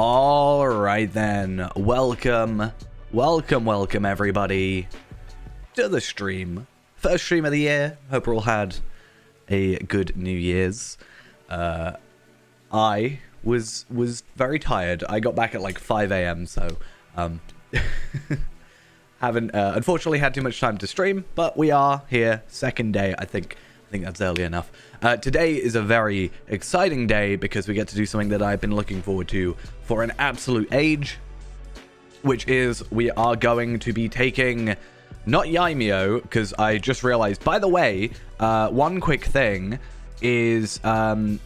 All right then, welcome everybody to the stream. First stream of the year. Hope we all had a good New Year's. I was very tired. I got back at like 5 a.m. so haven't unfortunately had too much time to stream, but we are here, second day. I think that's early enough. Today is a very exciting day because we get to do something that I've been looking forward to for an absolute age, which is we are going to be taking, not Yaimio, because I just realized, by the way, one quick thing is, I'm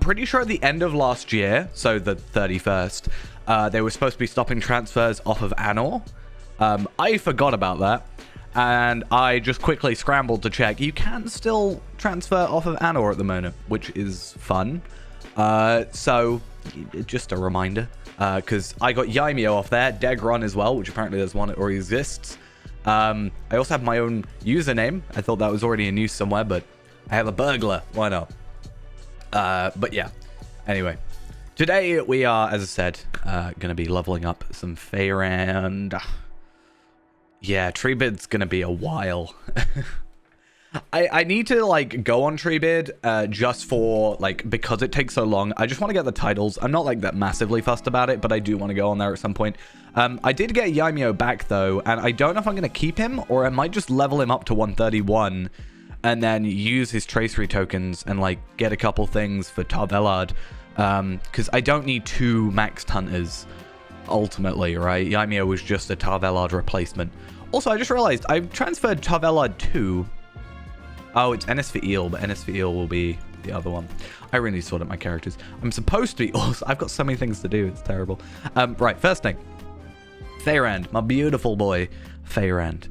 pretty sure at the end of last year, so the 31st, they were supposed to be stopping transfers off of Anor. I forgot about that. And I just quickly scrambled to check. You can still transfer off of Anor at the moment, which is fun. So, just a reminder. Because I got Yaimio off there, Degron as well, which apparently there's one that already exists. I also have my own username. I thought that was already in use somewhere, but I have a burglar. Why not? But yeah. Anyway. Today we are, as I said, going to be leveling up some Feyrand. Yeah, Treebid's gonna be a while. I need to like go on Treebid just for like, because it takes so long. I just want to get the titles. I'm not like that massively fussed about it, but I do want to go on there at some point. I did get Yaimio back though, and I don't know if I'm gonna keep him or I might just level him up to 131 and then use his tracery tokens and like get a couple things for Tarvelard. Because I don't need two maxed hunters. Ultimately, right? Yaimio was just a Tarvelard replacement. Also, I just realized I've transferred Tarvelard to... Oh, it's Ennis for Eel, but Ennis for Eel will be the other one. I really sorted my characters. I'm supposed to be... Also, I've got so many things to do. It's terrible. Right, first thing. Feyrand, my beautiful boy, Feyrand.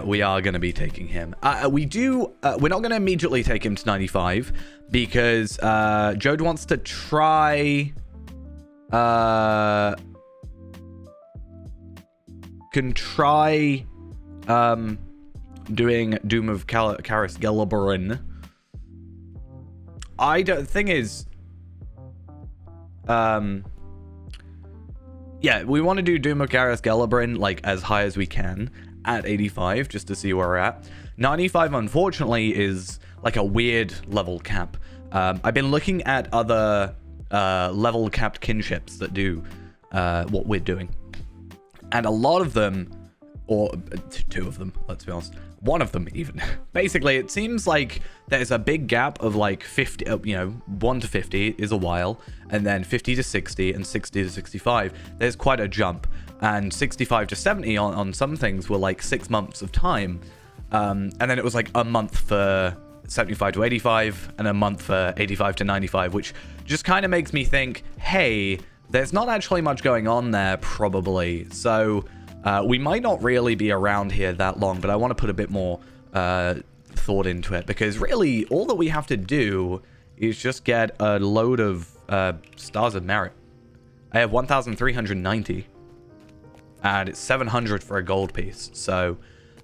We are going to be taking him. We're not going to immediately take him to 95 because Jode wants to try... can try doing Doom of Karis Gellerbrin. Thing is, yeah, we want to do Doom of Karis Gellerbrin like as high as we can at 85 just to see where we're at. 95 unfortunately is like a weird level cap. I've been looking at other level capped kinships that do what we're doing. And a lot of them, or two of them, let's be honest, one of them even. Basically, it seems like there's a big gap of like 50, 1 to 50 is a while, and then 50 to 60 and 60 to 65. There's quite a jump. And 65 to 70 on some things were like 6 months of time. And then it was like a month for 75 to 85 and a month for 85 to 95, which just kind of makes me think, hey, there's not actually much going on there, probably. So we might not really be around here that long, but I want to put a bit more thought into it, because really all that we have to do is just get a load of Stars of Merit. I have 1,390, and it's 700 for a gold piece. So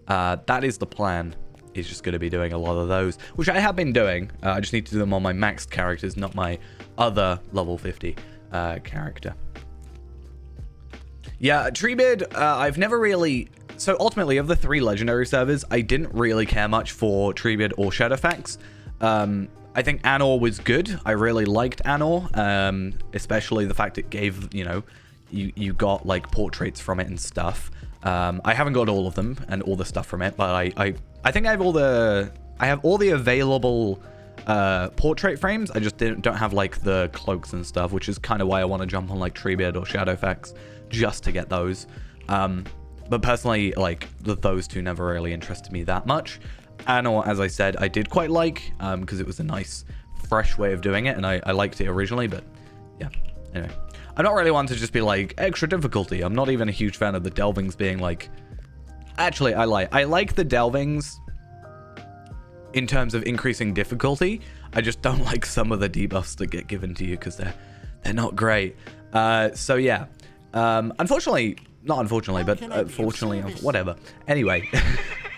that is the plan. Is just going to be doing a lot of those, which I have been doing. I just need to do them on my maxed characters, not my other level 50 character. Yeah, Treebid, I've never really... So ultimately, of the 3 legendary servers, I didn't really care much for Treebid or Shadowfax. I think Anor was good. I really liked Anor, especially the fact it gave, you got like portraits from it and stuff. I haven't got all of them and all the stuff from it, but I think I have all the available portrait frames. I just don't have like the cloaks and stuff, which is kind of why I want to jump on like Treebid or Shadowfax just to get those. But personally, like those two never really interested me that much. Anor, as I said, I did quite like, because it was a nice fresh way of doing it, and I liked it originally. But yeah, anyway, I'm not really one to just be like extra difficulty. I'm not even a huge fan of the delvings being like... Actually, I like the delvings in terms of increasing difficulty. I just don't like some of the debuffs that get given to you because they're not great. So yeah, unfortunately, not unfortunately, but fortunately, whatever. Anyway,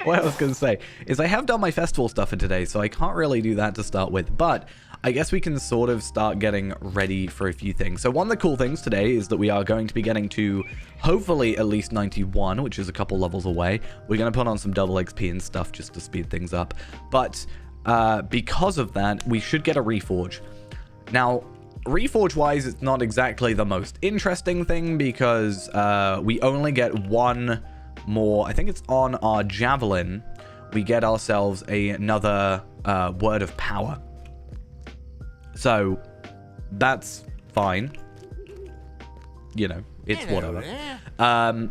what I was going to say is I have done my festival stuff for today, so I can't really do that to start with, but I guess we can sort of start getting ready for a few things. So one of the cool things today is that we are going to be getting to hopefully at least 91, which is a couple levels away. We're going to put on some double XP and stuff just to speed things up. But because of that, we should get a Reforge. Now, Reforge-wise, it's not exactly the most interesting thing because we only get one more. I think it's on our Javelin. We get ourselves another Word of Power. So, that's fine. You know, it's whatever.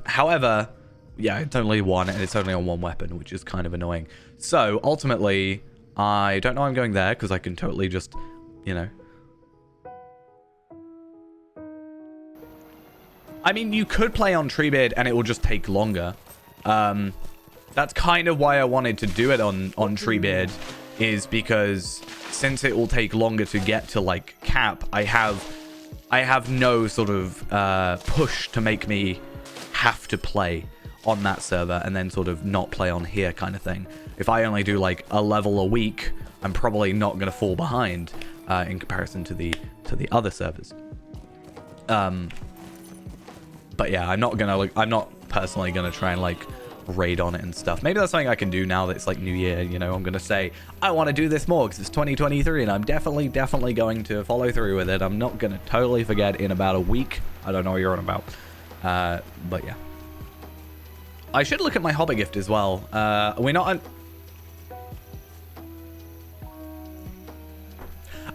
However, yeah, it's only one, and it's only on one weapon, which is kind of annoying. So, ultimately, I don't know I'm going there, because I can totally just, you know... I mean, you could play on Treebeard and it will just take longer. That's kind of why I wanted to do it on Treebeard, is because since it will take longer to get to, like, cap, I have no sort of push to make me have to play on that server and then sort of not play on here kind of thing. If I only do, like, a level a week, I'm probably not going to fall behind in comparison to the other servers. But yeah, I'm not personally gonna try and like raid on it and stuff. Maybe that's something I can do now that it's like New Year, you know. I'm gonna say I want to do this more because it's 2023 and I'm definitely going to follow through with it. I'm not gonna totally forget in about a week. I don't know what you're on about. But yeah. I should look at my hobby gift as well. We're not on...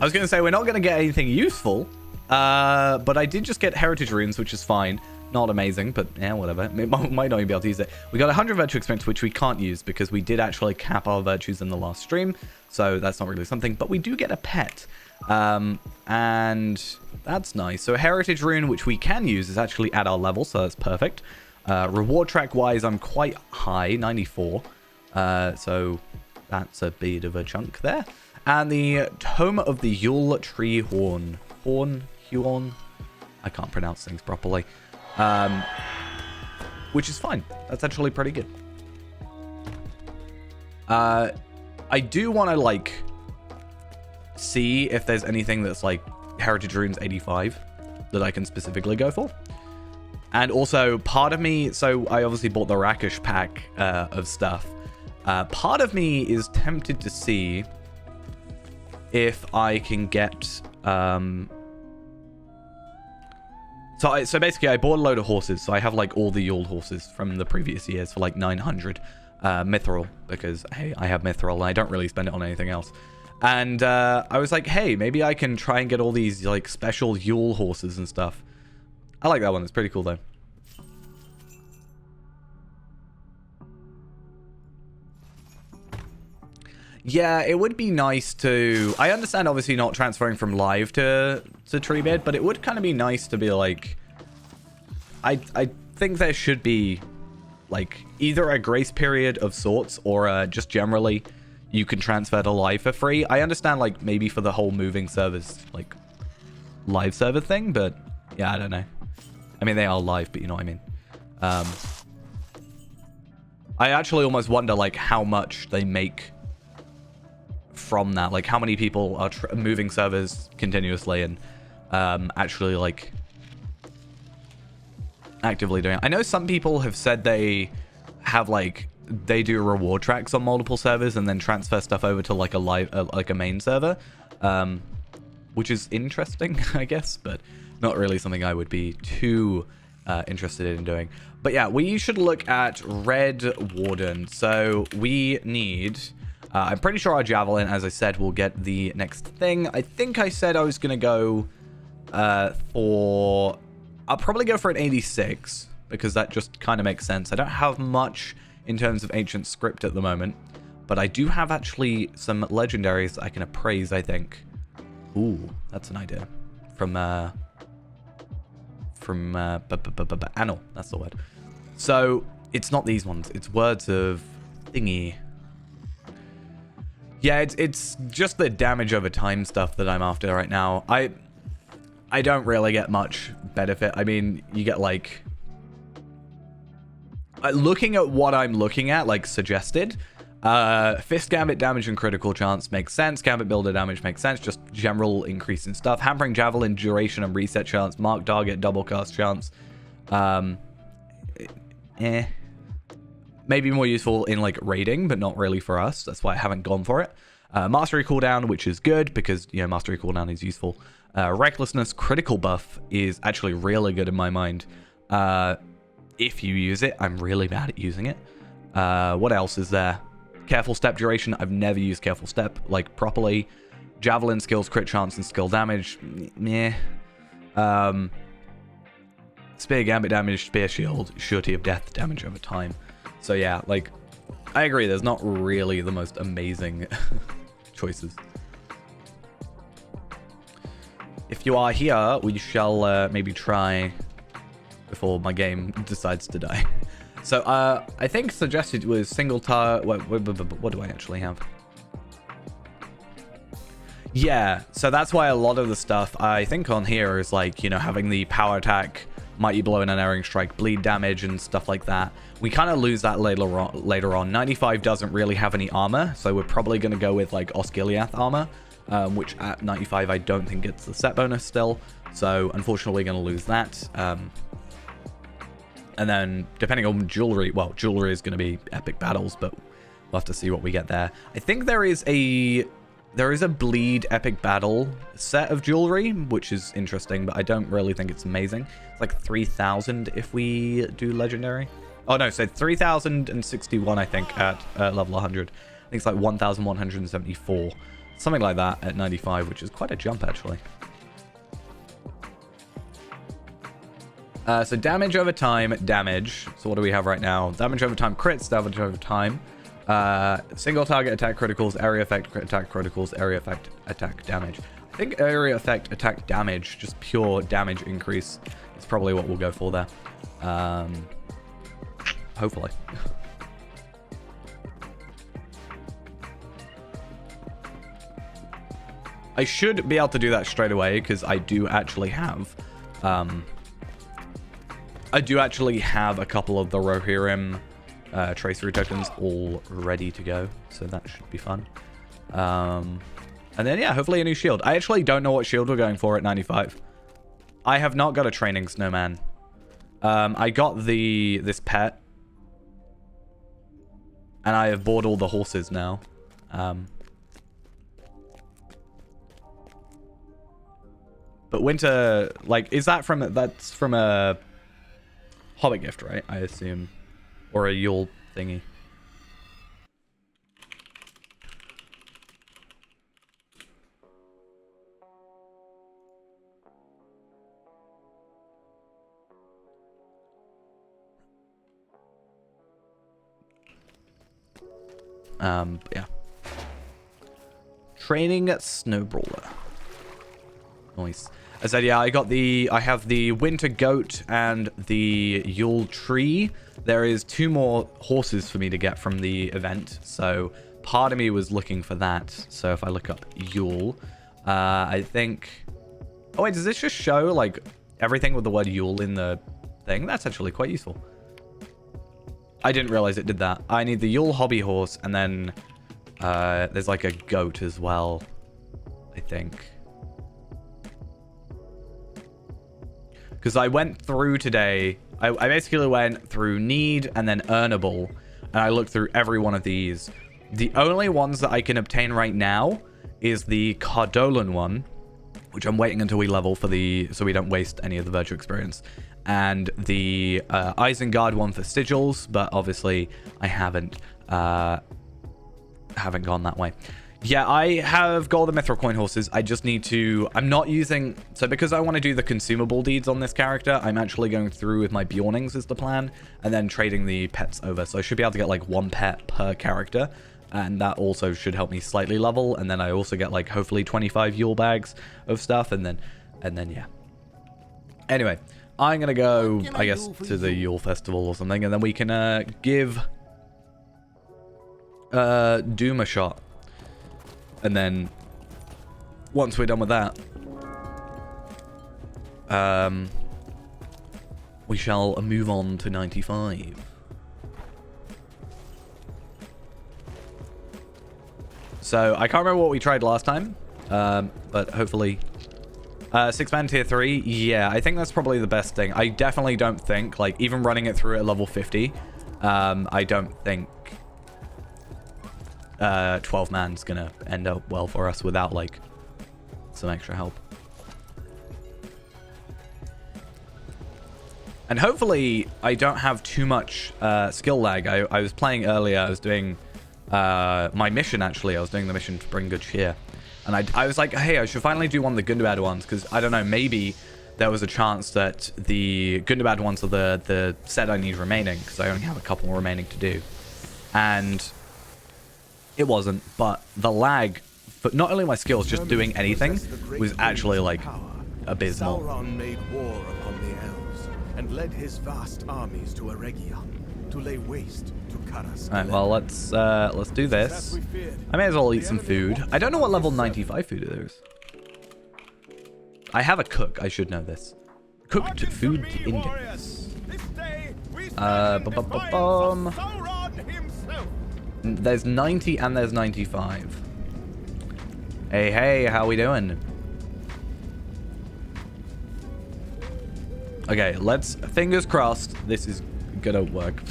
I was gonna say we're not gonna get anything useful. But I did just get heritage runes, which is fine. Not amazing, but yeah, whatever. It might not even be able to use it. We got 100 virtue experience, which we can't use because we did actually cap our virtues in the last stream. So that's not really something, but we do get a pet. And that's nice. So a heritage rune, which we can use, is actually at our level, so that's perfect. Reward track wise, I'm quite high, 94. So that's a bit of a chunk there. And the Tome of the Yule Tree Horn. Huon. I can't pronounce things properly. Which is fine. That's actually pretty good. I do want to, like, see if there's anything that's, like, Heritage Runes 85 that I can specifically go for. And also, part of me... So, I obviously bought the Rakish pack of stuff. Part of me is tempted to see if I can get... So basically, I bought a load of horses. So I have, like, all the Yule horses from the previous years for, like, 900 Mithril. Because, hey, I have Mithril and I don't really spend it on anything else. And I was like, hey, maybe I can try and get all these, like, special Yule horses and stuff. I like that one. It's pretty cool, though. Yeah, it would be nice to... I understand, obviously, not transferring from live to Treebeard, but it would kind of be nice to be like... I think there should be, like, either a grace period of sorts or just generally you can transfer to live for free. I understand, like, maybe for the whole moving servers, like, live server thing, but yeah, I don't know. I mean, they are live, but you know what I mean. I actually almost wonder, like, how much they make from that, like how many people are moving servers continuously and actually like actively doing it. I know some people have said they have like they do reward tracks on multiple servers and then transfer stuff over to like a live like a main server, which is interesting, I guess, but not really something I would be too interested in doing. But yeah, we should look at Red Warden. So we need I'm pretty sure our Javelin, as I said, will get the next thing. I think I said I was going to go for... I'll probably go for an 86, because that just kind of makes sense. I don't have much in terms of Ancient Script at the moment, but I do have actually some legendaries that I can appraise, I think. Ooh, that's an idea. From Anil, that's the word. So, it's not these ones. It's Words of Thingy. Yeah, it's just the damage over time stuff that I'm after right now. I don't really get much benefit. I mean, you get like... looking at what I'm looking at, like suggested, Fist Gambit damage and critical chance makes sense. Gambit builder damage makes sense. Just general increase in stuff. Hampering Javelin duration and reset chance. Mark target double cast chance. Maybe more useful in like raiding, but not really for us. That's why I haven't gone for it. Mastery cooldown, which is good because, you know, mastery cooldown is useful. Recklessness critical buff is actually really good in my mind. If you use it, I'm really bad at using it. What else is there? Careful step duration. I've never used careful step like properly. Javelin skills, crit chance, and skill damage. Meh. Spear gambit damage, spear shield, surety of death damage over time. So yeah, like, I agree, there's not really the most amazing choices. If you are here, we shall maybe try before my game decides to die. So I think suggested was single target. What do I actually have? Yeah, so that's why a lot of the stuff I think on here is like, you know, having the power attack, mighty blow and unerring strike, bleed damage and stuff like that. We kind of lose that later on. 95 doesn't really have any armor, so we're probably going to go with like Osgiliath armor, which at 95 I don't think gets the set bonus still. So unfortunately we're going to lose that. And then depending on jewelry, well, jewelry is going to be epic battles, but we'll have to see what we get there. I think there is a bleed epic battle set of jewelry, which is interesting, but I don't really think it's amazing. It's like 3,000 if we do legendary. Oh no, so 3,061 I think at level 100. I think it's like 1,174, something like that at 95, which is quite a jump actually. So damage over time, damage. So what do we have right now? Damage over time, crits, damage over time. Single target attack criticals, area effect attack criticals, area effect attack damage. I think area effect attack damage, just pure damage increase, is probably what we'll go for there. Hopefully. I should be able to do that straight away because I do actually have a couple of the Rohirrim tracery tokens all ready to go, so that should be fun. And then yeah, hopefully a new shield. I actually don't know what shield we're going for at 95. I have not got a training snowman. I got this pet, and I have bought all the horses now. But winter, like, is that from that's from a Hobbit gift, right? I assume. Or a Yule thingy. Yeah. Training Snowbrawler. Nice. I said, yeah, I have the Winter Goat and the Yule Tree. There is 2 more horses for me to get from the event, so part of me was looking for that. So if I look up Yule, I think... Oh, wait, does this just show, like, everything with the word Yule in the thing? That's actually quite useful. I didn't realize it did that. I need the Yule Hobby Horse, and then there's, like, a goat as well, I think. Because I went through today, I basically went through need and then earnable, and I looked through every one of these. The only ones that I can obtain right now is the Cardolan one, which I'm waiting until we level for so we don't waste any of the virtual experience, and the Isengard one for sigils, but obviously I haven't gone that way. Yeah, I have got all the Mithril coin horses. I just need to... I'm not using... So because I want to do the consumable deeds on this character, I'm actually going through with my Bjornings is the plan, and then trading the pets over. So I should be able to get like 1 pet per character, and that also should help me slightly level. And then I also get like hopefully 25 Yule bags of stuff, and then yeah. Anyway, I'm going to go, I guess, to the Yule Festival or something, and then we can give Doom a shot. And then, once we're done with that, we shall move on to 95. So I can't remember what we tried last time, but hopefully... 6-man tier 3, yeah, I think that's probably the best thing. I definitely don't think, like, even running it through at level 50, I don't think 12-man's gonna end up well for us without, like, some extra help. And hopefully I don't have too much skill lag. I was playing earlier, I was doing my mission, actually. I was doing the mission to bring good cheer. And I was like, hey, I should finally do one of the Gundabad ones, because, I don't know, maybe there was a chance that the Gundabad ones are the set I need remaining, because I only have a couple remaining to do. And it wasn't, but the lag, for not only my skills, just doing anything, was actually, like, abysmal. Sauron made war upon the elves, and led his vast armies to Eregia, to lay waste to Karas. Alright, well, let's do this. I may as well eat some food. I don't know what level 95 food it is. I have a cook. I should know this. Cooked food index. There's 90 and there's 95. Hey, how we doing? Okay, let's, fingers crossed, this is gonna work.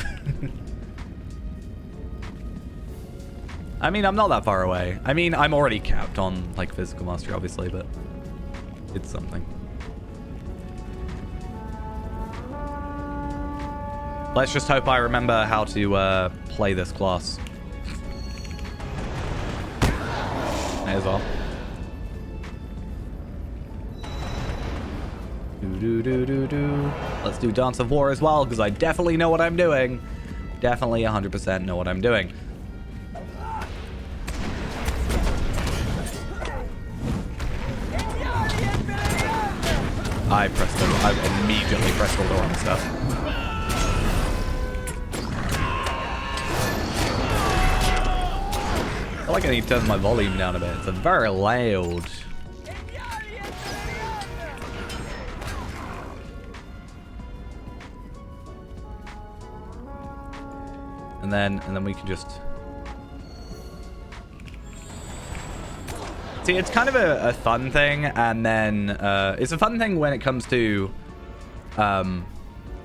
I mean, I'm not that far away. I mean, I'm already capped on, like, physical mastery, obviously, but it's something. Let's just hope I remember how to play this class. May as well. Let's do Dance of War as well, because I definitely know what I'm doing. Definitely 100% know what I'm doing. I immediately pressed all the wrong stuff. I feel like I need to turn my volume down a bit. It's very loud. And then we can just... See, it's kind of a fun thing, and then it's a fun thing when it comes to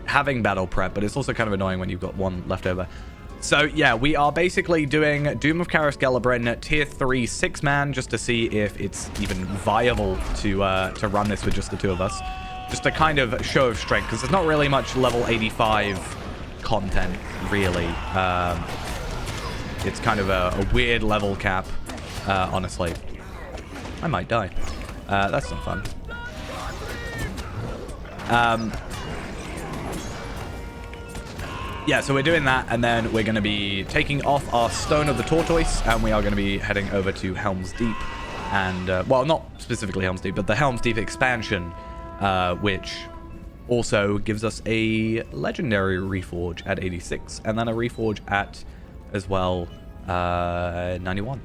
having battle prep, but it's also kind of annoying when you've got one left over. So yeah, we are basically doing Doom of Karas Gelebrin tier 3 6-man just to see if it's even viable to run this with just the two of us. Just a kind of show of strength, because there's not really much level 85 content, really. It's kind of a weird level cap, honestly. I might die. That's not fun. Yeah, so we're doing that, and then we're going to be taking off our Stone of the Tortoise, and we are going to be heading over to Helm's Deep. And, well, not specifically Helm's Deep, but the Helm's Deep expansion, which also gives us a legendary Reforge at 86, and then a Reforge at, as well, 91.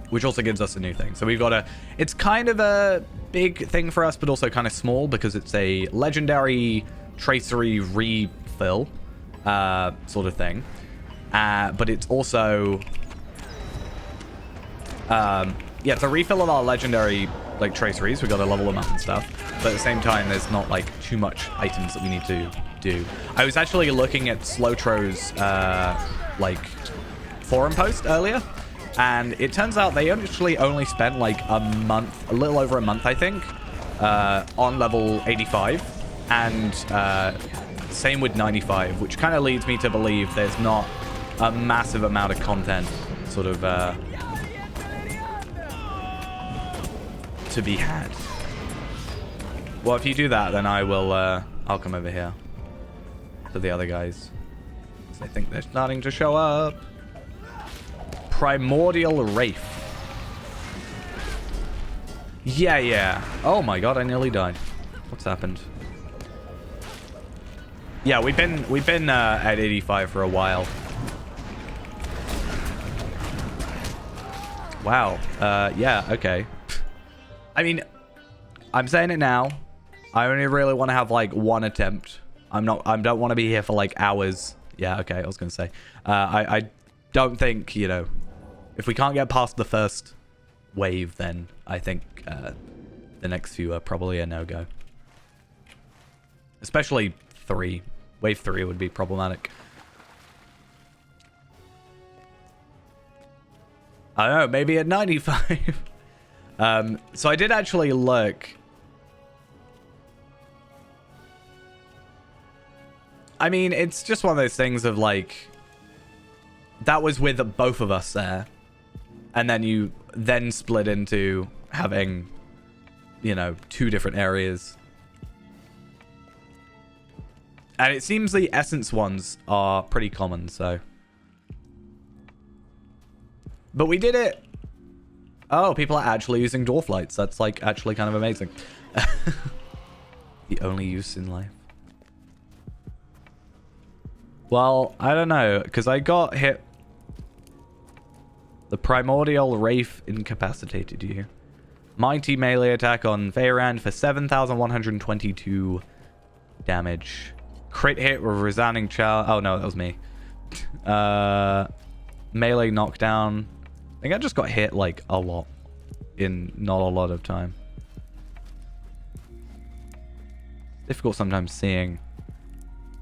Which also gives us a new thing. So we've got it's kind of a big thing for us, but also kind of small, because it's a legendary tracery refill sort of thing. But it's also... yeah, it's a refill of our legendary, like, traceries. We've got to level them up and stuff. But at the same time, there's not, like, too much items that we need to do. I was actually looking at Slowtro's, like, forum post earlier. And it turns out they actually only spent like a month, a little over a month, I think, on level 85. And same with 95, which kind of leads me to believe there's not a massive amount of content sort of to be had. Well, if you do that, then I will, I'll come over here to the other guys. I think they're starting to show up. Primordial Wraith. Yeah. Oh my god, I nearly died. What's happened? Yeah, we've been at 85 for a while. Wow. Yeah, okay. I mean, I'm saying it now. I only really want to have like one attempt. I don't want to be here for like hours. Yeah, okay, I was gonna say. I don't think, you know, If we can't get past the first wave, then I think the next few are probably a no-go. Especially 3. Wave 3 would be problematic. I don't know, maybe at 95. So I did actually look. I mean, it's just one of those things of like, that was with both of us there. And then you then split into having, you know, 2 different areas. And it seems the essence ones are pretty common, so. But we did it. Oh, people are actually using dwarf lights. That's like actually kind of amazing. The only use in life. Well, I don't know, because I got hit. The Primordial Wraith incapacitated you. Mighty melee attack on Feyrand for 7,122 damage. Crit hit with resounding challenge. Oh no, that was me. Melee knockdown. I think I just got hit like a lot in not a lot of time. Difficult sometimes seeing.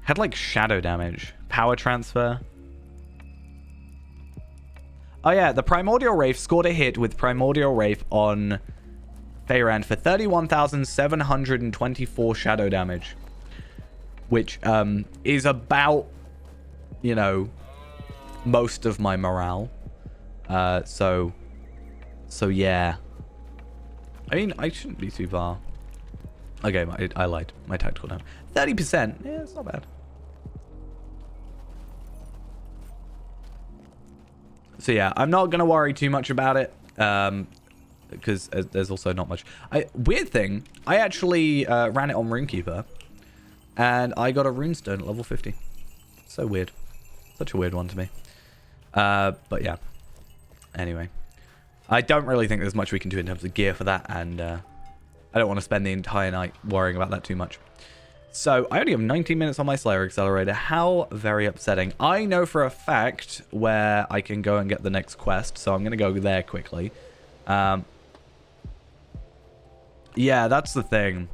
Had like shadow damage. Power transfer. Oh yeah, the Primordial Wraith scored a hit with Primordial Wraith on Feyrand for 31,724 shadow damage. Which is about, you know, most of my morale. So yeah. I mean, I shouldn't be too far. Okay, I lied. My tactical down. 30%. Yeah, it's not bad. So yeah, I'm not going to worry too much about it. Because there's also not much. Weird thing, I actually ran it on Runekeeper. And I got a runestone at level 50. So weird. Such a weird one to me. But yeah. Anyway. I don't really think there's much we can do in terms of gear for that. And I don't want to spend the entire night worrying about that too much. So I only have 19 minutes on my Slayer Accelerator. How very upsetting. I know for a fact where I can go and get the next quest. So I'm going to go there quickly. Yeah, that's the thing.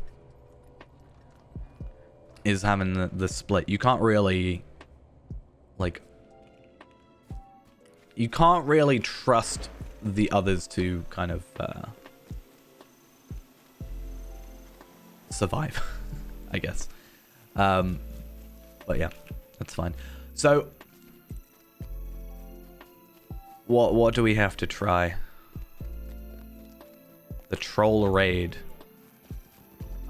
Is having the split. You can't really, like, you can't really trust the others to kind of survive, I guess. But yeah, that's fine. So, what do we have to try? The troll raid.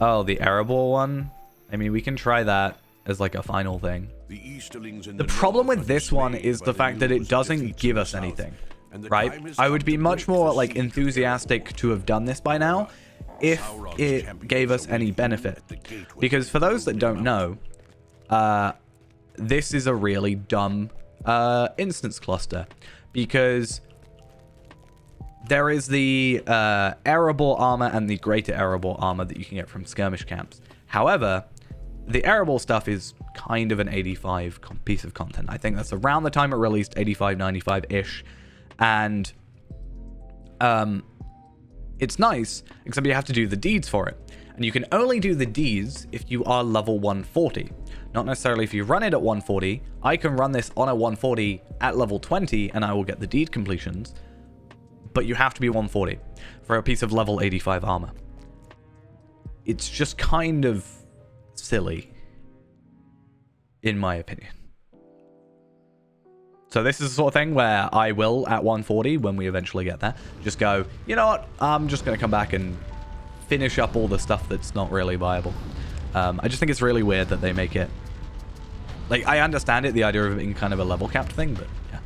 Oh, the Erebor one. I mean, we can try that as like a final thing. The problem with this one is the fact that it doesn't give us anything, right? I would be much more like enthusiastic to have done this by now if it gave us any benefit. Because for those that don't know, this is a really dumb instance cluster. Because there is the Erebor armor and the greater Erebor armor that you can get from skirmish camps. However, the Erebor stuff is kind of an 85 piece of content. I think that's around the time it released, 85, 95-ish. And it's nice, except you have to do the deeds for it. And you can only do the deeds if you are level 140. Not necessarily if you run it at 140. I can run this on a 140 at level 20 and I will get the deed completions. But you have to be 140 for a piece of level 85 armor. It's just kind of silly, in my opinion. So this is the sort of thing where I will, at 140, when we eventually get there, just go, you know what, I'm just going to come back and finish up all the stuff that's not really viable. I just think it's really weird that they make it... Like, I understand it, the idea of it being kind of a level capped thing, but yeah.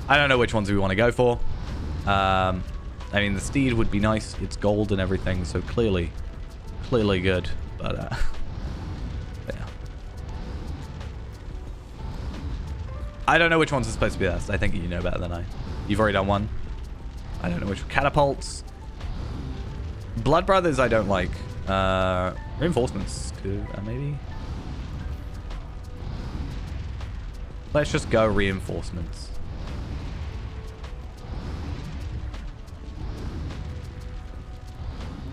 I don't know which ones we want to go for. I mean, the steed would be nice. It's gold and everything, so clearly good. But yeah. I don't know which ones are supposed to be best. I think you know better than I. You've already done one. I don't know which. Catapults. Blood Brothers I don't like. Reinforcements could, maybe. Let's just go reinforcements.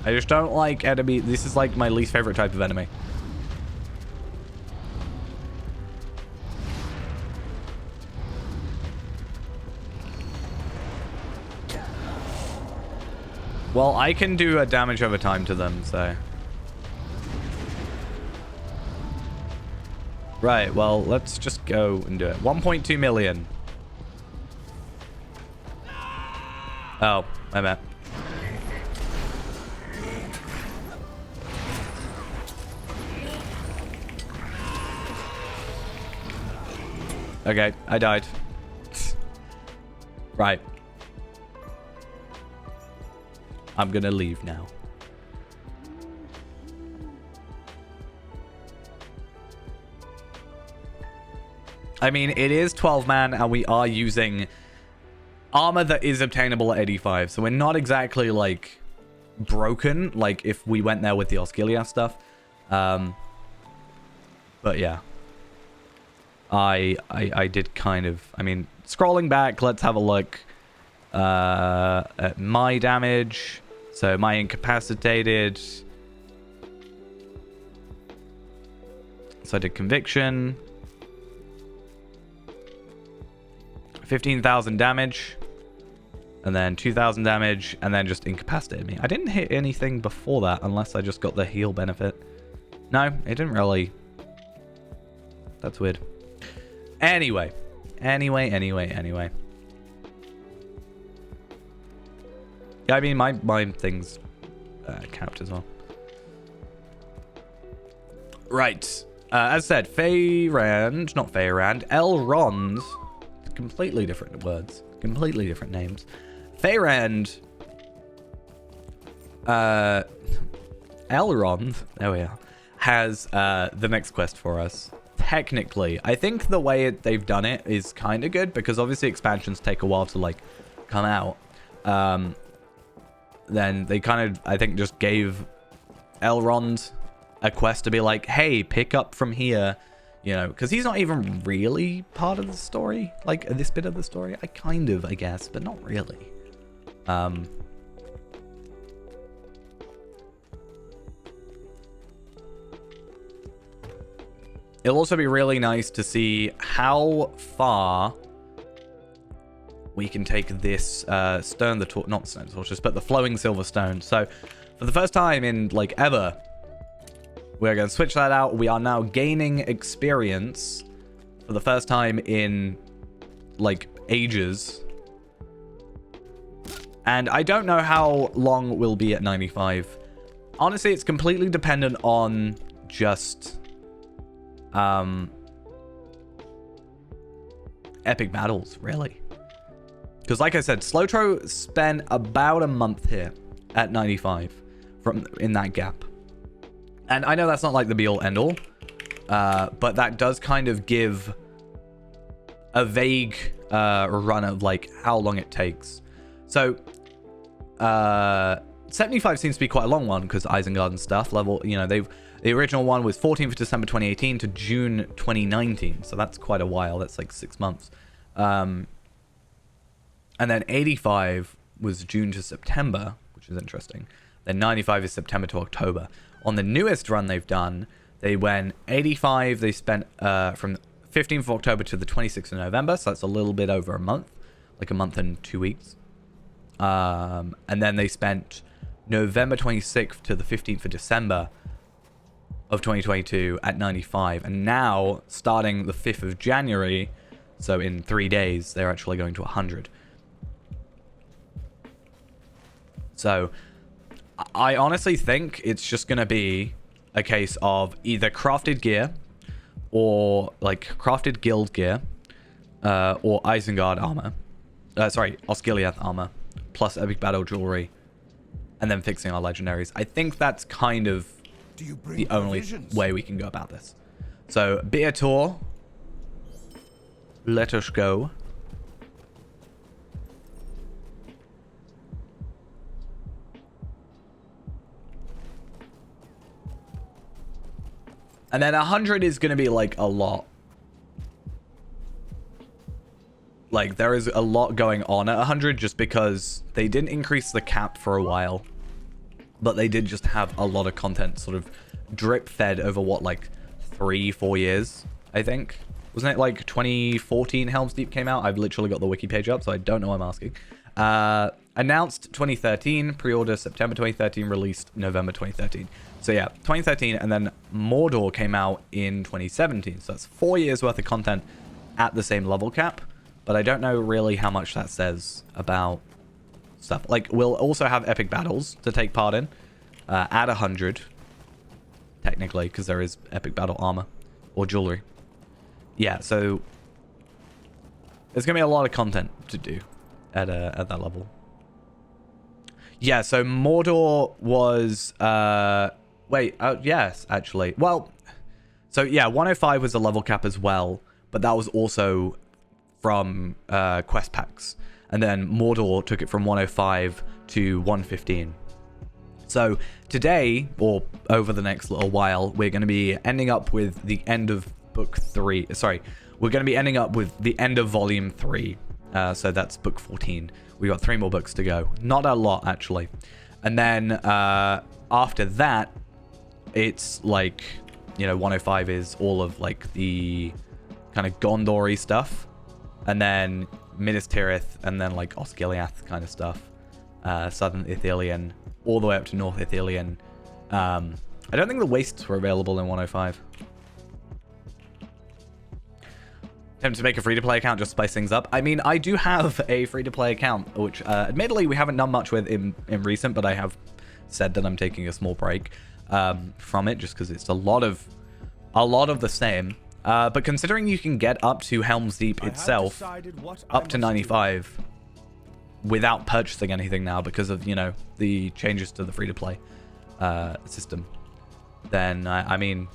I just don't like enemy. This is like my least favorite type of enemy. Well, I can do a damage over time to them, so. Right, well, let's just go and do it. 1.2 million. Oh, my bad. Okay, I died. Right. I'm gonna leave now. I mean, it is 12 man, and we are using armor that is obtainable at 85. So we're not exactly, like, broken, like, if we went there with the Osgiliath stuff. But yeah. I did kind of... I mean, scrolling back, let's have a look at my damage. So my incapacitated. So I did conviction. 15,000 damage. And then 2,000 damage. And then just incapacitated me. I didn't hit anything before that unless I just got the heal benefit. No, it didn't really. That's weird. Anyway. Yeah, I mean, my things count as well. Right. As said, Feyrand, not Feyrand, Elrond. Completely different words. Completely different names. Feyrand. Elrond, there we are, has the next quest for us. Technically, I think the way they've done it is kind of good because obviously expansions take a while to like come out. Then they kind of, I think, just gave Elrond a quest to be like, hey, pick up from here, you know, because he's not even really part of the story, like this bit of the story. I guess, but not really. It'll also be really nice to see how far we can take this stone, not stone torches, but the flowing silver stone. So for the first time in like ever, we're going to switch that out. We are now gaining experience for the first time in like ages. And I don't know how long we'll be at 95. Honestly, it's completely dependent on just epic battles, really. Because like I said, Slowtro spent about a month here at 95 in that gap. And I know that's not like the be all end all, but that does kind of give a vague run of like how long it takes. So 75 seems to be quite a long one because Isengard and stuff level, you know, the original one was 14th of December 2018 to June 2019. So that's quite a while. That's like 6 months. And then 85 was June to September, which is interesting. Then 95 is September to October. On the newest run they've done, they went 85. They spent from 15th of October to the 26th of November. So that's a little bit over a month, like a month and 2 weeks. And then they spent November 26th to the 15th of December of 2022 at 95. And now, starting the 5th of January, so in 3 days, they're actually going to 100. So I honestly think it's just going to be a case of either crafted gear or like crafted guild gear or Isengard armor. Osgiliath armor plus epic battle jewelry and then fixing our legendaries. I think that's kind of the only way we can go about this. So, Beator, let us go. And then 100 is going to be like a lot. Like, there is a lot going on at 100 just because they didn't increase the cap for a while. but they did just have a lot of content sort of drip fed over what, like 3-4 years, I think. Wasn't it like 2014 Helm's Deep came out? I've literally got the wiki page up, so I don't know what I'm asking. Announced 2013, pre-order September 2013, released November 2013. So yeah, 2013, and then Mordor came out in 2017. So that's 4 years worth of content at the same level cap. But I don't know really how much that says about stuff. Like, we'll also have epic battles to take part in. At 100, technically, because there is epic battle armor or jewelry. Yeah, so there's gonna be a lot of content to do at that level. Yeah, so Mordor was yes, actually. Well, so yeah, 105 was a level cap as well, but that was also from quest packs, and then Mordor took it from 105 to 115. So today, or over the next little while, we're going to be ending up with the end of book 3. Sorry, we're going to be ending up with the end of volume 3. So that's book 14. We got 3 more books to go. Not a lot, actually. And then after that, it's like, you know, 105 is all of like the kind of Gondor-y stuff. And then Minas Tirith, and then like Osgiliath kind of stuff. Southern Ithilien, all the way up to North Ithilien. I don't think the wastes were available in 105. Attempt to make a free-to-play account, just spice things up. I mean, I do have a free-to-play account, which admittedly we haven't done much with in recent, but I have said that I'm taking a small break from it, just because it's a lot of the same. But considering you can get up to Helm's Deep itself, up to 95, without purchasing anything now because of, you know, the changes to the free-to-play system, then I mean,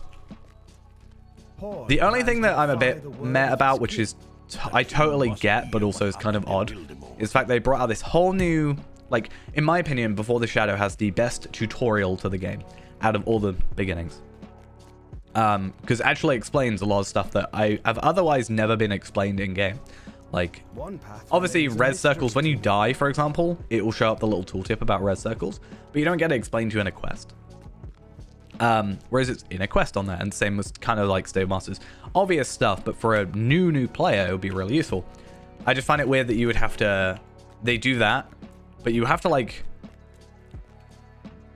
the only thing that I'm a bit meh about, which is I totally get, but also is kind of odd, is the fact they brought out this whole new, like, in my opinion, Before the Shadow has the best tutorial to the game out of all the beginnings. Because it actually explains a lot of stuff that I have otherwise never been explained in game. Like, obviously, res circles, when you die, for example, it will show up the little tooltip about res circles, but you don't get it explained to you in a quest. Whereas it's in a quest on there, and same with kind of like Stave Masters. Obvious stuff, but for a new player, it would be really useful. I just find it weird that you would have to... They do that, but you have to, like,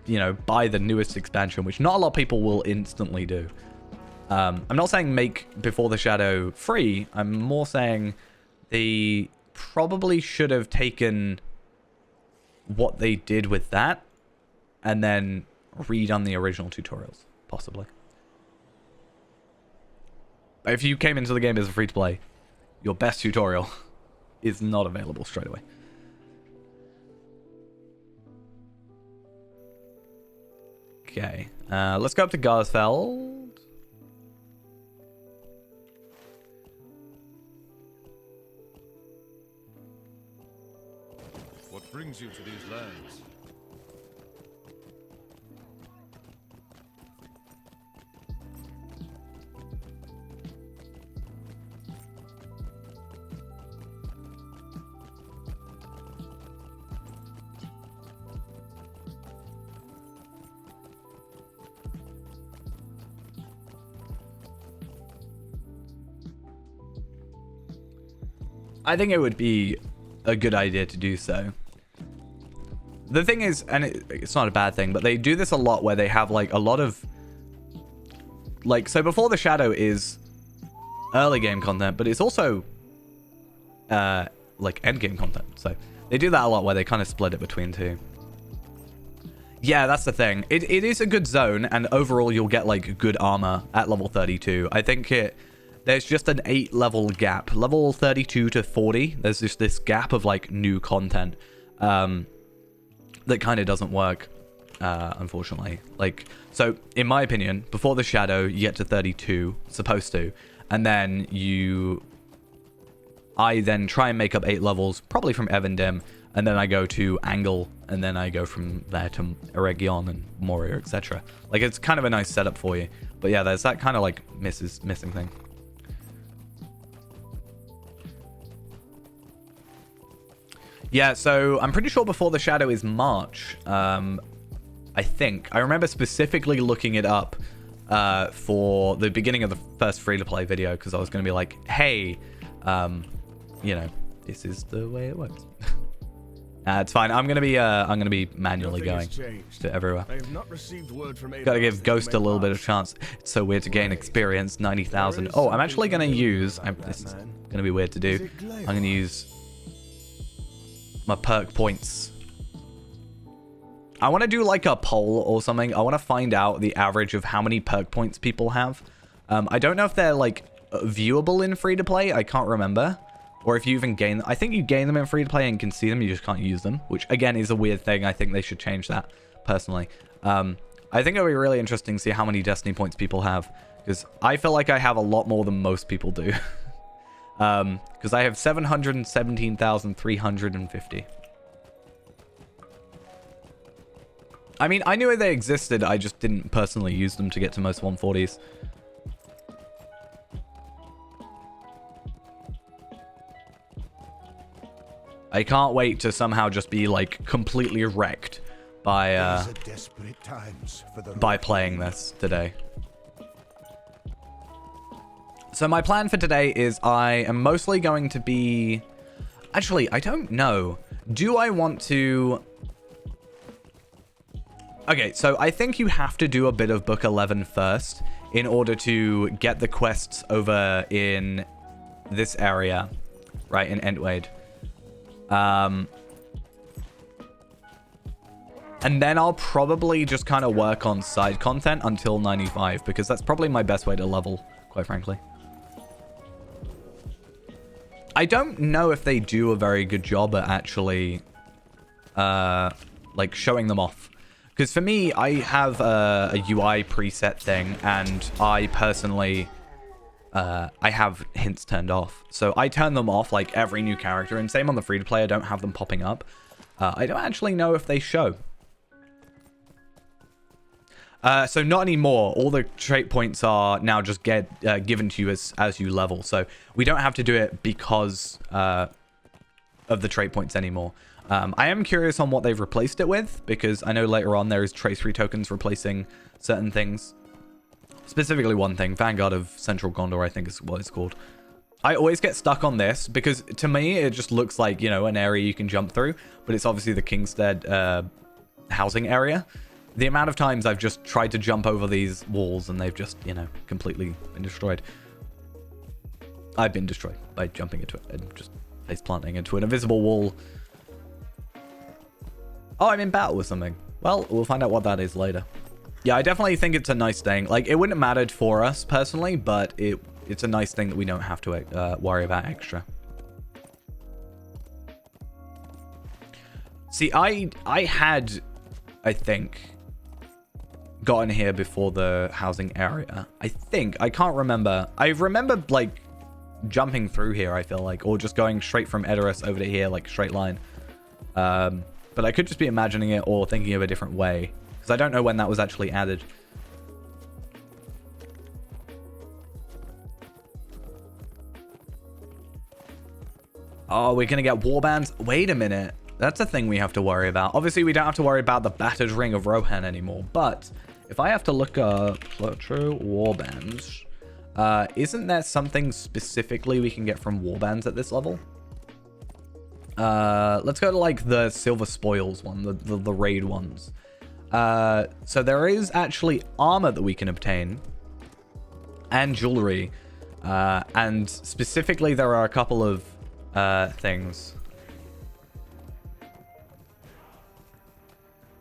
you know, buy the newest expansion, which not a lot of people will instantly do. I'm not saying make Before the Shadow free. I'm more saying they probably should have taken what they did with that and then redone the original tutorials, possibly. But if you came into the game as a free-to-play, your best tutorial is not available straight away. Okay, let's go up to Garsfeld. What brings you to these lands? I think it would be a good idea to do so. The thing is, and it's not a bad thing, but they do this a lot where they have like a lot of like, so Before the Shadow is early game content, but it's also like end game content. So they do that a lot where they kind of split it between two. Yeah, that's the thing. It is a good zone, and overall you'll get like good armor at level 32. I think there's just an 8 level gap. Level 32 to 40, there's just this gap of like new content that kind of doesn't work, unfortunately. Like, so in my opinion, Before the Shadow, you get to 32, supposed to, and then I then try and make up 8 levels, probably from Evendim, and then I go to Angle, and then I go from there to Eregion and Moria, etc. Like, it's kind of a nice setup for you. But yeah, there's that kind of like missing thing. Yeah, so I'm pretty sure Before the Shadow is March. I think. I remember specifically looking it up for the beginning of the first free-to-play video because I was going to be like, hey, you know, this is the way it works. It's fine. I'm gonna be manually going to everywhere. I have not received word from Gotta give Ghost a little bit of chance. It's so weird to gain experience, 90,000. Oh, I'm actually gonna use. This is gonna be weird to do. I'm gonna use my perk points. I want to do like a poll or something. I want to find out the average of how many perk points people have. I don't know if they're like viewable in free to play. I can't remember. Or if you even gain... I think you gain them in free-to-play and can see them. You just can't use them. Which, again, is a weird thing. I think they should change that, personally. I think it'll be really interesting to see how many Destiny points people have. Because I feel like I have a lot more than most people do. Because I have 717,350. I mean, I knew they existed. I just didn't personally use them to get to most 140s. I can't wait to somehow just be like completely wrecked by playing this today. So my plan for today is I am mostly going to be... Actually, I don't know. Do I want to... Okay, so I think you have to do a bit of Book 11 first in order to get the quests over in this area, right, in Entwade. And then I'll probably just kind of work on side content until 95, because that's probably my best way to level, quite frankly. I don't know if they do a very good job at actually, like, showing them off. Because for me, I have a UI preset thing, and I personally... I have hints turned off. So I turn them off like every new character, and same on the free-to-play, I don't have them popping up. I don't actually know if they show. So not anymore. All the trait points are now just given to you as you level. So we don't have to do it because of the trait points anymore. I am curious on what they've replaced it with, because I know later on there is tracery tokens replacing certain things. Specifically one thing, Vanguard of Central Gondor, I think is what it's called. I always get stuck on this because to me, it just looks like, you know, an area you can jump through, but it's obviously the Kingstead housing area. The amount of times I've just tried to jump over these walls and they've just, you know, completely been destroyed. I've been destroyed by jumping into it and just face planting into an invisible wall. Oh, I'm in battle with something. Well, we'll find out what that is later. Yeah, I definitely think it's a nice thing. Like, it wouldn't have mattered for us personally, but it's a nice thing that we don't have to worry about extra. See, I had, I think, gotten here before the housing area. I think. I can't remember. I remember, like, jumping through here, I feel like, or just going straight from Edoras over to here, like, straight line. But I could just be imagining it or thinking of a different way. Because I don't know when that was actually added. Oh, we're going to get warbands? Wait a minute. That's a thing we have to worry about. Obviously, we don't have to worry about the battered ring of Rohan anymore. But if I have to look up True warbands, isn't there something specifically we can get from warbands at this level? Let's go to like the Silver Spoils one, the raid ones. So there is actually armor that we can obtain and jewelry, and specifically there are a couple of things.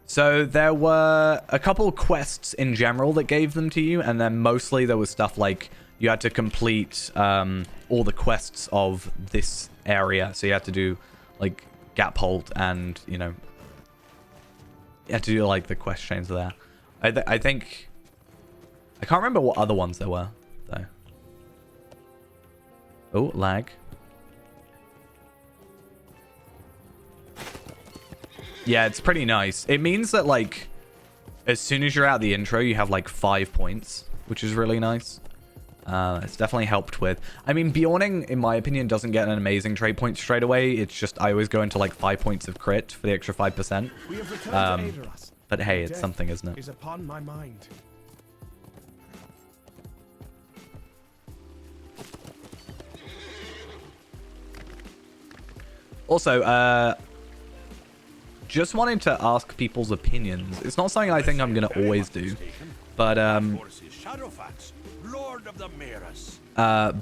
So there were a couple quests in general that gave them to you, and then mostly there was stuff like you had to complete all the quests of this area. So you had to do like Gapholt and, you know, you had to do like the quest chains there. I think I can't remember what other ones there were though. Oh, lag. Yeah, it's pretty nice. It means that like as soon as you're out the intro, you have like 5 points, which is really nice. It's definitely helped with. I mean, Bjorning, in my opinion, doesn't get an amazing trade point straight away. It's just I always go into like 5 points of crit for the extra 5%. For But hey, it's Death something, isn't it? is upon my mind. Also, just wanted to ask people's opinions. It's not something I think I'm going to always do. But,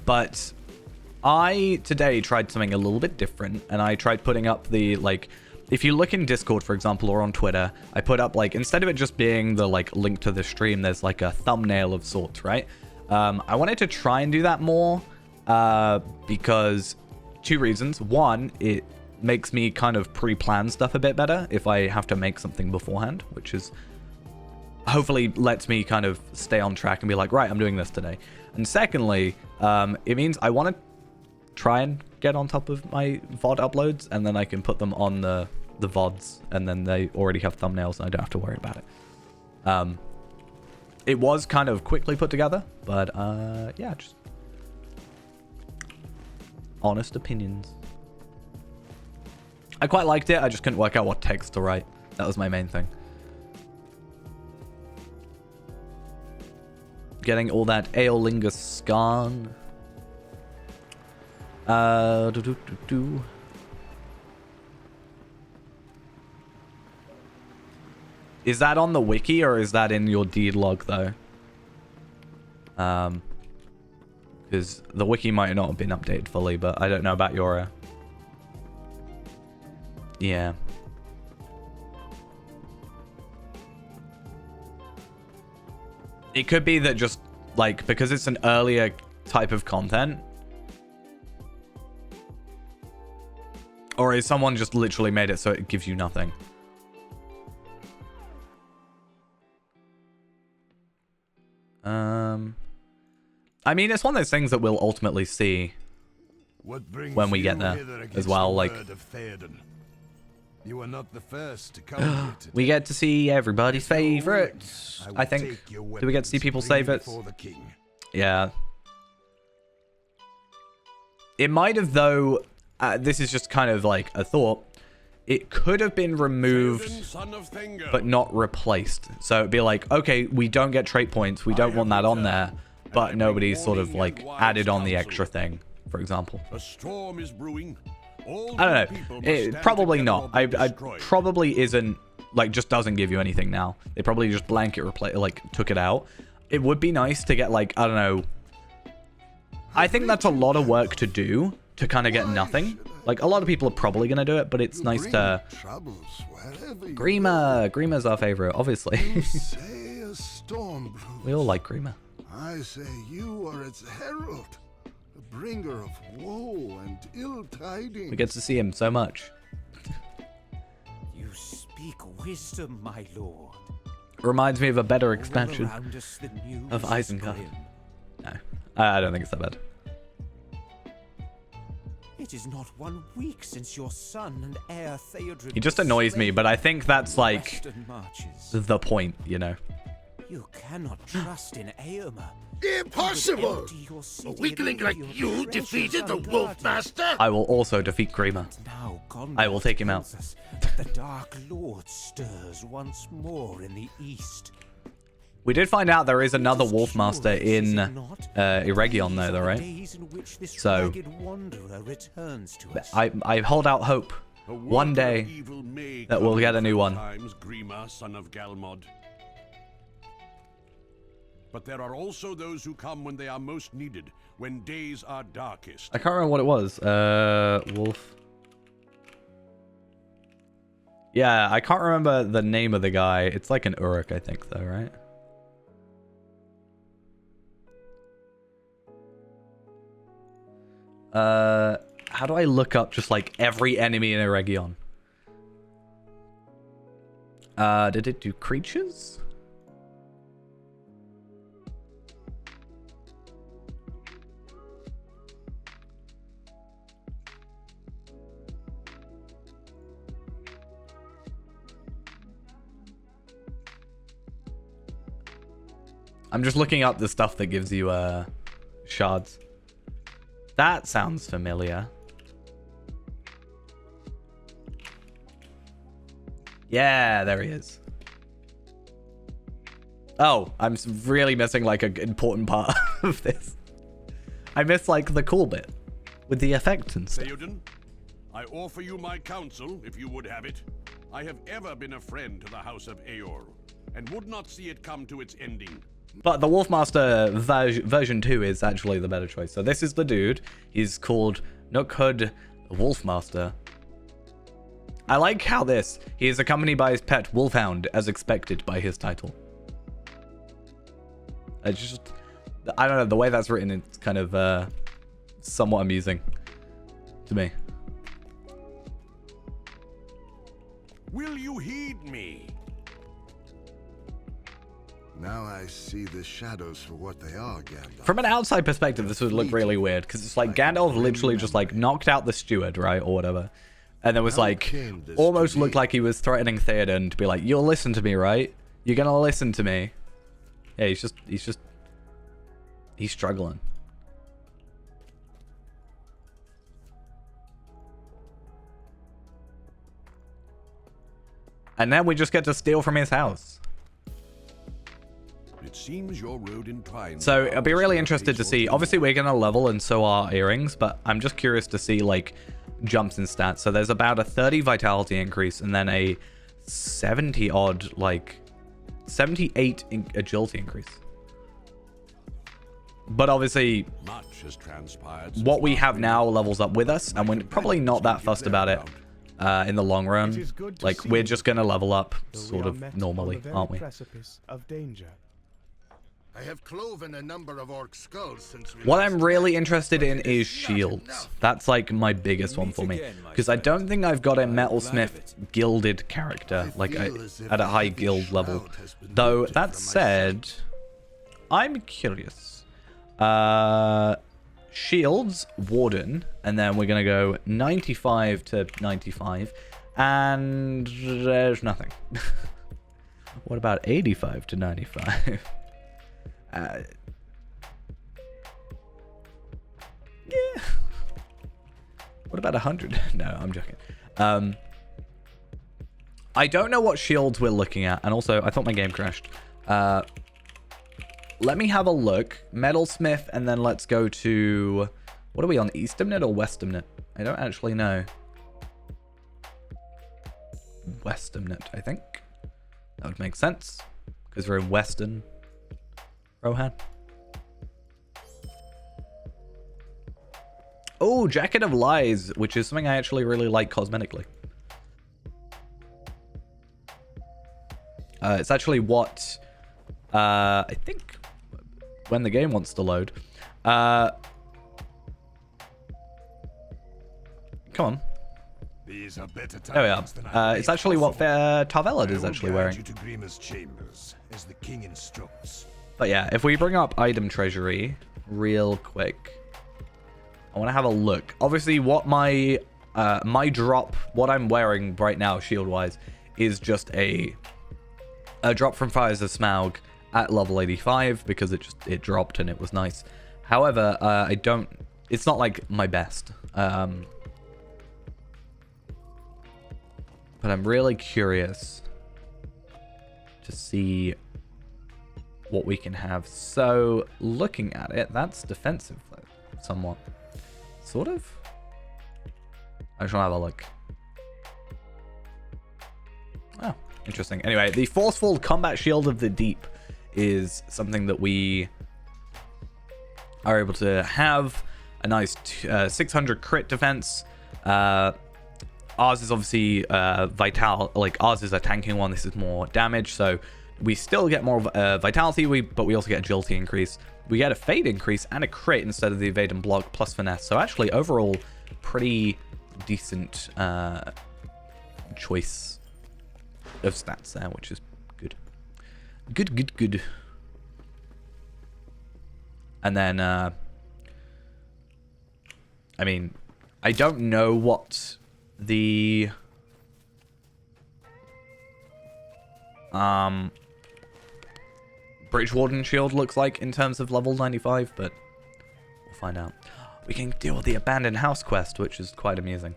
but I today tried something a little bit different, and I tried putting up the, like, if you look in Discord, for example, or on Twitter, I put up, like, instead of it just being the, like, link to the stream, there's, like, a thumbnail of sorts, right? I wanted to try and do that more, because two reasons. One, it makes me kind of pre-plan stuff a bit better if I have to make something beforehand, which is hopefully lets me kind of stay on track and be like, right, I'm doing this today. And secondly, it means I want to try and get on top of my VOD uploads, and then I can put them on the VODs, and then they already have thumbnails and I don't have to worry about it. It was kind of quickly put together, but yeah, just honest opinions. I quite liked it. I just couldn't work out what text to write. That was my main thing. Getting all that Aeolingus Skarn. Is that on the wiki or is that in your deed log though? Because the wiki might not have been updated fully, but I don't know about your... Yeah. It could be that just, like, because it's an earlier type of content. Or is someone just literally made it so it gives you nothing? I mean, it's one of those things that we'll ultimately see when we get there as well. Like, you are not the first to come. we get to see everybody's favorites. I think. Do we get to see people's favorites? Yeah. It might have, though. This is just kind of like a thought. It could have been removed, but not replaced. So it'd be like, okay, we don't get trait points. We don't want that on there. But nobody's sort of like added on the extra thing, for example. A storm is brewing. I don't know. Probably not. I probably isn't, like, just doesn't give you anything now. They probably just blanket took it out. It would be nice to get, like, I don't know. I think that's a lot of work to do to kind of get nothing. Like, a lot of people are probably going to do it, but it's nice to... Grima's our favorite, obviously. We all like Grima. I say you are its herald, a bringer of woe and ill tidings. We get to see him so much. You speak wisdom, my lord. Reminds me of a better expansion of Isengard. No, I don't think it's that bad. It is not 1 week since your son and heir Theodred. He just annoys me, but I think that's like the point, you know. You cannot trust in Éomer. Impossible! A weakling like you defeated the Wolf Master? I will also defeat Grima. I will take him out. The Dark Lord stirs once more in the east. We did find out there is another Wolf Master in Eregion though, right? So I hold out hope one day that we'll get a new one. Grima, son of Galmod. But there are also those who come when they are most needed, when days are darkest. I can't remember what it was. Wolf. Yeah, I can't remember the name of the guy. It's like an Uruk, I think, though, right? How do I look up just like every enemy in Eregion? Did it do creatures? I'm just looking up the stuff that gives you shards. That sounds familiar. Yeah, there he is. Oh, I'm really missing like an important part of this. I miss like the cool bit with the effects and stuff. Theoden, I offer you my counsel if you would have it. I have ever been a friend to the House of Aeor, and would not see it come to its ending. But the Wolfmaster version 2 is actually the better choice. So this is the dude. He's called Nookhud the Wolfmaster. I like how he is accompanied by his pet Wolfhound, as expected by his title. I don't know, the way that's written, it's kind of somewhat amusing to me. Will you heed me? Now I see the shadows for what they are, Gandalf. From an outside perspective, this would look really weird, because it's like Gandalf literally just like knocked out the steward, right, or whatever. And there was like, almost looked like he was threatening Theoden to be like, you'll listen to me, right? You're gonna listen to me. Yeah, he's struggling. And then we just get to steal from his house. It seems your road entwines. So I'll be really interested to see. Obviously, we're gonna level, and so are earrings. But I'm just curious to see like jumps in stats. So there's about a 30 vitality increase, and then a 70 odd, like 78 agility increase. But obviously, Much has transpired. what we have now levels up with us, and we're probably not that fussed about it in the long run. Like, we're just gonna level up sort of normally, aren't we? Precipice of danger. I have cloven a number of orc skulls since we What last I'm really met, interested but in it is not shields. enough. That's like my biggest one for me, because I don't think I've got a Metalsmith gilded character like at a high guild level. Though that said, I'm curious. Shields, Warden, and then we're gonna go 95 to 95, and there's nothing. What about 85 to 95? Yeah. What about 100? No, I'm joking. I don't know what shields we're looking at, and also I thought my game crashed. Let me have a look. Metalsmith, and then let's go to... What are we on? Eastamnet or Westamnet? I don't actually know. Westamnet, I think. That would make sense, because we're in Western Rohan. Oh, Jacket of Lies, which is something I actually really like cosmetically. It's actually what I think when the game wants to load. Come on. These are better There we are. times than I It's actually what Tarvelad is actually wearing. You to Grima's chambers, as the king instructs. But yeah, if we bring up item treasury real quick, I want to have a look. Obviously, what my drop, what I'm wearing right now, shield wise, is just a drop from Fires of Smaug at level 85 because it dropped and it was nice. However, it's not like my best. But I'm really curious to see what we can have. So, looking at it, that's defensive, though, somewhat. Sort of? I just want to have a look. Oh, interesting. Anyway, the Forceful Combat Shield of the Deep is something that we are able to have. A nice 600 crit defense. Ours is obviously vital, like ours is a tanking one. This is more damage, so we still get more vitality, but we also get agility increase. We get a fade increase and a crit instead of the evade and block plus finesse. So actually, overall, pretty decent choice of stats there, which is good. Good. And then, I mean, I don't know what the Bridgewarden shield looks like in terms of level 95, but we'll find out. We can deal with the abandoned house quest, which is quite amusing.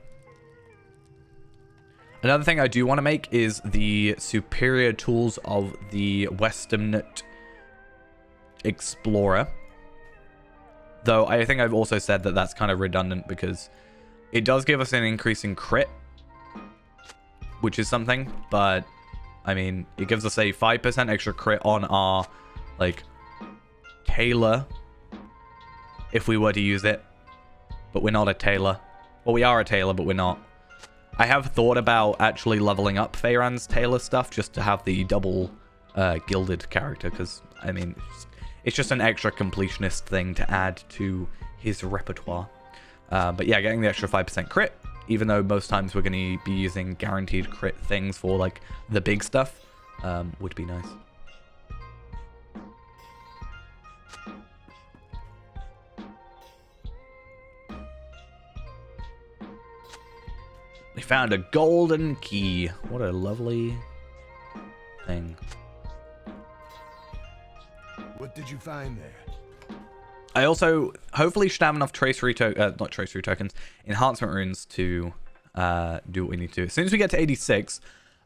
Another thing I do want to make is the superior tools of the Westamnet Explorer. Though I think I've also said that that's kind of redundant because it does give us an increase in crit, which is something, but I mean, it gives us a 5% extra crit on our, like, tailor if we were to use it, but we're not a tailor. Well, we are a tailor, but we're not. I have thought about actually leveling up Feyran's tailor stuff just to have the double gilded character, because, I mean, it's just an extra completionist thing to add to his repertoire. But yeah, getting the extra 5% crit, even though most times we're going to be using guaranteed crit things for, like, the big stuff, would be nice. We found a golden key. What a lovely thing. What did you find there? I also hopefully should have enough tracery not tracery tokens, enhancement runes to do what we need to do. As soon as we get to 86,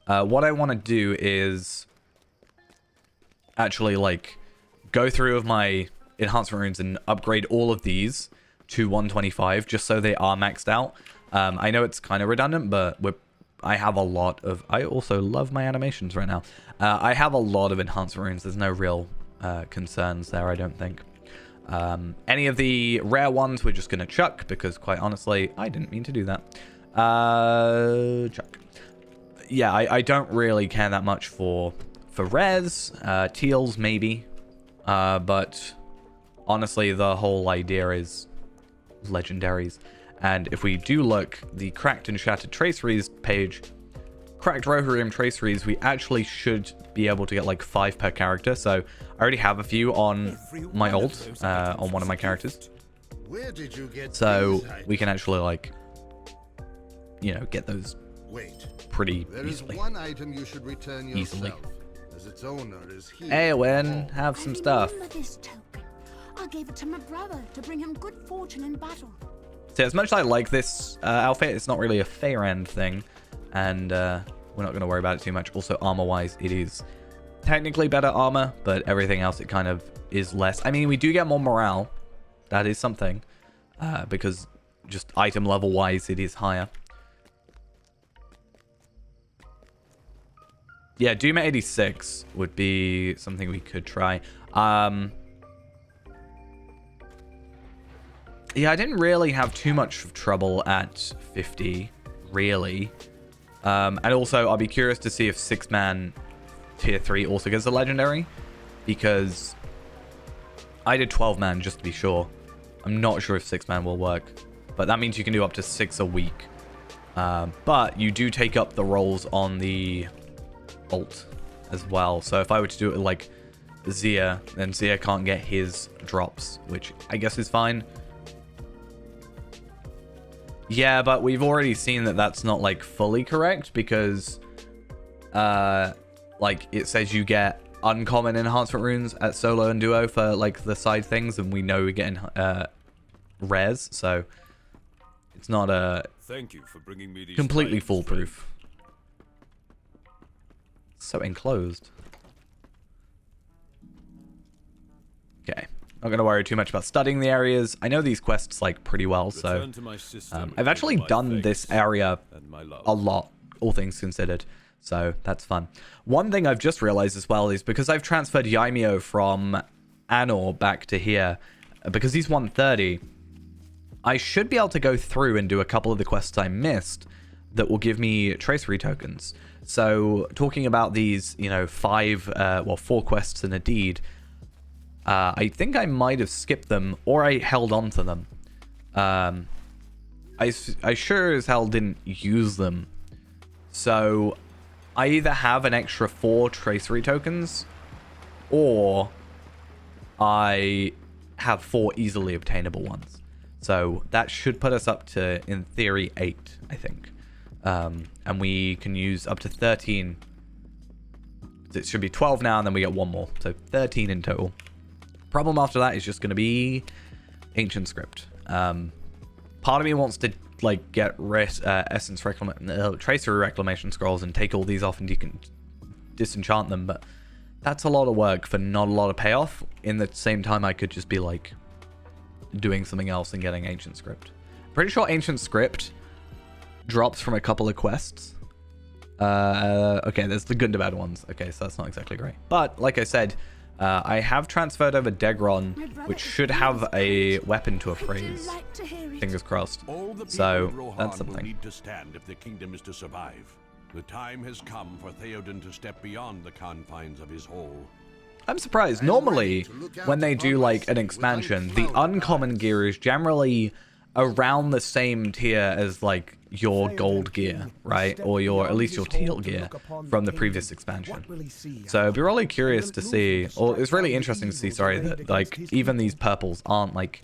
what I want to do is actually, like, go through with my enhancement runes and upgrade all of these to 125 just so they are maxed out. I know it's kind of redundant, but I have a lot of... I also love my animations right now. I have a lot of enhancement runes. There's no real concerns there, I don't think. Any of the rare ones we're just going to chuck, because quite honestly, I didn't mean to do that. Chuck. Yeah, I don't really care that much for rares. Teals, maybe. But honestly, the whole idea is legendaries. And if we do look, the Cracked and Shattered Traceries page, Cracked Rohirrim Traceries, we actually should be able to get like 5 per character. So I already have a few on my ult, on one of my characters. Where did you get So these we can actually, like, you know, get those Wait. pretty There is easily. one item you should return yourself, Easily. as its owner is here. Eowyn, have some stuff. Remember this token. I gave it to my brother to bring him good fortune in battle. So as much as I like this outfit, it's not really a Feyran thing, and we're not going to worry about it too much. Also, armor-wise, it is technically better armor, but everything else, it kind of is less. I mean, we do get more morale. That is something, because just item level-wise, it is higher. Yeah, Doom at 86 would be something we could try. Yeah, I didn't really have too much trouble at 50, really. And also, I'll be curious to see if 6-man tier 3 also gets a legendary, because I did 12-man just to be sure. I'm not sure if 6-man will work, but that means you can do up to 6 a week. But you do take up the rolls on the ult as well. So if I were to do it like Zia, then Zia can't get his drops, which I guess is fine. Yeah, but we've already seen that that's not, like, fully correct, because, like, it says you get uncommon enhancement runes at solo and duo for, like, the side things, and we know we're getting, rares, so it's not, Thank you for bringing me these completely items, foolproof. So enclosed. Okay. Not going to worry too much about studying the areas. I know these quests, like, pretty well, so Return to my system I've actually with my done this thanks area and my love. a lot, all things considered, so that's fun. One thing I've just realized as well is because I've transferred Yaimio from Anor back to here, because he's 130, I should be able to go through and do a couple of the quests I missed that will give me tracery tokens. So talking about these, you know, 4 quests and a deed, I think I might have skipped them, or I held on to them. I sure as hell didn't use them. So I either have an extra 4 tracery tokens, or I have 4 easily obtainable ones. So that should put us up to, in theory, 8, I think. And we can use up to 13. It should be 12 now, and then we get 1 more. So 13 in total. Problem after that is just going to be Ancient Script. Part of me wants to, like, get Essence Tracery Reclamation Scrolls and take all these off and disenchant them, but That's a lot of work for not a lot of payoff. In the same time, I could just be like doing something else and getting Ancient Script. Pretty sure Ancient Script drops from a couple of quests. Okay, there's the good and bad ones. Okay, so that's not exactly great. But like I said, I have transferred over Degron, which should have a weapon to appraise. Like to hear it. Fingers crossed. All the people So of Rohan that's will something. need to stand if the kingdom is to survive. The time has come for Theoden to step beyond the confines of his hall. I'm surprised. Normally, when they do like an expansion, the uncommon gear is generally around the same tier as like your gold gear, right? Or your at least your teal gear from the previous expansion. So it'd be really curious to see, or it's really interesting to see, sorry, that like even these purples aren't like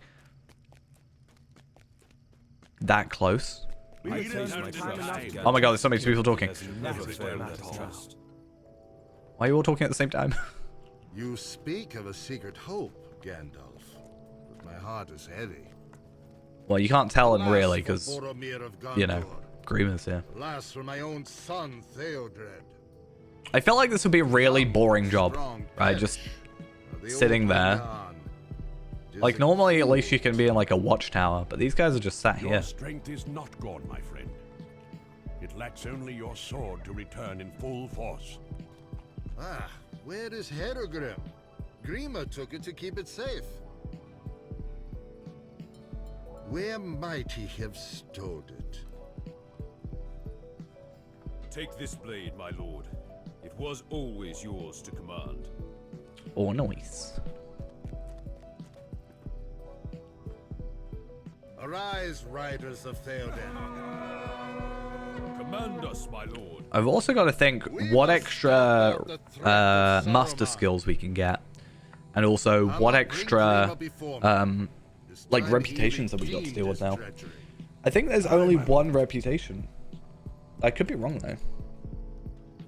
that close. Oh my god, there's so many people talking. Why are you all talking at the same time? You speak of a secret hope, Gandalf, but my heart is heavy. Well, you can't tell him really, Alas because, for Boromir of you know, Gondor. Grima's here. Alas for my own son, Theodred. I feel like this would be a really boring job, right? Just sitting there. Like, normally, at least you can be in, like, a watchtower, but these guys are just sat Your here. strength is not gone, my friend. It lacks only your sword to return in full force. Ah, where is Herogrim? Grima took it to keep it safe. Where might he have stowed it? Take this blade, my lord. It was always yours to command. Oh, nice. Arise, riders of Theoden. Command us, my lord. I've also got to think what extra master skills we can get. And also what extra like reputations that we got to deal with now. I think there's only one reputation. I could be wrong though.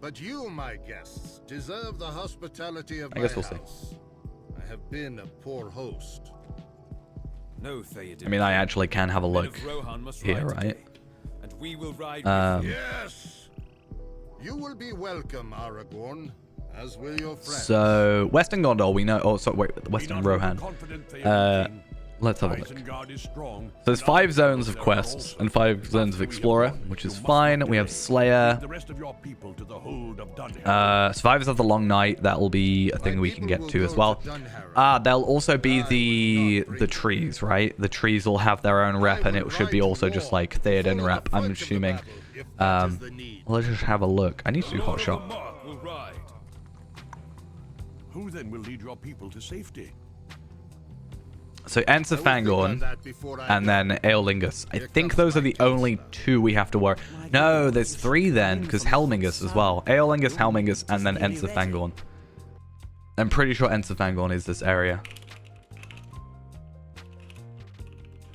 But you, my guests, deserve the hospitality of I guess my we'll see. house. I have been a poor host. No, Theoden. I mean, I actually can have a Men look of Rohan must here, ride right? today, and we will ride with you. Yes! You will be welcome, Aragorn, as will your friends. So, Western Gondor, we know. Oh, sorry, wait, Be Western not Rohan. overconfident, Theoden King. Let's have a look. Isengard is strong. So there's 5 zones of quests and 5 zones of Explorer, which is fine. We have Slayer. The rest of your people to the hold of Dunharrow. Survivors of the Long Night, that will be a thing we can get to as well. There'll also be the trees, right? The trees will have their own rep, and it should be also just like Theoden rep, I'm assuming. Let's just have a look. I need to do Hot Shot. Mark will ride. Who then will lead your people to safety? So Ents of Fangorn, and then Eolingus. I think those are the only 2 we have to worry. No, there's 3 then, because Helmingus as well. Eolingus, Helmingus, and then Ents of Fangorn. I'm pretty sure Ents of Fangorn is this area.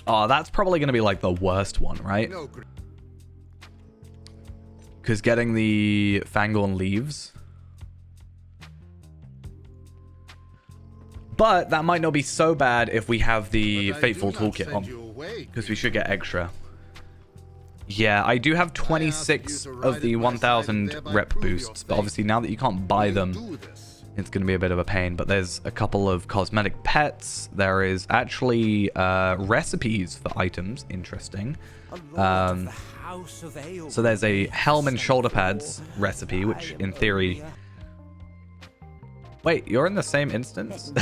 Oh, that's probably going to be like the worst one, right? Because getting the Fangorn leaves. But that might not be so bad if we have the Fateful Toolkit on. Because we should get extra. Yeah, I do have 26 of the 1000 rep boosts. But obviously now that you can't buy them, it's going to be a bit of a pain. But there's a couple of cosmetic pets. There is actually recipes for items. Interesting. So there's a helm and shoulder pads recipe, which in theory... Wait, you're in the same instance?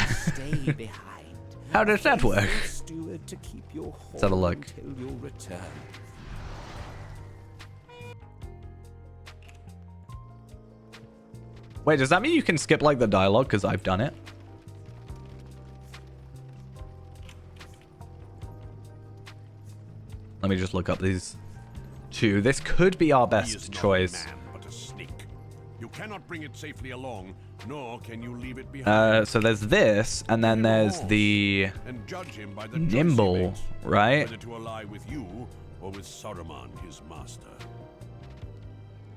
How does that work? Let's have a look. Wait, does that mean you can skip like the dialogue? Because I've done it. Let me just look up these 2. This could be our He is best not a choice. man, but a snake. You cannot bring it safely along, nor can you leave it behind. So there's this, and then there's the And judge him by the choice he nimble, makes, right? whether to ally with you or with Saruman, his master.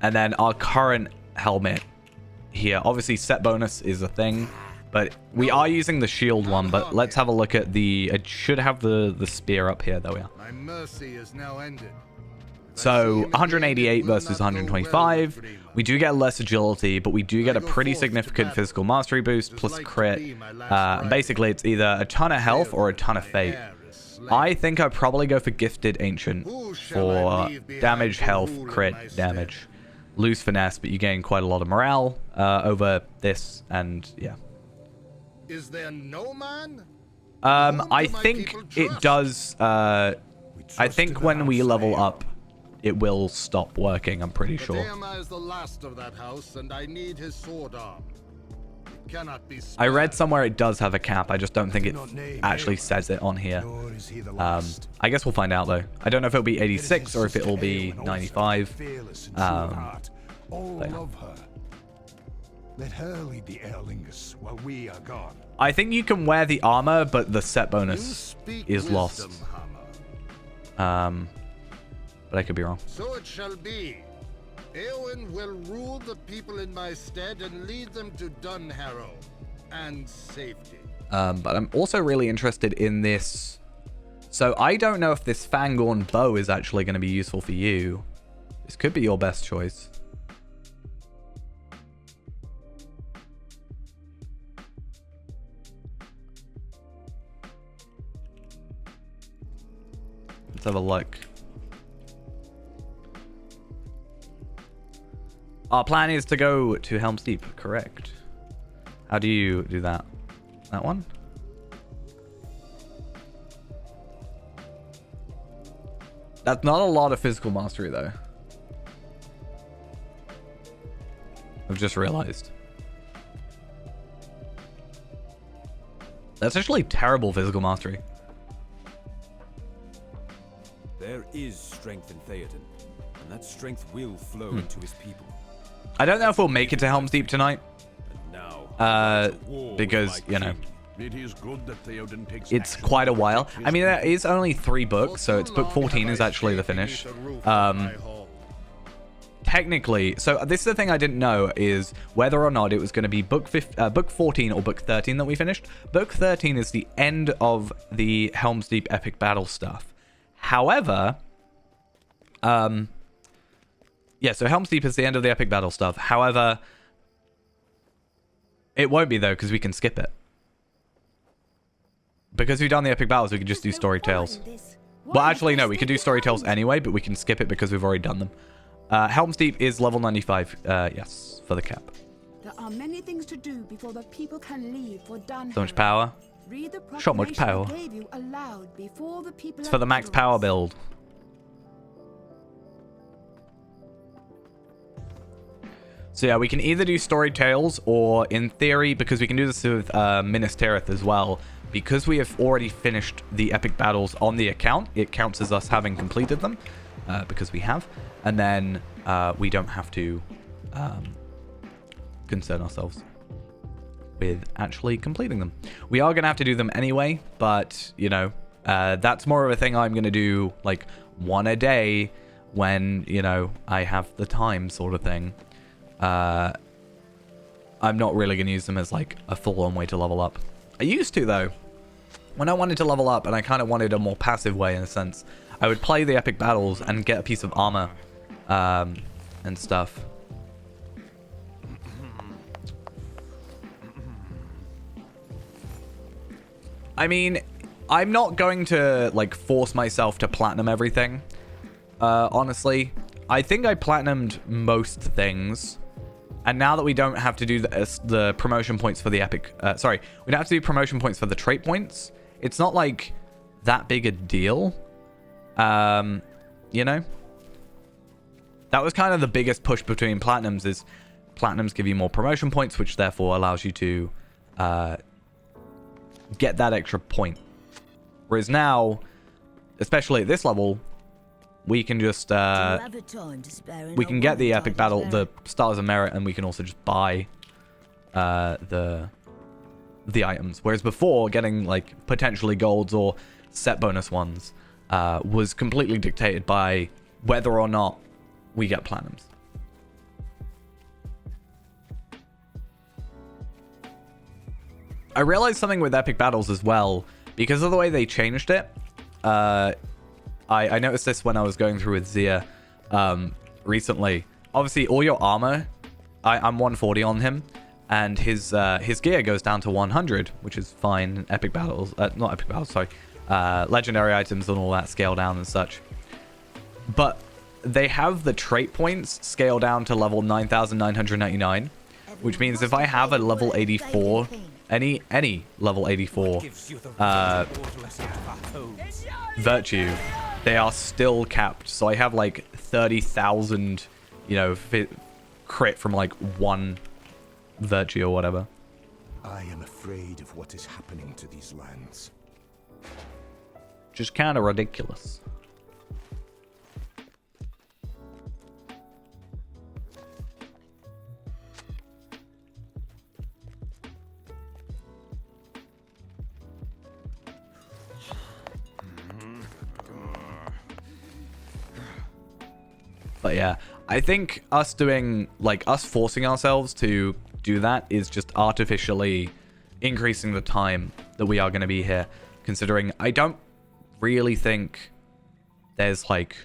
And then our current helmet here. Obviously, set bonus is a thing, but we are using the shield one. But let's have a look at the... It should have the spear up here. There we are. My mercy is now ended. So 188 versus 125. We do get less agility, but we do get a pretty significant physical mastery boost plus crit. And basically, it's either a ton of health or a ton of fate. I think I'd probably go for Gifted Ancient for damage, health, crit, damage. Lose finesse, but you gain quite a lot of morale over this, and yeah. Is there no man? I think it does. I think when we level up, it will stop working. I'm pretty sure. Deima is the last of that house, and I need his sword arm. It cannot be I read somewhere it does have a cap. I just don't think it actually says it on here. I guess we'll find out though. I don't know if it'll be 86 or if it'll be 95. All love her. Let her lead the Erlings while we are gone. I think you can wear the armor, but the set bonus is lost. But I could be wrong. So it shall be. Eowyn will rule the people in my stead and lead them to Dunharrow and safety. But I'm also really interested in this. So I don't know if this Fangorn bow is actually going to be useful for you. This could be your best choice. Let's have a look. Our plan is to go to Helm's Deep, correct? How do you do that? That one? That's not a lot of physical mastery, though. I've just realized. That's actually terrible physical mastery. There is strength in Theoden, and that strength will flow into his people. I don't know if we'll make it to Helm's Deep tonight. And now, Because, you know, It is good that Theoden takes it's action quite a to while. protect I mean, his there is only 3 books, so it's book 14 is actually the finish. Technically, so this is the thing I didn't know, is whether or not it was going to be book 14 or book 13 that we finished. Book 13 is the end of the Helm's Deep epic battle stuff. However, yeah, so Helm's Deep is the end of the epic battle stuff. However, it won't be, though, because we can skip it. Because we've done the epic battles, we can just do story tales. Well, actually, no, we can do story tales anyway, but we can skip it because we've already done them. Helm's Deep is level 95, yes, for the cap. There are many things to do before the people can leave for Dunharrow. So much power. Read the So much power. proclamation I gave you aloud before the people It's for the max power build. So yeah, we can either do story tales, or in theory, because we can do this with Minas Tirith as well, because we have already finished the epic battles on the account, it counts as us having completed them, because we have, and then we don't have to concern ourselves with actually completing them. We are going to have to do them anyway, but, you know, that's more of a thing I'm going to do, like, one a day when, you know, I have the time sort of thing. I'm not really going to use them as, like, a full-on way to level up. I used to, though. When I wanted to level up, and I kind of wanted a more passive way, in a sense, I would play the epic battles and get a piece of armor and stuff. I mean, I'm not going to, like, force myself to platinum everything, honestly. I think I platinumed most things. And now that we don't have to do the promotion points for the epic... sorry, we don't have to do promotion points for the trait points. It's not, like, that big a deal. You know? That was kind of the biggest push between platinums, is platinums give you more promotion points, which therefore allows you to get that extra point. Whereas now, especially at this level, we can just we can get the epic battle, the Stars of Merit, and we can also just buy the items. Whereas before, getting like potentially golds or set bonus ones was completely dictated by whether or not we get platinums. I realized something with epic battles as well, because of the way they changed it. I noticed this when I was going through with Zia. recently. Obviously, all your armor, I'm 140 on him, and his gear goes down to 100, which is fine. Epic battles, not epic battles, sorry. Legendary items and all that scale down and such. But they have the trait points scale down to level 9,999, which means if I have a level 84, any level 84 virtue, they are still capped. So I have like 30,000, you know, crit from like one virtue or whatever. I am afraid of what is happening to these lands. Just kind of ridiculous. But yeah, I think us forcing ourselves to do that is just artificially increasing the time that we are going to be here, considering I don't really think there's like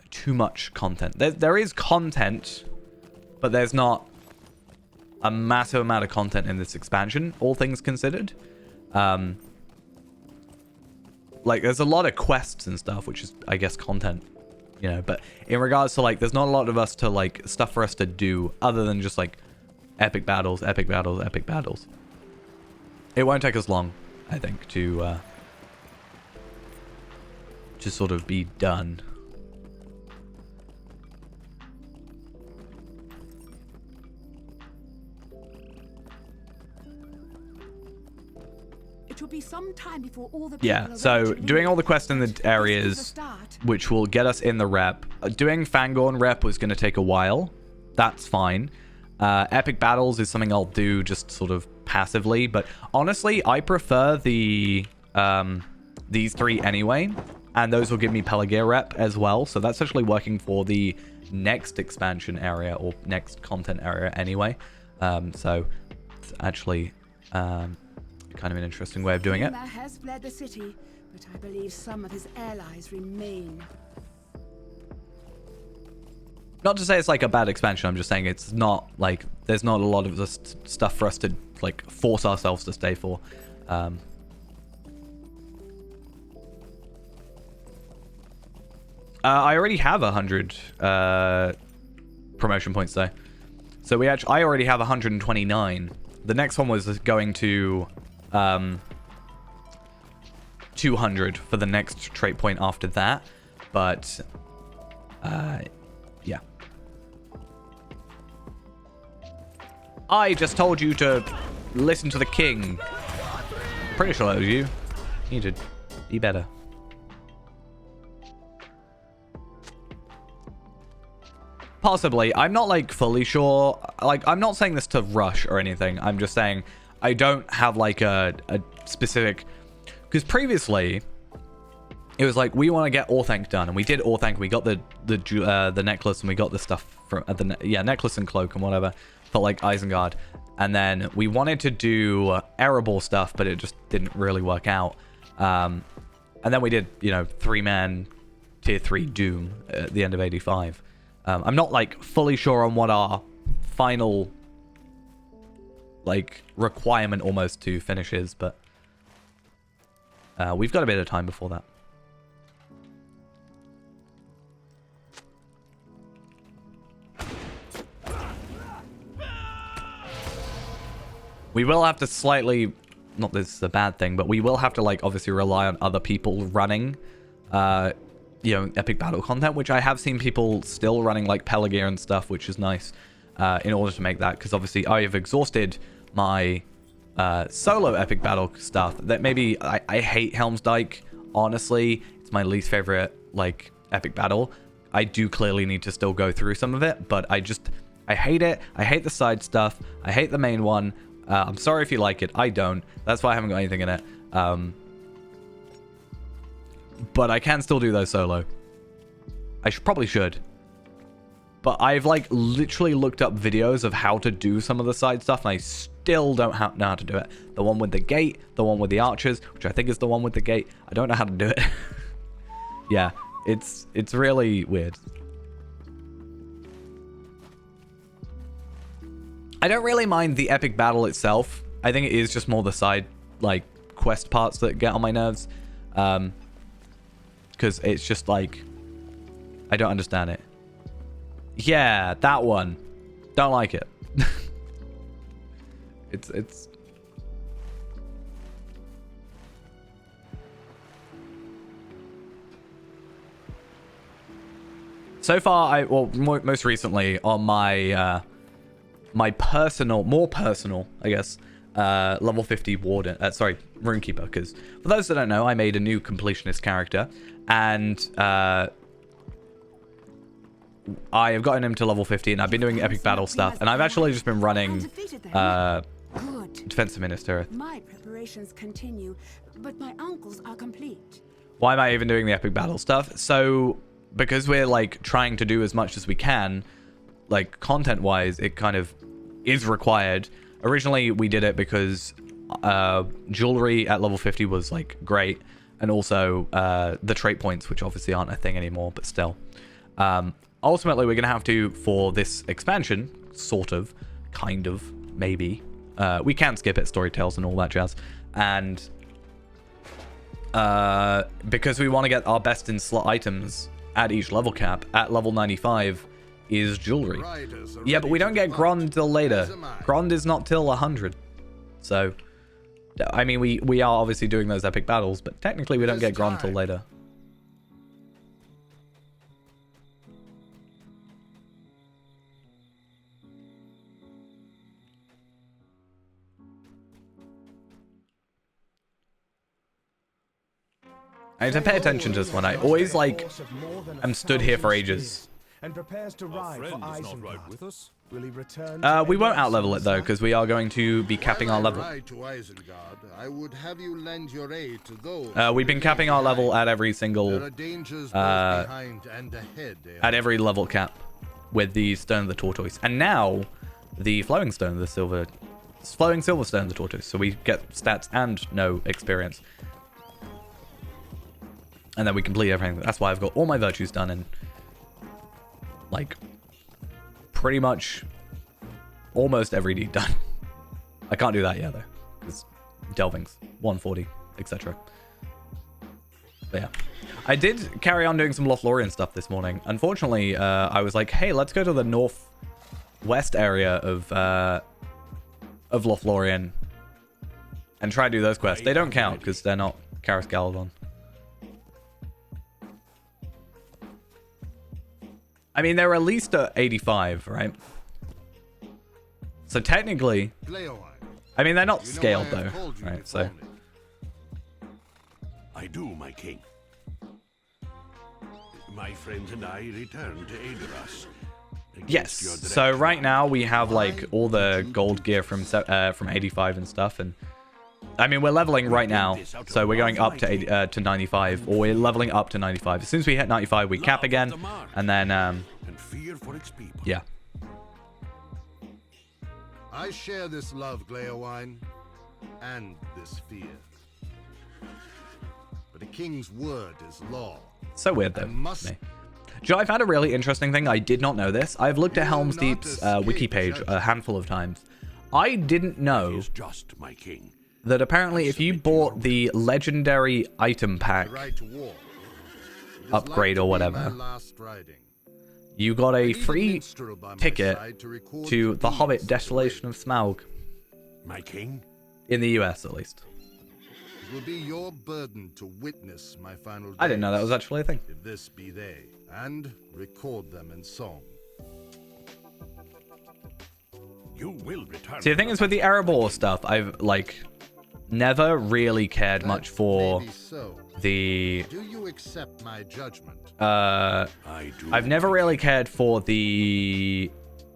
too much content. There is content, but there's not a massive amount of content in this expansion, all things considered. Like there's a lot of quests and stuff, which is, I guess, content. You know, but in regards to like, there's not a lot of stuff for us to do other than just like epic battles, epic battles, epic battles. It won't take us long, I think, to sort of be done. It will be some time before all the Yeah, so doing all the quests in the areas, which will get us in the rep. Doing Fangorn rep was going to take a while. That's fine. Epic battles is something I'll do just sort of passively, but honestly, I prefer the these three anyway, and those will give me Pelagear rep as well. So that's actually working for the next expansion area or next content area anyway. So it's actually kind of an interesting way of doing it. Has fled the city, but I believe some of his allies remain. Not to say it's like a bad expansion, I'm just saying it's not like there's not a lot of this stuff for us to like force ourselves to stay for. I already have 100 promotion points though, so I already have 129. The next one was going to 200 for the next trait point after that, but yeah. I just told you to listen to the king. Pretty sure that was you. You need to be better. Possibly. I'm not like fully sure. Like, I'm not saying this to rush or anything. I'm just saying I don't have like a specific, because previously it was like we want to get Orthanc done, and we did Orthanc. We got the necklace, and we got the stuff from necklace and cloak and whatever for like Isengard, and then we wanted to do Erebor stuff, but it just didn't really work out. And then we did 3-man tier 3 Doom at the end of 85. I'm not like fully sure on what our final like requirement almost to finish is, but we've got a bit of time before that. We will have to slightly, not that this is a bad thing, but we will have to like obviously rely on other people running epic battle content, which I have seen people still running like Pelagear and stuff, which is nice in order to make that, because obviously I have exhausted my solo epic battle stuff. That maybe I hate Helm's Dyke, honestly. It's my least favorite like epic battle. I do clearly need to still go through some of it, but I hate it. I hate the side stuff. I hate the main one. I'm sorry if you like it. I don't. That's why I haven't got anything in it. But I can still do those solo. I probably should. But I've like literally looked up videos of how to do some of the side stuff, and I still don't know how to do it. The one with the gate, the one with the archers, which I think is the one with the gate. I don't know how to do it. Yeah, It's really weird. I don't really mind the epic battle itself. I think it is just more the side, like, quest parts that get on my nerves. Because it's just like, I don't understand it. Yeah, that one. Don't like it. It's so far, most recently on my my more personal, I guess, level 50 warden, runekeeper, because for those that don't know, I made a new completionist character, and I have gotten him to level 50, and I've been doing epic battle stuff, and I've actually just been running defensive minister. My preparations continue, but my uncles are complete. Why am I even doing the epic battle stuff? So, because we're, like, trying to do as much as we can, like, content-wise, it kind of is required. Originally, we did it because jewelry at level 50 was, like, great. And also the trait points, which obviously aren't a thing anymore, but still. Ultimately, we're going to have to, for this expansion, sort of, kind of, maybe. We can skip it, storytales and all that jazz. And because we want to get our best in slot items at each level cap, at level 95 is jewelry. Yeah, but we don't get Grond till later. Grond is not till 100. So, I mean, we are obviously doing those epic battles, but technically we don't get Grond till later. I need to pay attention to this one. I always, like, am stood here for ages. And prepares to ride for Isengard. With us? Will he return? We won't outlevel it though, because we are going to be capping our level. To Isengard, I would have you lend your aid to those. We've been capping our level at every single, There are dangers both behind and ahead. at every level cap, with the Stone of the Tortoise, and now the Flowing Stone of the Flowing Silver Stone of the Tortoise. So we get stats and no experience, and then we complete everything. That's why I've got all my virtues done and, like, pretty much almost every deed done. I can't do that yet though, because delvings 140, etc. But yeah, I did carry on doing some Lothlorien stuff this morning. Unfortunately, I was like, hey, let's go to the northwest area of Lothlorien and try to do those quests. They don't count because they're not Karis Galadon. I mean, they're at least at 85, right? So technically, I mean, they're not scaled though, right? So I do, my king. My friends and I return to Aedoras. yes. So right now we have like all the gold gear from 85 and stuff, and I mean we're leveling right now, so we're going up to 95, or we're leveling up to 95. As soon as we hit 95, we cap again, and then yeah. I share this love, Gleowine, and this fear. But a king's word is law. So weird though. Joe, I've had a really interesting thing. I did not know this. I've looked at Helm's Deep's wiki page a handful of times. I didn't know that apparently if you bought the legendary item pack upgrade or whatever, you got a free ticket to The Hobbit Desolation of Smaug. My king? In the US, at least. It will be your burden to witness my final days, I didn't know that was actually a thing. if this be they, and record them in song. You will return. See, the thing is with the Erebor stuff, I've, like, never really cared much for the... Do you accept my judgment? I do. I've never really cared for the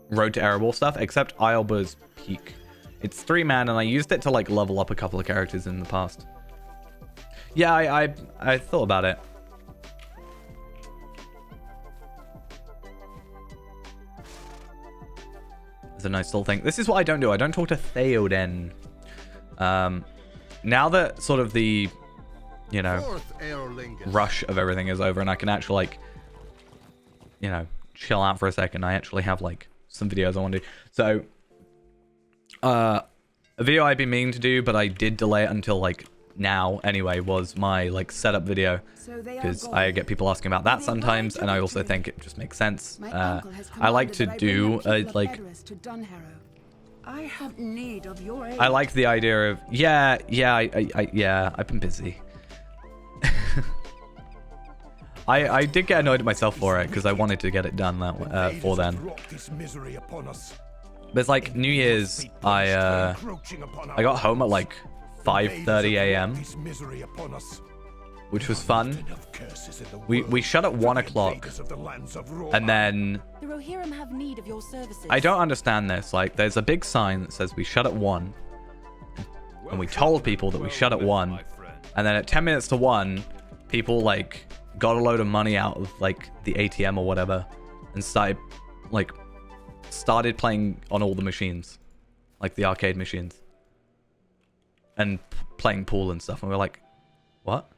Road to Erebor stuff, except Islbur's Peak. It's 3-man, and I used it to, like, level up a couple of characters in the past. Yeah, I thought about it. It's a nice little thing. This is what I don't do. I don't talk to Theoden. Now that sort of the you know, Fourth Aerlingus. rush of everything is over and I can actually, like, you know, chill out for a second. I actually have, like, some videos I want to do. So, a video I've been meaning to do, but I did delay it until, like, now anyway, was my, like, setup video. Because I get people asking about that sometimes, and I also think it just makes sense. I like to do, like... I have need of your aid. I like the idea of... Yeah, I've been busy. I did get annoyed at myself for it, because I wanted to get it done that for then. But it's like New Year's, I got home at like 5:30 a.m, which was fun. We shut at 1 o'clock, and then The Rohirrim have need of your services. I don't understand this. Like, there's a big sign that says we shut at 1, and we told people that we shut at 1, and then at 10 minutes to 1, people like got a load of money out of like the ATM or whatever, and started playing on all the machines, like the arcade machines, and playing pool and stuff. And we're like, what?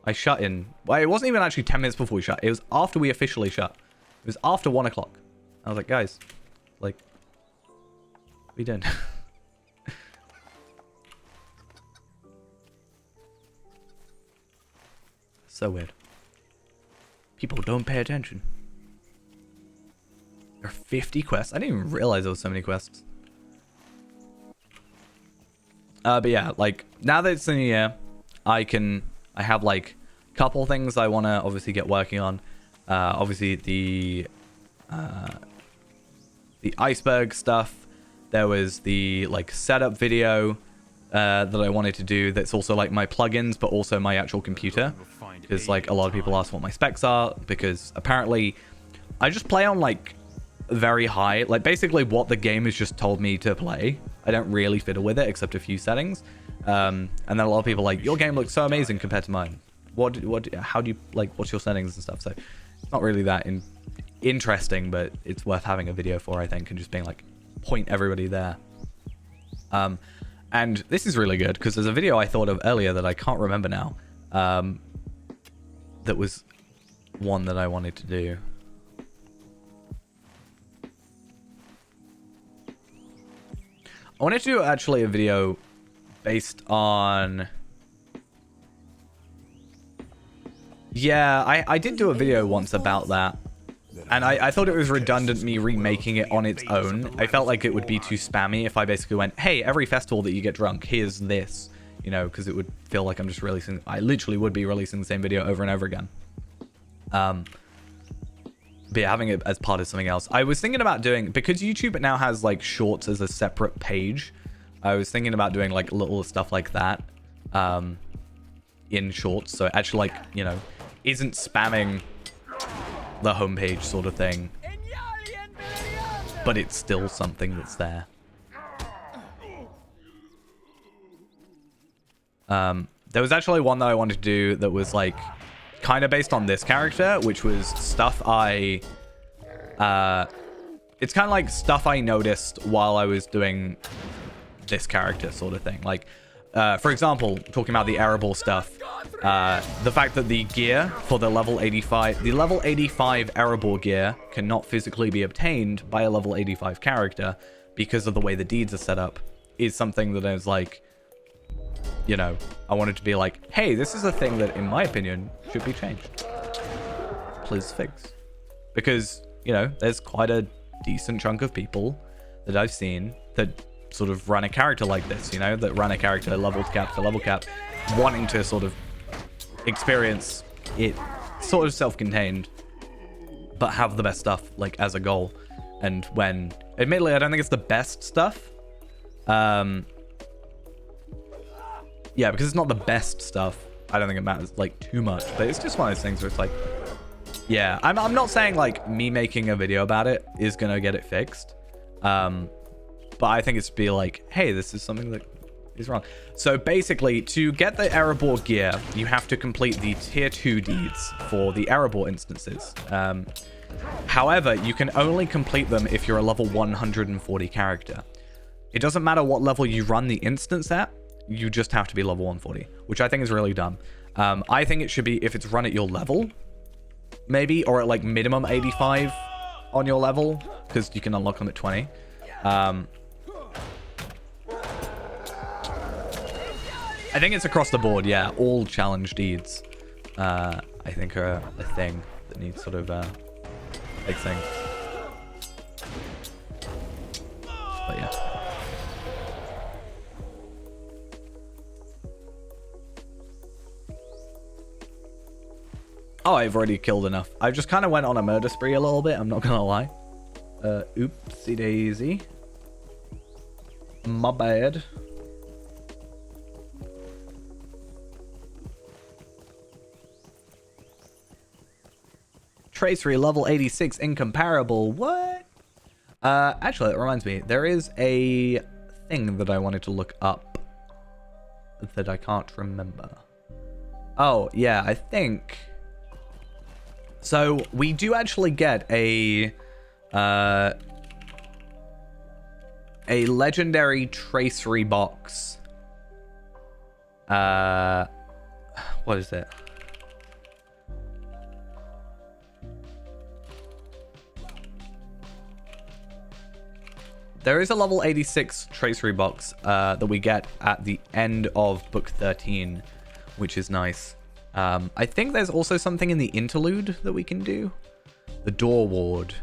I shut in. Well, it wasn't even actually 10 minutes before we shut. It was after we officially shut. It was after 1 o'clock. I was like, guys, like, what are we doing? So weird. People don't pay attention. There are 50 quests. I didn't even realize there was so many quests. But yeah, like, now that it's the new year, I have like a couple things I want to obviously get working on. Obviously the iceberg stuff. There was the like setup video that I wanted to do. That's also like my plugins, but also my actual computer. Because like a lot of people ask what my specs are, because apparently I just play on like very high, like basically what the game has just told me to play. I don't really fiddle with it except a few settings. And then a lot of people are like, your game looks so amazing compared to mine. How do you, like, what's your settings and stuff? So it's not really that interesting, but it's worth having a video for, I think, and just being like, point everybody there. And this is really good because there's a video I thought of earlier that I can't remember now. That was one that I wanted to do. I wanted to do actually a video based on... Yeah, I did do a video once about that. And I thought it was redundant me remaking it on its own. I felt like it would be too spammy if I basically went, hey, every festival that you get drunk, here's this. You know, because it would feel like I'm just releasing... I literally would be releasing the same video over and over again. But yeah, having it as part of something else. I was thinking about doing... Because YouTube now has, like, shorts as a separate page. I was thinking about doing, like, little stuff like that. In shorts. So it actually, like, you know, isn't spamming the homepage sort of thing. But it's still something that's there. There was actually one that I wanted to do that was like kind of based on this character, which was stuff it's kind of like stuff I noticed while I was doing this character sort of thing. Like, for example, talking about the Erebor stuff, the fact that the gear for the level 85 Erebor gear cannot physically be obtained by a level 85 character because of the way the deeds are set up is something that I was like, you know, I wanted to be like, hey, this is a thing that, in my opinion, should be changed. Please fix. Because, you know, there's quite a decent chunk of people that I've seen that sort of run a character like this, you know, that run a character level cap to level cap, wanting to sort of experience it sort of self-contained, but have the best stuff, like, as a goal. And when, admittedly, I don't think it's the best stuff. Yeah, because it's not the best stuff. I don't think it matters, like, too much. But it's just one of those things where it's like... Yeah, I'm not saying, like, me making a video about it is going to get it fixed. But I think it's be like, hey, this is something that is wrong. So, basically, to get the Erebor gear, you have to complete the Tier 2 deeds for the Erebor instances. However, you can only complete them if you're a level 140 character. It doesn't matter what level you run the instance at. you just have to be level 140, which I think is really dumb. I think it should be if it's run at your level, maybe, or at like minimum 85 on your level, because you can unlock them at 20. I think it's across the board, yeah. All challenge deeds, I think, are a thing that needs sort of fixing. But yeah. Oh, I've already killed enough. I just kind of went on a murder spree a little bit, I'm not gonna lie. Oopsie daisy. My bad. Tracery level 86 incomparable. What? Actually, that reminds me. There is a thing that I wanted to look up that I can't remember. Oh, yeah, I think... So, we do actually get a legendary tracery box. What is it? There is a level 86 tracery box that we get at the end of book 13, which is nice. I think there's also something in the interlude that we can do. The door ward.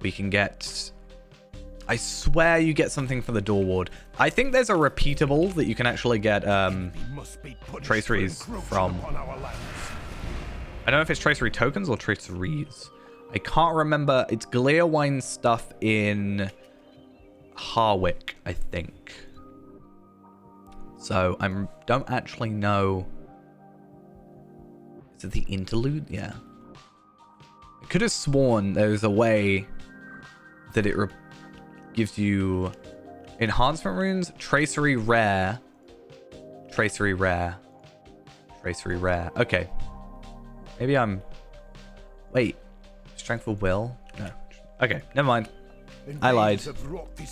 We can get... I swear you get something for the door ward. I think there's a repeatable that you can actually get traceries from. I don't know if it's tracery tokens or traceries. I can't remember. It's Gleerwine stuff in Harwick, I think. So I don't actually know. Is it the interlude? Yeah. I could have sworn there was a way that it gives you enhancement runes, tracery rare, tracery rare, tracery rare. Okay. Maybe I'm... Wait. Strength of will? No. Okay, never mind. I lied.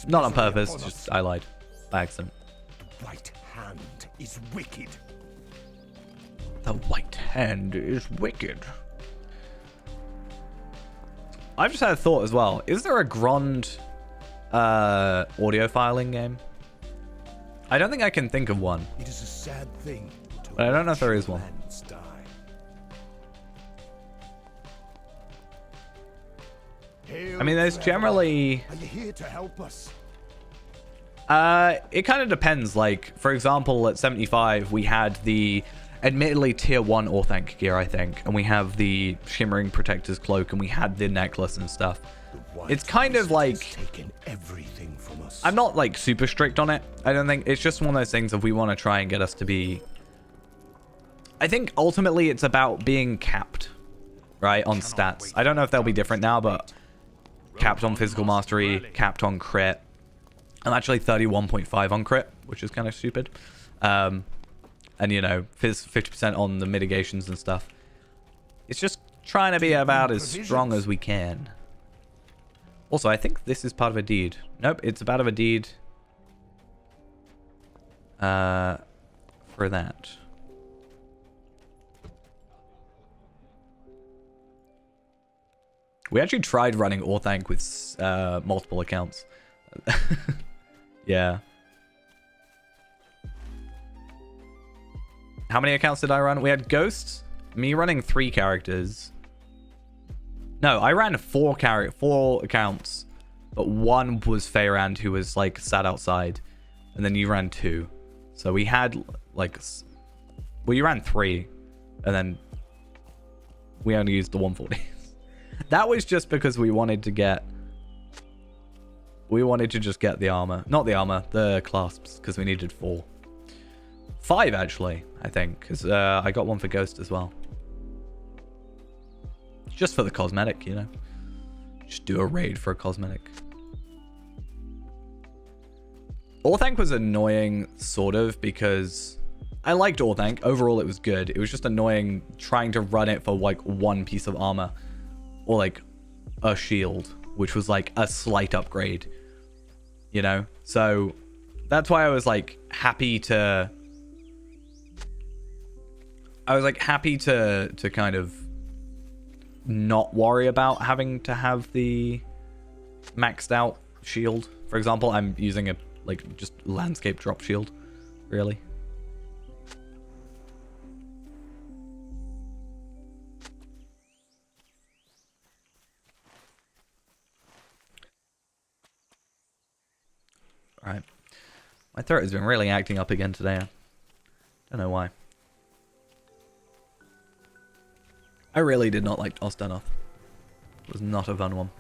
Not on purpose, just I lied. By accident. The White Hand is wicked. The White Hand is wicked. I've just had a thought as well. Is there a Grond audio filing game? I don't think I can think of one. It is a sad thing. But I don't know if there is one. I mean, there's generally... Are you here to help us? It kind of depends. Like, for example, at 75, we had the admittedly tier 1 Orthanc gear, I think. And we have the Shimmering Protector's Cloak, and we had the necklace and stuff. It's kind of like... Taken everything from us. I'm not, like, super strict on it. I don't think... It's just one of those things if we want to try and get us to be... I think ultimately it's about being capped, right, on stats. I don't know if they'll be different now, but... Capped on physical mastery, capped on crit. I'm actually 31.5 on crit, which is kind of stupid. And, you know, 50% on the mitigations and stuff. It's just trying to be about as strong as we can. Also, I think this is part of a deed. Nope, it's part of a deed. For that. We actually tried running Orthanc with multiple accounts. Yeah. How many accounts did I run? We had Ghosts, me running 3 characters. No, I ran 4 accounts, but one was Feyrand, who was like sat outside, and then you ran 2. So we had like, well, you ran 3, and then we only used the 140. That was just because we wanted to get... We wanted to just get the armor. Not the armor, the clasps, because we needed 4. 5, actually, I think, because I got one for Ghost as well. Just for the cosmetic, you know. Just do a raid for a cosmetic. Orthanc was annoying, sort of, because... I liked Orthanc. Overall, it was good. It was just annoying trying to run it for, like, one piece of armor. Or like a shield, which was like a slight upgrade, you know? So That's why I was like happy to... kind of not worry about having to have the maxed out shield. For example, I'm using a like just landscape drop shield, really. All right, my throat has been really acting up again today. I don't know why. I really did not like Ostanoth. It was not a fun one.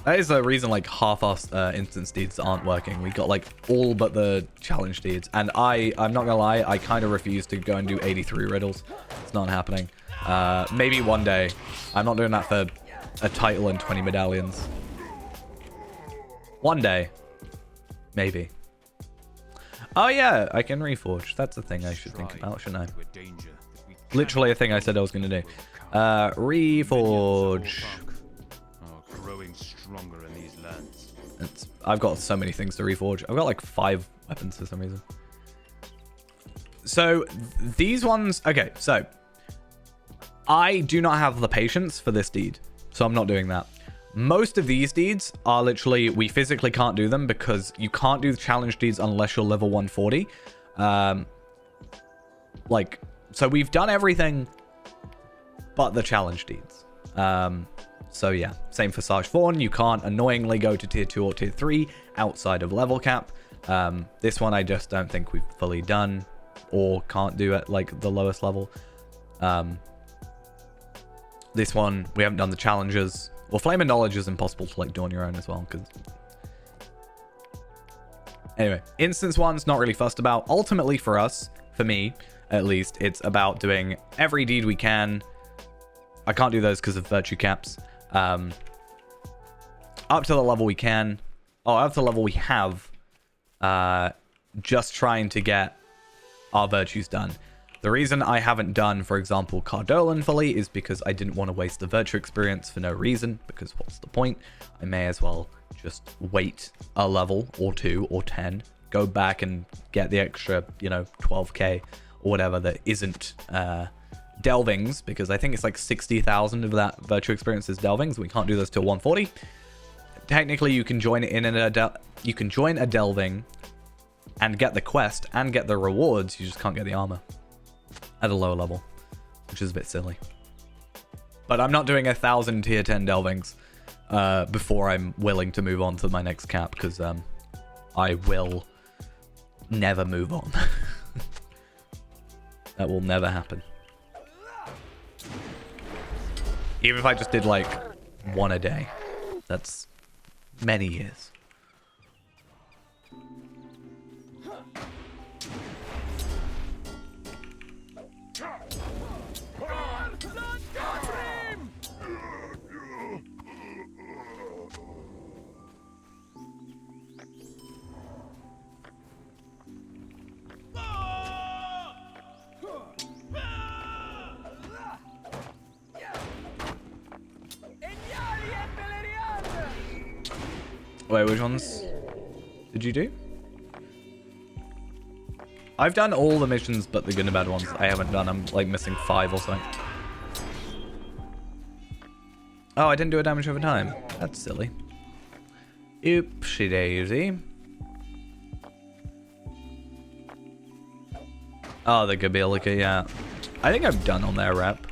That is the reason like half our instance deeds aren't working. We got like all but the challenge deeds. And I'm not gonna lie, I kind of refuse to go and do 83 riddles. It's not happening. Maybe one day. I'm not doing that for a title and 20 medallions. One day. Maybe. Oh yeah, I can reforge. That's a thing I should think about, shouldn't I? Literally a thing I said I was going to do. Reforge. Growing stronger in these lands. I've got so many things to reforge. I've got like 5 weapons for some reason. So these ones... Okay, so I do not have the patience for this deed. So I'm not doing that. Most of these deeds are literally, we physically can't do them because you can't do the challenge deeds unless you're level 140. So we've done everything but the challenge deeds. So yeah, same for Sarge Fawn. You can't annoyingly go to tier 2 or tier 3 outside of level cap. This one I just don't think we've fully done or can't do at like the lowest level. This one, we haven't done the challenges. Well, Flame of Knowledge is impossible to like do on your own as well. Anyway, instance one's not really fussed about. Ultimately for us, for me at least, it's about doing every deed we can. I can't do those because of virtue caps. Up to the level we can. Oh, up to the level we have. Just trying to get our virtues done. The reason I haven't done, for example, Cardolan fully is because I didn't want to waste the virtue experience for no reason, because what's the point? I may as well just wait a level or 2 or 10, go back and get the extra, 12k or whatever that isn't delvings, because I think it's like 60,000 of that virtue experience is delvings. We can't do those till 140. Technically, you can join a delving and get the quest and get the rewards. You just can't get the armor at a lower level, which is a bit silly. But I'm not doing 1,000 tier 10 delvings before I'm willing to move on to my next cap, because I will never move on. That will never happen. Even if I just did like 1 a day, that's many years. Wait, which ones did you do? I've done all the missions but the good and bad ones I haven't done. I'm like missing 5 or something. Oh, I didn't do a damage over time. That's silly. Oopsie daisy. Oh, the Gabilica, yeah. I think I'm done on their rep.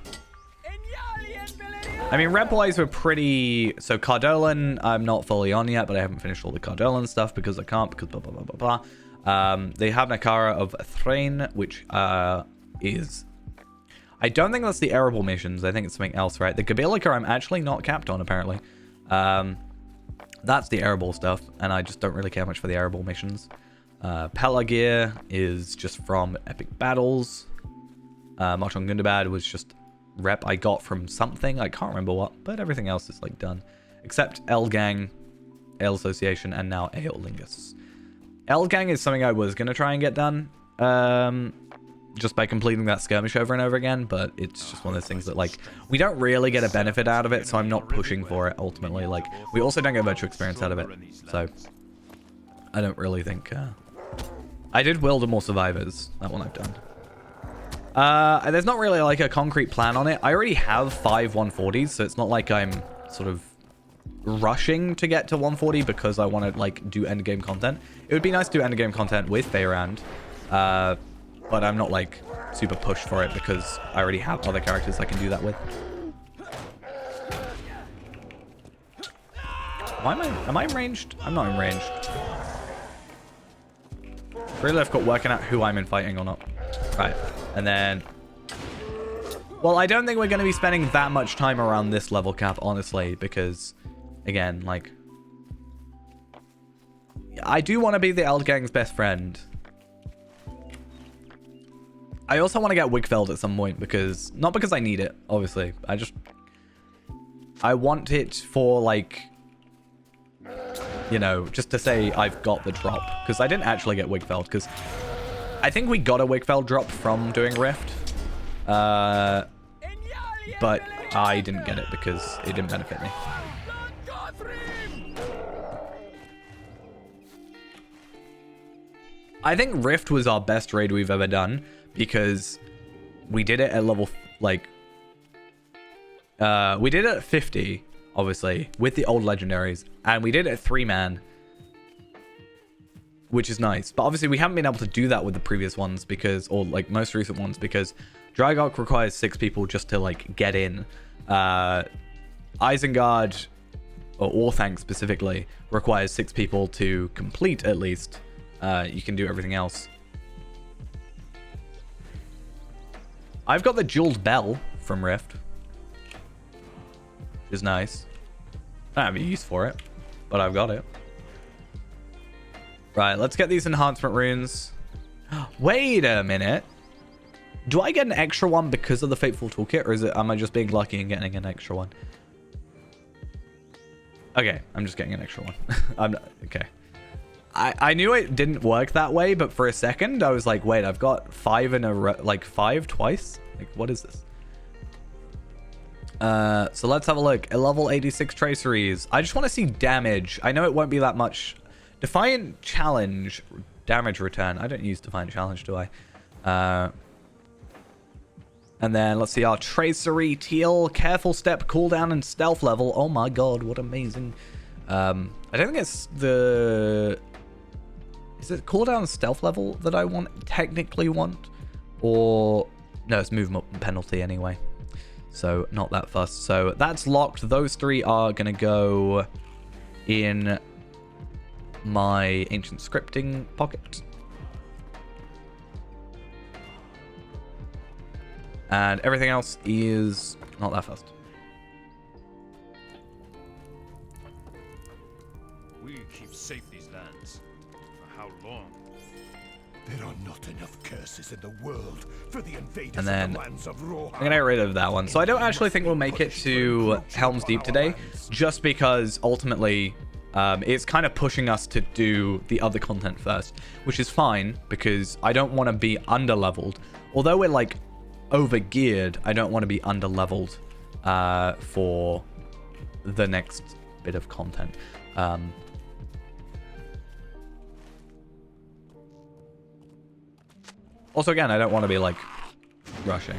I mean, rep-wise, we're pretty... So, Cardolan, I'm not fully on yet, but I haven't finished all the Cardolan stuff because I can't, because blah, blah, blah, blah, blah. They have Nakara of Thrain, which is... I don't think that's the Arable missions. I think it's something else, right? The Gabilica, I'm actually not capped on, apparently. That's the Arable stuff, and I just don't really care much for the Arable missions. Pelagir is just from Epic Battles. March on Gundabad was just... rep I got from something, I can't remember what, but everything else is like done except Elgang, Ale Association, and now Aeolingus. Elgang is something I was gonna try and get done, just by completing that skirmish over and over again, but it's just one of those things that, like, we don't really get a benefit out of it, so I'm not pushing for it, ultimately. Like, we also don't get virtual experience out of it, so I don't really think... I did Wilder more survivors. That one I've done. There's not really, like, a concrete plan on it. I already have 5 140s, so it's not like I'm sort of rushing to get to 140 because I want to, like, do endgame content. It would be nice to do endgame content with Feyrand, but I'm not, like, super pushed for it because I already have other characters I can do that with. Am I in ranged? I'm not in ranged. Really difficult working out who I'm in fighting or not. Right, and then... Well, I don't think we're going to be spending that much time around this level cap, honestly, because, again, like... I do want to be the Eldgang's best friend. I also want to get Wigfeld at some point because... Not because I need it, obviously. I want it for, like... You know, just to say I've got the drop. Because I didn't actually get Wigfeld, because... I think we got a Wigfeld drop from doing Rift. But I didn't get it because it didn't benefit me. I think Rift was our best raid we've ever done because we did it at level, like... we did it at 50, obviously, with the old legendaries. And we did it at 3-man. Which is nice. But obviously we haven't been able to do that with the previous ones because, or like most recent ones, because Drygark requires 6 people just to like get in. Isengard, or Orthanc specifically, requires 6 people to complete at least. You can do everything else. I've got the Jeweled Bell from Rift. Which is nice. I don't have a use for it, but I've got it. Right, let's get these enhancement runes. Wait a minute. Do I get an extra one because of the Fateful Toolkit, or am I just being lucky and getting an extra one? Okay, I'm just getting an extra one. Okay. I knew it didn't work that way, but for a second I was like, wait, I've got 5 in a row, like 5 twice? Like, what is this? So let's have a look. A level 86 traceries. I just want to see damage. I know it won't be that much. Defiant Challenge damage return. I don't use Defiant Challenge, do I? And then let's see our Tracery Teal, Careful Step, Cooldown, and Stealth level. Oh my god, what amazing. I don't think it's the... Is it Cooldown and Stealth level that I technically want? Or... No, it's movement penalty anyway. So, not that fussed. So, that's locked. Those 3 are going to go in my Ancient Scripting pocket. And everything else is not that fast. We keep safe these lands. For how long? There are not enough curses in the world for the invaders and then of the lands of Rohan. I'm gonna get rid of that one. So I don't actually think we'll make it to Helm's Deep today, just because ultimately it's kind of pushing us to do the other content first, which is fine because I don't want to be under-leveled. Although we're like over-geared, I don't want to be under-leveled for the next bit of content. Also, again, I don't want to be like rushing.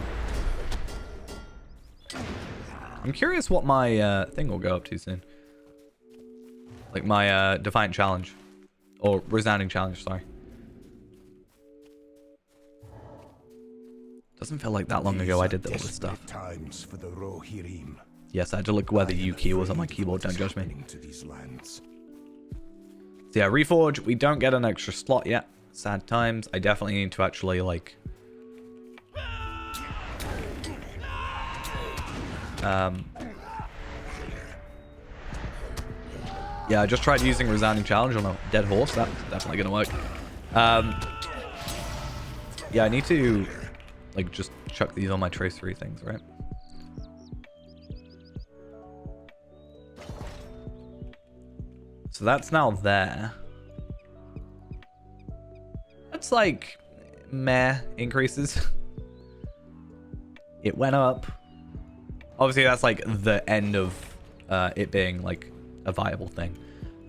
I'm curious what my thing will go up to soon. Like my Defiant Challenge. Or Resounding Challenge, sorry. Doesn't feel like that long ago I did all this stuff. Times for the Rohirrim. Yes, I had to look where the U key was on my keyboard, don't judge me. To these lands. So yeah, Reforge, we don't get an extra slot yet. Sad times. I definitely need to actually, like... Yeah, I just tried using Resounding Challenge on a dead horse. That's definitely going to work. Yeah, I need to, like, just chuck these on my Tracery things, right? So that's now there. That's like... meh increases. It went up. Obviously, that's like the end of it being like a viable thing.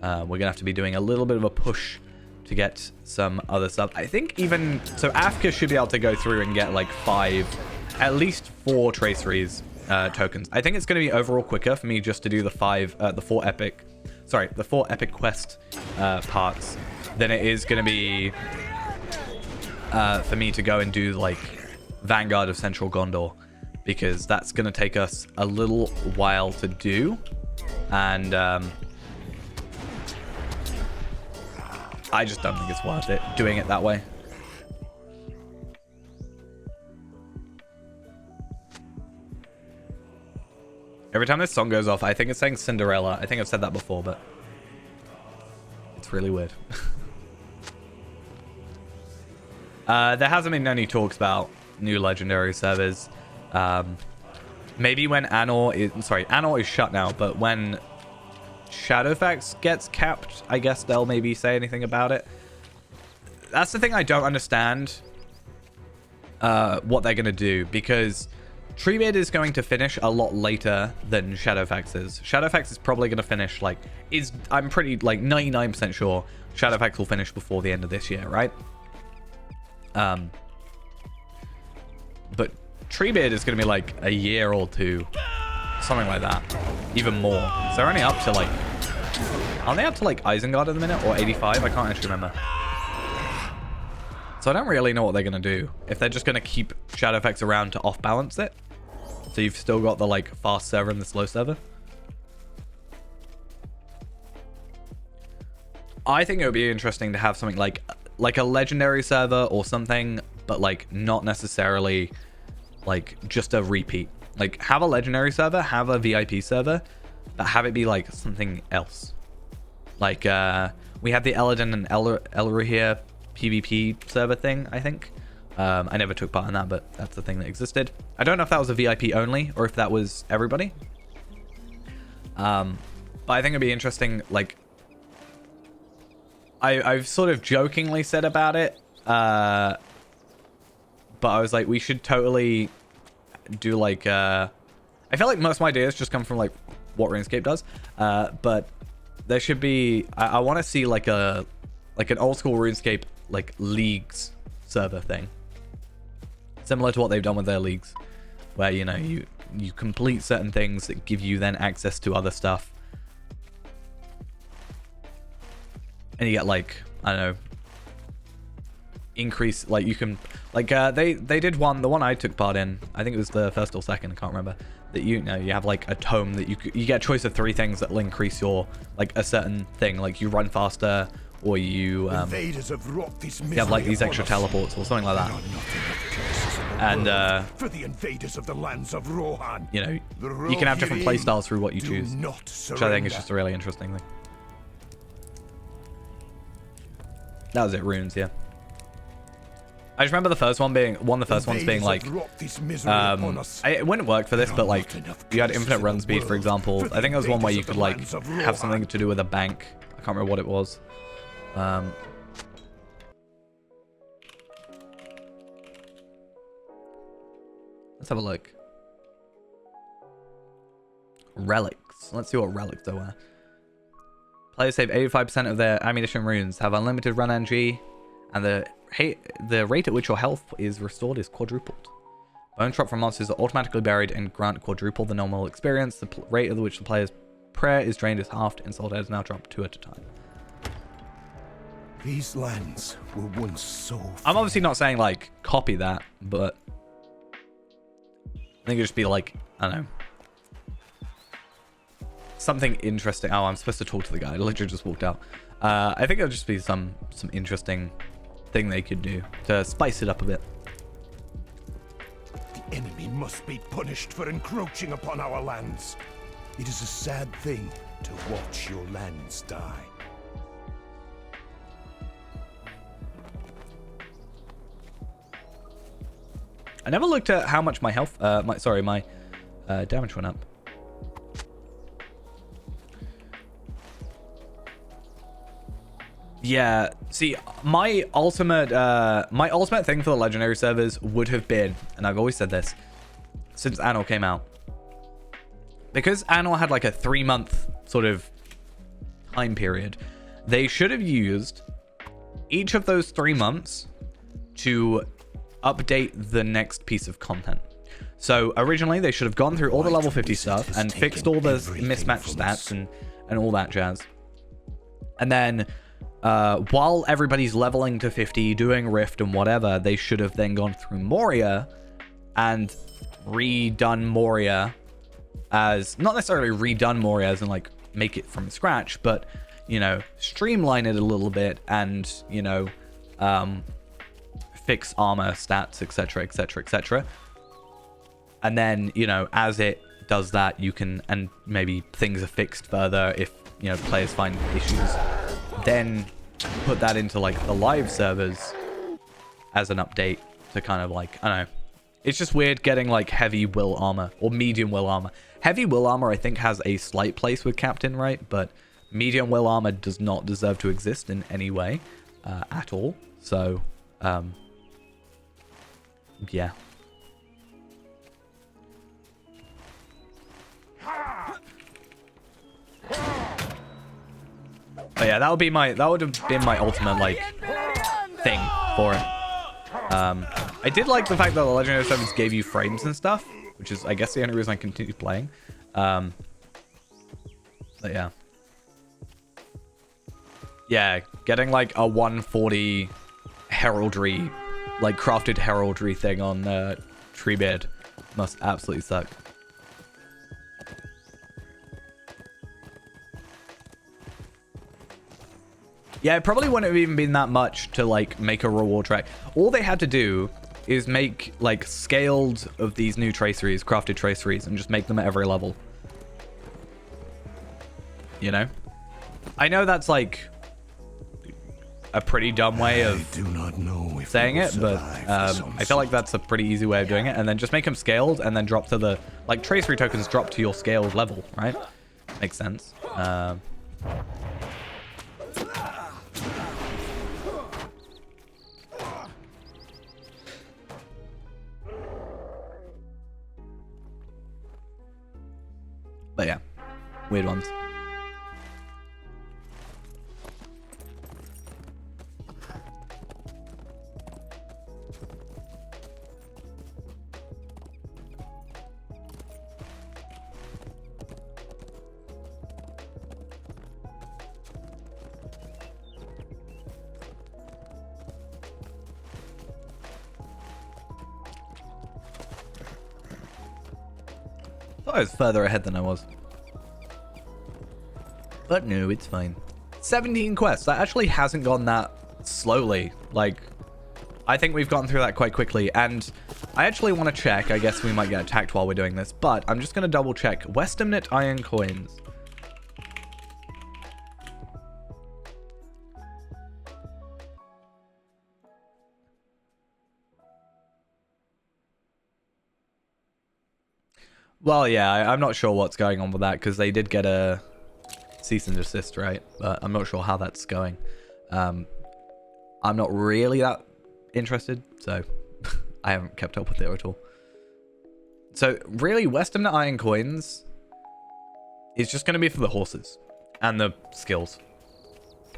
We're gonna have to be doing a little bit of a push to get some other stuff. I think even so, Africa should be able to go through and get like at least 4 traceries tokens. I think it's going to be overall quicker for me just to do the 4 epic quest parts than it is going to be for me to go and do like Vanguard of Central Gondor, because that's going to take us a little while to do, and I just don't think it's worth it doing it that way. Every time this song goes off, I think it's saying Cinderella. I think I've said that before, but it's really weird. There hasn't been any talks about new legendary servers. Maybe when Anor is shut now, but when Shadowfax gets capped, I guess they'll maybe say anything about it. That's the thing I don't understand what they're going to do, because Treebeard is going to finish a lot later than Shadowfax is. Shadowfax is probably going to finish I'm pretty 99% sure Shadowfax will finish before the end of this year, right? But Treebeard is going to be like a year or 2, something like that, even more. So they're only up to aren't they up to Isengard at the minute, or 85? I can't actually remember. So I don't really know what they're going to do. If they're just going to keep Shadowfax around to off-balance it, so you've still got the fast server and the slow server. I think it would be interesting to have something like a legendary server or something, but not necessarily just a repeat. Have a legendary server, have a VIP server, but have it be something else. We had the Eladin and Elruhir PvP server thing, I think. I never took part in that, but that's the thing that existed. I don't know if that was a VIP only or if that was everybody. But I think it'd be interesting. I've sort of jokingly said about it, but I was we should totally do I feel like most of my ideas just come from what RuneScape does, but there should be. I want to see an old school RuneScape leagues server thing, similar to what they've done with their leagues, where you complete certain things that give you then access to other stuff, and you get I don't know, increase you can they did one, the one I took part in, I think it was the first or second, I can't remember, that you have a tome that you get a choice of 3 things that will increase your a certain thing, you run faster, or you have these extra teleports or something like that. And for the invaders of the lands of Rohan, you can have different playstyles through what you choose, which I think is just a really interesting thing. That was it, runes, yeah. I just remember the first one being one of the first ones being it wouldn't work for this, but you had infinite run speed, for example. I think there was one where you could have something to do with a bank. I can't remember what it was. Let's have a look. Relics. Let's see what relics there were. Players save 85% of their ammunition runes, have unlimited run NG, and the rate at which your health is restored is quadrupled. Bone drop from monsters are automatically buried and grant quadruple the normal experience. The rate at which the player's prayer is drained is halved, and soul heads now drop 2 at a time. These lands were once so... I'm obviously not saying copy that, but I think it'd just be I don't know, something interesting. Oh, I'm supposed to talk to the guy. I literally just walked out. I think it'll just be some interesting thing they could do to spice it up a bit. The enemy must be punished for encroaching upon our lands. It is a sad thing to watch your lands die. I never looked at how much my health, my damage went up. Yeah, see, my ultimate thing for the legendary servers would have been, and I've always said this since Anor came out, because Anor had like a 3-month sort of time period, they should have used each of those 3 months to update the next piece of content. So originally they should have gone through all the level 50 stuff and fixed all the mismatched stats and all that jazz. And then while everybody's leveling to 50, doing Rift and whatever, they should have then gone through Moria and redone Moria as, not necessarily redone Moria as in like make it from scratch, but, you know, streamline it a little bit and, you know, fix armor, stats, etc, etc, etc. And then, you know, as it does that, you can, and maybe things are fixed further if, you know, players find issues, then put that into like the live servers as an update to kind of like, I don't know. It's just weird getting like heavy will armor or medium will armor. Heavy will armor, I think, has a slight place with Captain, right? But medium will armor does not deserve to exist in any way at all. So, yeah. But yeah, that would have been my ultimate like thing for it. I did like the fact that the legendary servers gave you frames and stuff, which is I guess the only reason I continue playing. But yeah, getting like a 140 heraldry, like crafted heraldry thing on Treebeard must absolutely suck. Yeah, it probably wouldn't have even been that much to like make a reward track. All they had to do is make like scaled of these new traceries, crafted traceries, and just make them at every level. You know? I know that's like a pretty dumb way of saying it, but I feel like that's a pretty easy way of doing it. And then just make them scaled and then drop to the, like, tracery tokens drop to your scaled level, right? Makes sense. But yeah, weird ones. I was further ahead than I was. But no, it's fine. 17 quests. That actually hasn't gone that slowly. Like, I think we've gotten through that quite quickly. And I actually want to check. I guess we might get attacked while we're doing this. But I'm just going to double check. Westamnet Iron Coins. Well, yeah, I'm not sure what's going on with that because they did get a cease and desist, right? But I'm not sure how that's going. I'm not really that interested, so I haven't kept up with it at all. So really, Westamnet Iron Coins is just going to be for the horses and the skills,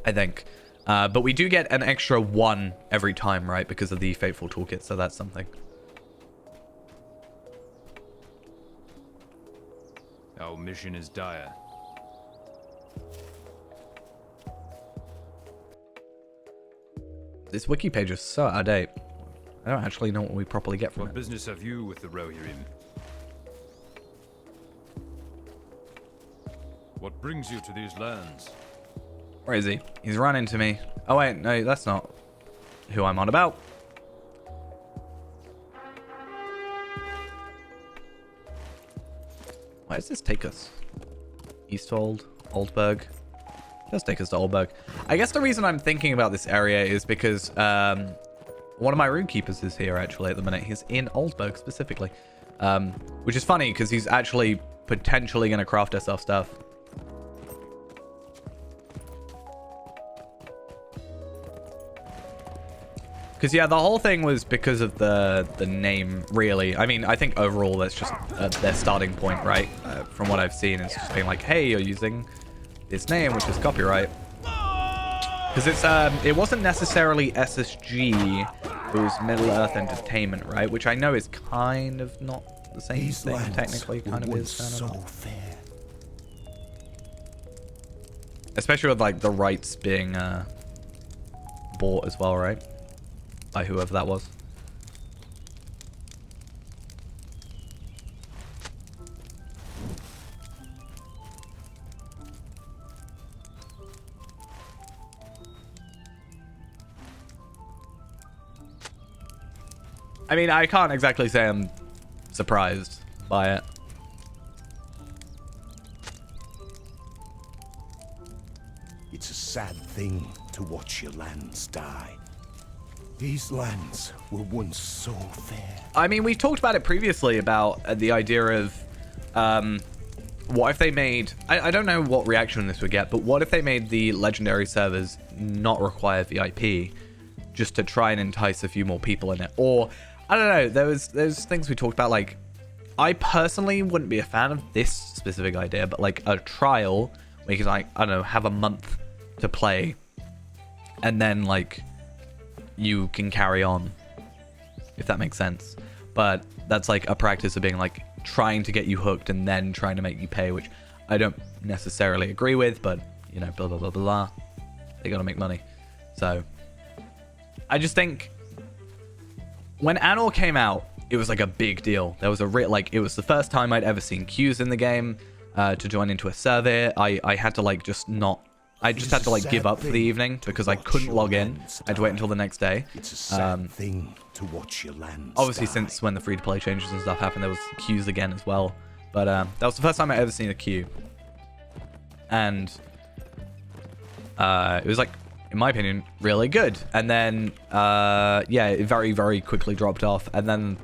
I think. But we do get an extra 1 every time, right? Because of the Fateful Toolkit, so that's something. Our mission is dire. This wiki page is so out of date. I don't actually know what we properly get from What it. business have you with the Rohirrim? What brings you to these lands? Where is he? He's run into me. Oh wait, no, that's not who I'm on about. Where does this take us? Eastfold, Oldburg. It does take us to Oldburg. I guess the reason I'm thinking about this area is because one of my rune keepers is here actually at the minute. He's in Oldburg specifically, which is funny because he's actually potentially going to craft us our stuff. Because, yeah, the whole thing was because of the name, really. I mean, I think overall that's just their starting point, right? From what I've seen, it's just being like, hey, you're using this name, which is copyright. Because it wasn't necessarily SSG, it was Middle-earth Entertainment, right? Which I know is kind of not the same thing, technically, kind of is. So fair. Especially with, like, the rights being bought as well, right? By whoever that was. I mean, I can't exactly say I'm surprised by it. It's a sad thing to watch your lands die. These lands were once so fair. I mean, we've talked about it previously about the idea of what if they made... I don't know what reaction this would get, but what if they made the legendary servers not require VIP just to try and entice a few more people in it? Or, I don't know, there's things we talked about, like, I personally wouldn't be a fan of this specific idea, but like a trial where you can, like, I don't know, have a month to play and then, like, you can carry on, if that makes sense. But that's like a practice of being like trying to get you hooked and then trying to make you pay, which I don't necessarily agree with, but you know, blah blah blah blah, they gotta make money. So I just think when Anor came out, it was like a big deal. There was it was the first time I'd ever seen queues in the game to join into a server. I had to like I just had to like give up for the evening because I couldn't log in. I had to wait until the next day. It's a sad thing to watch your lands obviously die. Since when the free-to-play changes and stuff happened, there was queues again as well. But that was the first time I ever seen a queue. And it was like, in my opinion, really good. And then, yeah, it very, very quickly dropped off. And then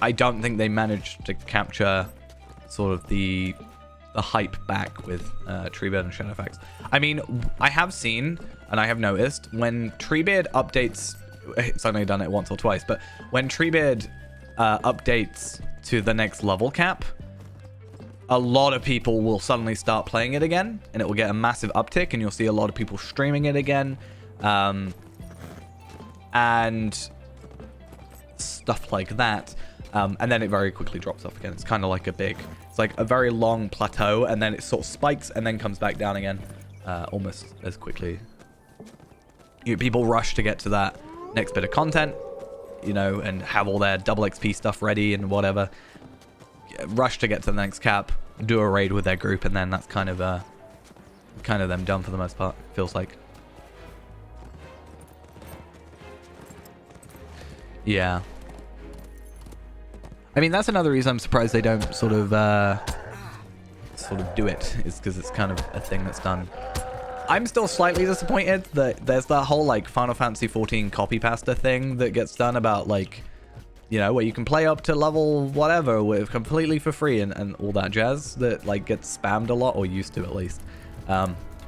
I don't think they managed to capture sort of the hype back with Treebeard and Shadowfax. I mean, I have seen and I have noticed when Treebeard updates, it's only done it once or twice, but when Treebeard updates to the next level cap, a lot of people will suddenly start playing it again, and it will get a massive uptick, and you'll see a lot of people streaming it again, and stuff like that. And then it very quickly drops off again. It's kind of like it's like a very long plateau, and then it sort of spikes and then comes back down again, almost as quickly. People rush to get to that next bit of content, you know, and have all their double XP stuff ready and whatever. Rush to get to the next cap, do a raid with their group, and then that's kind of them done for the most part, feels like. Yeah. I mean, that's another reason I'm surprised they don't sort of do it, is because it's kind of a thing that's done. I'm still slightly disappointed that there's that whole, like, Final Fantasy XIV copy pasta thing that gets done about, like, you know, where you can play up to level whatever with completely for free and all that jazz that, like, gets spammed a lot, or used to at least.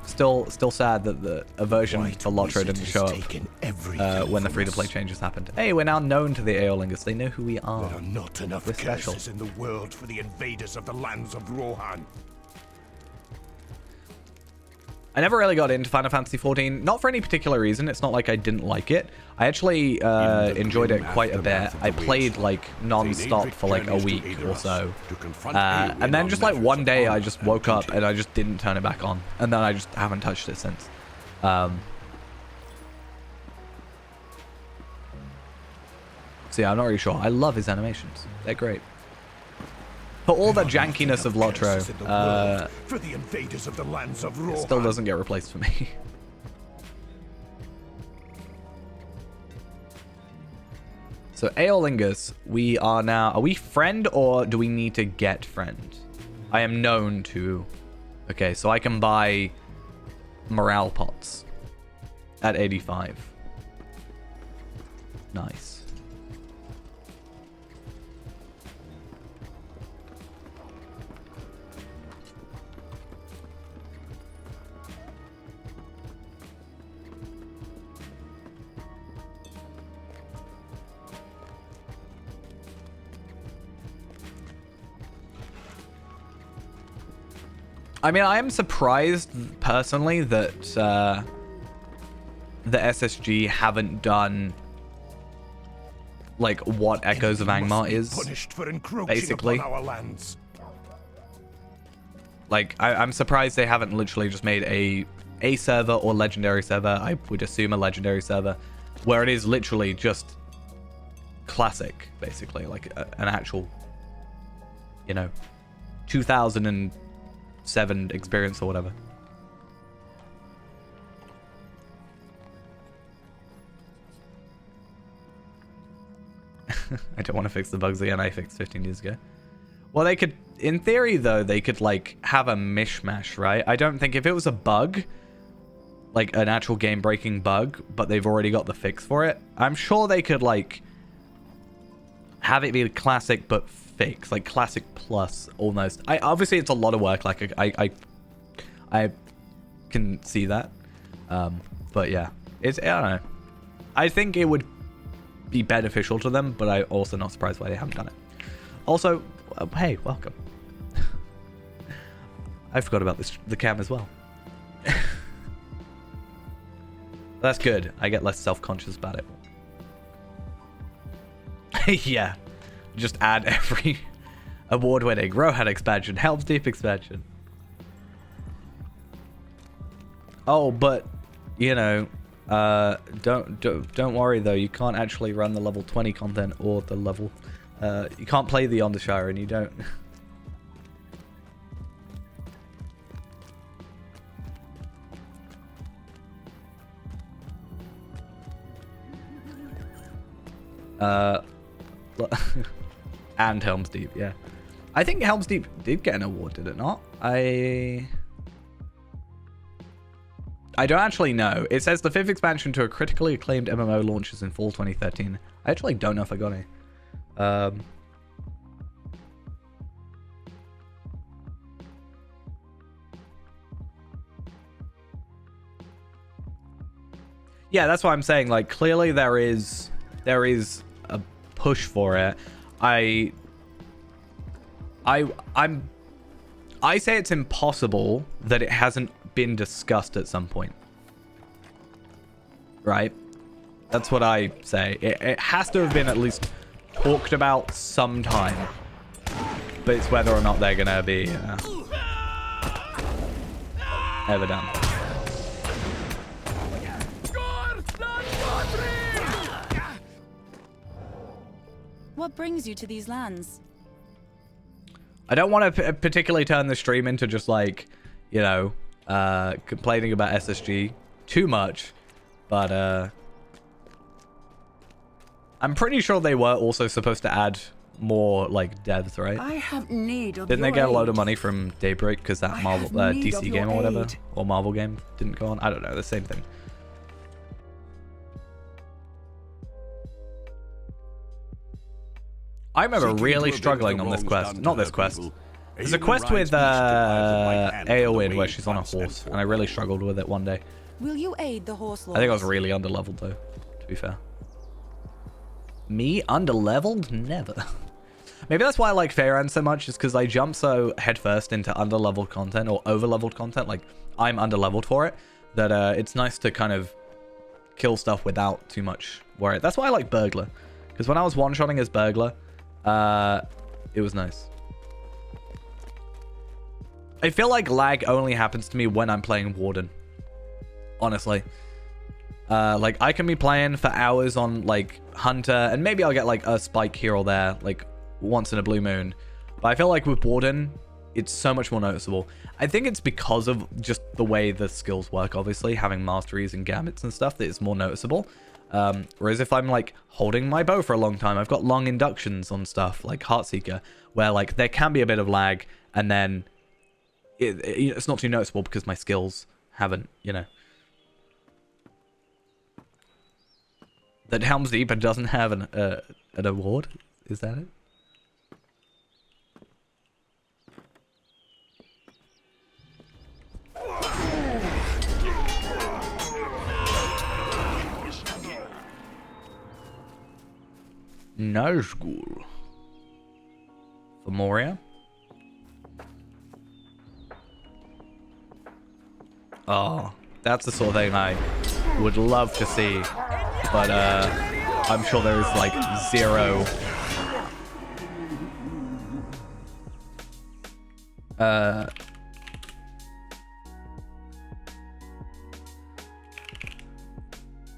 Still sad that a version for Lotro didn't show up when the free-to-play changes happened. Hey, we're now known to the Aeolingers. They know who we are. There are not enough We're special. curses in the world for the invaders of the lands of Rohan. I never really got into Final Fantasy XIV, not for any particular reason. It's not like I didn't like it. I actually enjoyed it quite a bit. I played like non-stop for like a week or so. And then just like one day I just woke up and I just didn't turn it back on. And then I just haven't touched it since. So yeah, I'm not really sure. I love his animations. They're great. For all the jankiness of Lotro, for the invaders of the lands of Rohan. it still doesn't get replaced for me. So Aeolingers, we are now... Are we friend or do we need to get friend? I am known to... Okay, so I can buy morale pots at 85. Nice. I mean, I am surprised personally that the SSG haven't done like what Echoes of Angmar is, punished for encroaching basically. upon our lands. Like, I'm surprised they haven't literally just made a server or legendary server. I would assume a legendary server where it is literally just classic, basically, like an actual, you know, 2007 experience or whatever. I don't want to fix the bugs again. I fixed 15 years ago. Well, they could, in theory, though, they could, like, have a mishmash, right? I don't think if it was a bug, like an actual game-breaking bug, but they've already got the fix for it, I'm sure they could, like, have it be classic but fix, like classic plus almost. Obviously, it's a lot of work. Like, I can see that. But yeah, I don't know. I think it would be beneficial to them, but I'm also not surprised why they haven't done it. Also, hey, welcome. I forgot about the cam as well. That's good. I get less self-conscious about it. Yeah. Just add every award-winning Rohan expansion, Helm's Deep expansion. Oh, but you know, don't worry though. You can't actually run the level 20 content or the level. You can't play the Undershire, and you don't. And Helm's Deep, yeah. I think Helm's Deep did get an award, did it not? I don't actually know. It says the 5th expansion to a critically acclaimed MMO launches in fall 2013. I actually don't know if I got any. Yeah, that's why I'm saying, like, clearly there is a push for it. I say it's impossible that it hasn't been discussed at some point. Right? That's what I say. It has to have been at least talked about sometime. But it's whether or not they're gonna be ever done. What brings you to these lands? I don't want to particularly turn the stream into just like, you know, complaining about SSG too much, but I'm pretty sure they were also supposed to add more like devs, right? I have need of Didn't they your get a load aid. of money from Daybreak because that Marvel need of DC your game or whatever, aid. or Marvel game didn't go on? I don't know, the same thing. I remember Seeking really to struggling avenge on the this wrongs quest. done Not to this her quest. people. There's a Eowyn quest rides with each deprived of my hand until the Eowyn where way she's on a path stands horse, and forth. I really struggled with it one day. Will you aid the horse lords? I think I was really underleveled though, to be fair. Me? Underleveled? Never. Maybe that's why I like Faerun so much, is because I jump so headfirst into underleveled content or overleveled content, like I'm underleveled for it, that it's nice to kind of kill stuff without too much worry. That's why I like Burglar, because when I was one-shotting as Burglar, it was nice. I feel like lag only happens to me when I'm playing Warden, honestly. Like, I can be playing for hours on, like, Hunter, and maybe I'll get, like, a spike here or there, like, once in a blue moon. But I feel like with Warden, it's so much more noticeable. I think it's because of just the way the skills work, obviously, having masteries and gambits and stuff, that it's more noticeable. Whereas if I'm, like, holding my bow for a long time, I've got long inductions on stuff, like Heartseeker, where, like, there can be a bit of lag, and then it's not too noticeable because my skills haven't, you know. That Helm's Deep doesn't have an award? Is that it? Nazgul. For Moria. Oh, that's the sort of thing I would love to see. But I'm sure there is like zero.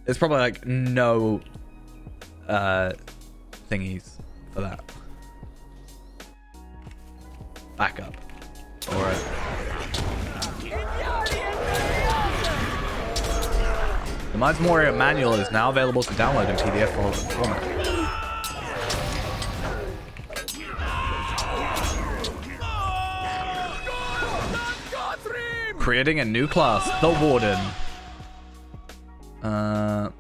There's probably like no thingies for that. Backup. Or the Miles Moria manual is now available to download in PDF format. Creating a new class, the Warden. I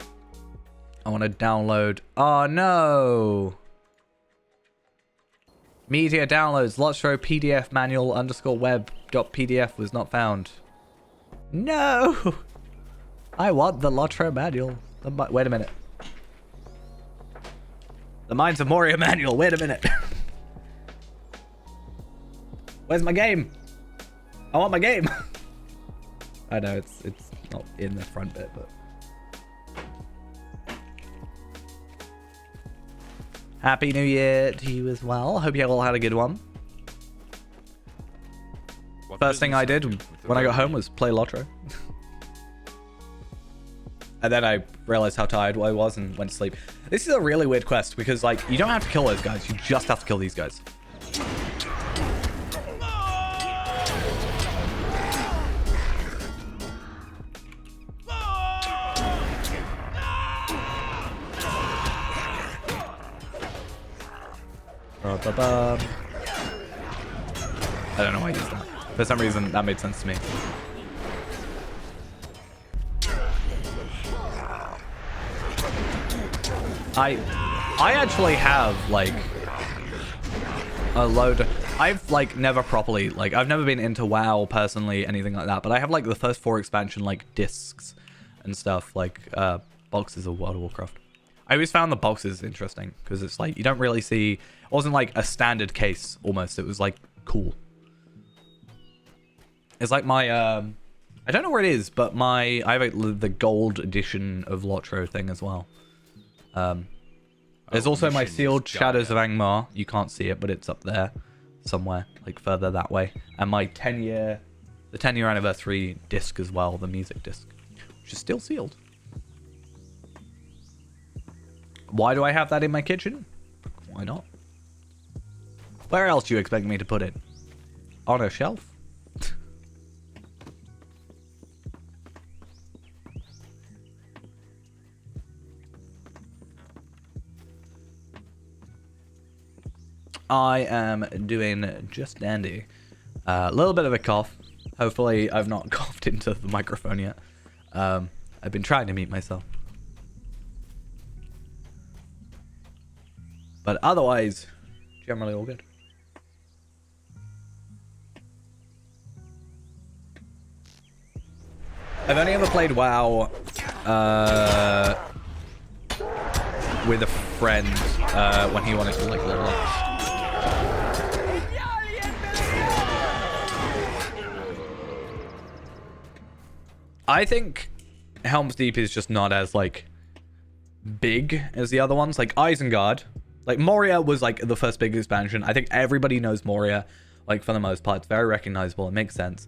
want to download. Oh no! Media downloads. Lotro PDF manual _web.pdf was not found. No! I want the Lotro manual. Wait a minute. The Mines of Moria manual. Wait a minute. Where's my game? I want my game. I know it's not in the front bit, but. Happy New Year to you as well. Hope you all had a good one. First thing I did when I got home was play Lotro. And then I realized how tired I was and went to sleep. This is a really weird quest because, like, you don't have to kill those guys. You just have to kill these guys. I don't know why I used that. For some reason, that made sense to me. I actually have, like, a load. I've, like, never properly, like, I've never been into WoW personally, anything like that. But I have, like, the first 4 expansion, like, discs and stuff, like, boxes of World of Warcraft. I always found the boxes interesting because it's like you don't really see. It wasn't like a standard case almost. It was like cool. It's like my I don't know where it is, but I have the gold edition of Lotro thing as well. There's also my sealed Shadows of Angmar. You can't see it, but it's up there somewhere, like further that way. And my 10-year anniversary disc as well, the music disc, which is still sealed. Why do I have that in my kitchen? Why not? Where else do you expect me to put it? On a shelf? I am doing just dandy. A little bit of a cough. Hopefully I've not coughed into the microphone yet. I've been trying to mute myself. But otherwise, generally all good. I've only ever played WoW with a friend when he wanted to like level up. I think Helm's Deep is just not as like big as the other ones. Like Isengard. Like, Moria was, like, the first big expansion. I think everybody knows Moria, like, for the most part. It's very recognizable. It makes sense.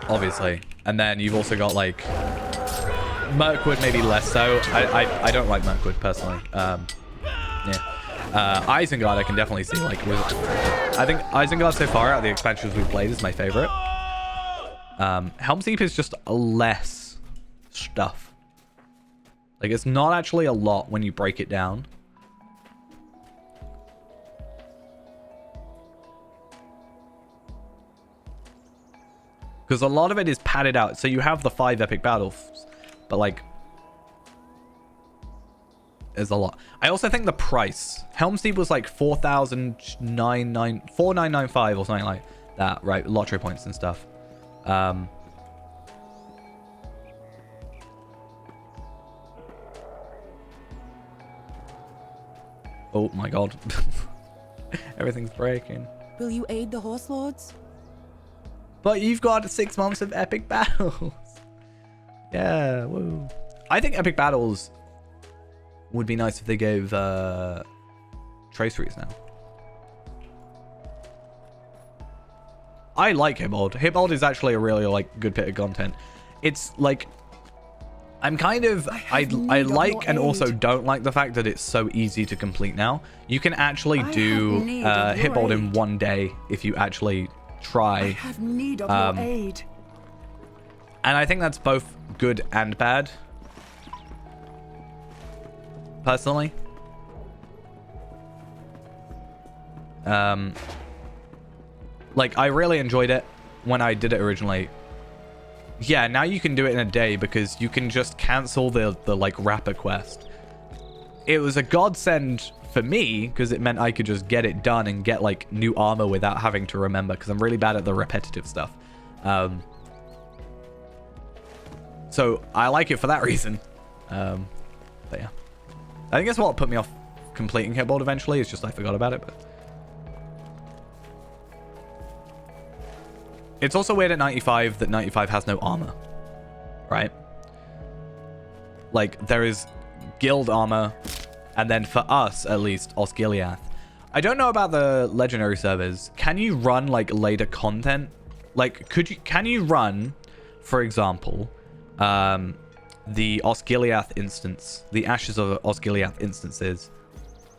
Obviously. And then you've also got, like, Mirkwood, maybe less so. I don't like Mirkwood, personally. Yeah. Isengard, I can definitely see, like, I think Isengard so far out of the expansions we've played is my favorite. Helm's Deep is just less stuff. Like, it's not actually a lot when you break it down. Because a lot of it is padded out. So you have the 5 epic battles. But, like, there's a lot. I also think the price. Helm's Deep was, like, 4,995 or something like that, right? Lottery points and stuff. Oh my god. Everything's breaking. Will you aid the Horse Lords? But you've got 6 months of epic battles. Yeah, woo. I think epic battles would be nice if they gave traceries now. I like Hitbold. Hitbold is actually a really like good bit of content. It's like I'm kind of I like and also don't like the fact that it's so easy to complete now. You can actually do Hitbold in one day if you actually try. I have need of your aid. And I think that's both good and bad. Personally. Like, I really enjoyed it when I did it originally. Yeah, now you can do it in a day because you can just cancel the like, rapper quest. It was a godsend for me because it meant I could just get it done and get, like, new armor without having to remember because I'm really bad at the repetitive stuff. So, I like it for that reason. But yeah. I think that's what put me off completing Hitbold eventually. It's just I forgot about it, but... It's also weird at 95 that 95 has no armor, right? Like, there is guild armor, and then for us, at least, Osgiliath. I don't know about the legendary servers. Can you run, like, later content? Like, can you run, for example, the Osgiliath instance, the Ashes of Osgiliath instances,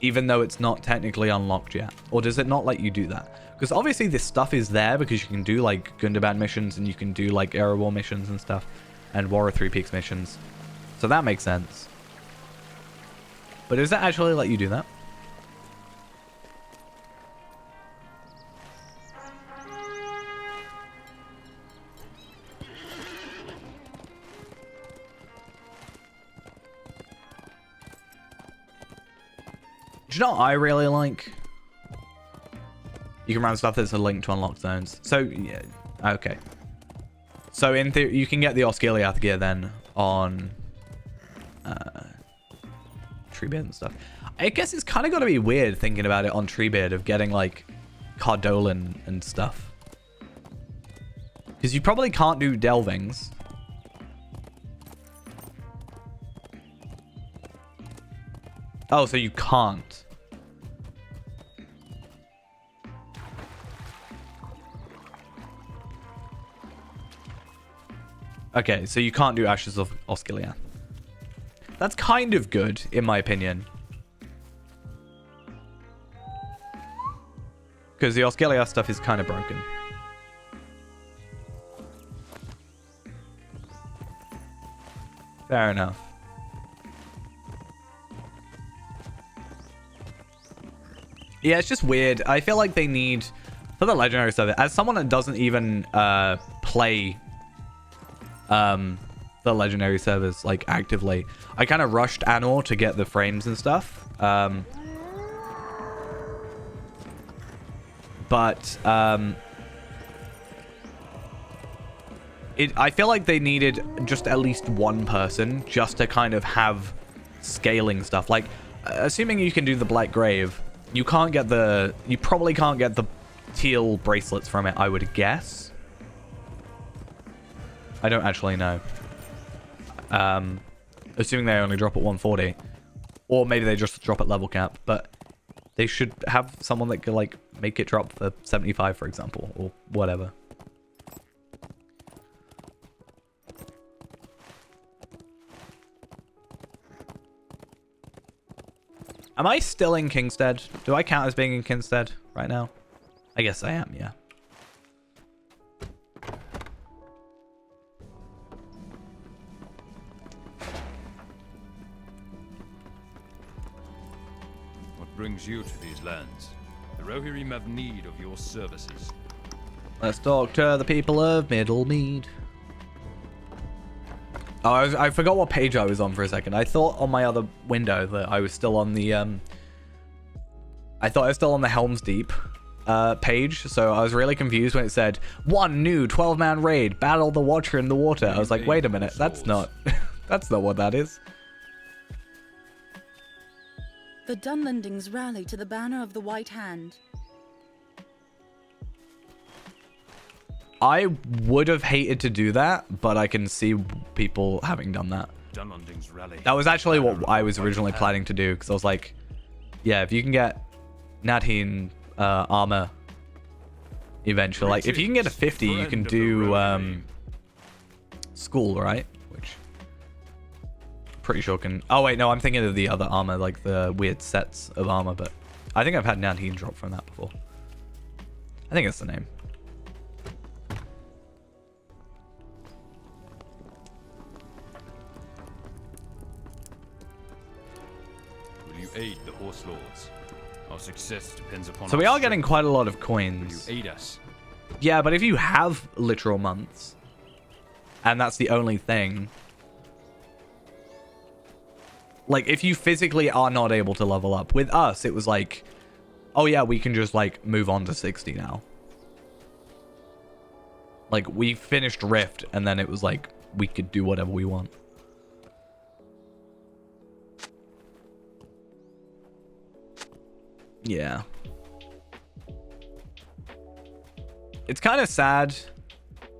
even though it's not technically unlocked yet? Or does it not let you do that? Because obviously this stuff is there because you can do like Gundabad missions and you can do like Era War missions and stuff and War of Three Peaks missions. So that makes sense. But does that actually let you do that? Do you know what I really like? You can run stuff that's a link to unlock zones. So, yeah, okay. So, in theory, you can get the Osgiliath gear then on Treebeard and stuff. I guess it's kind of got to be weird thinking about it on Treebeard of getting, like, Cardolan and stuff. Because you probably can't do Delvings. Oh, so you can't. Okay, so you can't do Ashes of Osgiliath. That's kind of good, in my opinion. Because the Osgiliath stuff is kind of broken. Fair enough. Yeah, it's just weird. I feel like they need... For the Legendary stuff, as someone that doesn't even play... the legendary servers like actively, I kind of rushed Anor to get the frames and stuff, but I feel like they needed just at least one person just to kind of have scaling stuff. Like, assuming you can do the Black Grave, you probably can't get the teal bracelets from it, I would guess. I don't actually know. Assuming they only drop at 140. Or maybe they just drop at level cap. But they should have someone that could, like, make it drop for 75, for example. Or whatever. Am I still in Kingstead? Do I count as being in Kingstead right now? I guess I am, yeah. Brings you to these lands. The Rohirrim have need of your services. Let's talk to the people of Middlemead. Oh, I forgot what page I was on for a second. I thought on my other window that I was still on the I thought I was still on the Helm's Deep page, so I was really confused when it said one new 12-man raid, battle the Watcher in the water. I was like, wait a minute, that's not that's not what that is. The Dunlendings rally to the banner of the White Hand. I would have hated to do that, but I can see people having done that. Dunlendings rally. That was actually what I was originally planning to do, because I was like, yeah, if you can get Nadine armor eventually, like if you can get a 50, you can do school, right? Which pretty sure can. Oh wait, no, I'm thinking of the other armor, like the weird sets of armor, but I think I've had Nadine drop from that before. I think that's the name. Will you aid the Horse Lords? Our success depends upon. So we are getting quite a lot of coins. Will you aid us? Yeah, but if you have literal months, and that's the only thing, like if you physically are not able to level up, with us it was like, oh yeah, we can just like move on to 60 now. Like we finished Rift and then it was like we could do whatever we want. Yeah. It's kind of sad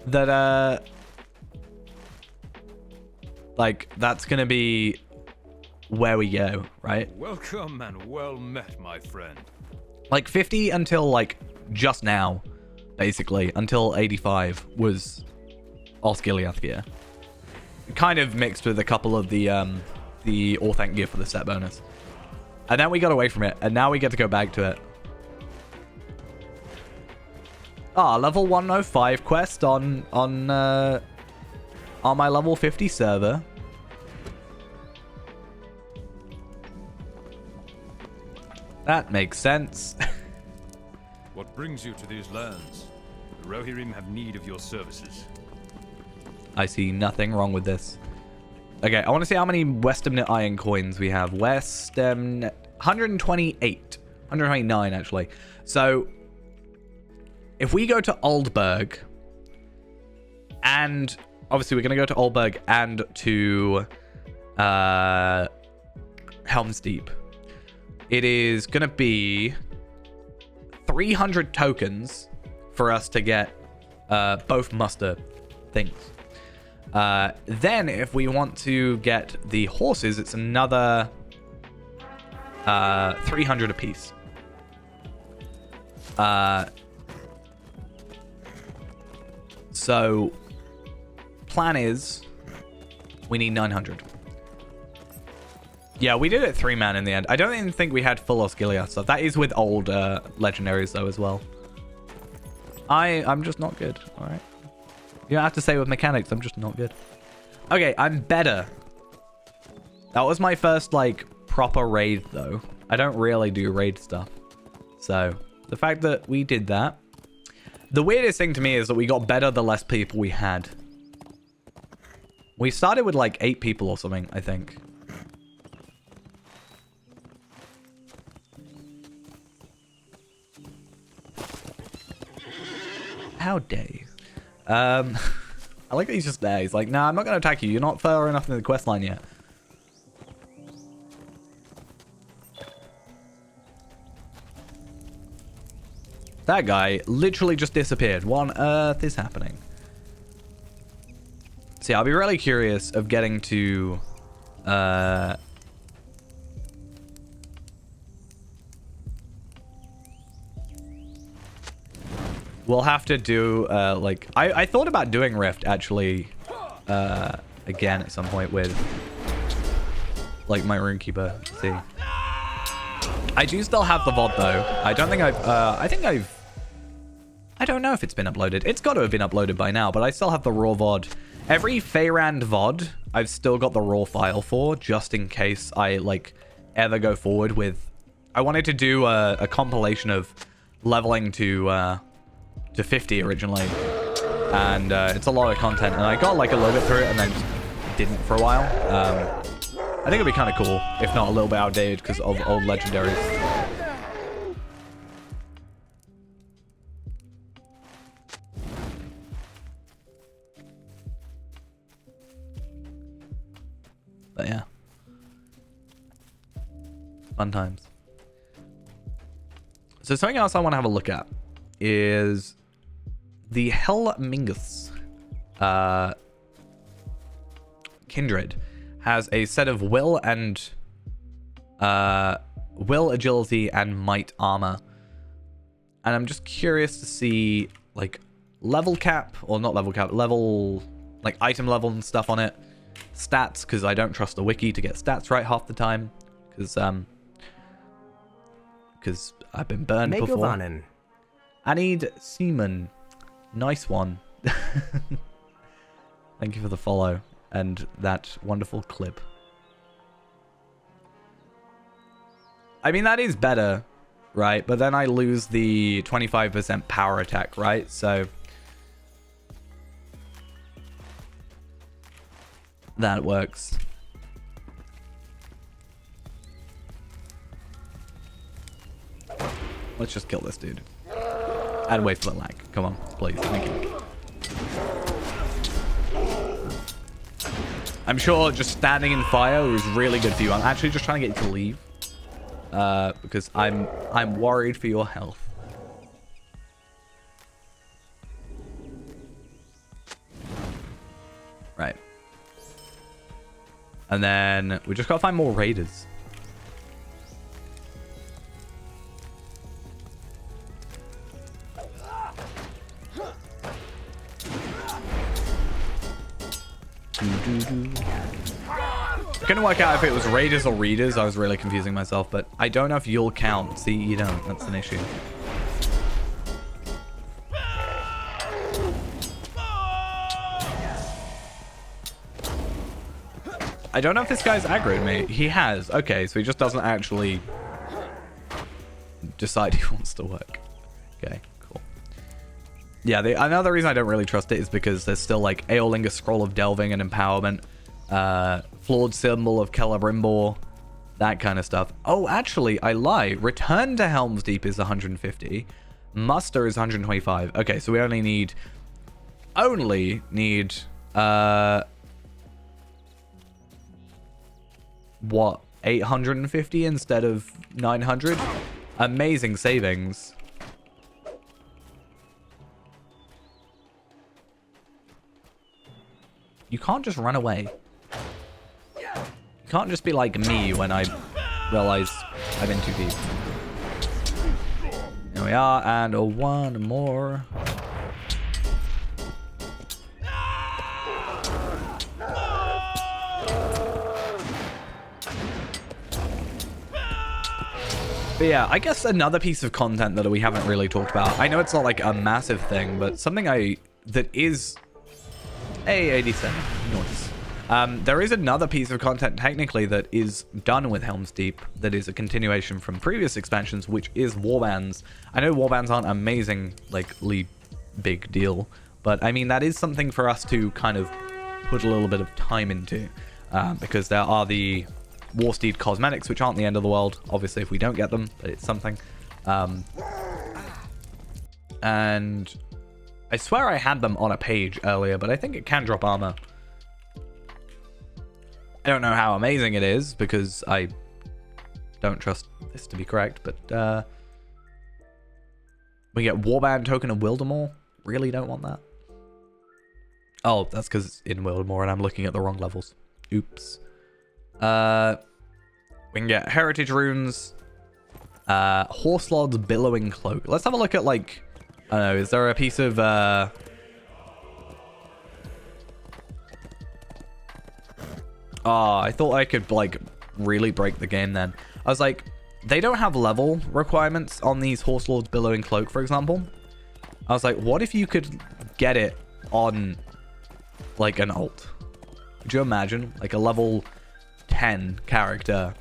that like that's gonna be where we go, right? Welcome and well met, my friend. Like 50 until like just now, basically, until 85 was Osgiliath gear. Kind of mixed with a couple of the Orthanc gear for the set bonus. And then we got away from it, and now we get to go back to it. Ah, level 105 quest on my level 50 server. That makes sense. What brings you to these lands? The Rohirrim have need of your services. I see nothing wrong with this. Okay, I want to see how many Westemnet iron coins we have. Westemnet 128. 129 actually. So if we go to Oldburg, and obviously we're going to go to Oldburg and to Helm's Deep. It is going to be 300 tokens for us to get both muster things. Then if we want to get the horses, it's another 300 apiece. So plan is we need 900. Yeah, we did it 3-man in the end. I don't even think we had full Osgiliath stuff. That is with old legendaries though as well. I'm just not good. All right. You don't have to say with mechanics. I'm just not good. Okay, I'm better. That was my first like proper raid though. I don't really do raid stuff. So the fact that we did that. The weirdest thing to me is that we got better the less people we had. We started with like 8 people or something, I think. How dare you? I like that he's just there. He's like, nah, I'm not going to attack you. You're not far enough in the quest line yet. That guy literally just disappeared. What on earth is happening? See, I'll be really curious of getting to... We'll have to do, like... I thought about doing Rift, actually, again at some point with, like, my Runekeeper. Let's see. I do still have the VOD, though. I don't think I've... I don't know if it's been uploaded. It's got to have been uploaded by now, but I still have the raw VOD. Every Feyrand VOD, I've still got the raw file for, just in case I, like, ever go forward with... I wanted to do a compilation of leveling to 50 originally, and it's a lot of content, and I got like a little bit through it and then didn't for a while. I think it'd be kind of cool, if not a little bit outdated because of old legendaries. But yeah, fun times. So something else I want to have a look at is the Helmingus kindred has a set of will and will, agility, and might armor. And I'm just curious to see like level cap, or not level cap, level, like item level and stuff on it. Stats, because I don't trust the wiki to get stats right half the time. Because I've been burned before. I need semen. Nice one. Thank you for the follow and that wonderful clip. I mean, that is better, right? But then I lose the 25% power attack, right? So that works. Let's just kill this dude. And wait for the lag. Come on, please. Thank you. I'm sure just standing in fire is really good for you. I'm actually just trying to get you to leave. Because I'm worried for your health. Right. And then we just gotta find more raiders. Couldn't work out if it was raiders or readers. I was really confusing myself, but I don't know if you'll count. See, you don't. That's an issue. I don't know if this guy's aggroed me. He has. Okay, so he just doesn't actually decide he wants to work. Okay, cool. Yeah, another reason I don't really trust it is because there's still like Eolingus Scroll of Delving and Empowerment, Flawed Symbol of Celebrimbor, that kind of stuff. Oh, actually, I lie. Return to Helm's Deep is 150. Muster is 125. Okay, so we only need what, 850 instead of 900? Amazing savings. You can't just run away. You can't just be like me when I realize I'm in too deep. Here we are, and one more. But yeah, I guess another piece of content that we haven't really talked about. I know it's not like a massive thing, but something that is A87 noise. There is another piece of content technically that is done with Helm's Deep that is a continuation from previous expansions, which is warbands. I know warbands aren't amazingly big deal, but I mean that is something for us to kind of put a little bit of time into, because there are the Warsteed cosmetics, which aren't the end of the world, obviously, if we don't get them, but it's something. And I swear I had them on a page earlier, but I think it can drop armor. I don't know how amazing it is, because I don't trust this to be correct, but we get Warband Token of Wildemore. Really don't want that. Oh, that's because it's in Wildemore and I'm looking at the wrong levels. Oops. We can get Heritage Runes, Horselord's Billowing Cloak. Let's have a look at, like, I don't know, is there a piece of, oh, I thought I could, like, really break the game then. I was like, they don't have level requirements on these Horselord's Billowing Cloak, for example. I was like, what if you could get it on, like, an alt? Could you imagine? Like, a level 10 character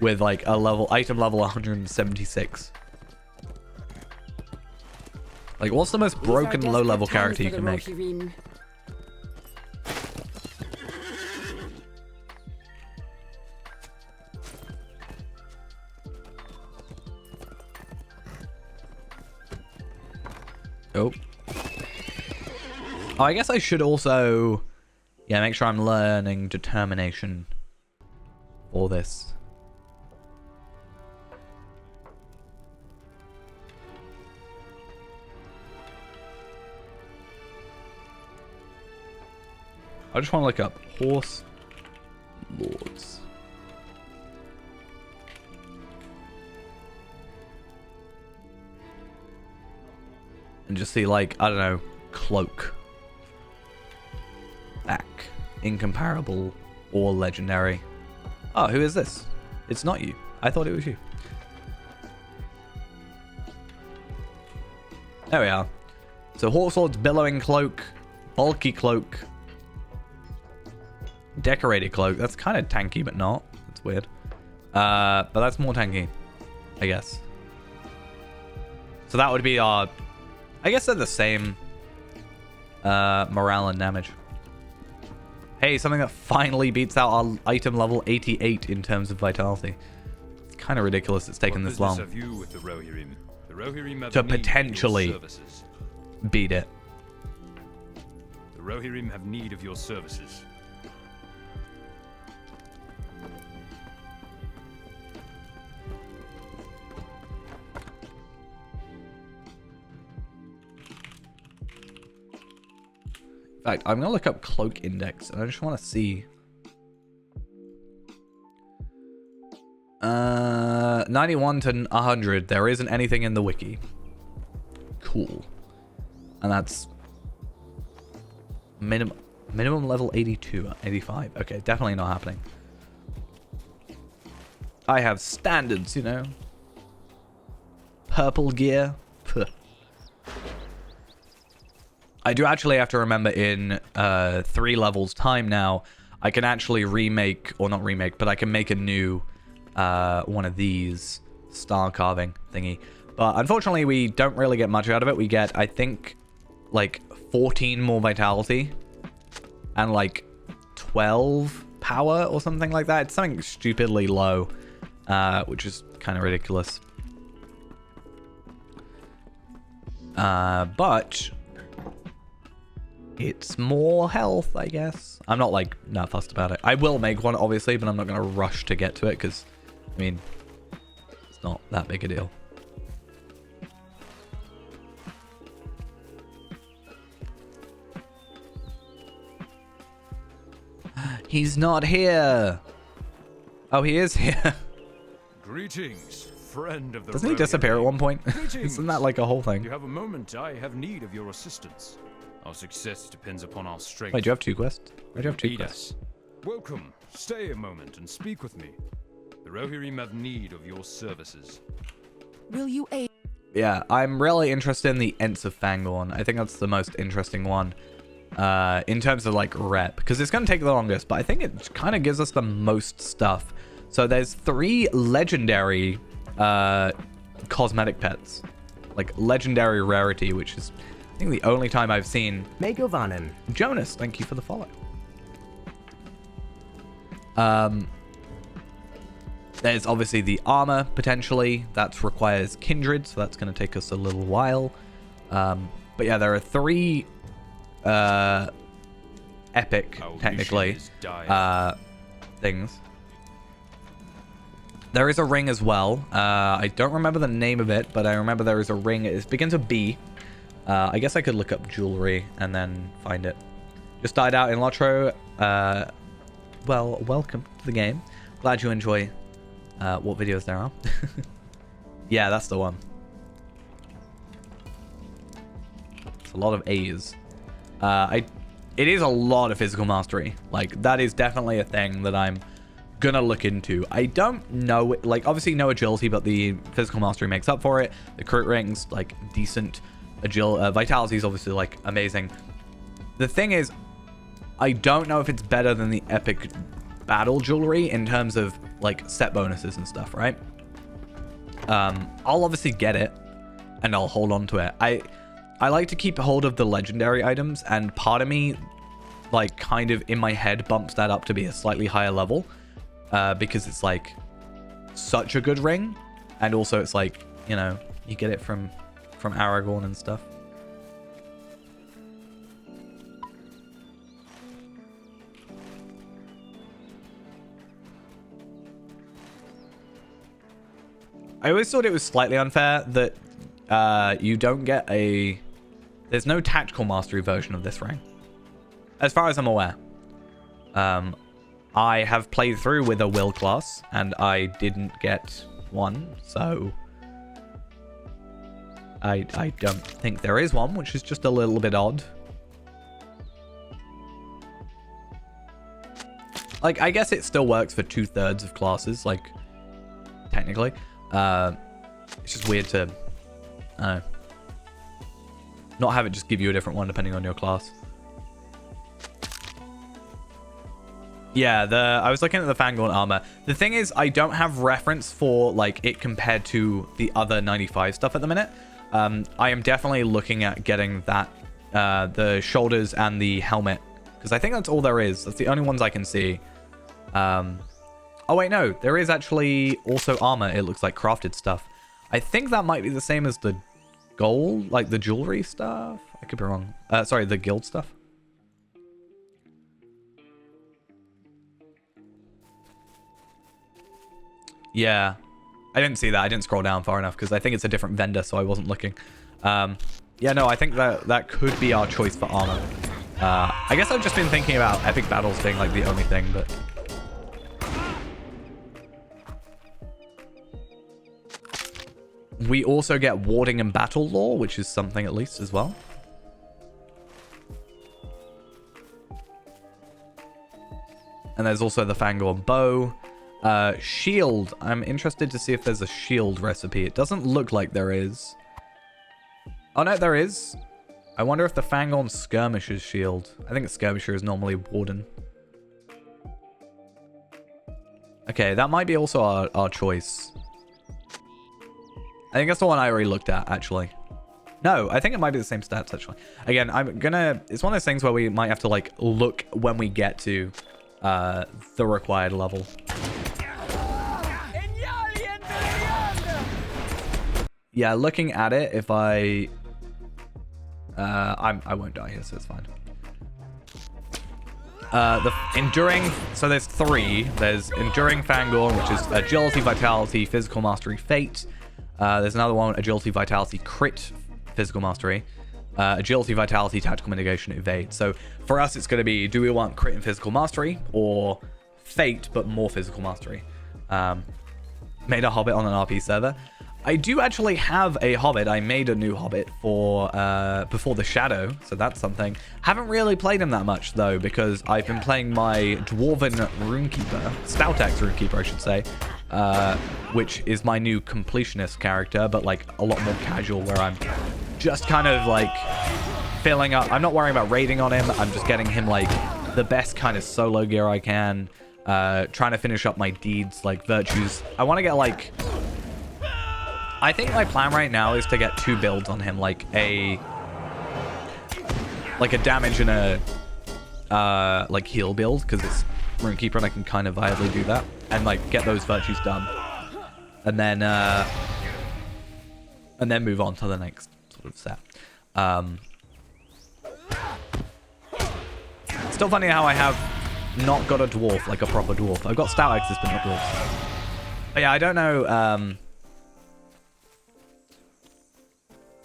with like a item level 176. Like, what's the most broken low level character you can make? Oh, I guess I should also, yeah, make sure I'm learning determination for this. I just want to look up horse lords. And just see, like, I don't know, cloak. Back. Incomparable or legendary. Oh, who is this? It's not you. I thought it was you. There we are. So horse lords, billowing cloak, bulky cloak, decorated cloak. That's kind of tanky, but not. It's weird. But that's more tanky, I guess. So that would be our... I guess they're the same morale and damage. Hey, something that finally beats out our item level 88 in terms of vitality. It's kind of ridiculous it's taken this long. Have you with the Rohirrim? The Rohirrim have to need of your potentially services. beat it. The Rohirrim have need of your services. In fact, I'm going to look up cloak index, and I just want to see. 91 to 100. There isn't anything in the wiki. Cool. And that's minimum level 82, 85. Okay, definitely not happening. I have standards, you know. Purple gear. Puh. I do actually have to remember in 3 levels time now, I can actually remake, or not remake, but I can make a new one of these star carving thingy. But unfortunately, we don't really get much out of it. We get, I think, like 14 more vitality and like 12 power or something like that. It's something stupidly low, which is kind of ridiculous. But it's more health, I guess. I'm not like not fussed about it. I will make one, obviously, but I'm not going to rush to get to it because, I mean, it's not that big a deal. He's not here. Oh, he is here. Greetings, friend of the Doesn't he disappear at one point? Isn't that like a whole thing? You have a moment. I have need of your assistance. Our success depends upon our strength. Wait, do you have 2 quests? Why do you have 2 Lead quests? us. Welcome. Stay a moment and speak with me. The Rohirrim have need of your services. Will you aid? Yeah, I'm really interested in the Ents of Fangorn. I think that's the most interesting one in terms of like rep, because it's going to take the longest, but I think it kind of gives us the most stuff. So there's 3 legendary cosmetic pets, like legendary rarity, which is I think the only time I've seen. Megovanen. Jonas, thank you for the follow. There's obviously the armor, potentially. That requires kindred, so that's going to take us a little while. But yeah, there are 3 epic, technically, things. There is a ring as well. I don't remember the name of it, but I remember there is a ring. It begins with B. I guess I could look up jewelry and then find it. Just died out in Lotro. Well, welcome to the game. Glad you enjoy what videos there are. Yeah, that's the one. It's a lot of A's. It is a lot of physical mastery. Like, that is definitely a thing that I'm gonna look into. I don't know, like, obviously no agility, but the physical mastery makes up for it. The crit rings, like, decent. Vitality is obviously, like, amazing. The thing is, I don't know if it's better than the epic battle jewelry in terms of, like, set bonuses and stuff, right? I'll obviously get it, and I'll hold on to it. I like to keep hold of the legendary items, and part of me, like, kind of in my head bumps that up to be a slightly higher level, because it's, like, such a good ring, and also it's, like, you know, you get it from Aragorn and stuff. I always thought it was slightly unfair that you don't get a... There's no tactical mastery version of this ring, as far as I'm aware. I have played through with a will class, and I didn't get one, so I don't think there is one, which is just a little bit odd. Like, I guess it still works for 2/3 of classes, like, technically. It's just weird to, I don't know, not have it just give you a different one depending on your class. Yeah, I was looking at the Fangorn armor. The thing is, I don't have reference for, like, it compared to the other 95 stuff at the minute. I am definitely looking at getting that, the shoulders and the helmet, because I think that's all there is. That's the only ones I can see. Oh, wait, no. There is actually also armor, it looks like, crafted stuff. I think that might be the same as the gold, like the jewelry stuff. I could be wrong. Sorry, the guild stuff. Yeah, I didn't see that. I didn't scroll down far enough because I think it's a different vendor, so I wasn't looking. Yeah, no, I think that could be our choice for armor. I guess I've just been thinking about epic battles being like the only thing, but we also get warding and battle lore, which is something at least as well. And there's also the Fangorn bow. Shield. I'm interested to see if there's a shield recipe. It doesn't look like there is. Oh, no, there is. I wonder if the Fangorn Skirmisher's shield. I think the Skirmisher is normally Warden. Okay, that might be also our choice. I think that's the one I already looked at, actually. No, I think it might be the same stats, actually. Again, it's one of those things where we might have to, like, look when we get to the required level. Yeah, looking at it, if I won't die here, so it's fine. The enduring, so there's 3. There's enduring Fangorn, which is agility, vitality, physical mastery, fate. There's another one, agility, vitality, crit, physical mastery, agility, vitality, tactical mitigation, evade. So for us, it's going to be, do we want crit and physical mastery, or fate but more physical mastery? Made a hobbit on an RP server. I do actually have a hobbit. I made a new hobbit for Before the Shadow, so that's something. Haven't really played him that much though, because I've been playing my dwarven runekeeper, Stoutex runekeeper, I should say, which is my new completionist character, but like a lot more casual, where I'm just kind of like filling up. I'm not worrying about raiding on him. I'm just getting him like the best kind of solo gear I can, trying to finish up my deeds, like virtues. I want to get like, I think my plan right now is to get 2 builds on him, like a damage and a like heal build, because it's runekeeper and I can kind of viably do that, and like get those virtues done, and then move on to the next sort of set. Still funny how I have not got a dwarf, like a proper dwarf. I've got stout axes but not dwarves. But yeah, I don't know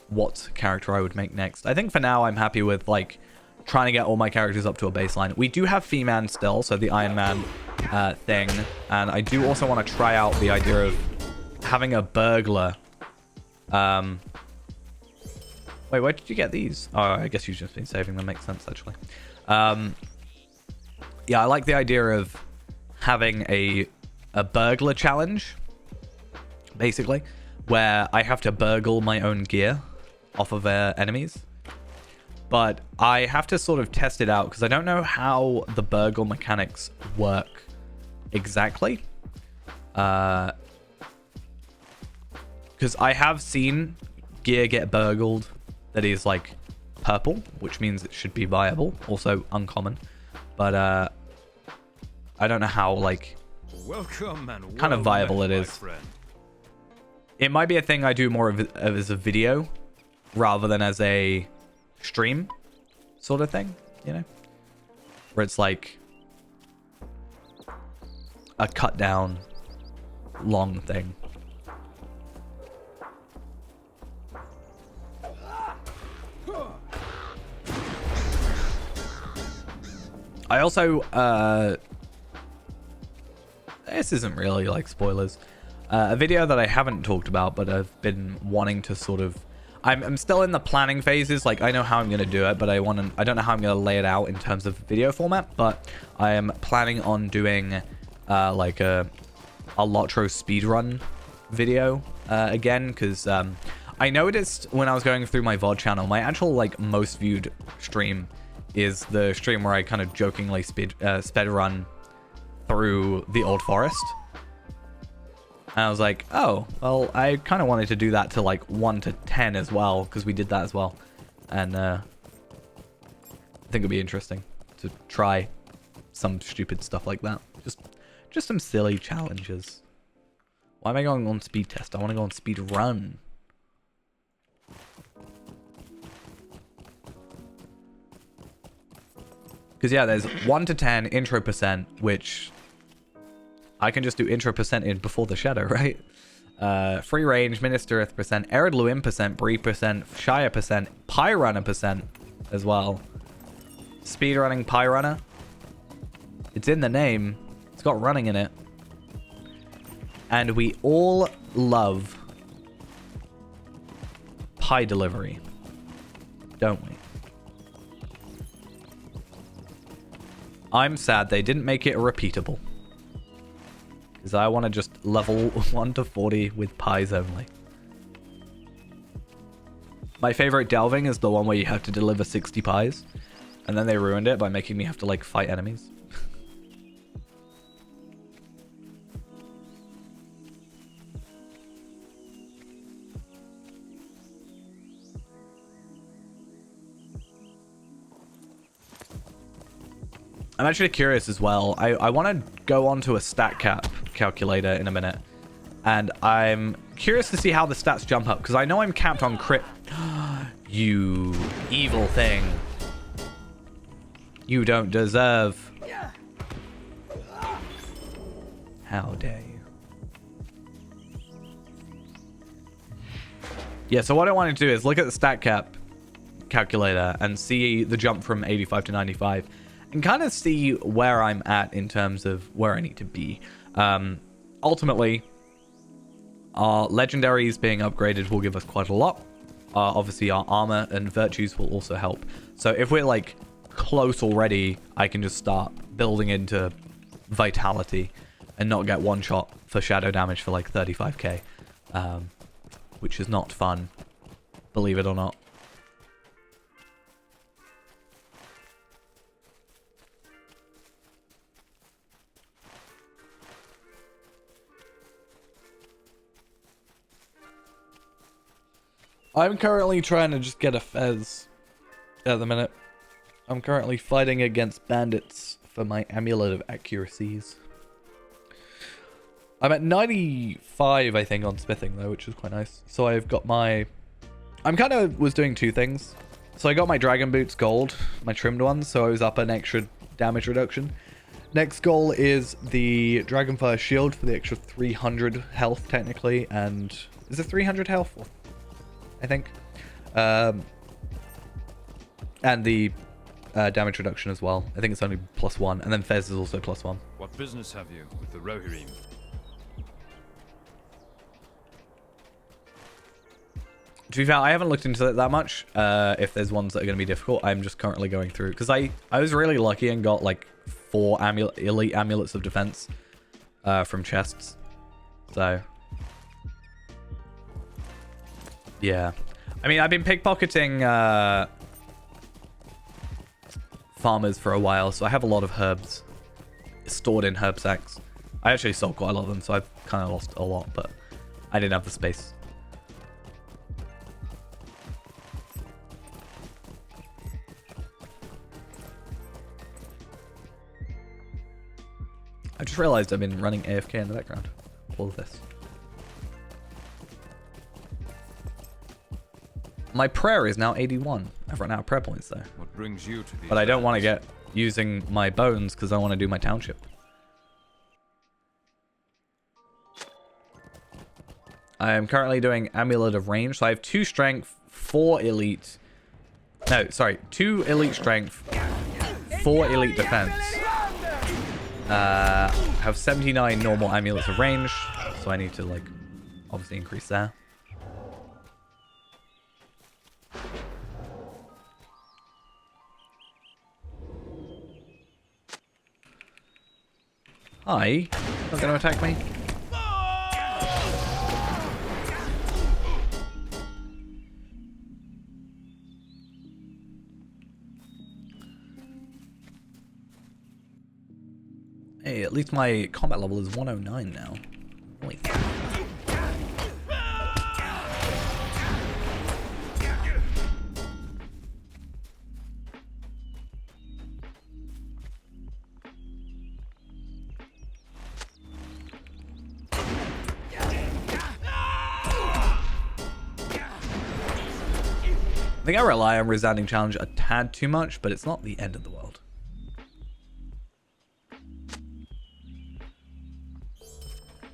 what character I would make next. I think for now I'm happy with like trying to get all my characters up to a baseline. We do have Fee-Man still, so the Iron Man thing, and I do also want to try out the idea of having a burglar. Wait, where did you get these? Oh, I guess you've just been saving them. Makes sense, actually. Yeah, I like the idea of having a burglar challenge, basically, where I have to burgle my own gear off of enemies. But I have to sort of test it out, because I don't know how the burgle mechanics work exactly. Because I have seen gear get burgled that is like purple, which means it should be viable, also uncommon. But I don't know how like welcome and kind of viable it is. Friend. It might be a thing I do more of as a video rather than as a stream sort of thing, you know, where it's like a cut down long thing. I also, this isn't really like spoilers. A video that I haven't talked about, but I've been wanting to sort of, I'm still in the planning phases. Like, I know how I'm going to do it, but I don't know how I'm going to lay it out in terms of video format, but I am planning on doing like a Lotro speedrun video again, because I noticed when I was going through my VOD channel, my actual like most viewed stream is the stream where I kind of jokingly sped run through the Old Forest. And I was like, oh, well, I kind of wanted to do that to like 1 to 10 as well, because we did that as well. And I think it'd be interesting to try some stupid stuff like that. Just some silly challenges. Why am I going on speed test? I want to go on speed run. Because yeah, there's 1 to 10 intro percent, which I can just do intro percent in before the shadow, right? Free range, Ministereth percent, Arid Luim percent, Bree percent, Shire percent, Pyrunner percent as well. Speedrunning Pyrunner. It's in the name. It's got running in it. And we all love pie delivery, don't we? I'm sad they didn't make it repeatable, because I want to just level 1 to 40 with pies only. My favorite delving is the one where you have to deliver 60 pies, and then they ruined it by making me have to like fight enemies. I'm actually curious as well. I want to go on to a stat cap calculator in a minute. And I'm curious to see how the stats jump up. Because I know I'm capped on crit. You evil thing. You don't deserve. How dare you. Yeah, so what I want to do is look at the stat cap calculator and see the jump from 85 to 95. And kind of see where I'm at in terms of where I need to be. Ultimately, our legendaries being upgraded will give us quite a lot. Obviously, our armor and virtues will also help. So if we're like close already, I can just start building into vitality and not get one shot for shadow damage for like 35k, which is not fun, believe it or not. I'm currently trying to just get a Fez at the minute. I'm currently fighting against bandits for my Amulet of Accuracies. I'm at 95, I think, on smithing, though, which is quite nice. So I've got my... I'm kind of was doing two things. So I got my Dragon Boots gold, my trimmed ones, so I was up an extra damage reduction. Next goal is the Dragonfire Shield for the extra 300 health, technically, and... Is it 300 health? I think. And the damage reduction as well. I think it's only +1. And then Fez is also +1. What business have you with the Rohirrim? To be fair, I haven't looked into it that much. If there's ones that are going to be difficult, I'm just currently going through. Because I was really lucky and got like 4 elite amulets of defense from chests. So... yeah. I mean, I've been pickpocketing farmers for a while, so I have a lot of herbs stored in herb sacks. I actually sold quite a lot of them, so I've kind of lost a lot, but I didn't have the space. I just realized I've been running AFK in the background. All of this. My prayer is now 81. I've run out of prayer points though. What brings you to these but I don't want to lands? get using my bones because I want to do my township. I am currently doing Amulet of Range. So I have 2 strength, 4 elite. No, sorry, 2 elite strength, 4 elite defense. Have 79 normal amulets of range, so I need to like obviously increase there. Hi, not gonna attack me. Hey, at least my combat level is 109 now. Holy. I think I rely on Resounding Challenge a tad too much, but it's not the end of the world.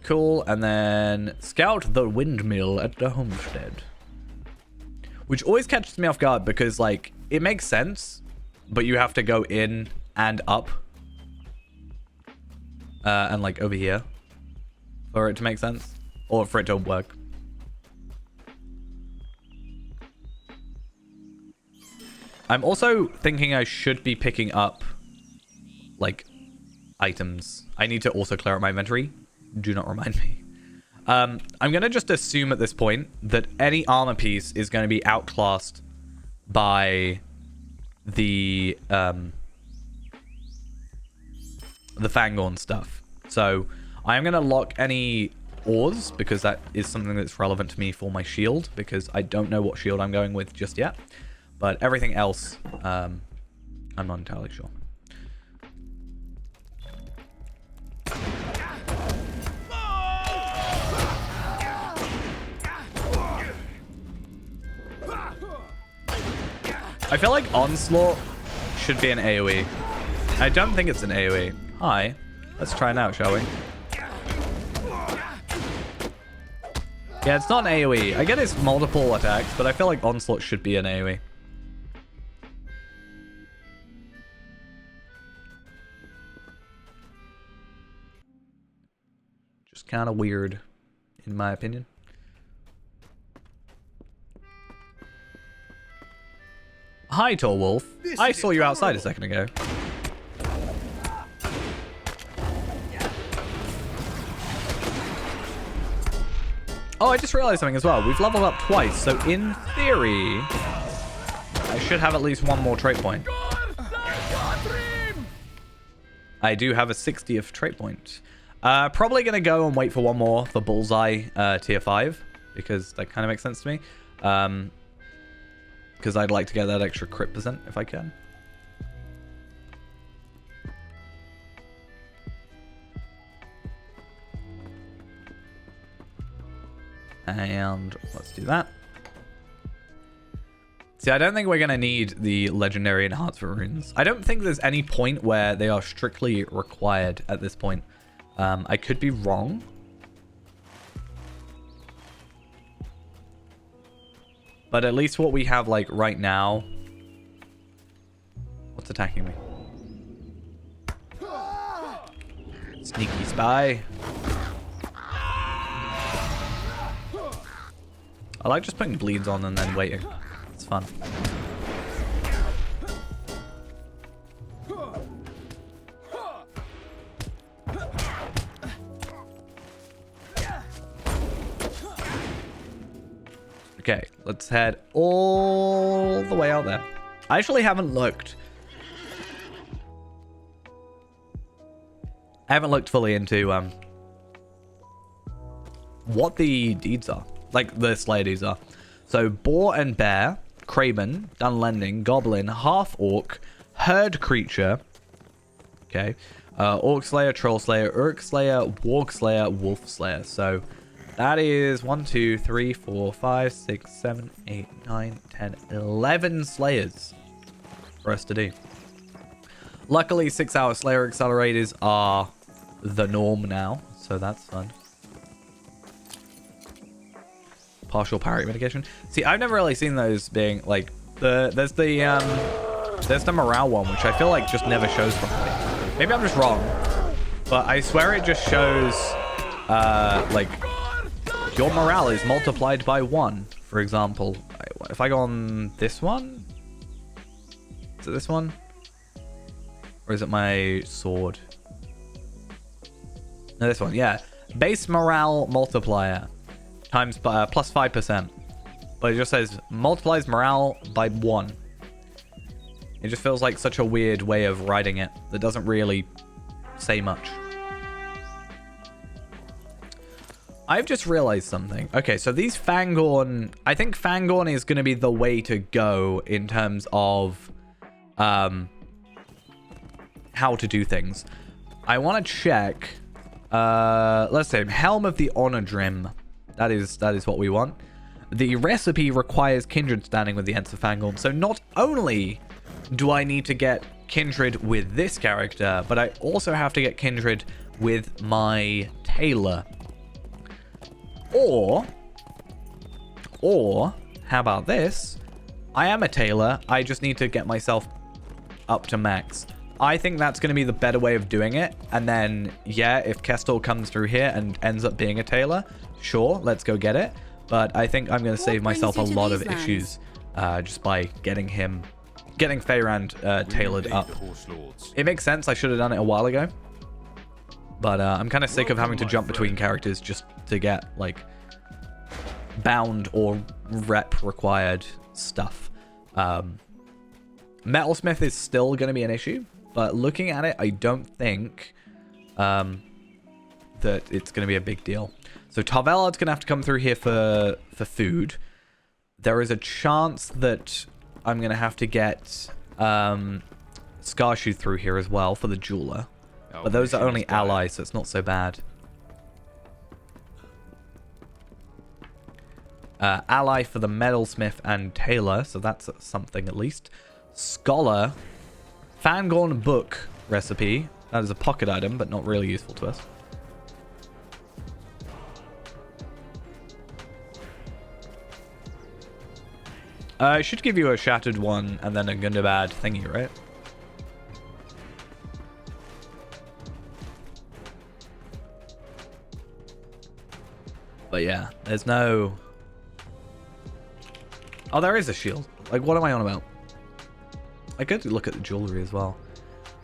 Cool, and then scout the windmill at the homestead. Which always catches me off guard because, like, it makes sense, but you have to go in and up. And, like, over here for it to make sense. Or for it to work. I'm also thinking I should be picking up, like, items. I need to also clear out my inventory. Do not remind me. I'm going to just assume at this point that any armor piece is going to be outclassed by the Fangorn stuff. So I'm going to lock any ores because that is something that's relevant to me for my shield because I don't know what shield I'm going with just yet. But everything else, I'm not entirely sure. I feel like Onslaught should be an AoE. I don't think it's an AoE. Hi. Let's try it out, shall we? Yeah, it's not an AoE. I get it's multiple attacks, but I feel like Onslaught should be an AoE. Just kind of weird, in my opinion. Hi, Tall Wolf. I saw you outside a second ago. Oh, I just realized something as well. We've leveled up twice, so in theory, I should have at least one more trait point. I do have a 60th trait point. Probably going to go and wait for one more for Bullseye tier 5, because that kind of makes sense to me. Because I'd like to get that extra crit % if I can. And let's do that. See, I don't think we're going to need the legendary enhancement runes. I don't think there's any point where they are strictly required at this point. I could be wrong. But at least what we have, like, right now... What's attacking me? Sneaky spy. I like just putting bleeds on and then waiting. It's fun. Okay, let's head all the way out there. I actually haven't looked. I haven't looked fully into what the deeds are. Like the Slayer deeds are. So Boar and Bear, Craven, Dunlending, Goblin, Half Orc, Herd Creature. Okay. Orc Slayer, Troll Slayer, Urk Slayer, Warg Slayer, Wolf Slayer. So that is 1, 2, 3, 4, 5, 6, 7, 8, 9, 10, 11 Slayers for us to do. Luckily, 6-hour Slayer accelerators are the norm now, so that's fun. Partial parry mitigation. See, I've never really seen those being like there's the There's the morale one, which I feel like just never shows properly. Maybe I'm just wrong, but I swear it just shows, like, your morale is multiplied by 1, for example. If I go on this one? Is it this one? Or is it my sword? No, this one, yeah. Base morale multiplier times plus 5%. But it just says multiplies morale by 1. It just feels like such a weird way of writing it that doesn't really say much. I've just realized something. Okay, so these Fangorn... I think Fangorn is going to be the way to go in terms of how to do things. I want to check... let's say Helm of the Onodrim. That is what we want. The recipe requires kindred standing with the Ents of Fangorn. So not only do I need to get kindred with this character, but I also have to get kindred with my tailor. Or how about this? I am a tailor. I just need to get myself up to max. I think that's going to be the better way of doing it. And then, yeah, if Kestel comes through here and ends up being a tailor, sure, let's go get it. But I think I'm going to save myself a lot of issues just by getting Feyrand tailored up. It makes sense. I should have done it a while ago. But I'm kind of sick of having to jump between characters just to get, like, bound or rep required stuff. Metalsmith is still going to be an issue. But looking at it, I don't think that it's going to be a big deal. So Tarvelard's going to have to come through here for food. There is a chance that I'm going to have to get Skarshu through here as well for the jeweler. But those are only allies, so it's not so bad. Ally for the metalsmith and tailor, so that's something at least. Scholar. Fangorn book recipe. That is a pocket item, but not really useful to us. I should give you a shattered one and then a Gundabad thingy, right? But yeah, there's no... Oh, there is a shield. Like, what am I on about? I could look at the jewelry as well.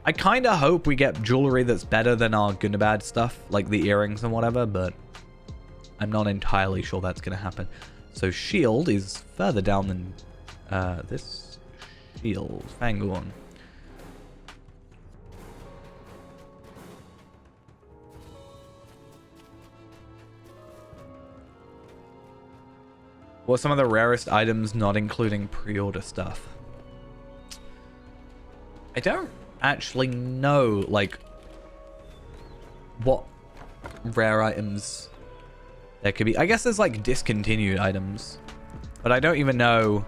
I kind of hope we get jewelry that's better than our Gundabad stuff, like the earrings and whatever, but I'm not entirely sure that's going to happen. So shield is further down than this shield. Fangorn. What are some of the rarest items not including pre-order stuff? I don't actually know, like, what rare items there could be. I guess there's, like, discontinued items. But I don't even know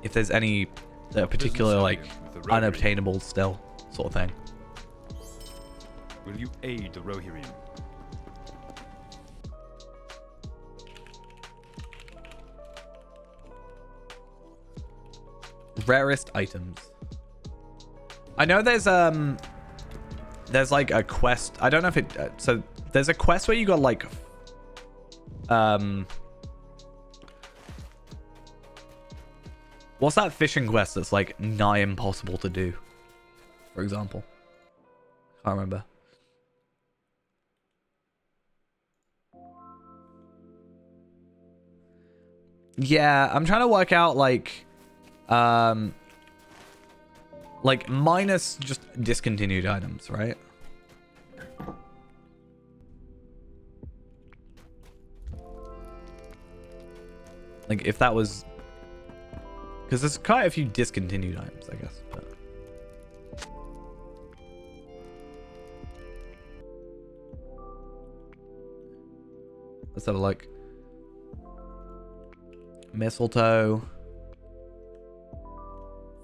if there's any particular, like, unobtainable still sort of thing. Will you aid the Rohirrim? Rarest items. I know there's like a quest. I don't know if it so there's a quest where you got like what's that fishing quest that's like nigh impossible to do, for example? Can't remember. Yeah, I'm trying to work out like minus just discontinued items, right? Like if that was, because there's quite a few discontinued items, I guess. But... let's have a look. Mistletoe.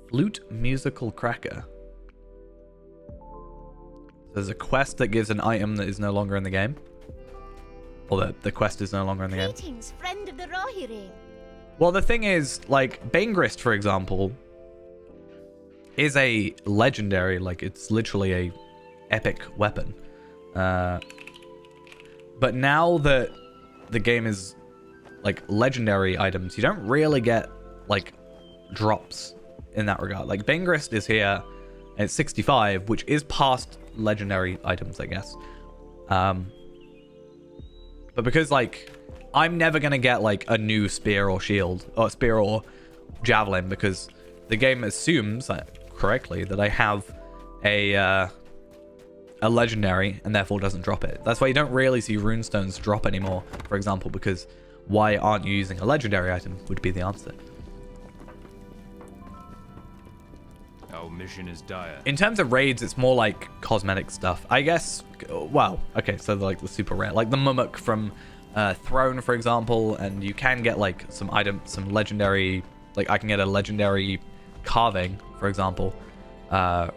Flute musical cracker. There's a quest that gives an item that is no longer in the game. Or the quest is no longer in the game. Greetings, friend of the Rohirrim. Well, the thing is, like, Banegrist, for example, is a legendary, like, it's literally a epic weapon. But now that the game is, like, legendary items, you don't really get, like, drops in that regard. Like, Banegrist is here, and it's 65, which is past legendary items, I guess. But because, like, I'm never going to get, like, a new spear or shield, or spear or javelin, because the game assumes, correctly, that I have a legendary, and therefore doesn't drop it. That's why you don't really see runestones drop anymore, for example, because why aren't you using a legendary item would be the answer. Our mission is dire. In terms of raids, it's more like cosmetic stuff. I guess, well, okay, so like the super rare, like the Mumuk from Throne, for example, and you can get like some legendary, like I can get a legendary carving, for example, but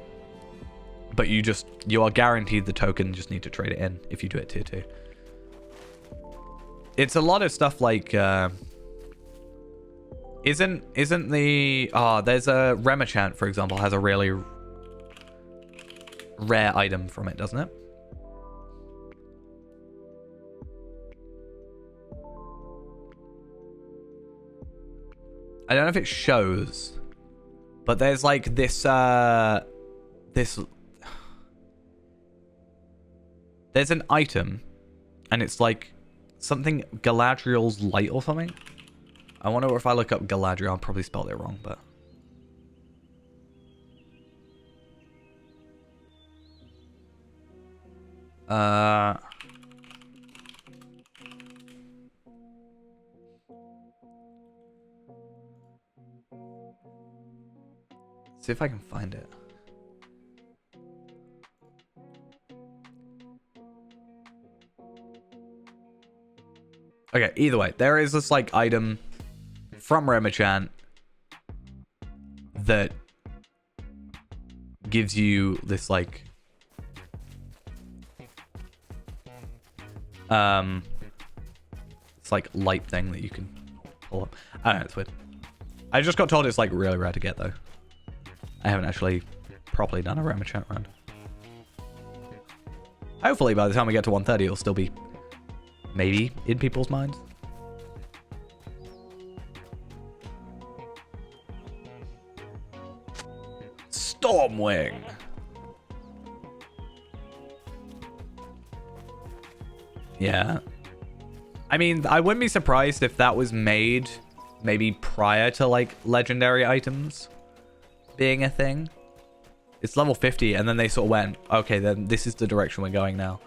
you are guaranteed the token, just need to trade it in if you do it tier 2. It's a lot of stuff like isn't the there's a Remachant, for example, has a really rare item from it, doesn't it? I don't know if it shows, but there's like this there's an item, and it's like something Galadriel's Light or something. I wonder if I look up Galadriel, I'll probably spell it wrong, but see if I can find it. Okay, either way, there is this like item from Remachant that gives you this like it's like light thing that you can pull up. I don't know, it's weird. I just got told it's like really rare to get though. I haven't actually properly done a Remachant run. Hopefully by the time we get to 130 it'll still be maybe in people's minds. Stormwing. Yeah. I mean, I wouldn't be surprised if that was made maybe prior to like legendary items being a thing. It's level 50 and then they sort of went, okay, then this is the direction we're going now.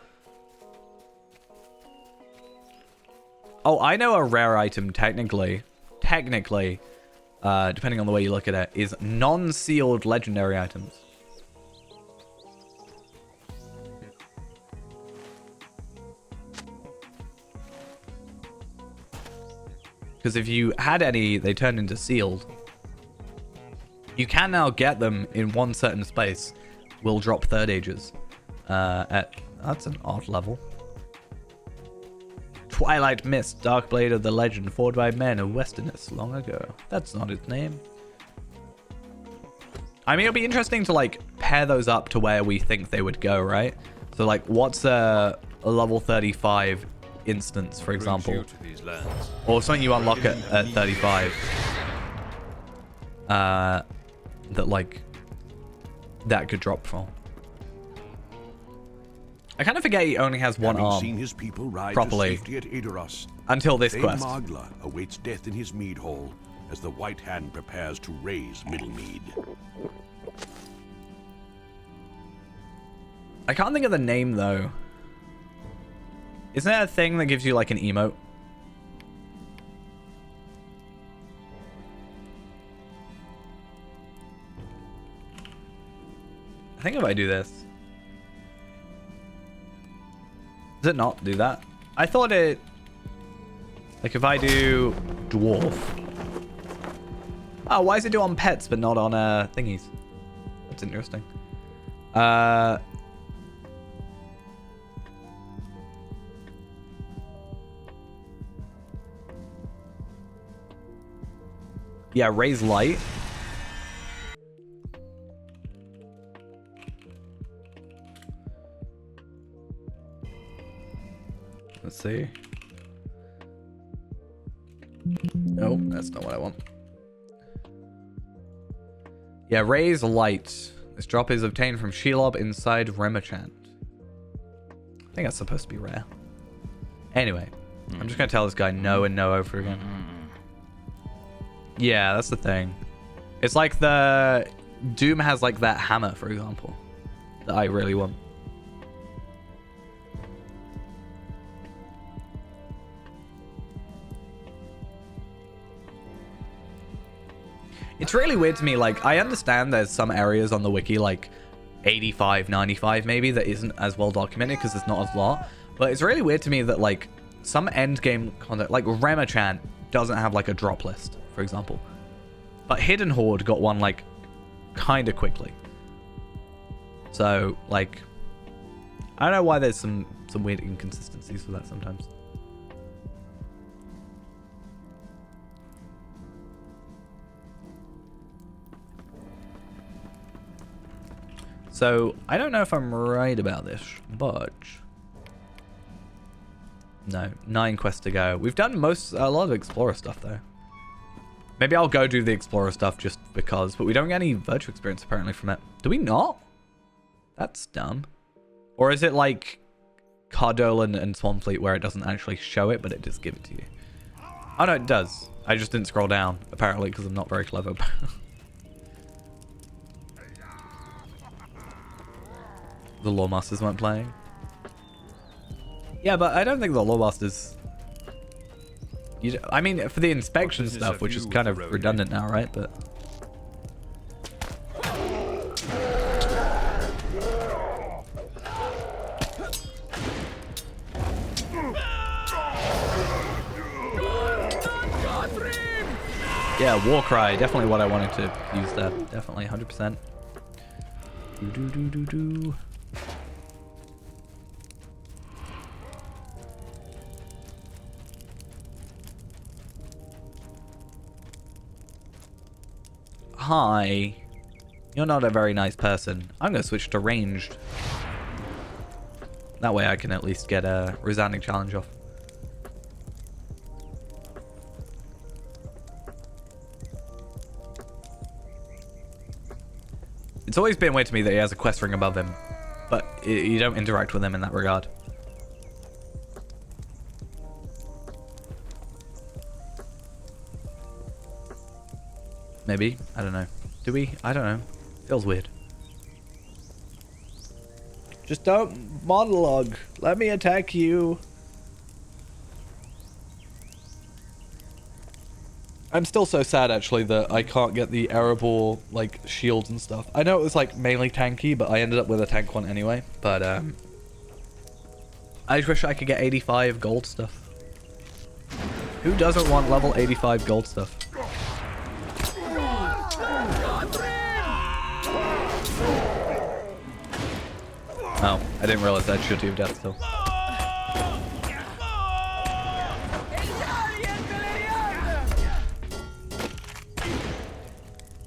Oh, I know a rare item technically, depending on the way you look at it, is non-sealed legendary items. Because if you had any, they turned into sealed. You can now get them in one certain space. Will drop third ages. That's an odd level. Twilight Mist, Dark Blade of the Legend, fought by men of Westerness long ago. That's not its name. I mean, it'll be interesting to like pair those up to where we think they would go, right? So like, what's a level 35 instance, for example, or something you unlock at 35 that like that could drop from. I kind of forget he only has one arm Seen his people ride properly to safety at Edoras, until this Thane quest. Magla awaits death in his mead hall as the White Hand prepares to raise Middlemead. I can't think of the name though. Isn't there a thing that gives you like an emote? I think if I do this. Does it not do that? I thought it... Like if I do dwarf. Oh, why does it do on pets but not on thingies? That's interesting. Yeah, raise light. Let's see. No, that's not what I want. Yeah, raise light. This drop is obtained from Shelob inside Remachant. I think that's supposed to be rare. Anyway, I'm just going to tell this guy no and no over again. Yeah, that's the thing. It's like the... Doom has like that hammer, for example, that I really want. It's really weird to me, like, I understand there's some areas on the wiki, like 85, 95 maybe, that isn't as well documented because there's not a lot. But it's really weird to me that, like, some endgame content, like Remachant doesn't have, like, a drop list, for example. But Hidden Horde got one, like, kind of quickly. So, like, I don't know why there's some weird inconsistencies with that sometimes. So, I don't know if I'm right about this, but... No, 9 quests to go. We've done a lot of Explorer stuff, though. Maybe I'll go do the Explorer stuff just because, but we don't get any virtual experience, apparently, from it. Do we not? That's dumb. Or is it like Cardolan and Swanfleet where it doesn't actually show it, but it just gives it to you? Oh, no, it does. I just didn't scroll down, apparently, because I'm not very clever. The Lore Masters weren't playing. Yeah, but I don't think the Lore Masters... I mean, for the inspection stuff, which is kind of redundant now, right? But... Yeah, Warcry, definitely what I wanted to use there. Definitely, 100%. Do. Hi. You're not a very nice person. I'm going to switch to ranged. That way I can at least get a resounding challenge off. It's always been weird to me that he has a quest ring above him, but you don't interact with him in that regard. Maybe. I don't know. Do we? I don't know. Feels weird. Just don't monologue. Let me attack you. I'm still so sad, actually, that I can't get the Erebor, like, shields and stuff. I know it was, like, mainly tanky, but I ended up with a tank one anyway. But, I just wish I could get 85 gold stuff. Who doesn't want level 85 gold stuff? Oh, I didn't realize that should do death still.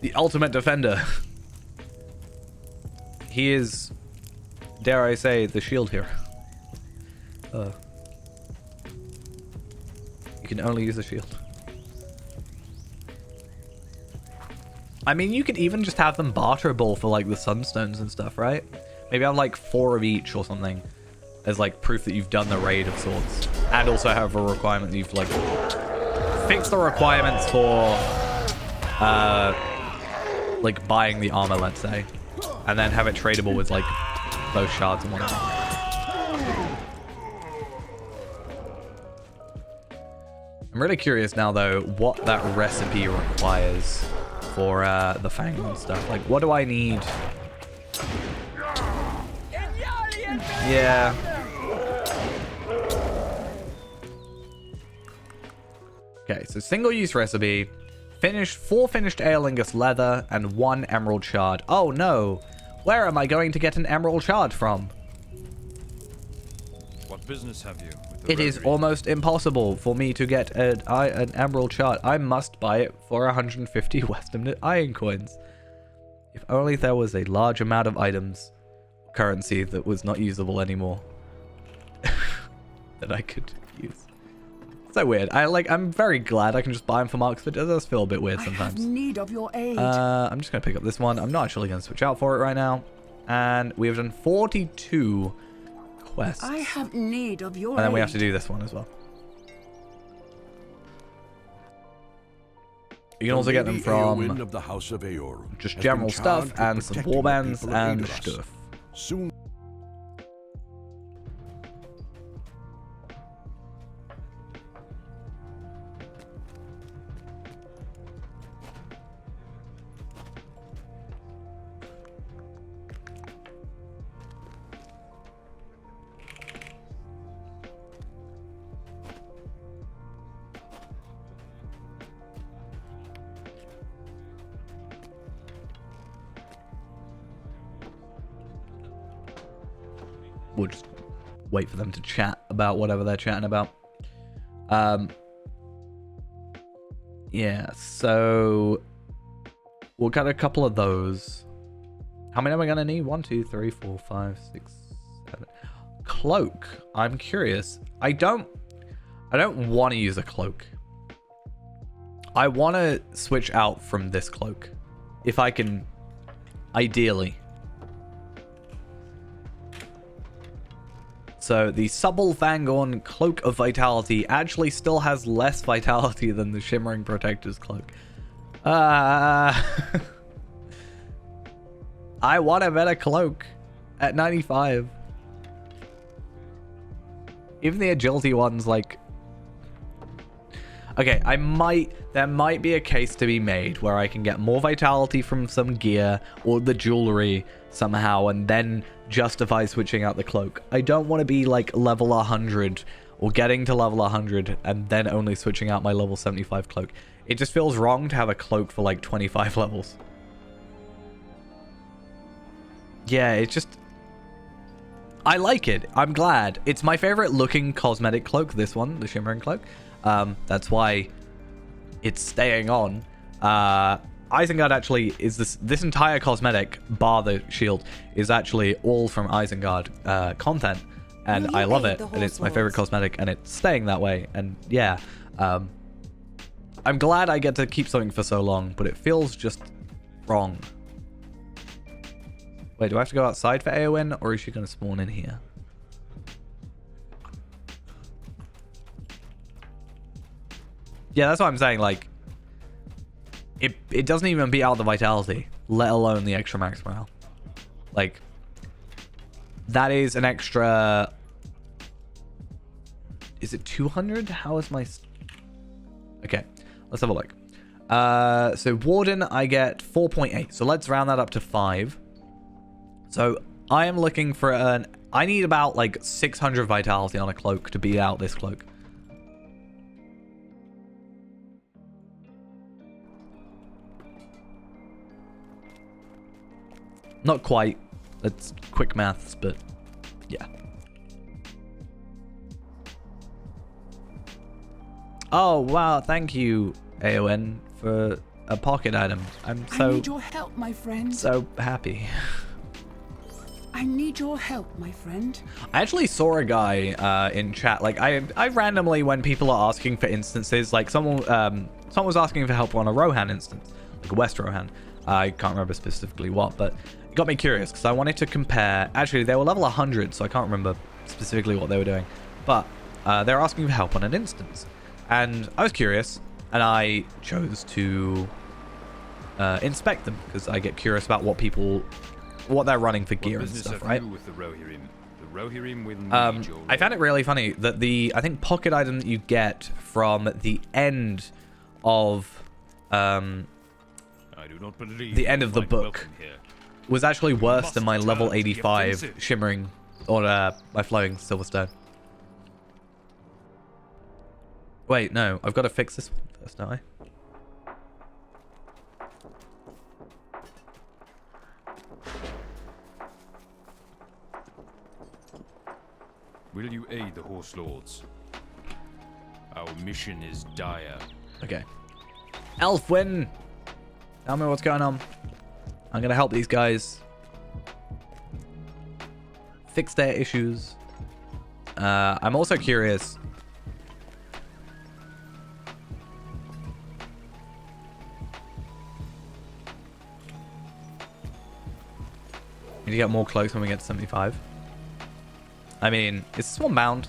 The ultimate defender. He is, dare I say, the shield hero. You can only use the shield. I mean, you could even just have them barterable for like the sunstones and stuff, right? Maybe have like 4 of each or something as like proof that you've done the raid of sorts. And also have a requirement that you've like fixed the requirements for like buying the armor, let's say, and then have it tradable with like those shards and whatnot. I'm really curious now though what that recipe requires for the Fang and stuff. Like, what do I need? Yeah. Okay, so single-use recipe. 4 finished Aelingus leather and 1 emerald shard. Oh no! Where am I going to get an emerald shard from? What What business have you with the It is Rotary? almost impossible for me to get an emerald chart. I must buy it for 150 Western iron coins. If only there was a large amount of items, currency that was not usable anymore, that I could use. So weird. I'm very glad I can just buy them for marks, but it does feel a bit weird I have sometimes. need of your aid. I'm just gonna pick up this one. I'm not actually gonna switch out for it right now. And we have done 42 quests. I have need of your And then we have aid. to do this one as well. You can also get them Lady Eowyn from of the House of Aor just has general been stuff charged with and some protecting the warbands people of and Adoras. stuff. Soon We'll just wait for them to chat about whatever they're chatting about. Yeah, so we'll get a couple of those. How many am I gonna need? 1, 2, 3, 4, 5, 6, 7. Cloak. I'm curious. I don't want to use a cloak. I want to switch out from this cloak, if I can, ideally. So the Subtle Fangorn Cloak of Vitality actually still has less vitality than the Shimmering Protector's Cloak. I want a better cloak at 95. Even the agility one's like... Okay, there might be a case to be made where I can get more vitality from some gear or the jewelry somehow and then justify switching out the cloak. I don't want to be like level 100 or getting to level 100 and then only switching out my level 75 cloak. It just feels wrong to have a cloak for like 25 levels. Yeah, it's just... I like it. I'm glad. It's my favorite looking cosmetic cloak, this one, the Shimmering Cloak. That's why it's staying on. Isengard actually is this entire cosmetic, bar the shield, is actually all from Isengard content. And I love it. And it's my favorite cosmetic, and it's staying that way. And yeah, I'm glad I get to keep something for so long, but it feels just wrong. Wait, do I have to go outside for Eowyn, or is she going to spawn in here? Yeah, that's what I'm saying. Like, it doesn't even beat out the vitality, let alone the extra max morale. Like, that is an extra... Is it 200? How is my... Okay, let's have a look. So Warden, I get 4.8. So let's round that up to 5. So I am looking for an... I need about like 600 vitality on a cloak to beat out this cloak. Not quite. That's quick maths, but yeah. Oh, wow. Thank you, Eowyn, for a pocket item. I need your help, my friend. So happy. I need your help, my friend. I actually saw a guy in chat. Like, I randomly, when people are asking for instances, like someone was asking for help on a Rohan instance, like a West Rohan. I can't remember specifically what, but it got me curious because I wanted to compare. Actually, they were level 100, so I can't remember specifically what they were doing. But they were asking for help on an instance. And I was curious, and I chose to inspect them because I get curious about what they're running for gear and stuff, right? With the Rohirrim? The Rohirrim will need your I found it really funny that I think pocket item that you get from the end of I do not believe the end of the book was actually worse than my level 85 shimmering or my flowing silverstone. Wait, no, I've got to fix this one first, don't I? Will you aid the Horse Lords. Our mission is dire. Okay. Elfwin! Tell me what's going on. I'm gonna help these guys fix their issues. I'm also curious. Need to get more cloaks when we get to 75. I mean, is this one bound?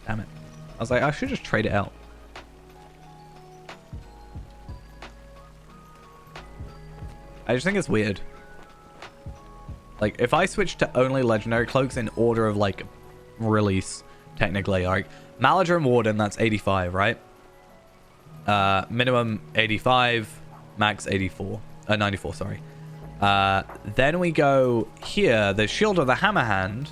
Damn it. I was like, I should just trade it out. I just think it's weird. Like, if I switch to only legendary cloaks in order of, like, release, technically, like, Maladrim Warden, that's 85, right? Minimum 85, max 84. 94, sorry. Then we go here, the Shield of the Hammerhand,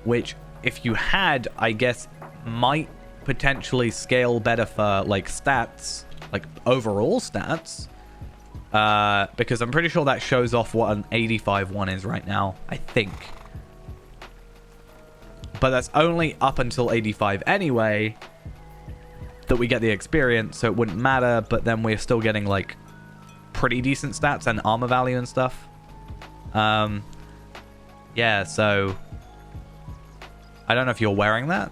which, if you had, I guess, might potentially scale better for, like, stats, like, overall stats. Because I'm pretty sure that shows off what an 85 one is right now, I think. But that's only up until 85 anyway that we get the experience, so it wouldn't matter, but then we're still getting, like, pretty decent stats and armor value and stuff. Yeah, so I don't know if you're wearing that.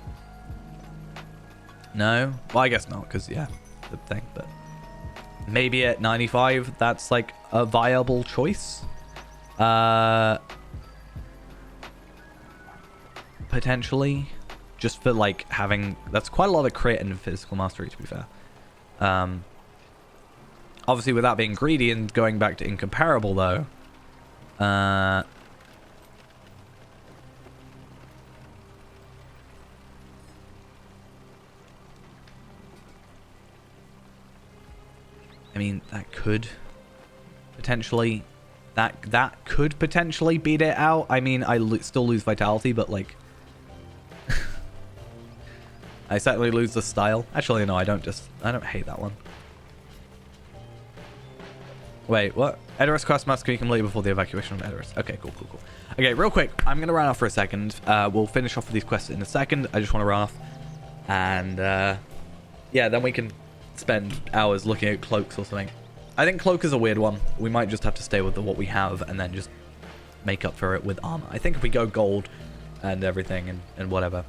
No? Well, I guess not, because, yeah, the thing, but maybe at 95, that's, like, a viable choice. Potentially. Just for, like, having... That's quite a lot of crit and physical mastery, to be fair. Obviously, without being greedy and going back to incomparable, though. I mean, that could potentially... That could potentially beat it out. I mean, I still lose vitality, but, like... I certainly lose the style. Actually, no, I don't hate that one. Wait, what? Edoras quest must be completed before the evacuation of Edoras. Okay, cool. Okay, real quick, I'm going to run off for a second. We'll finish off with these quests in a second. I just want to run off. And, yeah, then we can spend hours looking at cloaks or something. I think cloak is a weird one. We might just have to stay with what we have and then just make up for it with armor. I think if we go gold and everything and whatever.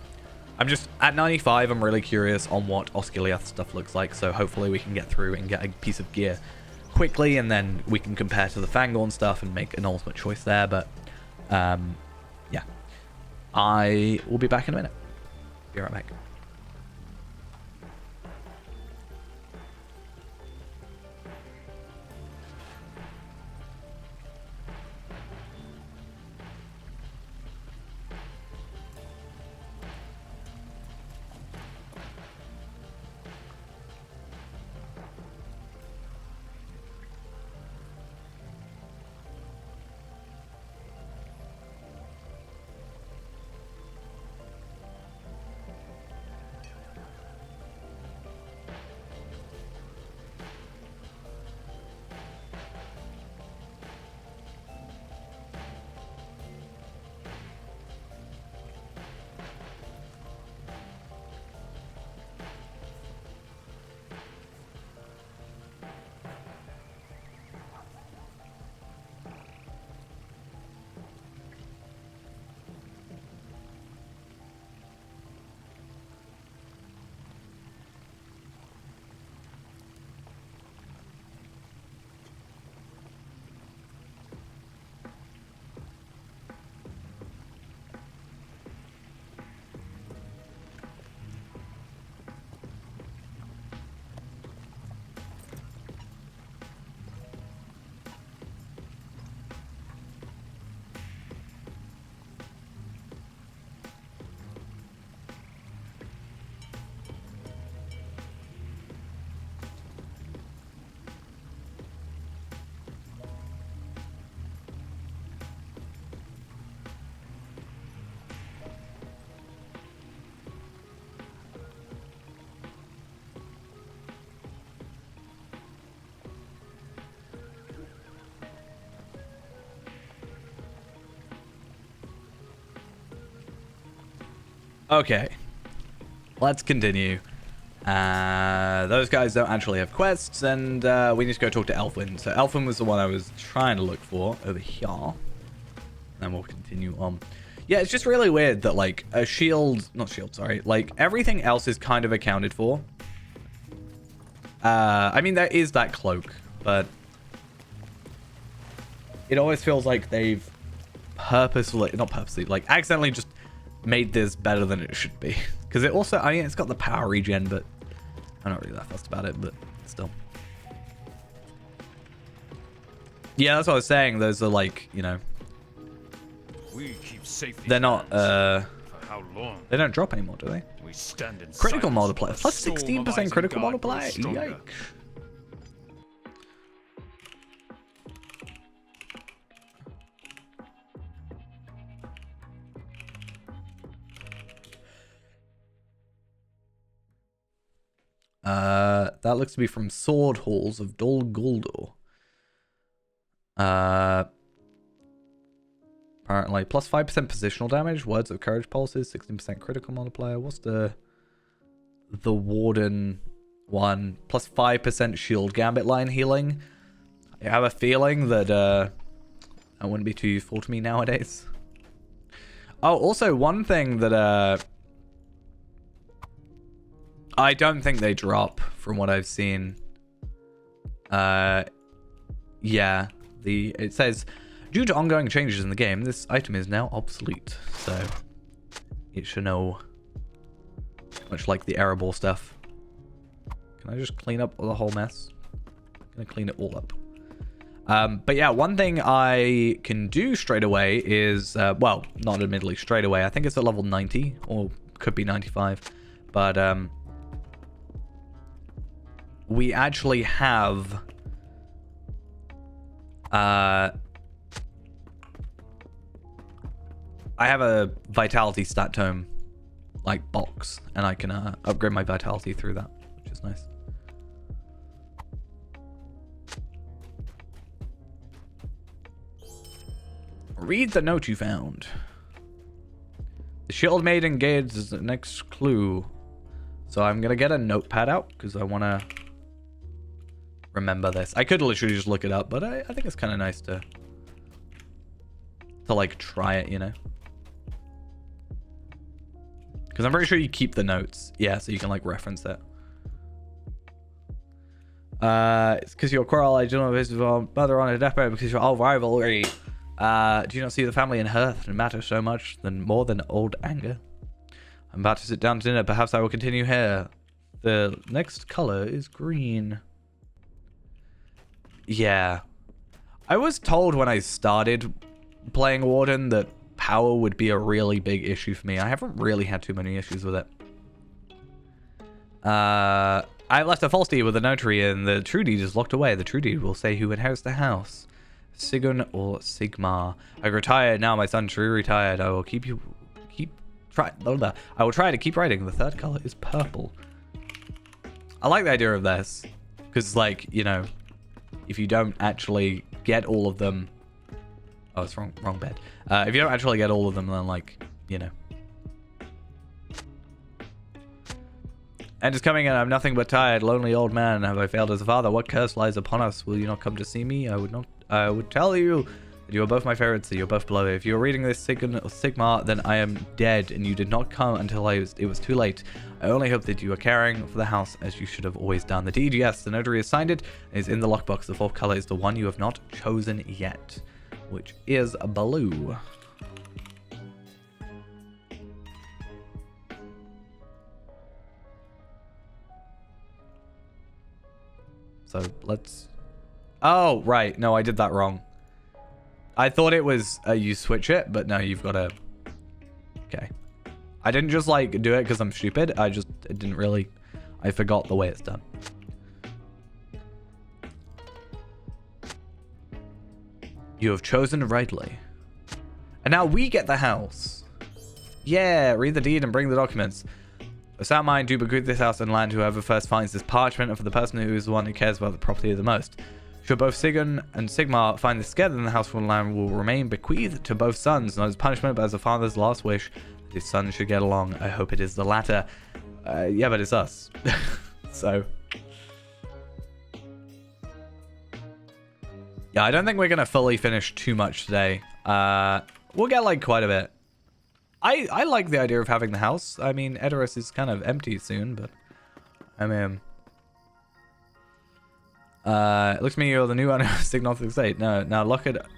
I'm just, at 95, I'm really curious on what Osgiliath stuff looks like. So hopefully we can get through and get a piece of gear quickly, and then we can compare to the Fangorn stuff and make an ultimate choice there. But yeah, I will be back in a minute. Be right back. Okay. Let's continue. Those guys don't actually have quests, and we need to go talk to Elfwin. So Elfwin was the one I was trying to look for over here. Then we'll continue on. Yeah, it's just really weird that, like, a shield... Not shield, sorry. Like, everything else is kind of accounted for. I mean, there is that cloak, but... It always feels like they've purposefully... Not purposely, like, accidentally just made this better than it should be. Because it also... I mean, it's got the power regen, but... I'm not really that fussed about it, but still. Yeah, that's what I was saying. Those are, like, you know... We keep safety. They're not, for how long? They don't drop anymore, do they? We stand in Critical silence multiplier. while the Plus storm of 16% critical Isengard multiplier? grows stronger. Yikes. That looks to be from Sword Halls of Dol Guldur. Apparently, plus 5% positional damage, words of courage pulses, 16% critical multiplier. What's the Warden one? Plus 5% shield gambit line healing. I have a feeling that that wouldn't be too useful to me nowadays. Oh, also one thing that I don't think they drop from what I've seen. Yeah, it says, due to ongoing changes in the game, this item is now obsolete. So it should know, much like the Erebor stuff. Can I just clean up the whole mess? I'm gonna clean it all up. But yeah, one thing I can do straight away is, well, not admittedly straight away. I think it's at level 90 or could be 95, but we actually have I have a vitality stat tome like box, and I can upgrade my vitality through that, which is nice. Read the note you found. The Shield Maiden gauges the next clue. So I'm gonna get a notepad out because I want to remember this. I could literally just look it up, but I think it's kind of nice to like try it, you know. Because I'm pretty sure you keep the notes. Yeah, so you can like reference it. It's because your quarrel. I do not visit your mother on a deathbed because you're all rivalry. Do you not see the family in hearth matter so much more than old anger? I'm about to sit down to dinner. Perhaps I will continue here. The next color is green. Yeah. I was told when I started playing Warden that power would be a really big issue for me. I haven't really had too many issues with it. I left a false deed with the notary and the true deed is locked away. The true deed will say who inherits the house. Sigun or Sigmar. I retired. Now my son True retired. I will I will try to keep writing. The third color is purple. I like the idea of this. Because, like, you know, if you don't actually get all of them... Oh, it's wrong bed. If you don't actually get all of them, then, like, you know. And it's coming in. I'm nothing but tired, lonely old man. Have I failed as a father? What curse lies upon us? Will you not come to see me? I would tell you that you are both my favorites, that you're both beloved. If you're reading this Sigmar, then I am dead, and you did not come until it was too late. I only hope that you are caring for the house as you should have always done. The deed, yes, the notary has signed it, and is in the lockbox. The fourth color is the one you have not chosen yet, which is blue. So let's... Oh, right. No, I did that wrong. I thought it was you switch it, but no, you've got to... Okay. I didn't just, like, do it because I'm stupid. I didn't really... I forgot the way it's done. You have chosen rightly. And now we get the house. Yeah, read the deed and bring the documents. Without mind, do bequeath this house and land whoever first finds this parchment, and for the person who is the one who cares about the property the most. Should both Sigun and Sigmar find this together, then the house and land will remain bequeathed to both sons, not as punishment, but as a father's last wish. The sun should get along. I hope it is the latter. Yeah, but it's us. So... yeah, I don't think we're going to fully finish too much today. We'll get, like, quite a bit. I like the idea of having the house. I mean, Edoras is kind of empty soon, but... I mean... it looks to me you're the new owner of Signoth Estate. No, now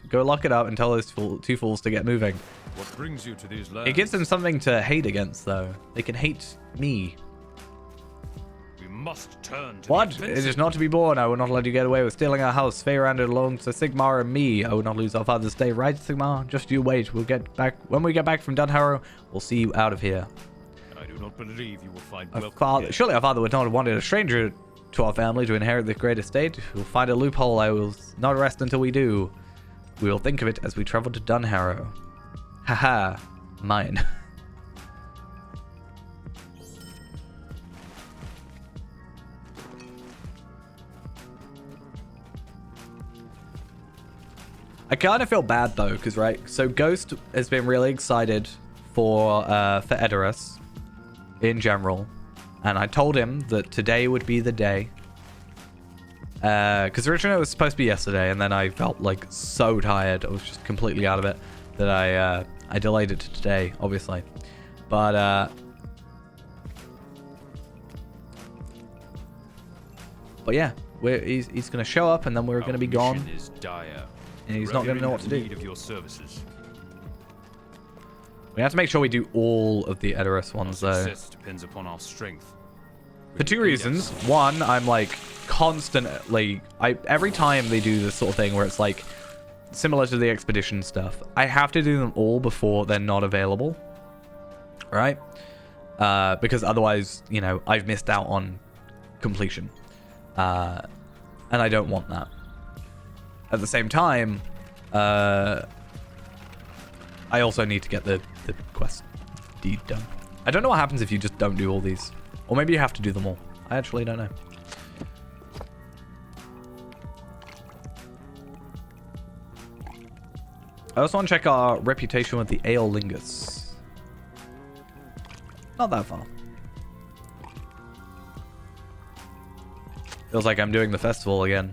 go lock it up and tell those two fools to get moving. What brings you to these lands? It gives them something to hate against, though. They can hate me. We must turn to What? the It is offensive. not to be borne. I will not let you get away with stealing our house. Feyrander belongs to Sigmar and me. I will not lose our father's day. Right, Sigmar? Just you wait. We'll get back. When we get back from Dunharrow, we'll see you out of here. I do not believe you will find Our welcome father, here. surely our father would not have wanted a stranger to our family to inherit this great estate. We'll find a loophole. I will not rest until we do. We will think of it as we travel to Dunharrow. Haha. Mine. I kind of feel bad though, because right, so Ghost has been really excited for Edoras in general, and I told him that today would be the day. Because originally it was supposed to be yesterday, and then I felt like so tired, I was just completely out of it, that I delayed it to today, obviously. But yeah, he's gonna show up, and then we're gonna be gone. Mission is dire. And he's not going to know what to do. Need of your services. We have to make sure we do all of the Edoras ones, though. Success depends upon our strength. For two reasons. One, I'm like constantly... every time they do this sort of thing where it's like similar to the expedition stuff, I have to do them all before they're not available. Right? Because otherwise, you know, I've missed out on completion. And I don't want that. At the same time, I also need to get the quest deed done. I don't know what happens if you just don't do all these. Or maybe you have to do them all. I actually don't know. I also want to check our reputation with the Aeolingus. Not that far. Feels like I'm doing the festival again.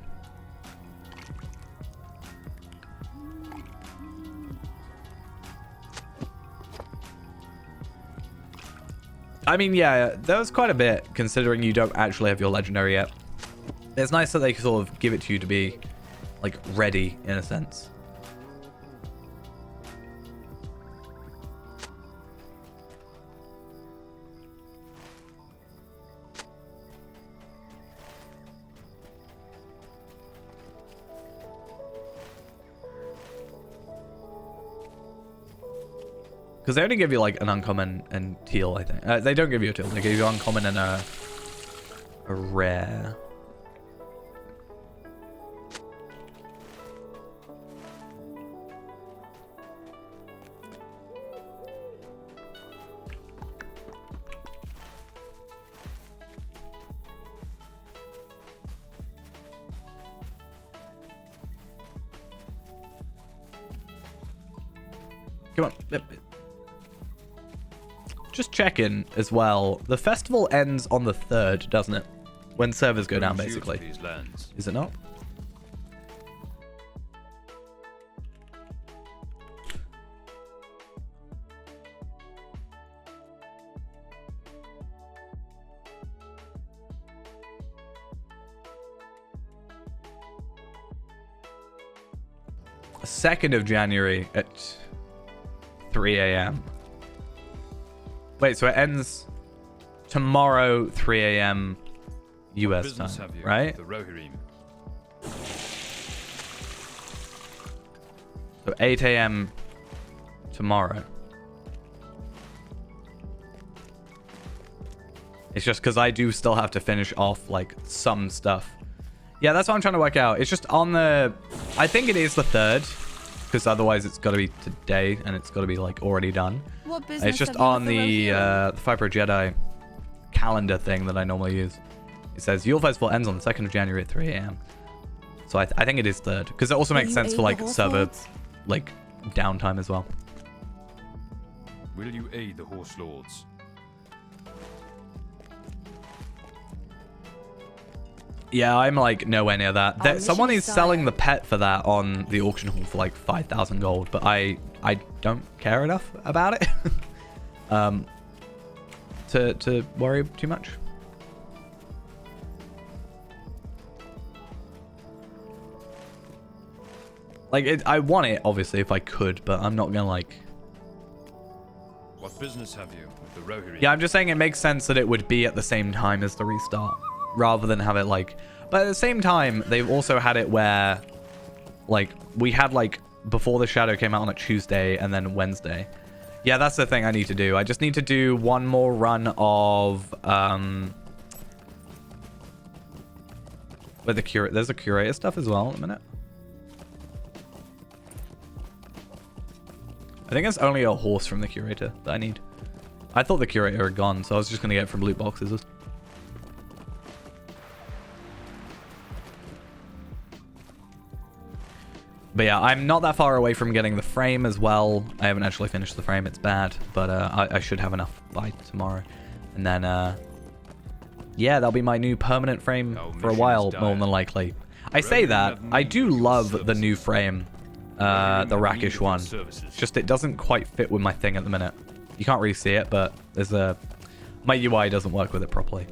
I mean, yeah, that was quite a bit, considering you don't actually have your legendary yet. It's nice that they sort of give it to you to be, like, ready, in a sense. Because they only give you, like, an uncommon and teal, I think. They don't give you a teal. They give you uncommon and a rare. Come on. Yep. Just checking as well. The festival ends on the 3rd, doesn't it? When servers go down, basically. These lands. Is it not? The 2nd of January at 3 a.m. Wait, so it ends tomorrow, 3 a.m. US time, right? The Rohirrim. So 8 a.m. tomorrow. It's just because I do still have to finish off, like, some stuff. Yeah, that's what I'm trying to work out. It's just on the... I think it is the 3rd. Because otherwise it's got to be today, and it's got to be, like, already done. What business It's just have you on with the Rohirrim? Fibro Jedi calendar thing that I normally use. It says Yule Festival ends on the 2nd of January at 3 a.m. So I think it is 3rd. Because it also Will makes you sense aid for, like, the server, Hawthorns? like, downtime as well. Will you aid the Horse Lords? Yeah, I'm like nowhere near that. Someone is selling the pet for that on the auction hall for like 5,000 gold, but I don't care enough about it to worry too much. Like, I want it, obviously, if I could, but I'm not gonna, like... What business have you with the Rohirrim? Yeah, I'm just saying it makes sense that it would be at the same time as the restart, rather than have it, like... But at the same time, they've also had it where, like, we had, like, before the Shadow came out on a Tuesday, and then Wednesday. Yeah, that's the thing I need to do. I just need to do one more run of, with the curator. There's a curator stuff as well in a minute. I think it's only a horse from the curator that I need. I thought the curator had gone, so I was just going to get it from loot boxes. But yeah, I'm not that far away from getting the frame as well. I haven't actually finished the frame. It's bad, but I should have enough by tomorrow. And then, yeah, that'll be my new permanent frame for a while, more than likely. I say that. I do love the new frame. The Rakish one. Just it doesn't quite fit with my thing at the minute. You can't really see it, but there's a... My UI doesn't work with it properly.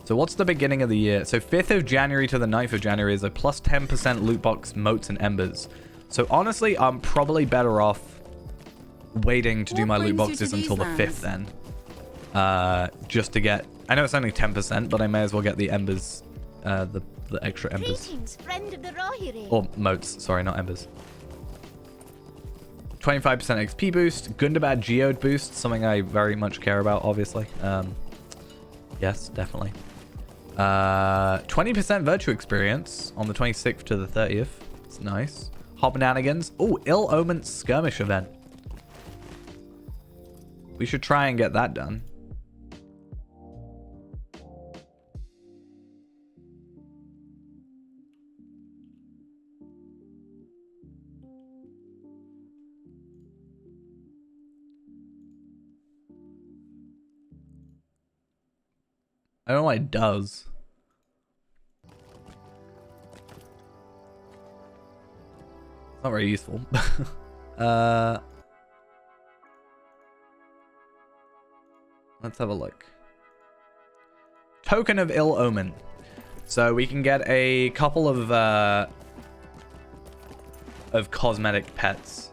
So what's the beginning of the year? So 5th of January to the 9th of January is a plus 10% loot box, moats, and embers. So honestly, I'm probably better off waiting to do my loot boxes until the 5th then. Just to get... I know it's only 10%, but I may as well get the embers, the extra embers. Greetings, friend of the Rohirrim. Or moats, sorry, not embers. 25% XP boost, Gundabad Geode boost, something I very much care about, obviously. Yes, definitely. 20% virtue experience on the 26th to the 30th. It's nice. Hobnanigans. Oh, Ill Omen skirmish event. We should try and get that done. I don't know what it does. It's not very useful. Let's have a look. Token of Ill Omen. So we can get a couple of cosmetic pets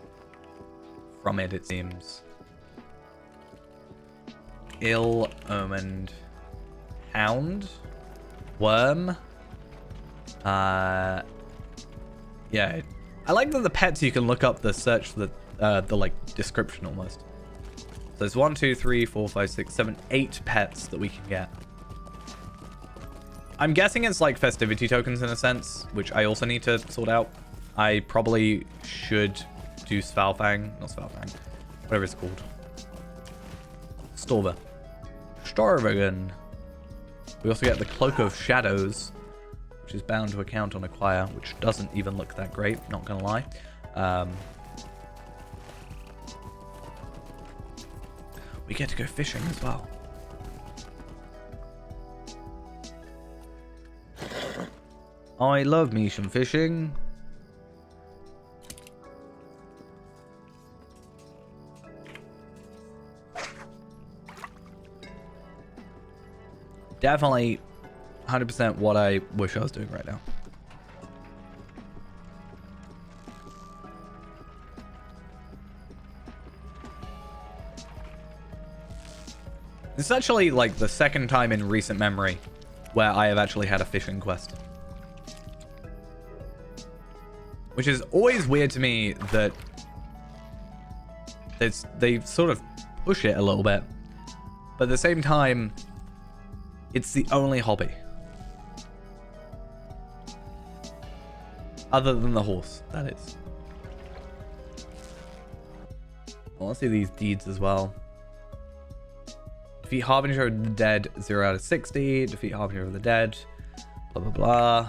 from it seems. Ill-omened hound, worm. Yeah, I like that the pets you can look up the search for the like description almost. So there's 1, 2, 3, 4, 5, 6, 7, 8 pets that we can get. I'm guessing it's like festivity tokens in a sense, which I also need to sort out. I probably should do Svalfang, not Svalfang, whatever it's called. Storver. Storvagan. We also get the Cloak of Shadows, which is bound to account on acquire, which doesn't even look that great, not gonna lie. We get to go fishing as well. I love me some fishing. Definitely 100% what I wish I was doing right now. It's actually like the second time in recent memory where I have actually had a fishing quest. Which is always weird to me that they sort of push it a little bit. But at the same time, it's the only hobby. Other than the horse, that is. I want to see these deeds as well. Defeat Harbinger of the Dead, 0 out of 60. Defeat Harbinger of the Dead. Blah, blah, blah.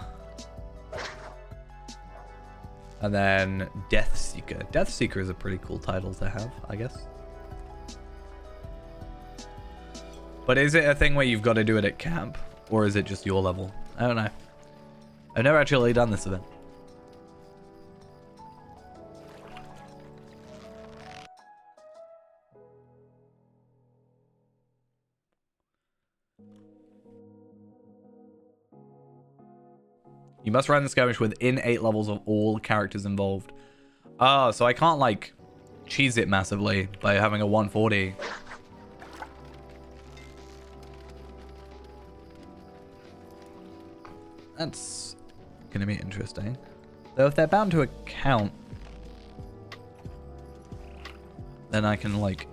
And then Deathseeker. Deathseeker is a pretty cool title to have, I guess. But is it a thing where you've got to do it at camp? Or is it just your level? I don't know. I've never actually done this event. You must run the skirmish within 8 levels of all characters involved. Oh, so I can't, like, cheese it massively by having a 140. That's gonna be interesting. Though if they're bound to a count, then I can, like,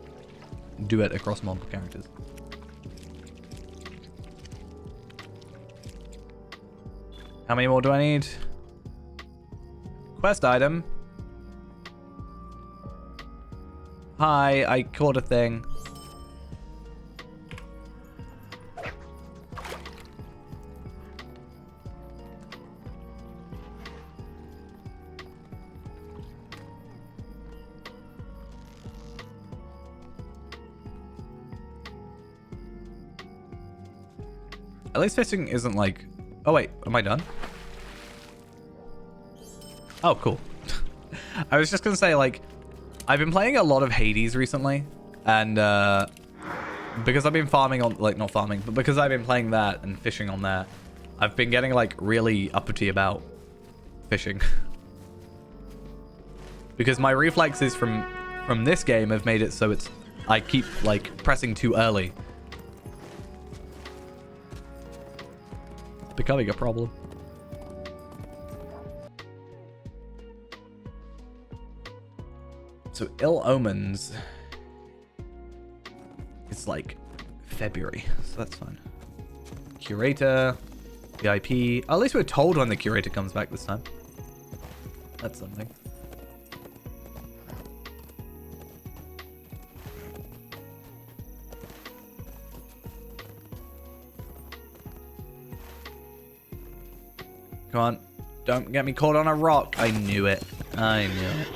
do it across multiple characters. How many more do I need? Quest item. Hi, I caught a thing. At least fishing isn't like... Oh wait, am I done? Oh, cool. I was just gonna say, like, I've been playing a lot of Hades recently, and because I've been farming on, like, not farming, but because I've been playing that and fishing on that, I've been getting, like, really uppity about fishing. Because my reflexes from this game have made it so it's, I keep, like, pressing too early. It's becoming a problem. So Ill Omens, it's like February, so that's fine. Curator, VIP. Oh, at least we're told when the Curator comes back this time. That's something. Come on, don't get me caught on a rock. I knew it. I knew it.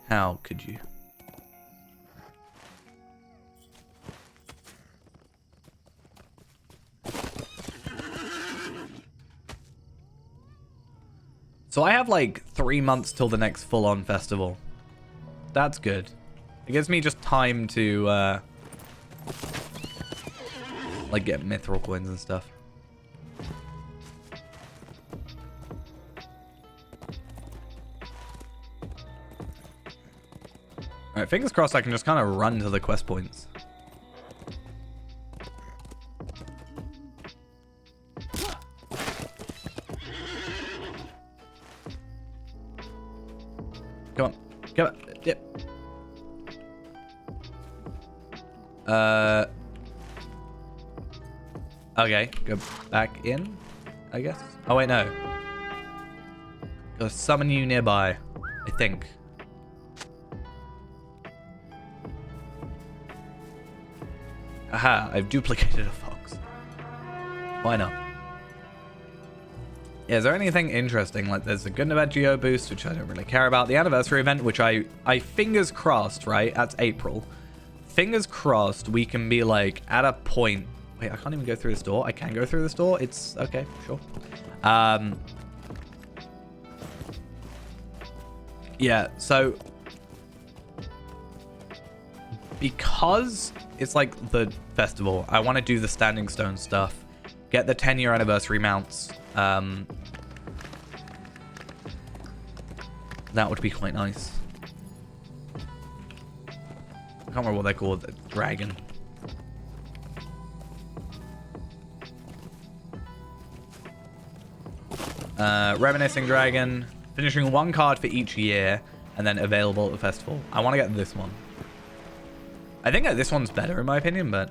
How could you? So I have like 3 months till the next full-on festival. That's good. It gives me just time to like get mithril coins and stuff. Alright, fingers crossed I can just kind of run to the quest points. Come on. Come on. Yep. Okay, go back in, I guess. Oh, wait, no. Gotta summon you nearby, I think. Aha, I've duplicated a fox. Why not? Yeah, is there anything interesting? Like, there's the Good and Bad Geo boost, which I don't really care about. The anniversary event, which I fingers crossed, right? That's April. Fingers crossed we can be, like, at a point... Wait, I can't even go through this door. I can go through this door. It's... Okay, sure. Yeah, so... Because it's like the festival, I want to do the Standing Stone stuff, get the 10-year anniversary mounts. That would be quite nice. I can't remember what they're called. The dragon. Reminiscing Dragon. Finishing 1 card for each year, and then available at the festival. I want to get this one. I think that this one's better in my opinion, but...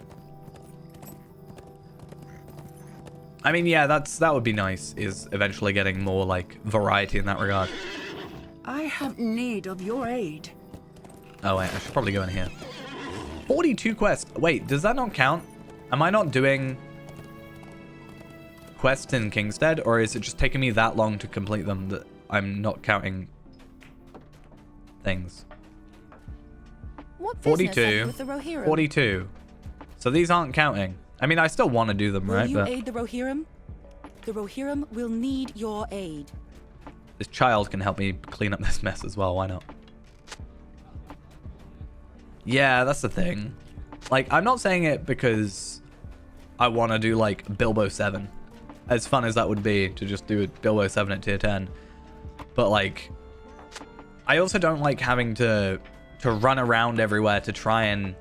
I mean, yeah, that would be nice, is eventually getting more, like, variety in that regard. I have need of your aid. Oh, wait, I should probably go in here. 42 quests. Wait, does that not count? Am I not doing quests in Kingstead, or is it just taking me that long to complete them that I'm not counting things? What business have you 42. with the Rohirrim? 42. So these aren't counting. I mean, I still want to do them, Will right? you But aid the Rohirrim? The Rohirrim will need your aid. this child can help me clean up this mess as well. Why not? Yeah, that's the thing. Like, I'm not saying it because I want to do, like, Bilbo 7. As fun as that would be to just do Bilbo 7 at tier 10. But, like, I also don't like having to run around everywhere to try and,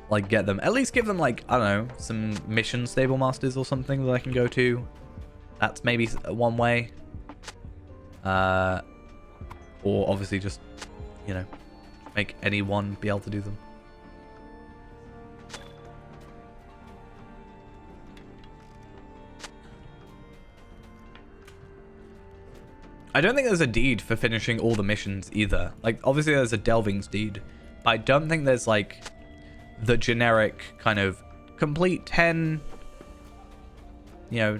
like, get them. At least give them, like, I don't know, some mission stable masters or something that I can go to. That's maybe one way. Or obviously just, you know, make anyone be able to do them. I don't think there's a deed for finishing all the missions either. Like, obviously there's a Delving's deed, but I don't think there's, like, the generic kind of complete 10, you know,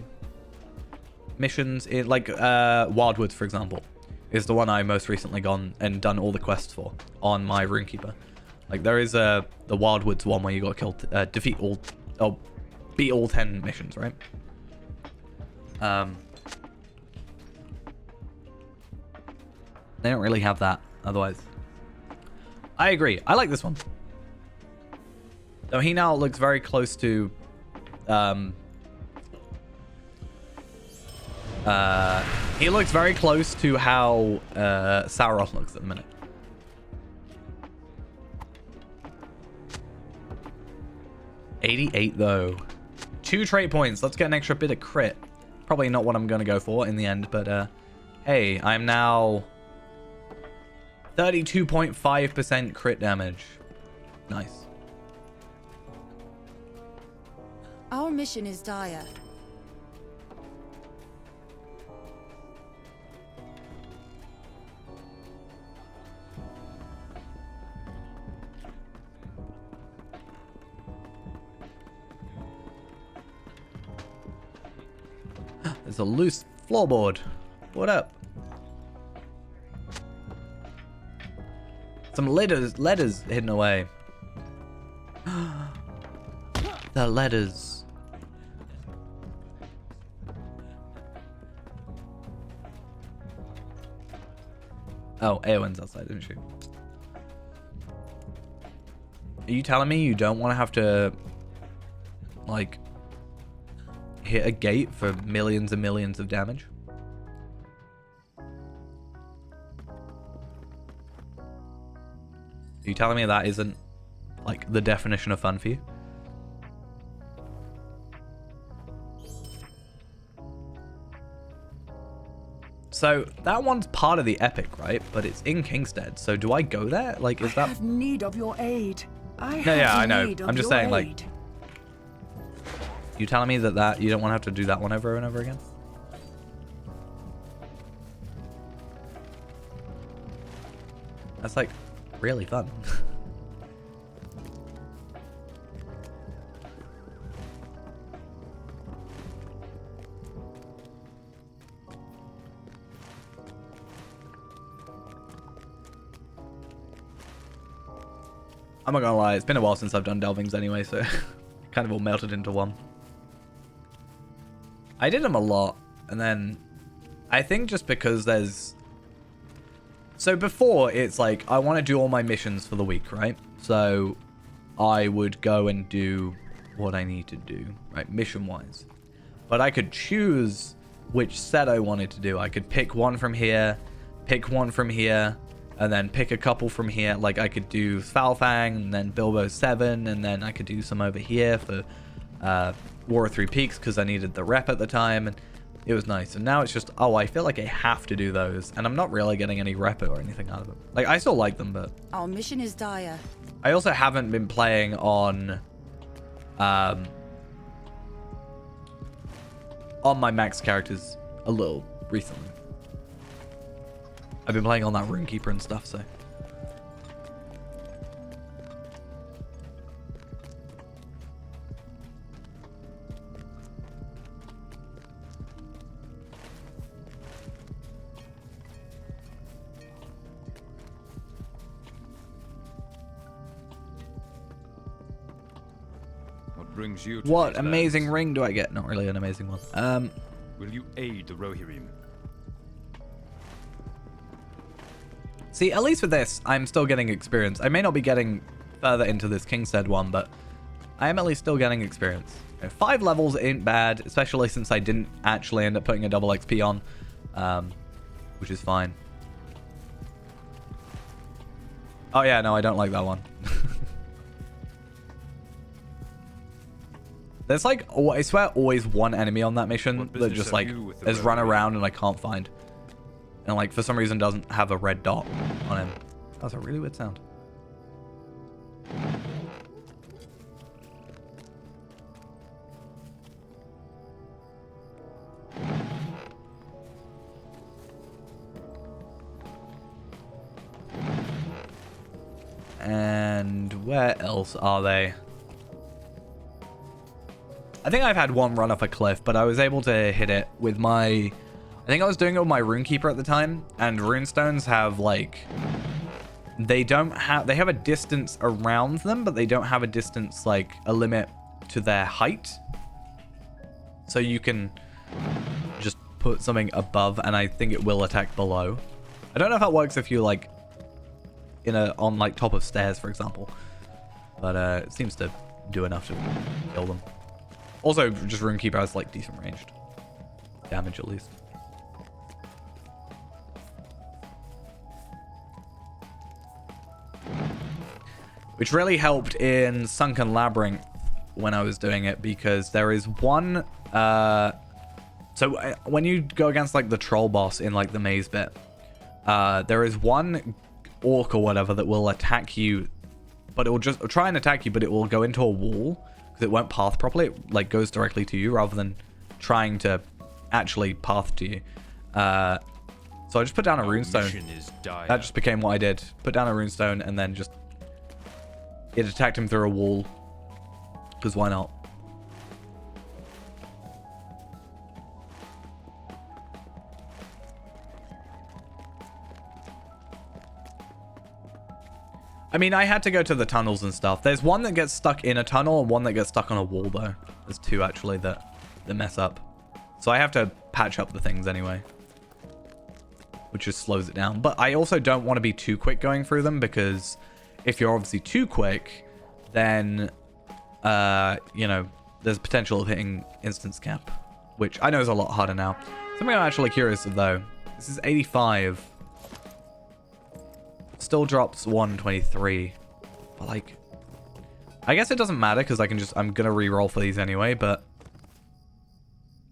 missions in, like, Wildwoods, for example, is the one I most recently gone and done all the quests for on my Runekeeper. Like, there is the Wildwoods one where you got killed, beat all 10 missions, right? They don't really have that otherwise. I agree. I like this one. Though he now looks very close to he looks very close to how Sauron looks at the minute. $88 though. 2 trait points. Let's get an extra bit of crit. Probably not what I'm gonna go for in the end, but hey, I'm now 32.5% crit damage. Nice. Our mission is dire. There's a loose floorboard. What up? Some letters hidden away. The letters. Oh, Eowyn's outside, isn't she? Are you telling me you don't want to have to, like, hit a gate for millions and millions of damage? Are you telling me that isn't, like, the definition of fun for you? So, that one's part of the epic, right? But it's in Kingstead, so do I go there? Like, is I that... have need of your aid. I know. I'm just saying, like... aid. You telling me that you don't want to have to do that one over and over again? That's, like, really fun. I'm not gonna lie, it's been a while since I've done Delvings anyway, so kind of all melted into one. I did them a lot, and then I think just because there's... So before, it's like, I want to do all my missions for the week, right? So I would go and do what I need to do, right, mission-wise. But I could choose which set I wanted to do. I could pick one from here, pick one from here, and then pick a couple from here. Like, I could do Falfang, and then Bilbo 7, and then I could do some over here for War of Three Peaks, because I needed the rep at the time, and it was nice. And now it's just, oh, I feel like I have to do those, and I'm not really getting any rep or anything out of them. Like, I still like them, but... Our mission is dire. I also haven't been playing on my max characters a little recently. I've been playing on that Runekeeper and stuff, so... brings you to What these amazing lands? ring do I get? Not really an amazing one. Will you aid the Rohirrim? See, at least with this, I'm still getting experience. I may not be getting further into this Kingstead one, but I am at least still getting experience. 5 levels ain't bad, especially since I didn't actually end up putting a double XP on, which is fine. Oh yeah, no, I don't like that one. There's like, I swear, always one enemy on that mission that just like has run around and I can't find. And like for some reason doesn't have a red dot on him. That's a really weird sound. And where else are they? I think I've had one run off a cliff, but I was able to hit it with my... I think I was doing it with my Runekeeper at the time, and Runestones have, like... They have a distance around them, but they don't have a distance, like, a limit to their height. So you can just put something above, and I think it will attack below. I don't know if that works if you, like... on like top of stairs, for example, but it seems to do enough to kill them. Also, just Runekeeper has like decent ranged damage at least. Which really helped in Sunken Labyrinth when I was doing it, because there is one so when you go against like the troll boss in like the maze bit, there is one orc or whatever that will attack you, but it will just try and attack you, but it will go into a wall because it won't path properly. It like goes directly to you rather than trying to actually path to you. So I just put down a runestone. That just became what I did. Put down a runestone and then just it attacked him through a wall, because why not? I mean, I had to go to the tunnels and stuff. There's one that gets stuck in a tunnel and one that gets stuck on a wall, though. There's 2, actually, that mess up. So I have to patch up the things anyway, which just slows it down. But I also don't want to be too quick going through them, because if you're obviously too quick, then, you know, there's potential of hitting instance cap, which I know is a lot harder now. Something I'm actually curious of, though. This is 85. Still drops 123, but like, I guess it doesn't matter because I'm gonna re-roll for these anyway. But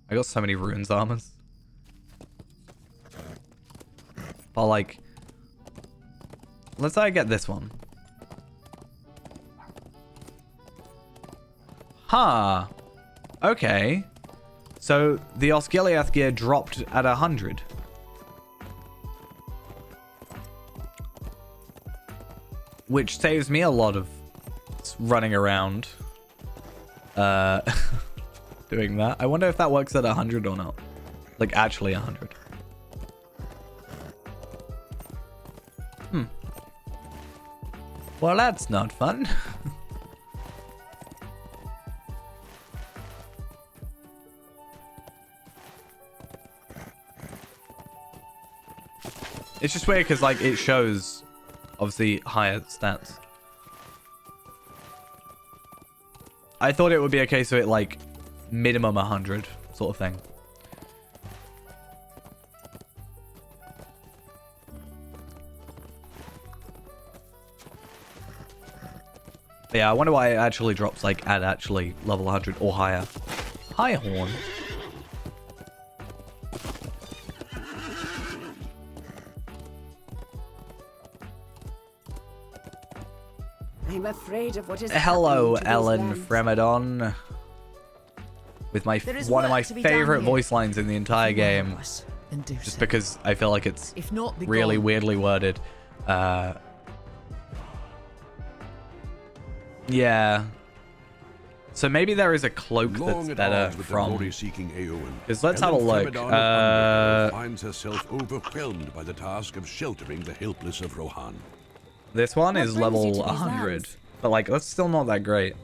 I got so many runes armors, but like, let's say I get this one. Huh. Okay. So the Osgiliath gear dropped at 100. Which saves me a lot of running around doing that. I wonder if that works at 100 or not. Like, actually 100. Well, that's not fun. It's just weird because, like, it shows... obviously higher stats. I thought it would be a case of it like minimum 100 sort of thing. But yeah, I wonder why it actually drops like at actually level 100 or higher. Hi, Horn. I'm afraid of what is Hello, happening to these Ellen lands. Fremedon. With my There is one of my work to be done favorite here. voice lines in the entire game. Then do Just so. because I feel like it's If not, be really gone. weirdly worded. Yeah. So maybe there is a cloak that's Long at better odds with from... the glory-seeking Eowyn, Because let's have a Ellen look. Fremedon of Underhill finds herself overwhelmed by the task of sheltering the helpless of Rohan. This one What is brings you level to these 100. lands? But like, that's still not that great.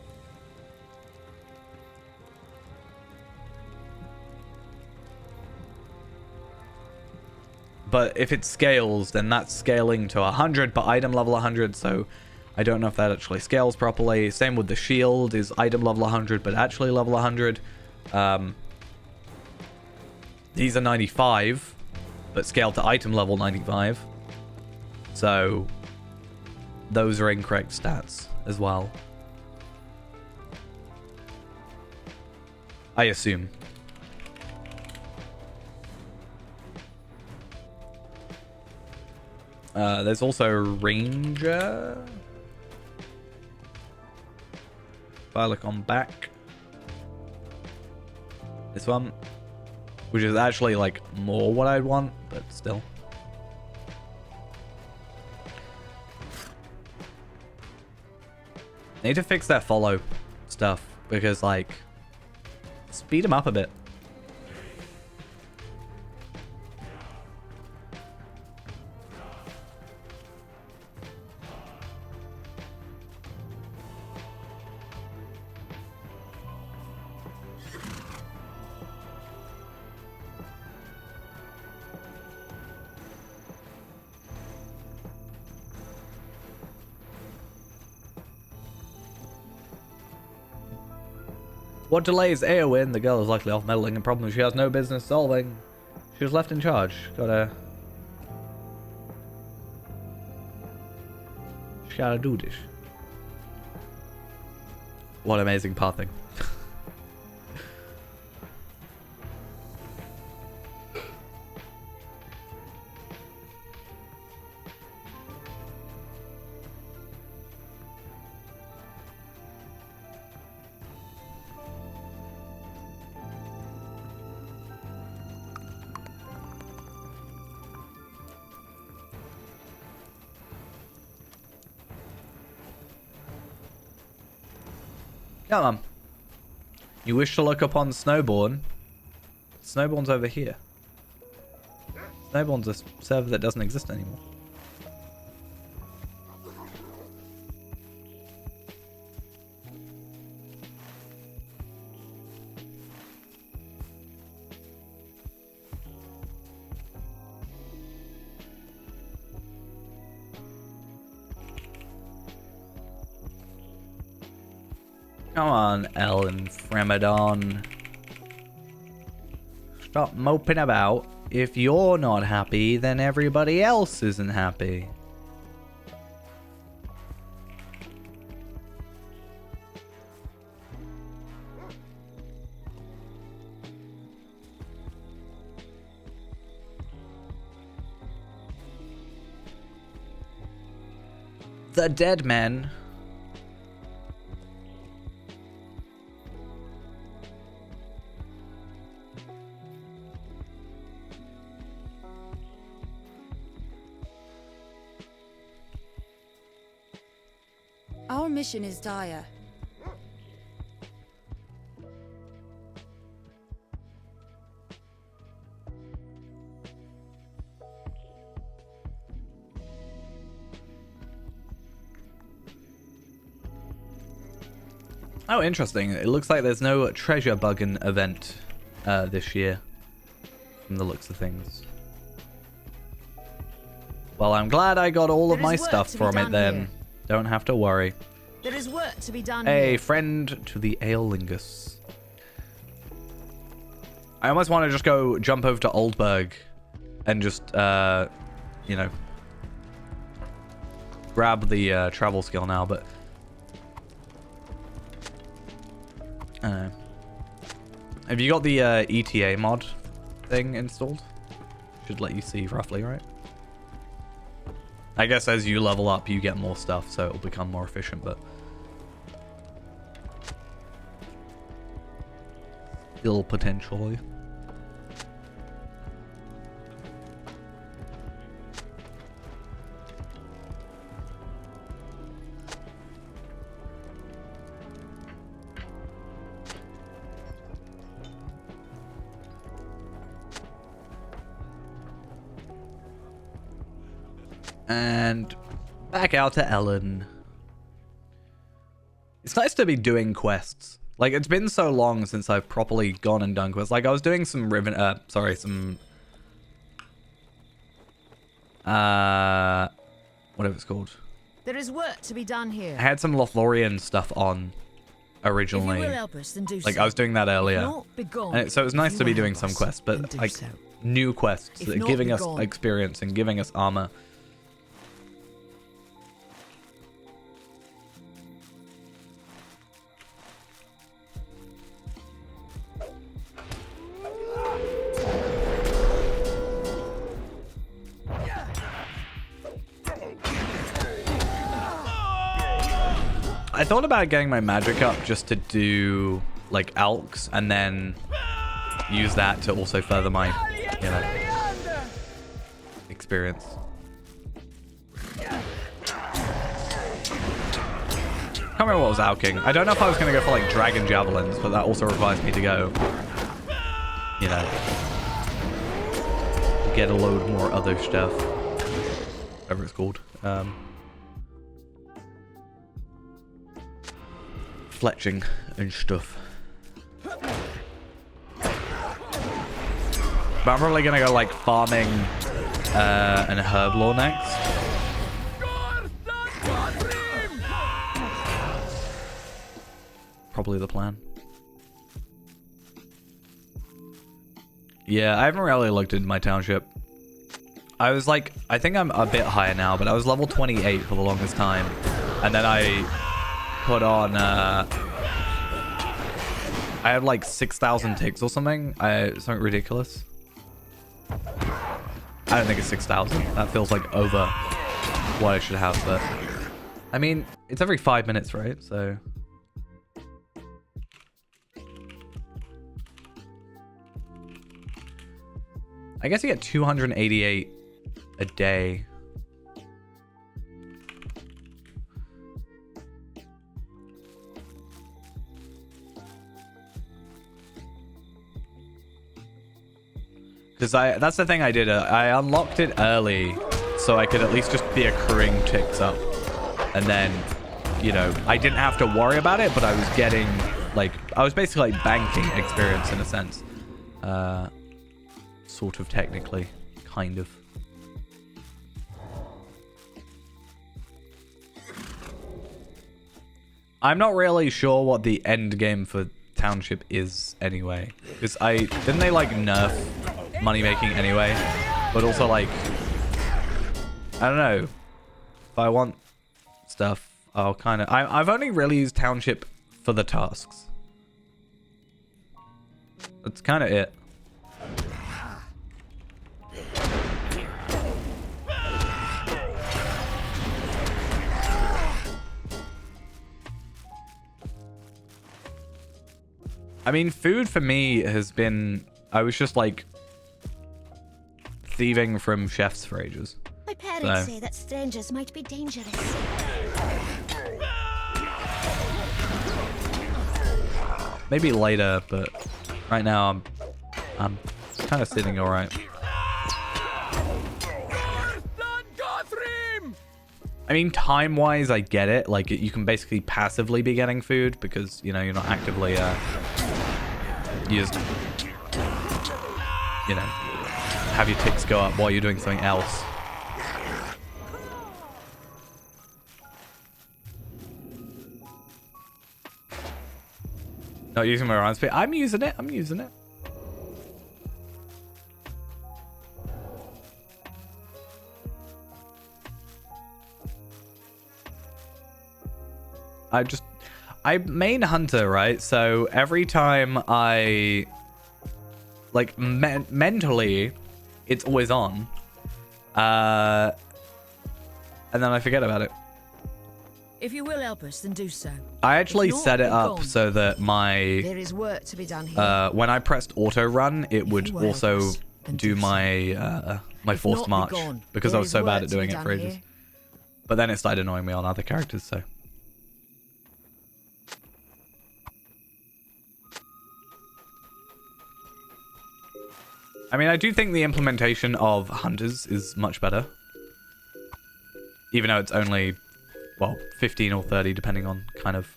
but if it scales, then that's scaling to 100, but item level 100, so I don't know if that actually scales properly. Same with the shield, is item level 100, but actually level 100. These are 95, but scaled to item level 95. So those are incorrect stats as well, I assume. There's also Ranger. If I look on back, this one, which is actually like more what I'd want, but still. Need to fix that follow stuff because, like, speed them up a bit. What delays Eowyn? The girl is likely off meddling in problems she has no business solving. She was left in charge. Gotta do this. What amazing pathing. Come on. You wish to look upon Snowborn? Snowborn's over here. Snowborn's a server that doesn't exist anymore. Come on, Ellen Fremadon. Stop moping about. If you're not happy, then everybody else isn't happy. The dead men. Our mission is dire. Oh, interesting. It looks like there's no treasure bugging event this year, from the looks of things. Well, I'm glad I got all of my stuff from it then. Here. Don't have to worry. There is work to be done. A friend to the Aeolingus. I almost want to just go jump over to Oldburg and just, you know, grab the travel skill now, but I don't know. Have you got the ETA mod thing installed? Should let you see roughly, right? I guess as you level up, you get more stuff, so it'll become more efficient, but still potentially. And back out to Ellen. It's nice to be doing quests. Like, it's been so long since I've properly gone and done quests. Like, I was doing some whatever it's called. There is work to be done here. I had some Lothlorien stuff on originally. If you will help us, then do like so. I was doing that earlier. If not, be gone. And so it was nice If to you be will doing help some us, quests, then but do like so. new quests If that are not, giving be us gone. experience and giving us armor. I thought about getting my magic up just to do like alks and then use that to also further my, you know, experience. Can't remember what I was alking. I don't know if I was going to go for like dragon javelins, but that also requires me to go, you know, get a load more other stuff. Whatever it's called. Fletching and stuff. But I'm probably gonna go like farming an herb lore next. Probably the plan. Yeah, I haven't really looked into my township. I was like, I think I'm a bit higher now, but I was level 28 for the longest time. And then I put on, I had like 6,000 ticks or something. Something ridiculous. I don't think it's 6,000. That feels like over what I should have, but I mean, it's every 5 minutes, right? So I guess you get 288 a day. Because that's the thing I did. I unlocked it early so I could at least just be accruing ticks up. And then, you know, I didn't have to worry about it, but I was getting, like, I was basically like banking experience in a sense. Sort of technically. Kind of. I'm not really sure what the end game for Township is anyway. Because didn't they like nerf money making anyway? But also like, I don't know. If I want stuff, I'll kind of, I've only really used Township for the tasks. That's kind of it. I mean, food for me has been... I was just, like, thieving from chefs for ages. My parents say that strangers might be dangerous. Maybe later, but right now I'm kind of sitting all right. I mean, time-wise, I get it. Like, you can basically passively be getting food because, you know, you're not actively, you just, you know, have your ticks go up while you're doing something else. Not using my round speed. I'm using it. I'm using it. I main hunter, right? So every time I, like, mentally, it's always on. And then I forget about it. If you will help us, then do so. I actually If not, set it be up gone. so that my, There is work to be done here. when I pressed auto run, it would you will help also us, then do do my, my If forced not, be march gone. because There I was is so bad work at to be doing it done for ages. here. But then it started annoying me on other characters, so. I mean, I do think the implementation of hunters is much better. Even though it's only, well, 15 or 30, depending on kind of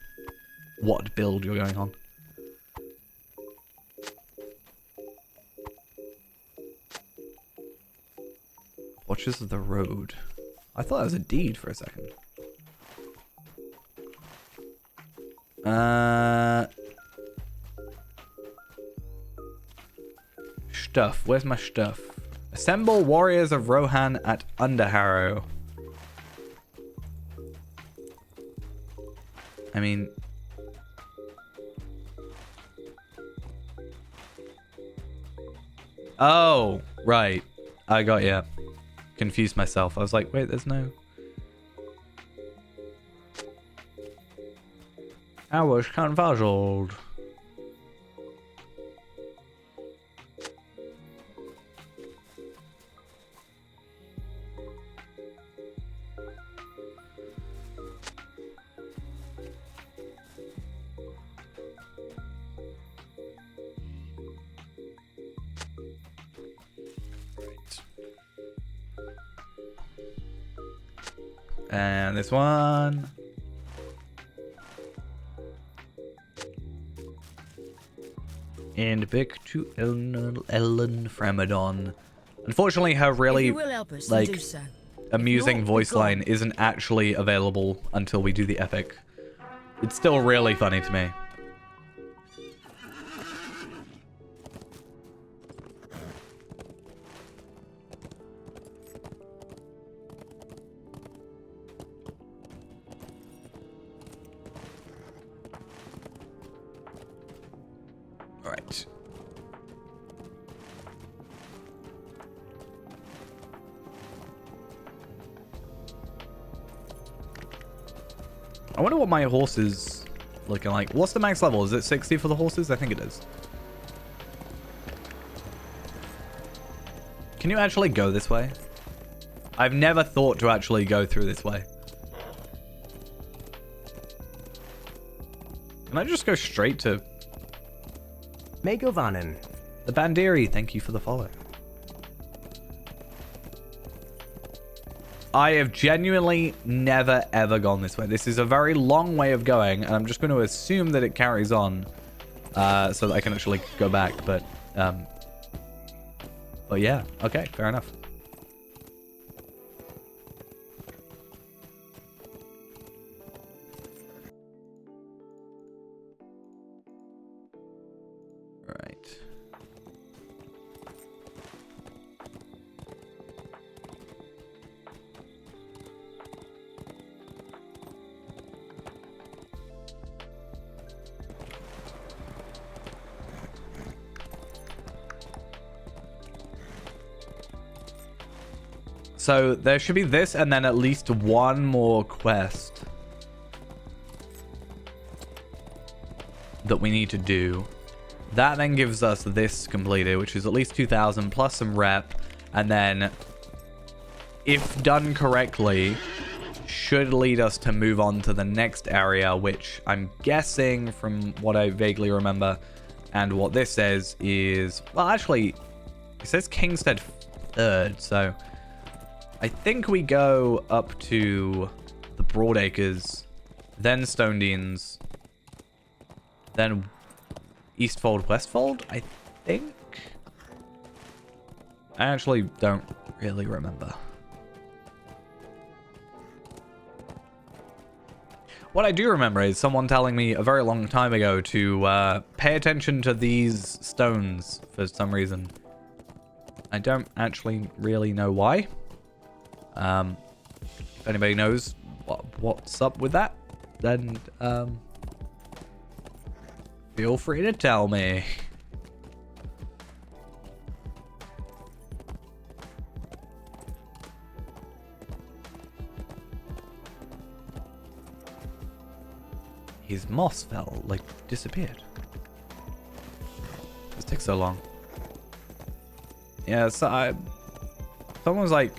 what build you're going on. stretches of the road. I thought that was a deed for a second. Stuff. Where's my stuff? Assemble warriors of Rohan at Underharrow. I mean... Oh, right. I got you. Confused myself. I was like, wait, there's no... I was confuzzled. And this one. And back to Ellen Framadon. Unfortunately, her really like amusing voice line isn't actually available until we do the epic. It's still really funny to me. Alright. I wonder what my horse is looking like. What's the max level? Is it 60 for the horses? I think it is. Can you actually go this way? I've never thought to actually go through this way. Can I just go straight to... Megovanen. The Bandiri, thank you for the follow. I have genuinely never ever gone this way. This is a very long way of going, and I'm just going to assume that it carries on so that I can actually go back. But yeah, okay, fair enough. Right. So there should be this and then at least one more quest that we need to do. That then gives us this completed, which is at least 2,000 plus some rep. And then, if done correctly, should lead us to move on to the next area, which I'm guessing from what I vaguely remember and what this says is... Well, actually, it says Kingstead 3rd, so... I think we go up to the Broadacres, then Stonedeans, then Eastfold, Westfold, I think? I actually don't really remember. What I do remember is someone telling me a very long time ago to pay attention to these stones for some reason. I don't actually really know why. If anybody knows what's up with that, then feel free to tell me. His moss fell, like, disappeared. This takes so long. Yeah, so someone was like,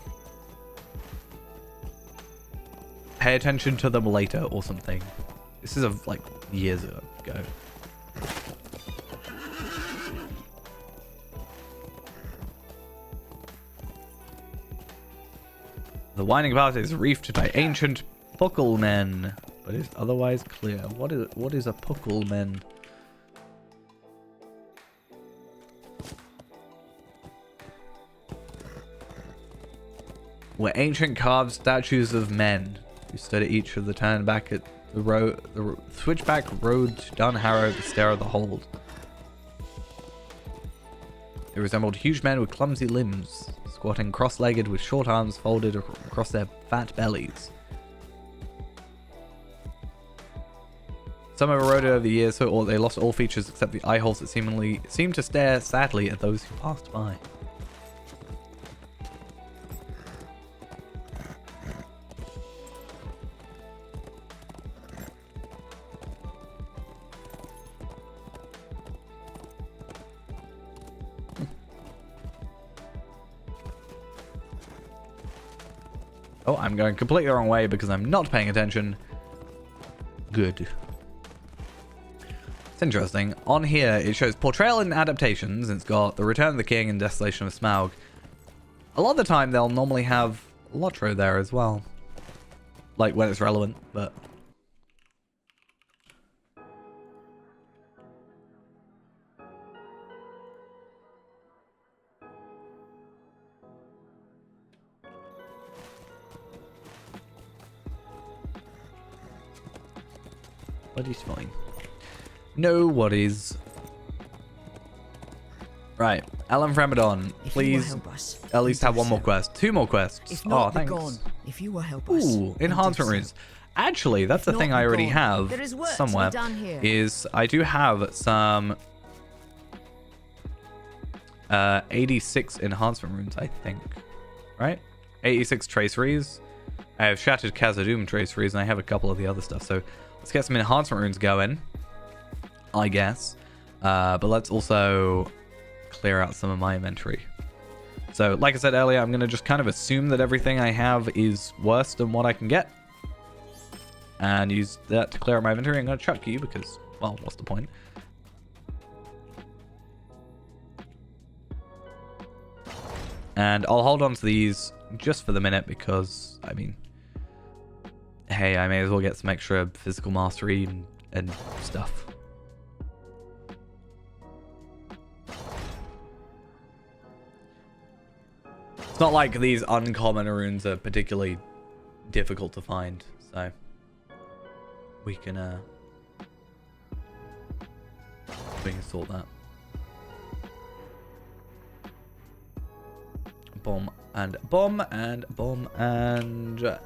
pay attention to them later or something. This is like years ago. The winding path is reefed by ancient Pucklemen, but is otherwise clear. What is a Pucklemen? were ancient carved statues of men who stood at each of the turn back at the switchback road to Dunharrow, the Stair of the Hold. They resembled huge men with clumsy limbs, squatting cross-legged with short arms folded across their fat bellies. Some have eroded over the years, so they lost all features except the eye holes that seemed to stare sadly at those who passed by. Oh, I'm going completely the wrong way because I'm not paying attention. Good. It's interesting. On here, it shows portrayal and adaptations. It's got The Return of the King and Desolation of Smaug. A lot of the time, they'll normally have Lotro there as well. Like, when it's relevant, but... What is fine. No worries. Right. Alan Framadon, please at least have one more quest. 2 more quests. If not, oh, thanks. Gone. If you will help us. Ooh, enhancement runes. Actually, that's the thing I already have somewhere. Is I do have some 86 enhancement runes, I think. Right? 86 traceries. I have Shattered Khazad-dûm traceries, and I have a couple of the other stuff. So let's get some enhancement runes going, I guess. But let's also clear out some of my inventory. So, like I said earlier, I'm going to just kind of assume that everything I have is worse than what I can get. And use that to clear out my inventory. I'm going to chuck you because, well, what's the point? And I'll hold on to these just for the minute because, I mean, hey, I may as well get some extra physical mastery and stuff. It's not like these uncommon runes are particularly difficult to find, so we can sort that. Bomb and bomb and bomb and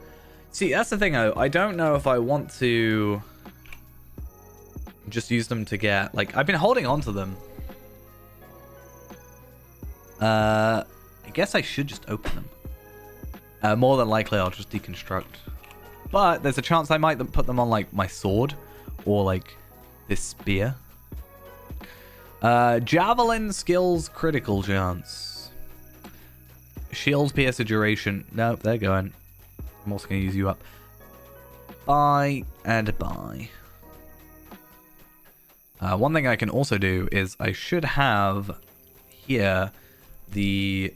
see, that's the thing though. I don't know if I want to just use them to get, like, I've been holding on to them. I guess I should just open them. More than likely I'll just deconstruct. But there's a chance I might put them on, like, my sword. Or, like, this spear. Javelin skills critical chance. Shield piercer duration. Nope, they're going. I'm also going to use you up. Buy and buy. One thing I can also do is I should have here the,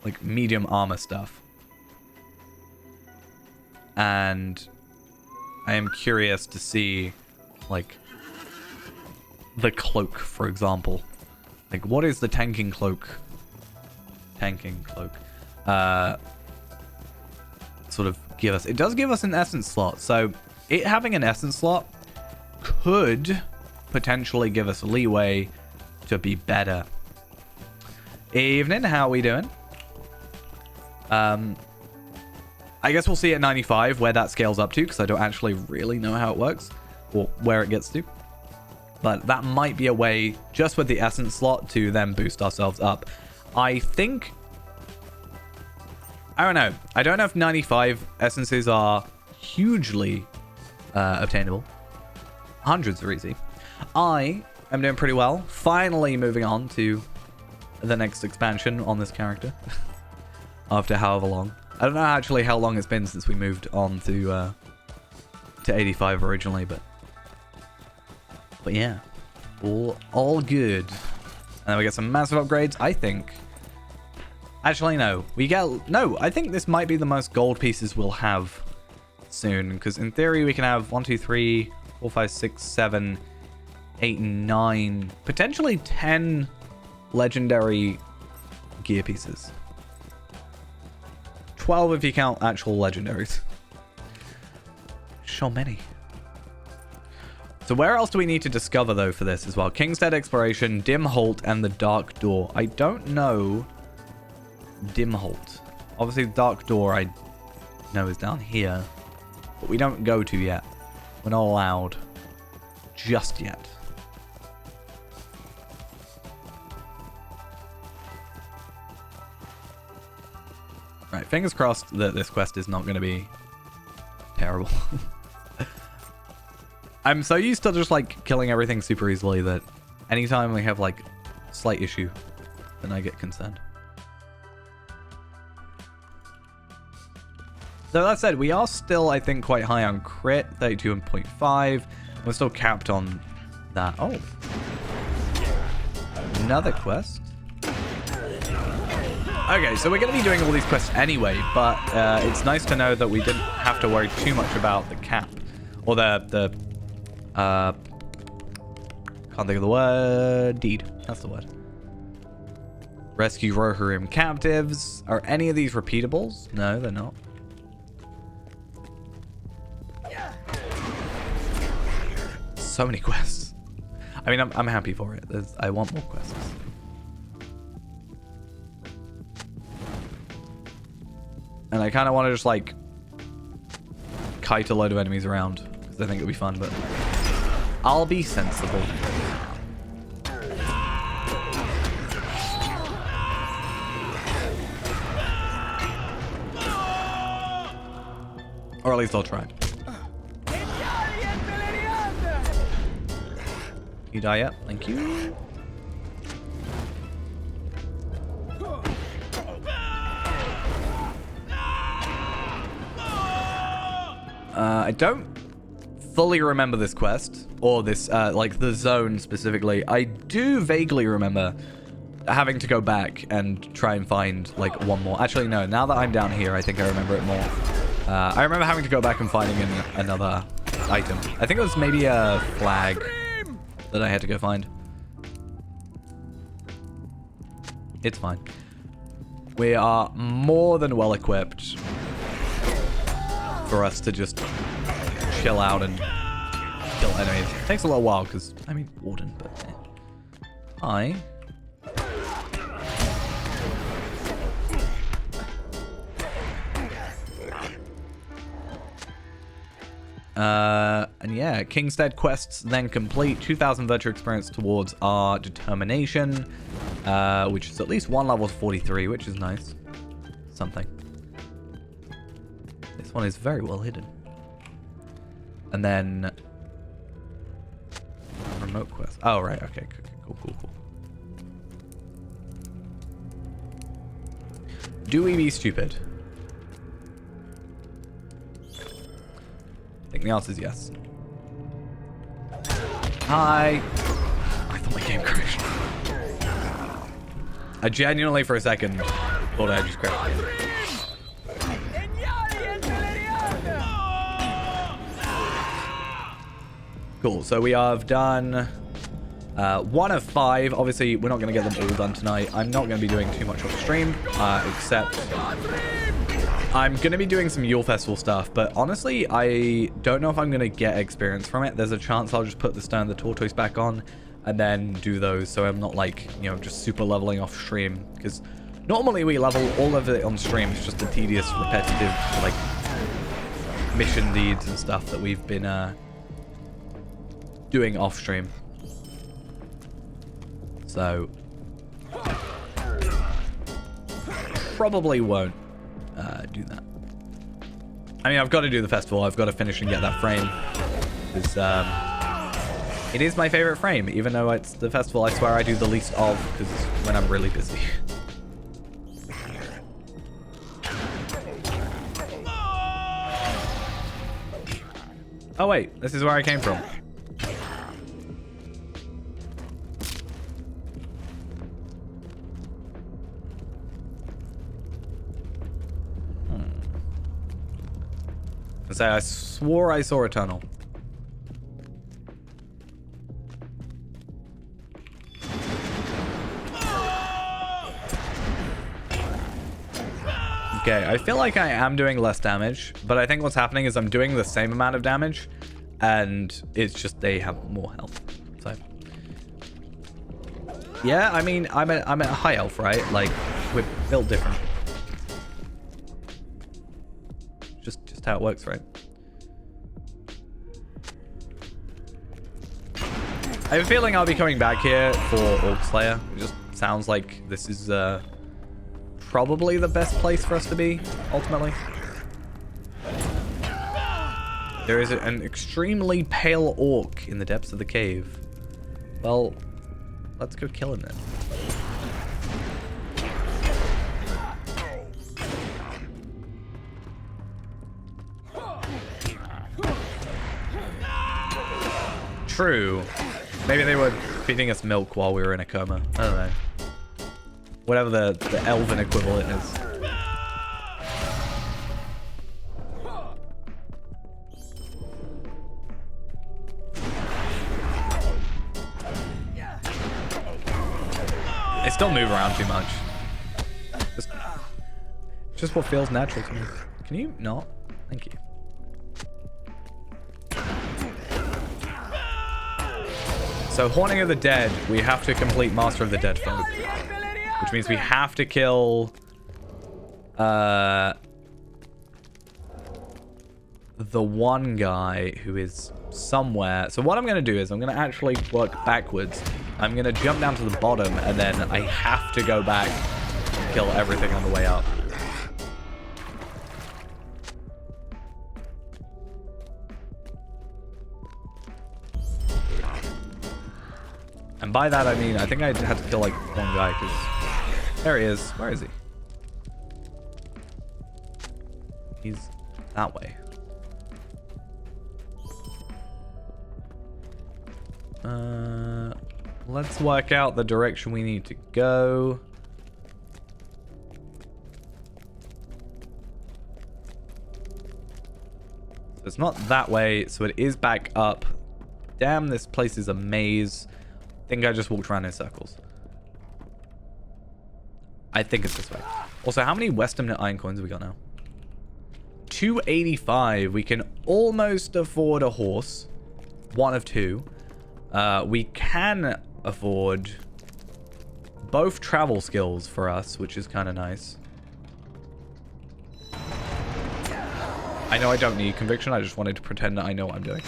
like, medium armor stuff. And I am curious to see, like, the cloak, for example. Like, what is the tanking cloak? Tanking cloak. Sort of give us. It does give us an essence slot. So, it having an essence slot could potentially give us leeway to be better. Evening, how are we doing? I guess we'll see at 95 where that scales up to, because I don't actually really know how it works or where it gets to. But that might be a way, just with the essence slot, to then boost ourselves up. I think... I don't know. I don't know if 95 essences are hugely obtainable. Hundreds are easy. I am doing pretty well. Finally moving on to the next expansion on this character. After however long. I don't know actually how long it's been since we moved on to 85 originally, but yeah, all good. And then we get some massive upgrades, I think. Actually, no, I think this might be the most gold pieces we'll have soon, because in theory we can have 1, 2, 3, 4, 5, 6, 7, 8, 9, potentially 10 legendary gear pieces. 12 if you count actual legendaries. So many. So where else do we need to discover, though, for this as well? Kingstead Exploration, Dimholt, and the Dark Door. I don't know Dimholt. Obviously, the Dark Door I know is down here, but we don't go to yet. We're not allowed just yet. Right, fingers crossed that this quest is not going to be terrible. I'm so used to just, like, killing everything super easily that anytime we have, like, slight issue, then I get concerned. So that said, we are still, I think, quite high on crit, 32.5. We're still capped on that. Oh. Another quest. Okay, so we're going to be doing all these quests anyway, but it's nice to know that we didn't have to worry too much about the cap. Or the can't think of the word. Deed. That's the word. Rescue Rohirrim captives. Are any of these repeatables? No, they're not. So many quests. I mean, I'm happy for it. I want more quests. And I kind of want to just, like, kite a load of enemies around, because I think it'll be fun, but I'll be sensible. Or at least I'll try. You die yet? Thank you. I don't fully remember this quest, or this, like, the zone specifically. I do vaguely remember having to go back and try and find, like, one more. Actually, no, now that I'm down here, I think I remember it more. I remember having to go back and finding another item. I think it was maybe a flag that I had to go find. It's fine. We are more than well equipped for us to just chill out and kill enemies. It takes a little while because, I mean, Warden, but Hi. And yeah, Kingstead quests then complete. 2,000 virtue experience towards our determination, which is at least one level 43, which is nice. Something. This one is very well hidden. And then remote quest. Oh, right. Okay. Cool. Do we be stupid? I think the answer is yes. Hi. I thought my game crashed. I genuinely, for a second, thought I had just crashed again. Cool. So we have done 1 of 5. Obviously, we're not going to get them all done tonight. I'm not going to be doing too much off stream, except I'm going to be doing some Yule Festival stuff, but honestly, I don't know if I'm going to get experience from it. There's a chance I'll just put the Stone of the Tortoise back on and then do those, so I'm not, like, you know, just super leveling off stream, because normally we level all of it on stream. It's just the tedious, repetitive, like, mission deeds and stuff that we've been doing off stream. So probably won't do that. I mean, I've got to do the festival. I've got to finish and get that frame, because it is my favorite frame, even though it's the festival I swear I do the least of, because when I'm really busy. Oh wait, this is where I came from. I swore I saw a tunnel. Okay, I feel like I am doing less damage, but I think what's happening is I'm doing the same amount of damage, and it's just they have more health. So, yeah, I mean, I'm at high health, right? Like, we're built different. Just how it works, right? I have a feeling I'll be coming back here for Orc Slayer. It just sounds like this is probably the best place for us to be, ultimately. There is an extremely pale orc in the depths of the cave. Well, let's go kill him then. True. Maybe they were feeding us milk while we were in a coma. I don't know. Whatever the elven equivalent is. They still move around too much. Just what feels natural to me. Can you not? Thank you. So, Haunting of the Dead, we have to complete Master of the Dead Folk. Which means we have to kill... the one guy who is somewhere. So what I'm going to do is I'm going to actually work backwards. I'm going to jump down to the bottom, and then I have to go back and kill everything on the way up. And by that I mean, I think I had to kill like one guy, because there he is. Where is he? He's that way. Let's work out the direction we need to go. So it's not that way, so it is back up. Damn, this place is a maze. I think I just walked around in circles. I think it's this way. Also, how many Western Iron Coins have we got now? 285. We can almost afford a horse. One of two. We can afford both travel skills for us, which is kind of nice. I know I don't need conviction. I just wanted to pretend that I know what I'm doing.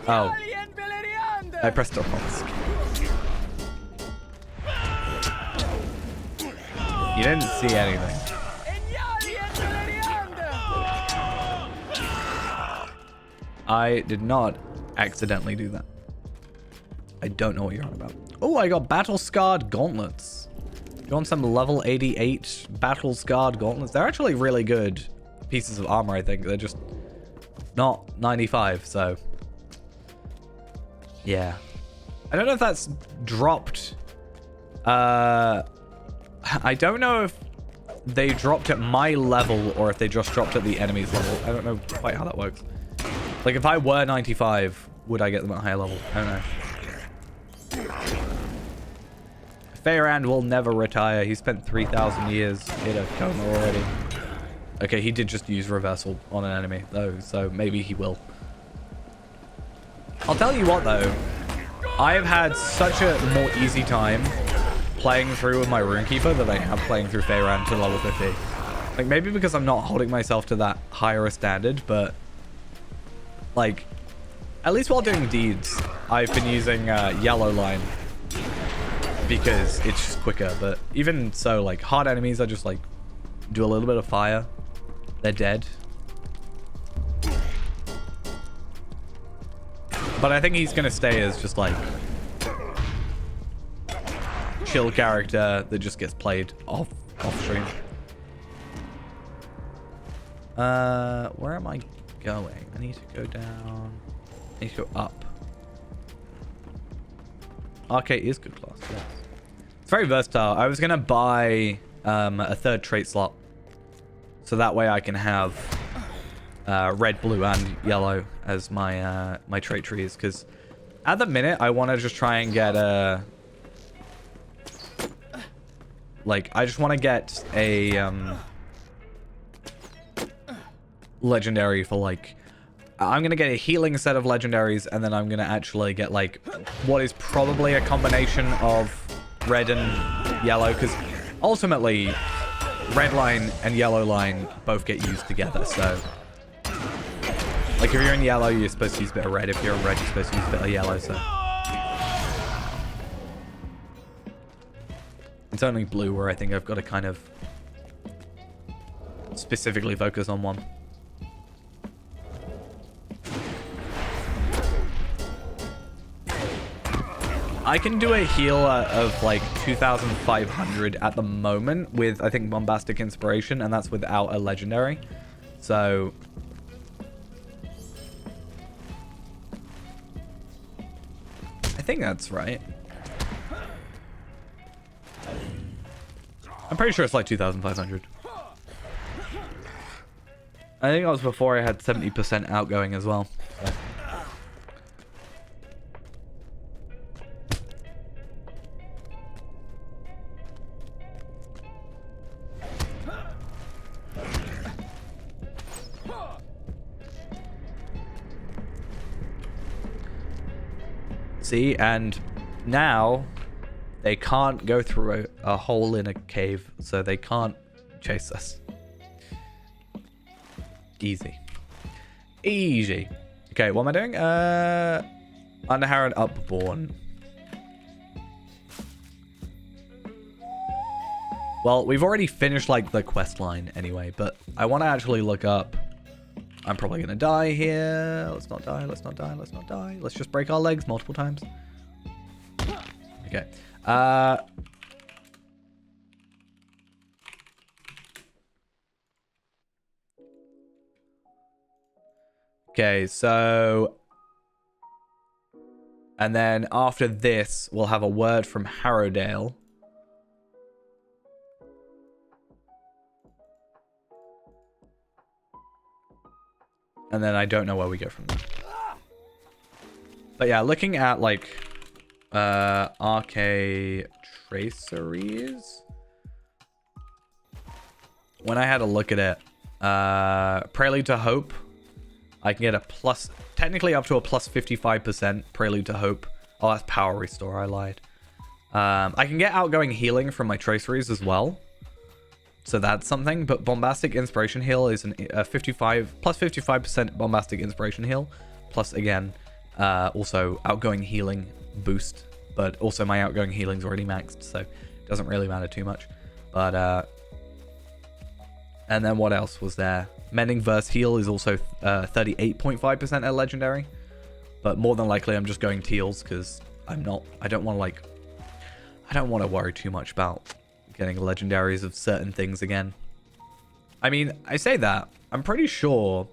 Oh. I pressed the wrong skill. You didn't see anything. I did not accidentally do that. I don't know what you're on about. Oh, I got battle scarred gauntlets. You want some level 88 battle scarred gauntlets? They're actually really good pieces of armor, I think. They're just not 95, so yeah. I don't know if that's dropped. I don't know if they dropped at my level or if they just dropped at the enemy's level. I don't know quite how that works. Like, if I were 95, would I get them at a higher level? I don't know. Feyrand will never retire. He spent 3,000 years in a coma already. Okay, he did just use reversal on an enemy, though, so maybe he will. I'll tell you what, though. I have had such a more easy time playing through with my Runekeeper than I have playing through Feyrand to level 50. Like, maybe because I'm not holding myself to that higher a standard, but like, at least while doing deeds, I've been using Yellow Line because it's just quicker. But even so, like, hard enemies, I just like do a little bit of fire. They're dead. But I think he's gonna stay as just like chill character that just gets played off stream. Where am I going? I need to go down. I need to go up. Arcade is good class, yes. It's very versatile. I was gonna buy a third trait slot, so that way I can have red, blue, and yellow as my my trait trees. Because at the minute, I want to just try and get a like, I just want to get a legendary for like... I'm going to get a healing set of legendaries, and then I'm going to actually get like what is probably a combination of red and yellow, because ultimately red line and yellow line both get used together. So like if you're in yellow, you're supposed to use a bit of red. If you're in red, you're supposed to use a bit of yellow. So it's only blue where I think I've got to kind of specifically focus on one. I can do a heal of like 2,500 at the moment with, I think, Bombastic Inspiration, and that's without a legendary. So I think that's right. I'm pretty sure it's like 2,500. I think that was before I had 70% outgoing as well. So. See, and now they can't go through a hole in a cave, so they can't chase us. Easy. Easy. Okay, what am I doing? Under-Harrowed Upborn. Well, we've already finished, like, the quest line anyway, but I want to actually look up... I'm probably going to die here. Let's not die, let's not die, let's not die. Let's just break our legs multiple times. Okay. Okay, so... And then after this, we'll have a word from Harrowdale. And then I don't know where we go from there. But yeah, looking at like Arcane Traceries. When I had a look at it, Prelude to Hope, I can get a plus, technically up to a plus 55% Prelude to Hope. Oh, that's Power Restore, I lied. I can get Outgoing Healing from my Traceries as well. So that's something, but Bombastic Inspiration Heal is a 55% Bombastic Inspiration Heal, plus again, also Outgoing Healing boost, but also my Outgoing Healing's already maxed, so it doesn't really matter too much. But and then what else was there? Mending Verse Heal is also 38.5% at Legendary, but more than likely I'm just going Teals because I don't want to worry too much about getting legendaries of certain things again. I mean, I say that. I'm pretty sure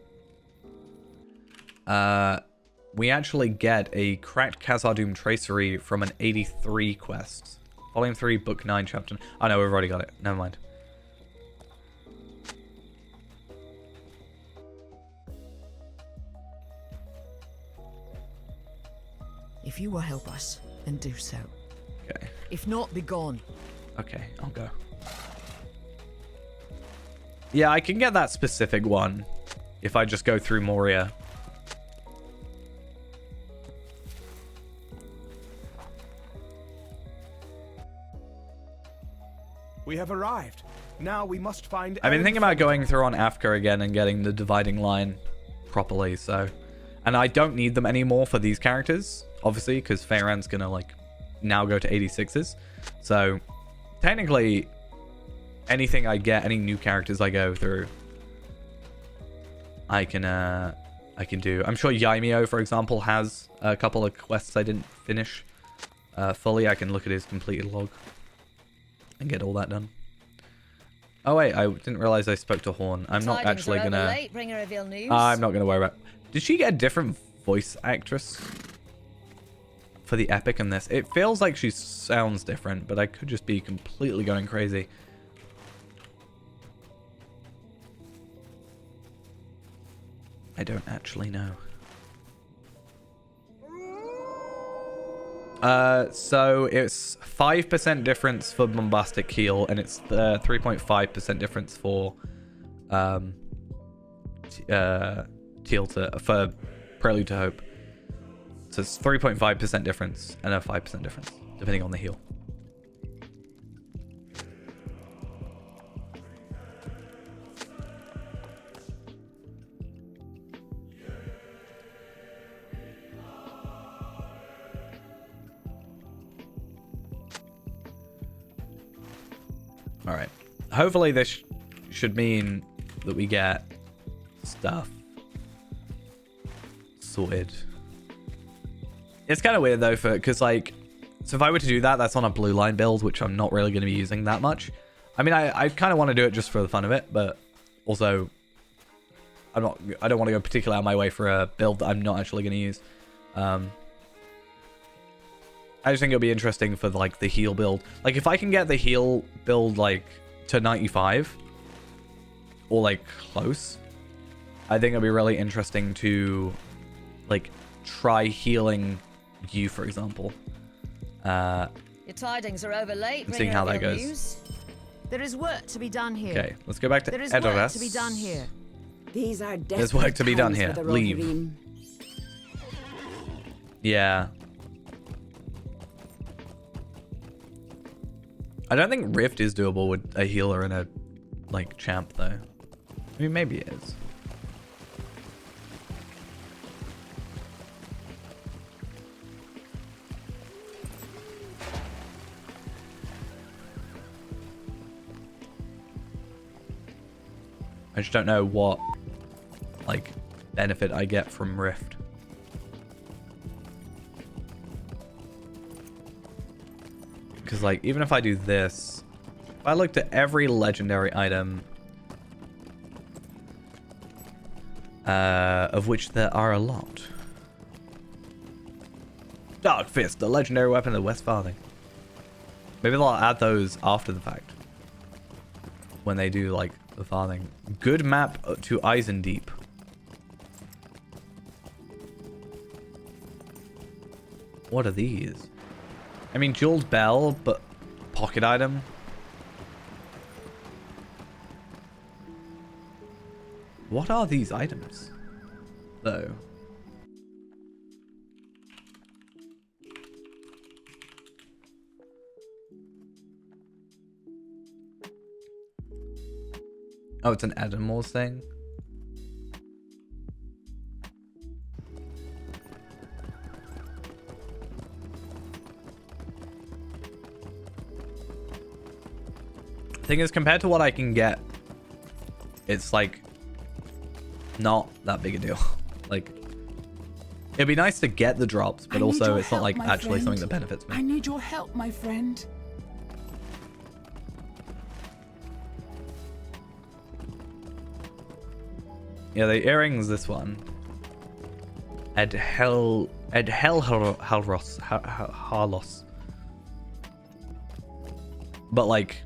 we actually get a Cracked Khazad-dûm Tracery from an 83 quest. Volume 3, Book 9, Chapter... Oh no, we've already got it. Never mind. If you will help us, then do so. Okay. If not, be gone. Okay, I'll go. Yeah, I can get that specific one if I just go through Moria. We have arrived. Now we must find... I've been thinking about going through on Afka again and getting the dividing line properly, so... And I don't need them anymore for these characters, obviously, because Feyran's gonna, like, now go to 86s. So... Technically, anything I get, any new characters I go through, I can do. I'm sure Yaimio, for example, has a couple of quests I didn't finish fully. I can look at his completed log and get all that done. Oh wait, I didn't realize I spoke to Horn. I'm not actually gonna. I'm not gonna worry about. Did she get a different voice actress for the epic in this? It feels like she sounds different, but I could just be completely going crazy. I don't actually know. So it's 5% difference for Bombastic Heal, and it's 3.5% difference for Teal for Prelude to Hope. So it's 3.5% difference and a 5% difference, depending on the heal. All right. Hopefully this should mean that we get stuff sorted. It's kind of weird though, because like, so if I were to do that, that's on a blue line build, which I'm not really going to be using that much. I mean, I kind of want to do it just for the fun of it, but also I don't want to go particularly out of my way for a build that I'm not actually going to use. I just think it'll be interesting for like the heal build. Like if I can get the heal build like to 95 or like close, I think it'll be really interesting to like try healing you, for example. Your tidings are over late. And seeing how that goes. News. There is work to be done here. Okay, let's go back to There is Edoras. work to be done here. These are There's work to be done here. Leave. Yeah. I don't think Rift is doable with a healer and a like champ though. I mean, maybe it is. I just don't know what like benefit I get from Rift. Because like even if I do this, if I looked at every legendary item, of which there are a lot. Dark Fist, the legendary weapon of the West Farthing. Maybe they'll add those after the fact. When they do like the Farthing. Good map to Eisendeep. What are these? I mean, Jeweled Bell, but pocket item. What are these items, though? Oh, it's an Adamors thing. Thing is, compared to what I can get, it's like not that big a deal. Like, it'd be nice to get the drops, but also it's not like actually something that benefits me. I need your help, my friend. Yeah, the earrings, this one. Harlos. But like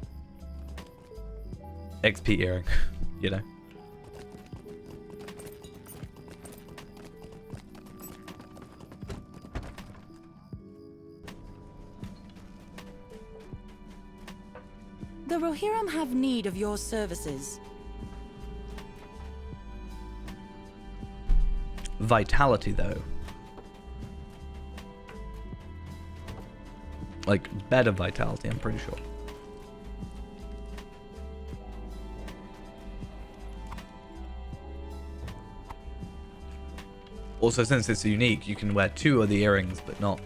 XP earring, you know. The Rohirrim have need of your services. Vitality, though. Like, better vitality, I'm pretty sure. Also, since it's unique, you can wear 2 of the earrings, but not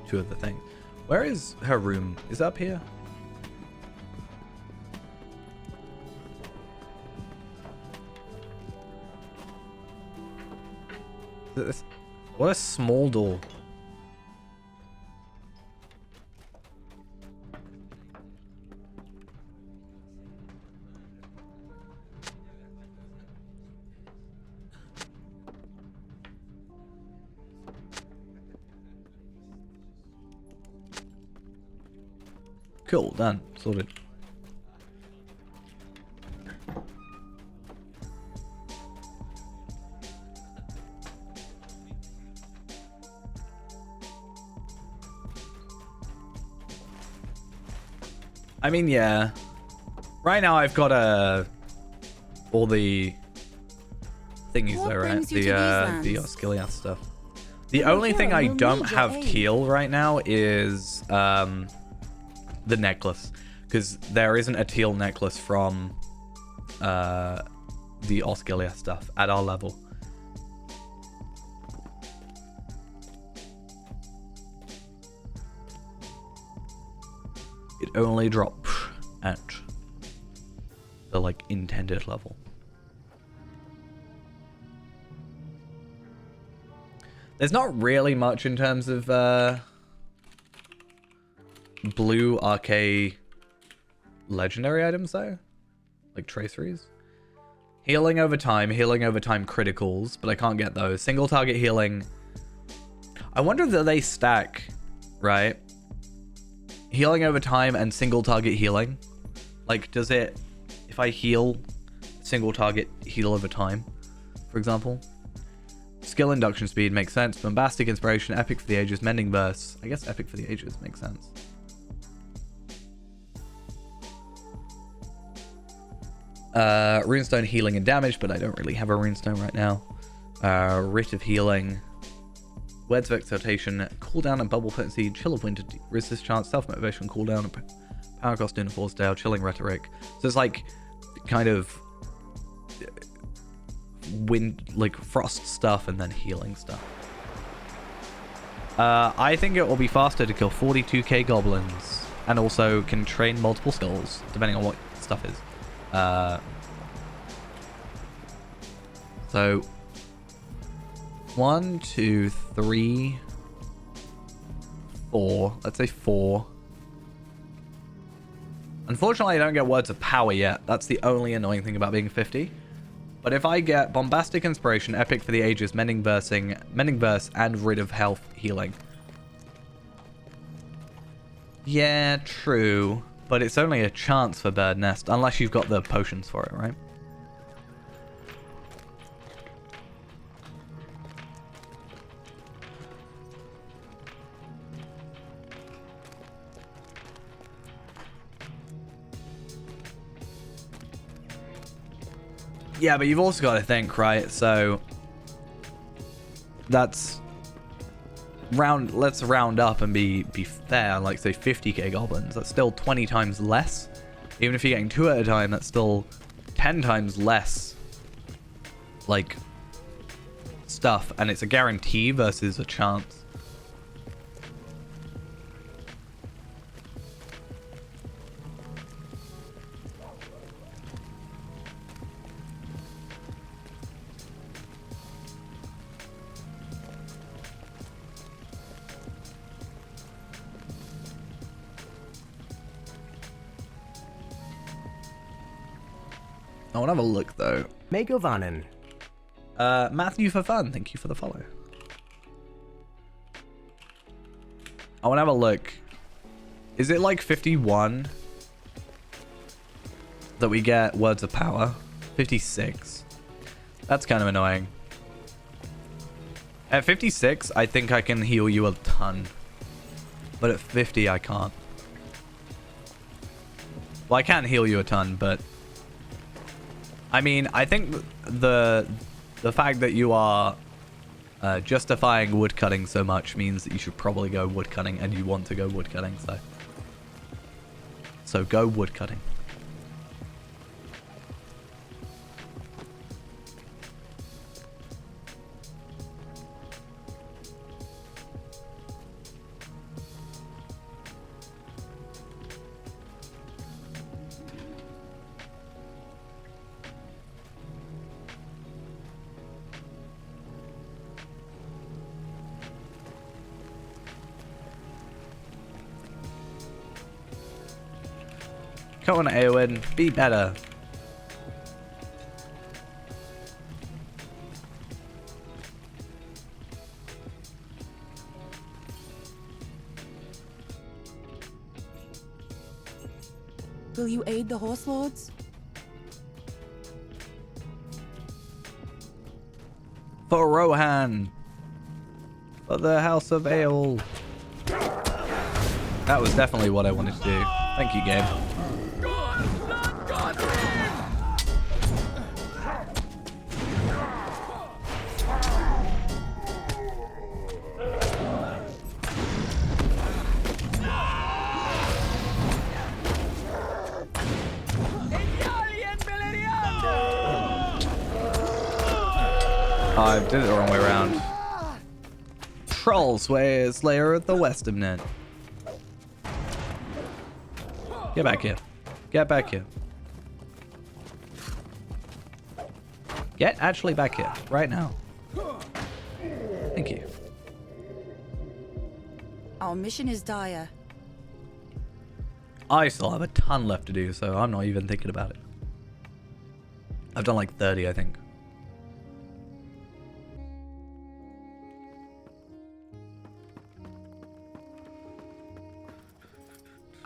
2 of the things. Where is her room? Is it up here? What a small door. Cool, done. Sorted. I mean, yeah. Right now I've got all the thingies What though, right? brings you The to these the lands? Osgiliath stuff. The only thing I don't have Keel right now is the necklace, because there isn't a teal necklace from the Osgiliath stuff at our level. It only drops at the like intended level. There's not really much in terms of blue RK legendary items though, like traceries. Healing over time criticals, but I can't get those. Single target healing. I wonder if they stack, right? Healing over time and single target healing. Like, does it, if I heal, single target heal over time, for example? Skill induction speed makes sense. Bombastic inspiration, epic for the ages, mending verse. I guess epic for the ages makes sense. Runestone healing and damage, but I don't really have a runestone right now. Writ of healing. Words of exaltation, cooldown and bubble potency, chill of winter, resist chance, self motivation, cooldown, power cost in force dale, chilling rhetoric. So it's like kind of wind, like frost stuff, and then healing stuff. I think it will be faster to kill 42k goblins, and also can train multiple skills depending on what stuff is. So 1, 2, 3, 4. Let's say 4. Unfortunately, I don't get words of power yet. That's the only annoying thing about being 50. But if I get bombastic inspiration, epic for the ages, mending verse, and rid of health healing. Yeah, true. But it's only a chance for Bird Nest, unless you've got the potions for it, right? Yeah, but you've also got to think, right? So that's let's round up and be fair, like say 50k goblins. That's still 20 times less. Even if you're getting 2 at a time, that's still 10 times less like stuff, and it's a guarantee versus a chance. I want to have a look though. Megovanen. Matthew for fun, thank you for the follow. I want to have a look. Is it like 51 that we get words of power? 56. That's kind of annoying. At 56, I think I can heal you a ton. But at 50, I can't. Well, I can heal you a ton, but I mean, I think the fact that you are justifying woodcutting so much means that you should probably go woodcutting, and you want to go woodcutting, so go woodcutting. Come on, Eowyn, be better. Will you aid the Horse Lords? For Rohan. For the House of Ale. That was definitely what I wanted to do. Thank you, game. Oh, I did it the wrong way around. Troll Slayer at the Westamnet. Get back here. Get back here. Get actually back here. Right now. Thank you. Our mission is dire. I still have a ton left to do, so I'm not even thinking about it. I've done like 30, I think.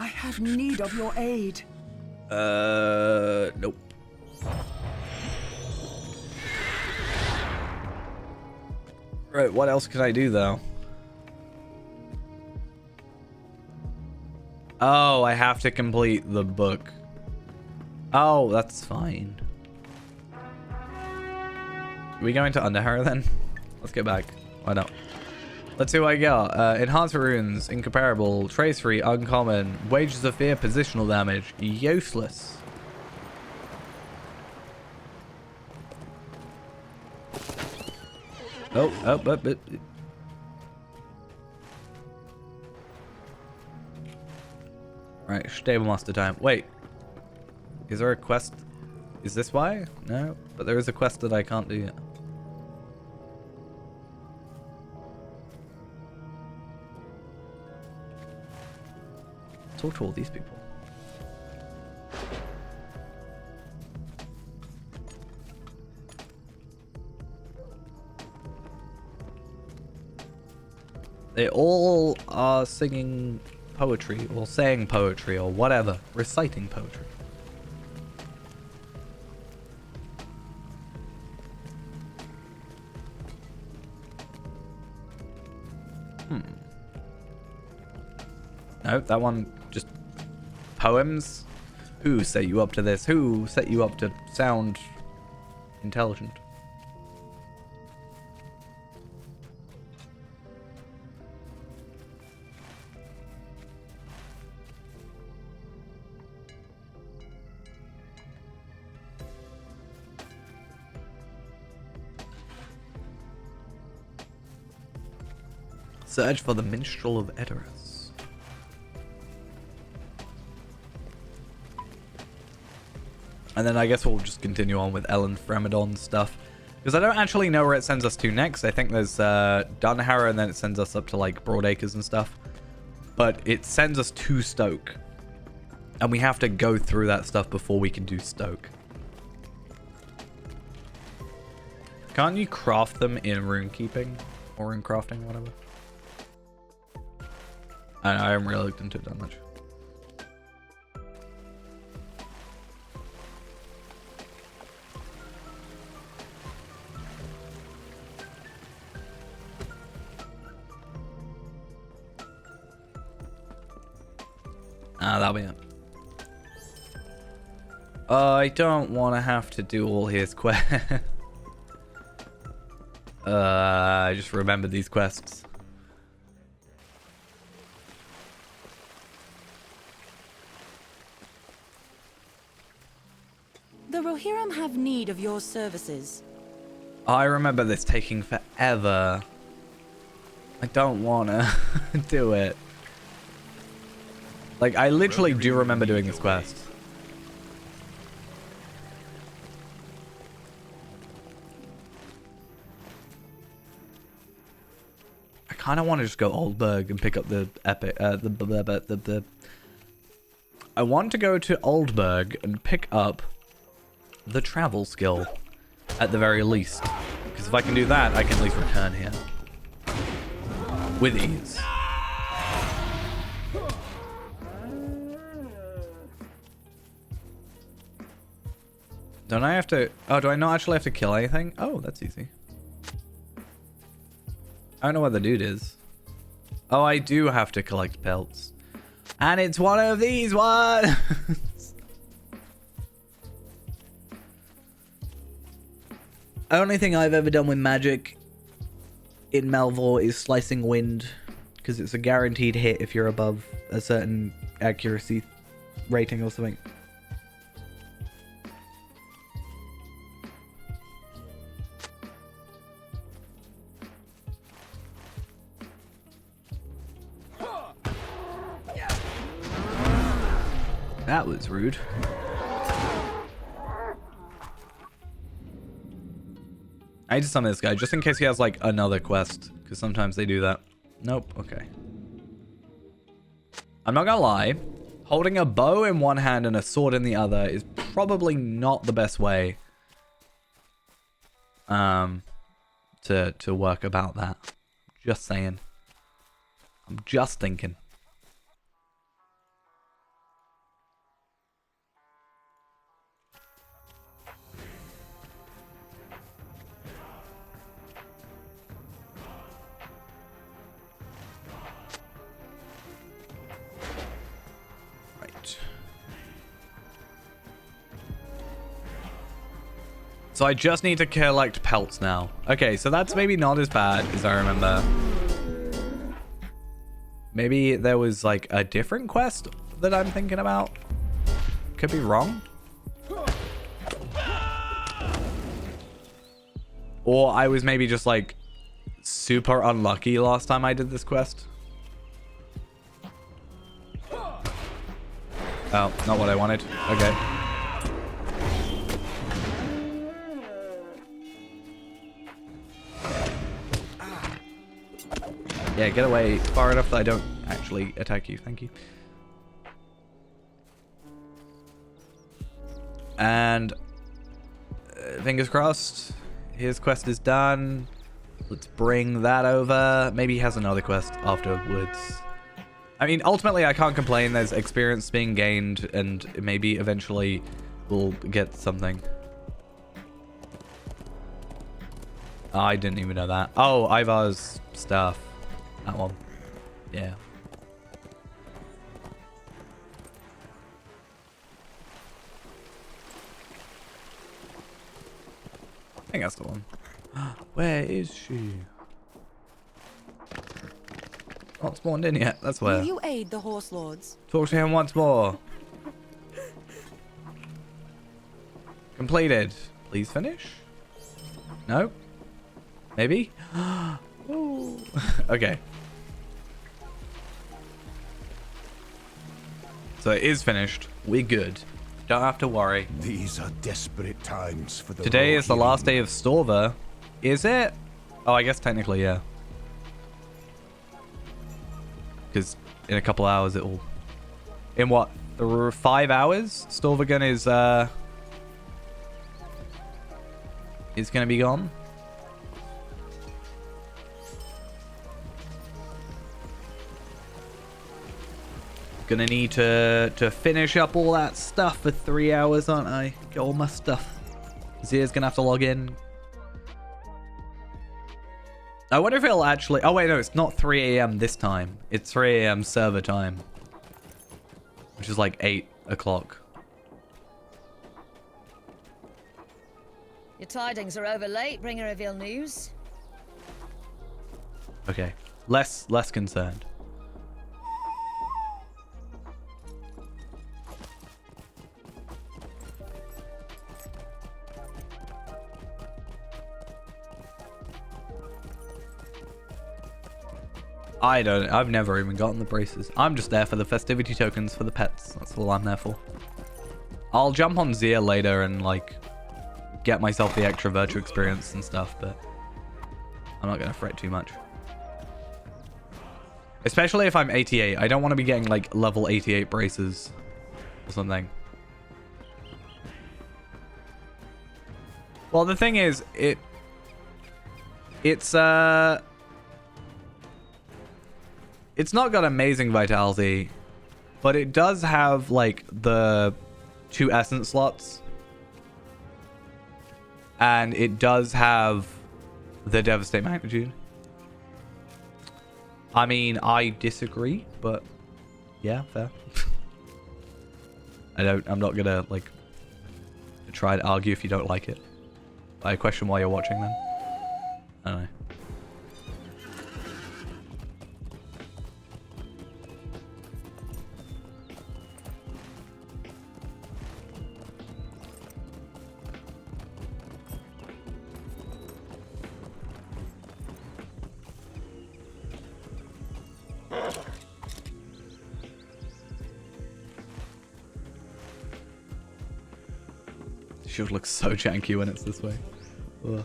I have need of your aid. Nope. Right, what else can I do though? Oh, I have to complete the book. Oh, that's fine. Are we going to Underharrow then? Let's get back. Why not? Let's see what I got. Enhanced runes, incomparable, trace free, uncommon, wages of fear, positional damage, useless. Oh. Right, stable master time. Wait. Is there a quest? Is this why? No, but there is a quest that I can't do yet. Talk to all these people. They all are singing poetry or saying poetry or whatever, reciting poetry. No, that one just poems. Who set you up to this? Who set you up to sound intelligent? Search for the Minstrel of Edoras. And then I guess we'll just continue on with Ellen Fremedon's stuff. Because I don't actually know where it sends us to next. I think there's Dunharrow and then it sends us up to like Broadacres and stuff. But it sends us to Stoke. And we have to go through that stuff before we can do Stoke. Can't you craft them in runekeeping? Or in crafting, whatever? I haven't really looked into it that much. That'll be it. I don't want to have to do all his quests. I just remembered these quests. The Rohirrim have need of your services. I remember this taking forever. I don't want to do it. Like, I literally do remember doing this quest. I kind of want to just go Oldburg and pick up the epic, I want to go to Oldburg and pick up the travel skill, at the very least. Because if I can do that, I can at least return here. With ease. Don't I have to... Oh, do I not actually have to kill anything? Oh, that's easy. I don't know what the dude is. Oh, I do have to collect pelts. And it's one of these ones! Only thing I've ever done with magic in Malvor is Slicing Wind. Because it's a guaranteed hit if you're above a certain accuracy rating or something. That was rude. I need to summon this guy just in case he has like another quest, because sometimes they do that. Nope. Okay. I'm not gonna lie. Holding a bow in one hand and a sword in the other is probably not the best way to work about that. Just saying. I'm just thinking. So I just need to collect pelts now. Okay, so that's maybe not as bad as I remember. Maybe there was like a different quest that I'm thinking about. Could be wrong. Or I was maybe just like super unlucky last time I did this quest. Oh, not what I wanted. Okay. Yeah, get away far enough that I don't actually attack you. Thank you. And fingers crossed, his quest is done. Let's bring that over. Maybe he has another quest afterwards. I mean, ultimately, I can't complain. There's experience being gained, and maybe eventually we'll get something. Oh, I didn't even know that. Oh, Ivar's stuff. That one. Yeah. I think that's the one. Where is she? Not spawned in yet. That's where. Will you aid the horse lords? Talk to him once more. Completed. Please finish. No. Maybe. Okay. So it is finished. We're good. Don't have to worry. These are desperate times for the Today is the last day of Storva. Is it? Oh, I guess technically, yeah. Because in a couple hours it will... In what? 5 hours? Storvagun is going to be gone. Gonna need to finish up all that stuff for 3 hours, aren't I? Get all my stuff. Zia's gonna have to log in. I wonder if it'll actually... Oh, wait, no, it's not 3 a.m. this time. It's 3 a.m. server time. Which is like 8 o'clock. Your tidings are over late, bringer of ill news. Okay. Less concerned. I've never even gotten the braces. I'm just there for the festivity tokens for the pets. That's all I'm there for. I'll jump on Zia later and like get myself the extra virtue experience and stuff, but I'm not gonna fret too much. Especially if I'm 88. I don't want to be getting like level 88 braces or something. Well, the thing is, it's not got amazing vitality, but it does have like the 2 essence slots. And it does have the devastate magnitude. I mean, I disagree, but yeah, fair. I'm not gonna like try to argue if you don't like it. I question why you're watching them. I don't know. shield looks so janky when it's this way. Ugh.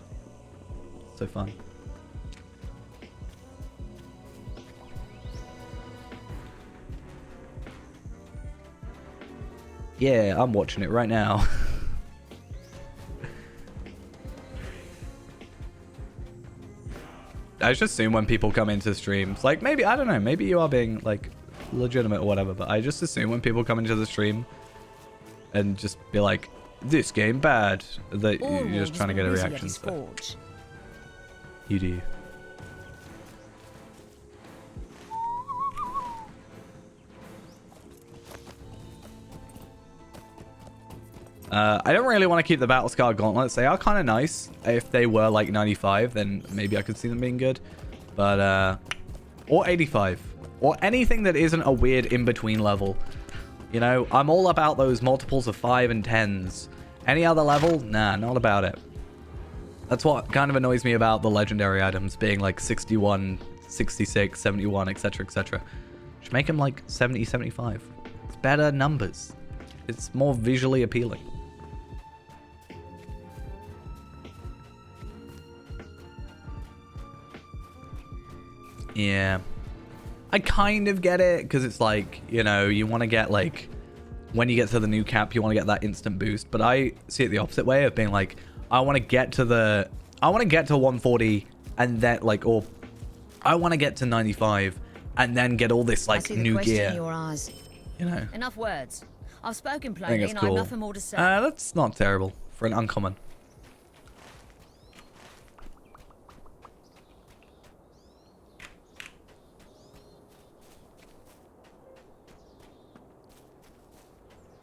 So fun. Yeah, I'm watching it right now. I just assume when people come into streams, like maybe, I don't know, maybe you are being like legitimate or whatever, but I just assume when people come into the stream and just be like, this game bad, that you're just trying to get a reaction. So. You do. I don't really want to keep the Battlescar gauntlets. They are kind of nice. If they were like 95, then maybe I could see them being good. But, or 85. Or anything that isn't a weird in-between level. You know, I'm all about those multiples of 5 and 10s. Any other level? Nah, not about it. That's what kind of annoys me about the legendary items being like 61, 66, 71, etc, etc. Should make them like 70, 75. It's better numbers. It's more visually appealing. Yeah. I kind of get it, because it's like, you know, you want to get like, when you get to the new cap, you want to get that instant boost. But I see it the opposite way of being like, I want to get to 140 and then like, or I want to get to 95 and then get all this like new gear. In your eyes. You know. Enough words. I've spoken I think plainly it's and cool. I have nothing more to say. That's not terrible for an uncommon.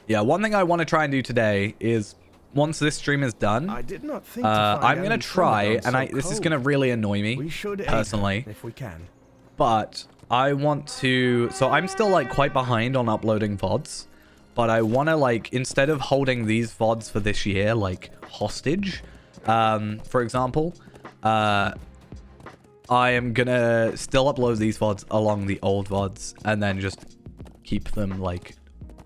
Yeah, one thing I want to try and do today is once this stream is done, I did not think I'm going to try, and this is going to really annoy me personally, if we can. but I want to, so I'm still like quite behind on uploading VODs, but I want to like, instead of holding these VODs for this year, like hostage, for example, I am going to still upload these VODs along the old VODs and then just keep them like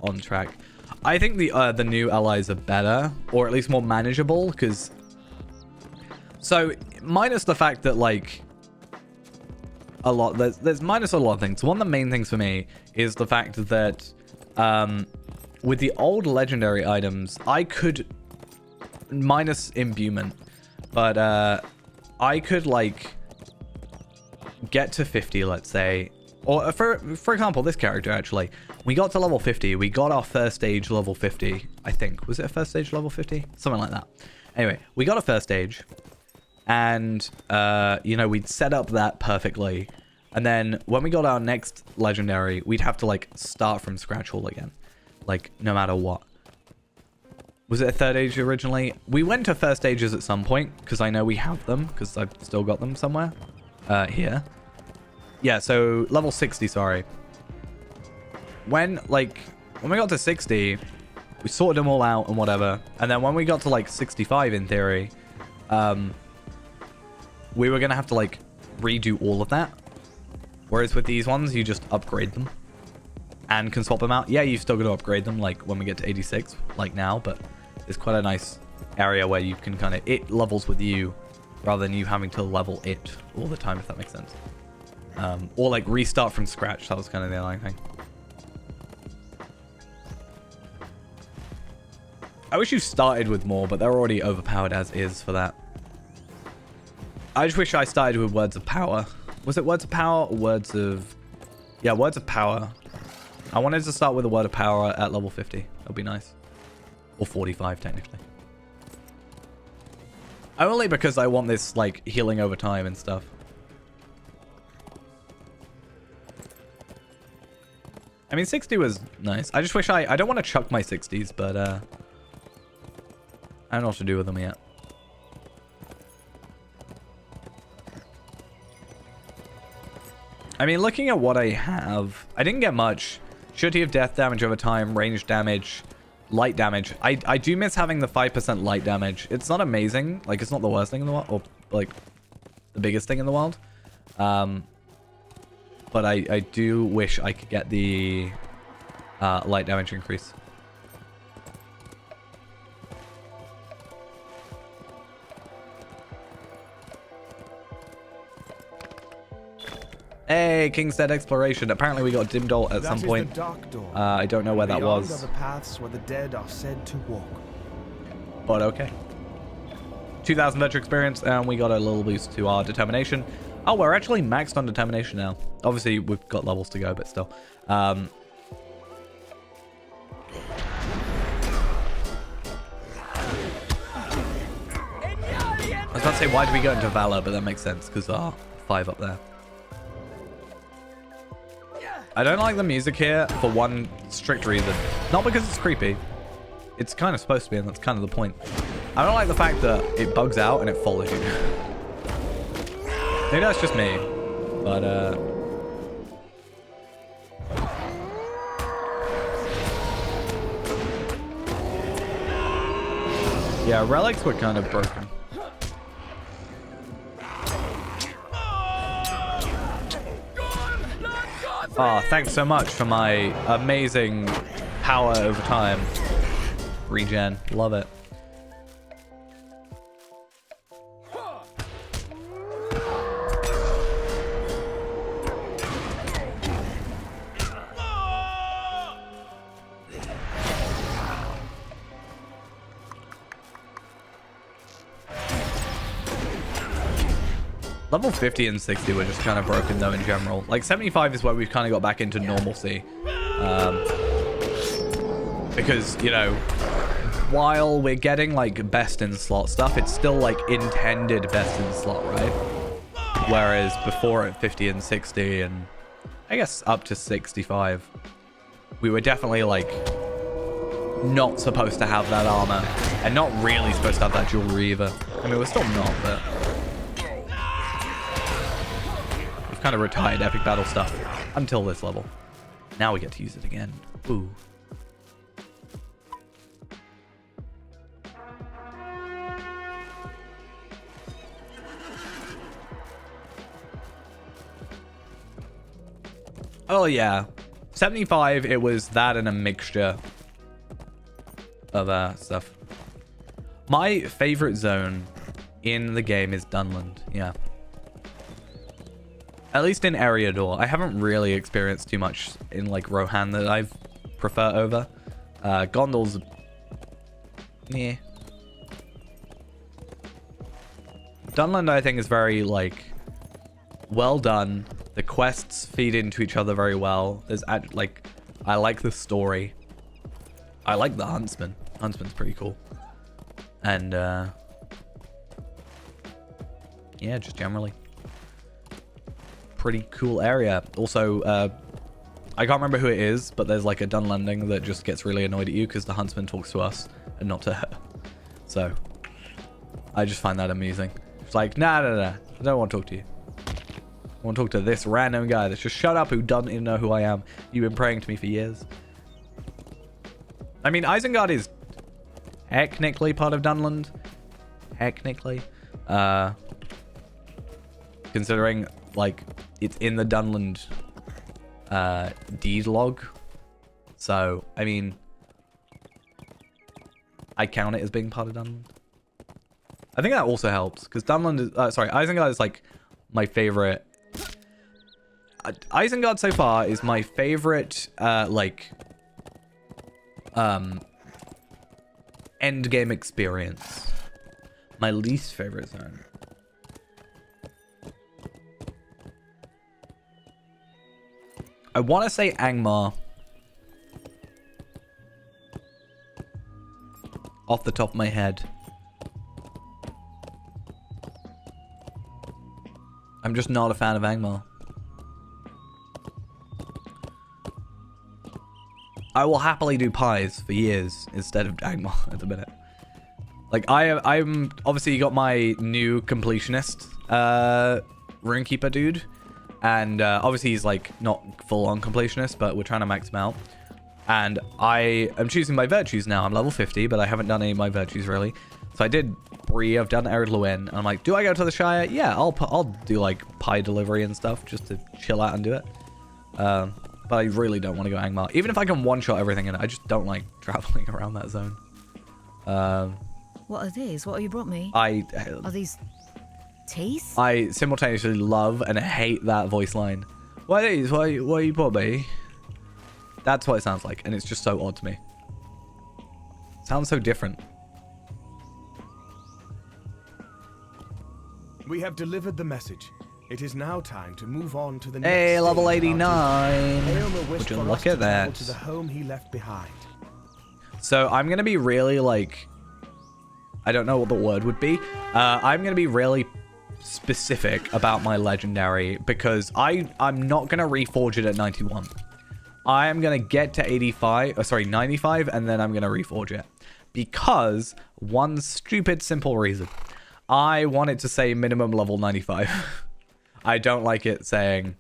on track. I think the new allies are better, or at least more manageable, because... So, minus the fact that, like... There's minus a lot of things. One of the main things for me is the fact that... with the old legendary items, I could... Minus imbuement. But, I could, like... Get to 50, let's say... Or, for example, this character, actually... We got to level 50. We got our first stage level 50, I think. Was it a first stage level 50? Something like that. Anyway, we got a first stage. And, you know, we'd set up that perfectly. And then when we got our next legendary, we'd have to, like, start from scratch all again. Like, no matter what. Was it a third age originally? We went to first stages at some point, because I know we have them, because I've still got them somewhere. Here. Yeah, so level 60, sorry. When we got to 60, we sorted them all out and whatever. And then when we got to, like, 65, in theory, we were going to have to, like, redo all of that. Whereas with these ones, you just upgrade them and can swap them out. Yeah, you've still got to upgrade them, like, when we get to 86, like now. But it's quite a nice area where you can kind of... It levels with you rather than you having to level it all the time, if that makes sense. Or, like, restart from scratch. That was kind of the only thing. I wish you started with more, but they're already overpowered as is for that. I just wish I started with Words of Power. Was it Words of Power or Words of... Yeah, Words of Power. I wanted to start with a Word of Power at level 50. That would be nice. Or 45, technically. Only because I want this, like, healing over time and stuff. I mean, 60 was nice. I just wish I don't want to chuck my 60s, but, I don't know what to do with them yet. I mean, looking at what I have, I didn't get much. Surety of death damage over time, range damage, light damage. I do miss having the 5% light damage. It's not amazing. Like, it's not the worst thing in the world, or, like, the biggest thing in the world. But I do wish I could get the light damage increase. Hey, Kingstead Exploration. Apparently we got Dim Dolt at some point. The dark door. I don't know where that Beyond was. are the paths where the dead are said to walk. But okay. 2,000 veteran experience, and we got a little boost to our determination. Oh, we're actually maxed on determination now. Obviously, we've got levels to go, but still. I was about to say, why did we go into Valor? But that makes sense, because our 5 up there. I don't like the music here for one strict reason. Not because it's creepy. It's kind of supposed to be, and that's kind of the point. I don't like the fact that it bugs out and it follows you. Maybe that's just me. But, yeah, relics were kind of broken. Oh, thanks so much for my amazing power over time. Regen. Love it. Level 50 and 60 were just kind of broken though in general. Like 75 is where we've kind of got back into normalcy. Because, you know, while we're getting like best in slot stuff, it's still like intended best in slot, right? Whereas before at 50 and 60 and I guess up to 65, we were definitely like not supposed to have that armor and not really supposed to have that jewelry either. I mean, we're still not, but we've kind of retired epic battle stuff until this level. Now we get to use it again. Ooh. Oh yeah, 75, it was that and a mixture of stuff. My favorite zone in the game is Dunland, yeah. At least in Eriador. I haven't really experienced too much in like Rohan that I prefer over. Gondol's... yeah. Dunland I think is very like well done. The quests feed into each other very well. There's like, I like the story. I like the Huntsman. Huntsman's pretty cool. And yeah, just generally pretty cool area. Also, I can't remember who it is, but there's like a Dunlanding that just gets really annoyed at you because the Huntsman talks to us and not to her. So I just find that amusing. It's like, nah, I don't want to talk to you. I want to talk to this random guy that's just shut up who doesn't even know who I am. You've been praying to me for years. I mean, Isengard is technically part of Dunland. Technically. Considering, like, it's in the Dunland deed log. So, I mean, I count it as being part of Dunland. I think that also helps, because Dunland is... Isengard is, like, my favorite... Isengard so far is my favorite, end game experience. My least favorite zone. I want to say Angmar. Off the top of my head. I'm just not a fan of Angmar. I will happily do pies for years instead of Angmar at the minute. Like, I'm obviously got my new completionist Runekeeper dude. And obviously he's like not full on completionist, but we're trying to max him out. And I am choosing my virtues now. I'm level 50, but I haven't done any of my virtues really. So I did Bree, I've done Ered Luin. And I'm like, do I go to the Shire? Yeah, I'll do like pie delivery and stuff just to chill out and do it. But I really don't want to go Angmar. Even if I can one-shot everything in it, I just don't like traveling around that zone. What are these? What have you brought me? Are these teeth? I simultaneously love and hate that voice line. What is? What you put me? That's what it sounds like, and it's just so odd to me. Sounds so different. We have delivered the message. It is now time to move on to the next. Hey, level 89. Aylmer wished Would you for look us at to travel that? to the home he left behind. So I'm gonna be really like, I don't know what the word would be. I'm gonna be really specific about my legendary because I'm not gonna reforge it at 91. I am gonna get to 95, and then I'm gonna reforge it because one stupid simple reason. I want it to say minimum level 95. I don't like it saying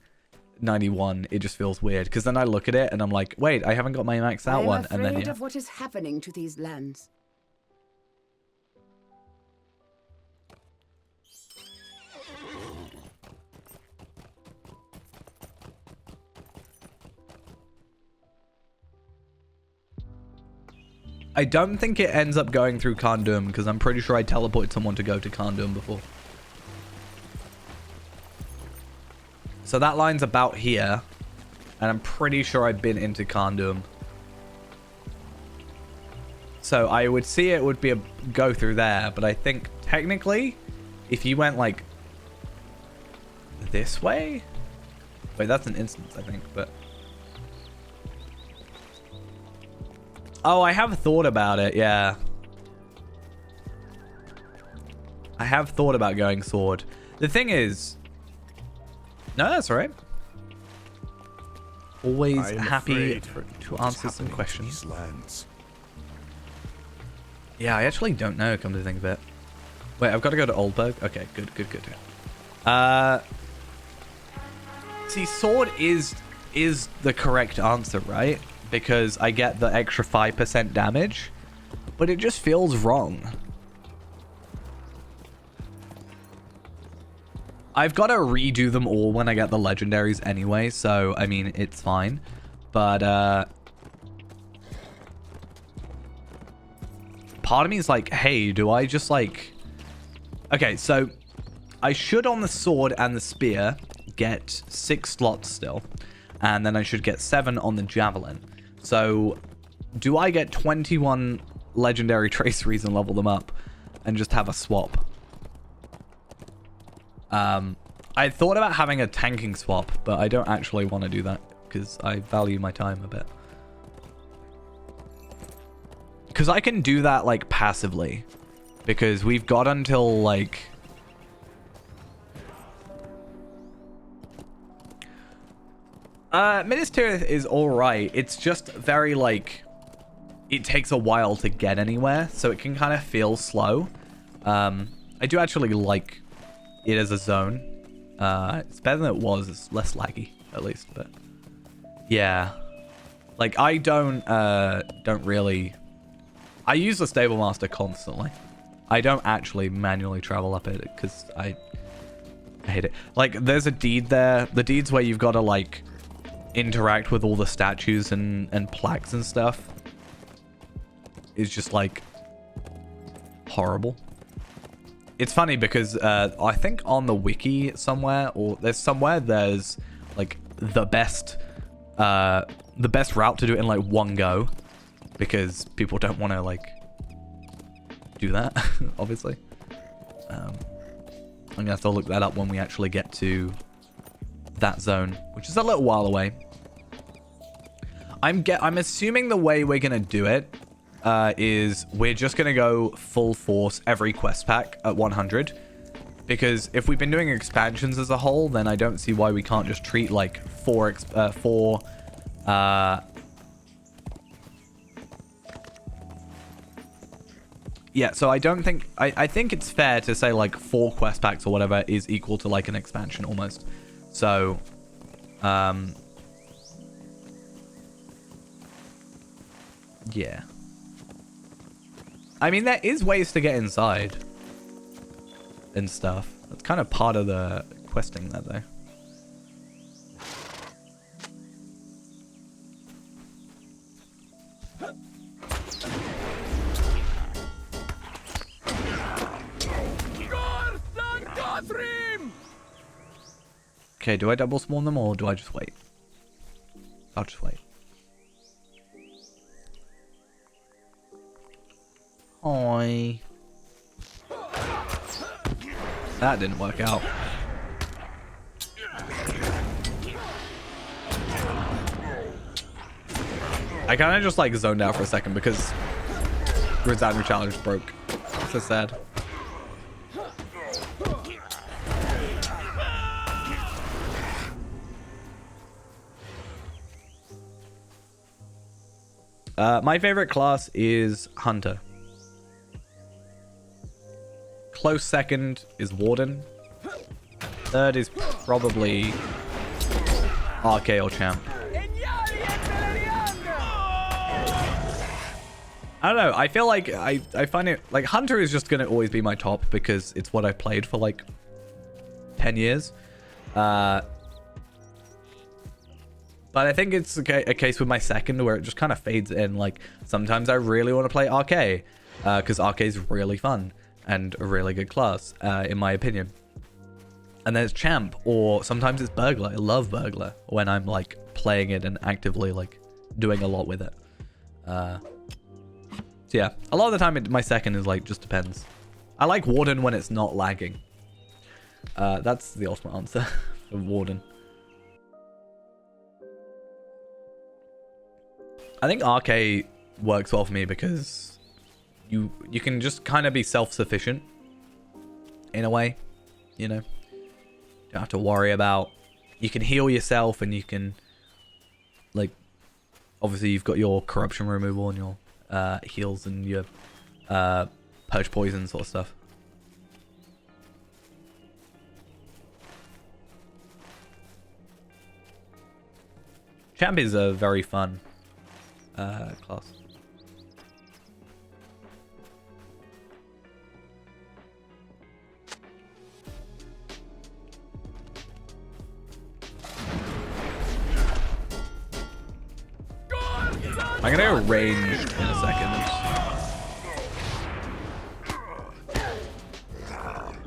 91. It just feels weird because then I look at it and I'm like, wait, I haven't got my maxed out one. And then I'm afraid of what is happening to these lands. I don't think it ends up going through Kandum because I'm pretty sure I teleported someone to go to Kandum before. So that line's about here. And I'm pretty sure I've been into Kandum. So I would see it would be a go through there. But I think technically, if you went like this way. Wait, that's an instance, I think. But oh, I have thought about it, yeah. I have thought about going sword. The thing is... No, that's all right. Always happy to answer some questions. Yeah, I actually don't know, come to think of it. Wait, I've got to go to Oldburg? Okay, good. See, sword is the correct answer, right? Because I get the extra 5% damage, but it just feels wrong. I've got to redo them all when I get the legendaries anyway, so I mean, it's fine. But part of me is like, hey, do I just like... Okay, so I should on the sword and the spear get 6 slots still, and then I should get 7 on the javelin. So, do I get 21 legendary traceries and level them up and just have a swap? I thought about having a tanking swap, but I don't actually want to do that because I value my time a bit. Because I can do that, like, passively. Because we've got until, like... Minas Tirith is alright. It's just very, like... It takes a while to get anywhere, so it can kind of feel slow. I do actually like it as a zone. It's better than it was. It's less laggy, at least, but... Yeah. Like, I don't really... I use the Stable Master constantly. I don't actually manually travel up it, because I hate it. Like, there's a deed there. The deed's where you've got to, like... interact with all the statues and plaques and stuff is just like horrible. It's funny because I think on the wiki somewhere, or there's like the best route to do it in like one go, because people don't want to like do that obviously. I'm gonna have to look that up when we actually get to that zone, which is a little while away. I'm assuming the way we're gonna do it is we're just gonna go full force every quest pack at 100, because if we've been doing expansions as a whole, then I don't see why we can't just treat like four yeah, so I don't think I think it's fair to say like 4 quest packs or whatever is equal to like an expansion almost. So, yeah. I mean, there is ways to get inside and stuff. That's kind of part of the questing there, though. Okay, do I double spawn them or do I just wait? I'll just wait. Hi. That didn't work out. I kind of just like zoned out for a second because Grizzandra challenge broke. So sad. My favorite class is Hunter. Close second is Warden. Third is probably RK or Champ. I don't know. I feel like I find it like Hunter is just going to always be my top because it's what I've played for like 10 years. But I think it's a case with my second where it just kind of fades in. Like, sometimes I really want to play RK because RK is really fun and a really good class, in my opinion. And then it's Champ, or sometimes it's Burglar. I love Burglar when I'm, like, playing it and actively, like, doing a lot with it. So, yeah. A lot of the time, my second is, like, just depends. I like Warden when it's not lagging. That's the ultimate answer for Warden. I think RK works well for me because you can just kind of be self-sufficient in a way, you know. Don't have to worry about, you can heal yourself and you can, like, obviously you've got your corruption removal and your heals and your purge poison sort of stuff. Champ is a very fun class. I'm gonna go ranged in a second.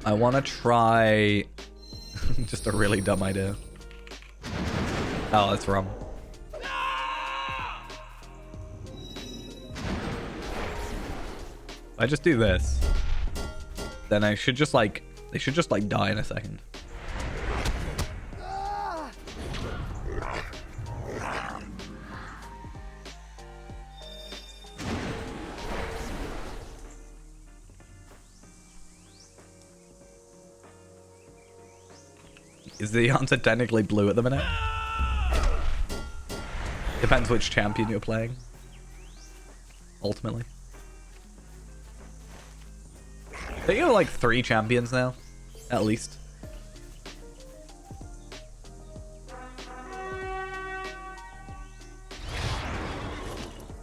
I want to try just a really dumb idea. Oh, that's wrong. If I just do this, then I should just like, they should just like die in a second. Is the answer technically blue at the minute? Depends which champion you're playing. Ultimately. I think you have like 3 champions now, at least.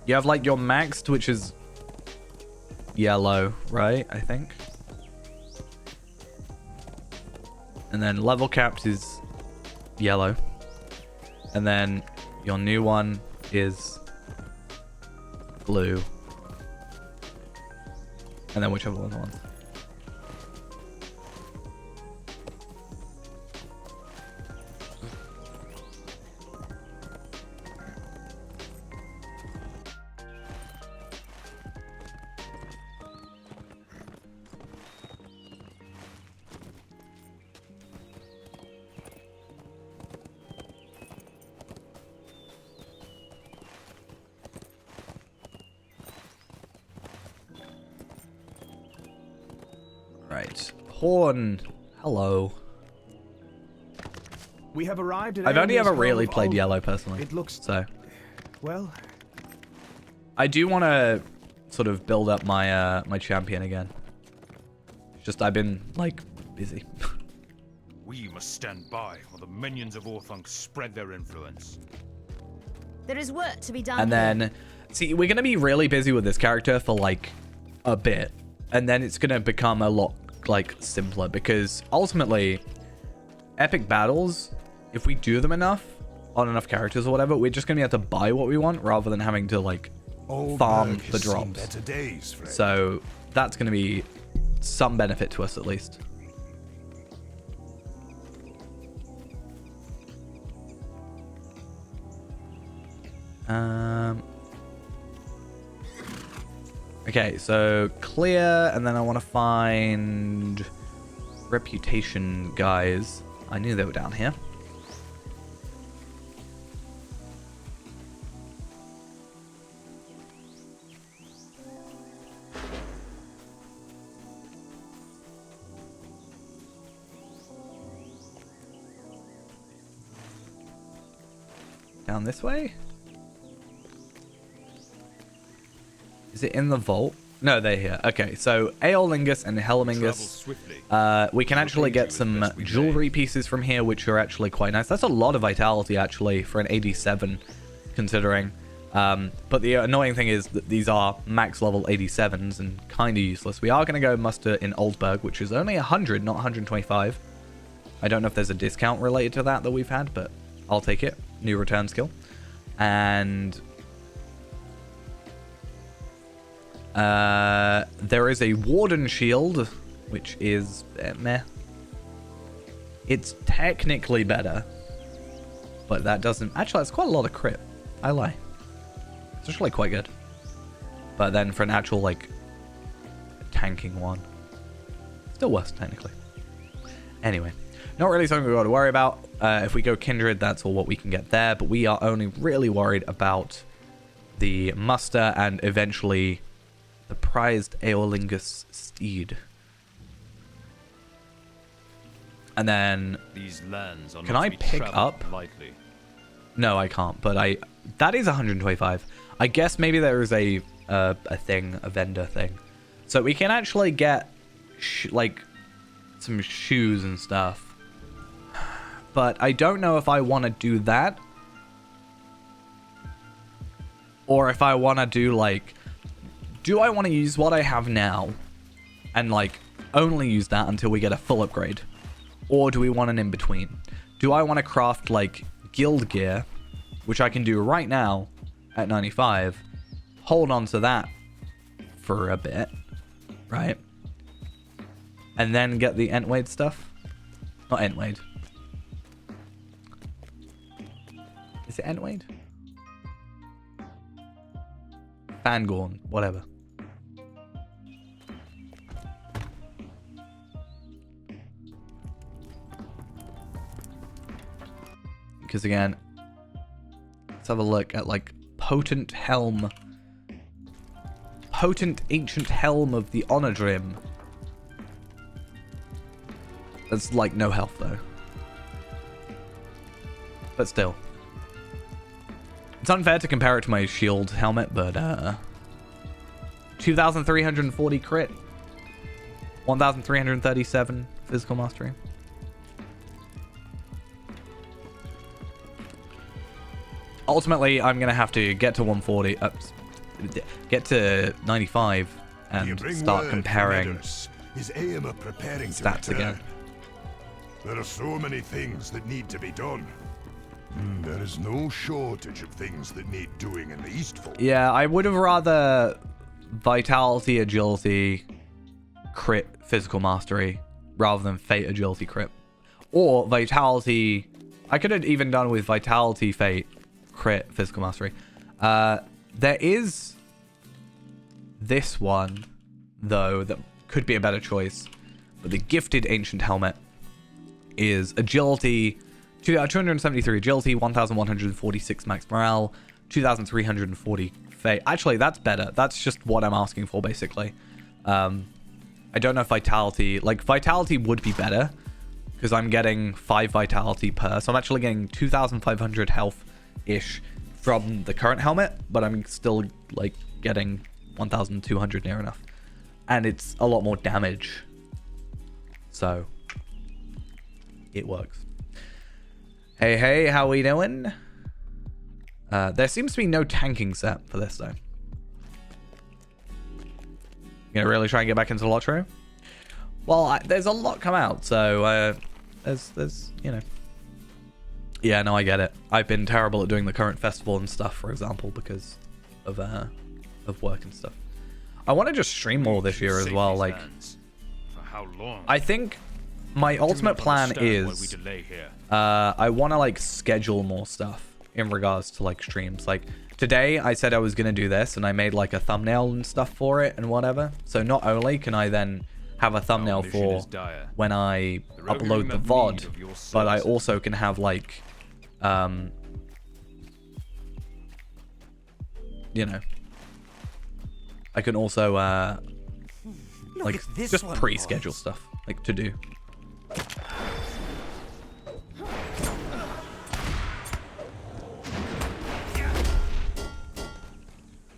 You have like your maxed, which is yellow, right? I think. And then level capped is yellow. And then your new one is blue. And then whichever one I want. Right. Horn. Hello. We have arrived at I've only ever really played yellow personally. It looks so. Well, I do want to sort of build up my my champion again. It's just I've been like busy. We must stand by while the minions of Orthanc spread their influence. There is work to be done. And then, see, we're going to be really busy with this character for like a bit. And then it's going to become a lot like simpler because ultimately epic battles, if we do them enough on enough characters or whatever, we're just going to be able to buy what we want rather than having to like farm the drops. So that's going to be some benefit to us at least. Okay, so clear, and then I want to find reputation guys. I knew they were down here. Down this way? Is it in the vault? No, they're here. Okay, so Aeolingus and Helmingus. We can actually get some jewelry pieces from here, which are actually quite nice. That's a lot of vitality, actually, for an 87, considering. But the annoying thing is that these are max level 87s and kind of useless. We are going to go muster in Oldburg, which is only 100, not 125. I don't know if there's a discount related to that we've had, but I'll take it. New return skill. And there is a Warden Shield, which is meh. It's technically better, but that doesn't... Actually, that's quite a lot of crit. I lie. It's actually quite good. But then for an actual, like, tanking one, still worse, technically. Anyway, not really something we've got to worry about. If we go Kindred, that's all what we can get there, but we are only really worried about the muster and eventually the prized Aeolingus steed. And then these lands are can I pick up lightly. No, I can't, but that is 125. I guess maybe there is a thing, a vendor thing, so we can actually get like some shoes and stuff. But I don't know if I want to do that, or if I want to do like, do I want to use what I have now and like only use that until we get a full upgrade, or do we want an in between? Do I want to craft like guild gear, which I can do right now at 95, hold on to that for a bit, right? And then get the Entwade stuff? Not Entwade. Is it Entwade? Fangorn, whatever. Because again, let's have a look at like potent helm. Potent ancient helm of the Onodrim. That's like no health though. But still. It's unfair to compare it to my shield helmet, but 2,340 crit. 1,337 physical mastery. Ultimately, I'm going to have to get to 140, get to 95, and start comparing Is Aema preparing stats again. There are so many things that need to be done. There is no shortage of things that need doing in the Eastfold. Yeah, I would have rather vitality, agility, crit, physical mastery, rather than fate, agility, crit. Or vitality... I could have even done with vitality, fate, crit, physical mastery. There is this one, though, that could be a better choice. But the gifted ancient helmet is agility... 273 agility, 1,146 max morale, 2,340 fate. Actually, that's better. That's just what I'm asking for, basically. I don't know if vitality... Like, vitality would be better, because I'm getting 5 vitality per. So I'm actually getting 2,500 health-ish from the current helmet, but I'm still, like, getting 1,200 near enough. And it's a lot more damage. So, it works. Hey, how we doing? There seems to be no tanking set for this, though. You gonna really try and get back into Lotro? Well, there's a lot come out, so there's you know. Yeah, no, I get it. I've been terrible at doing the current festival and stuff, for example, because of work and stuff. I want to just stream more this year as well. Like, for how long? I think my ultimate plan is I want to like schedule more stuff in regards to like streams. Like today I said I was going to do this and I made like a thumbnail and stuff for it and whatever. So not only can I then have a thumbnail for when I upload the VOD, but I also can have like, you know, I can also like just pre-schedule stuff like to do.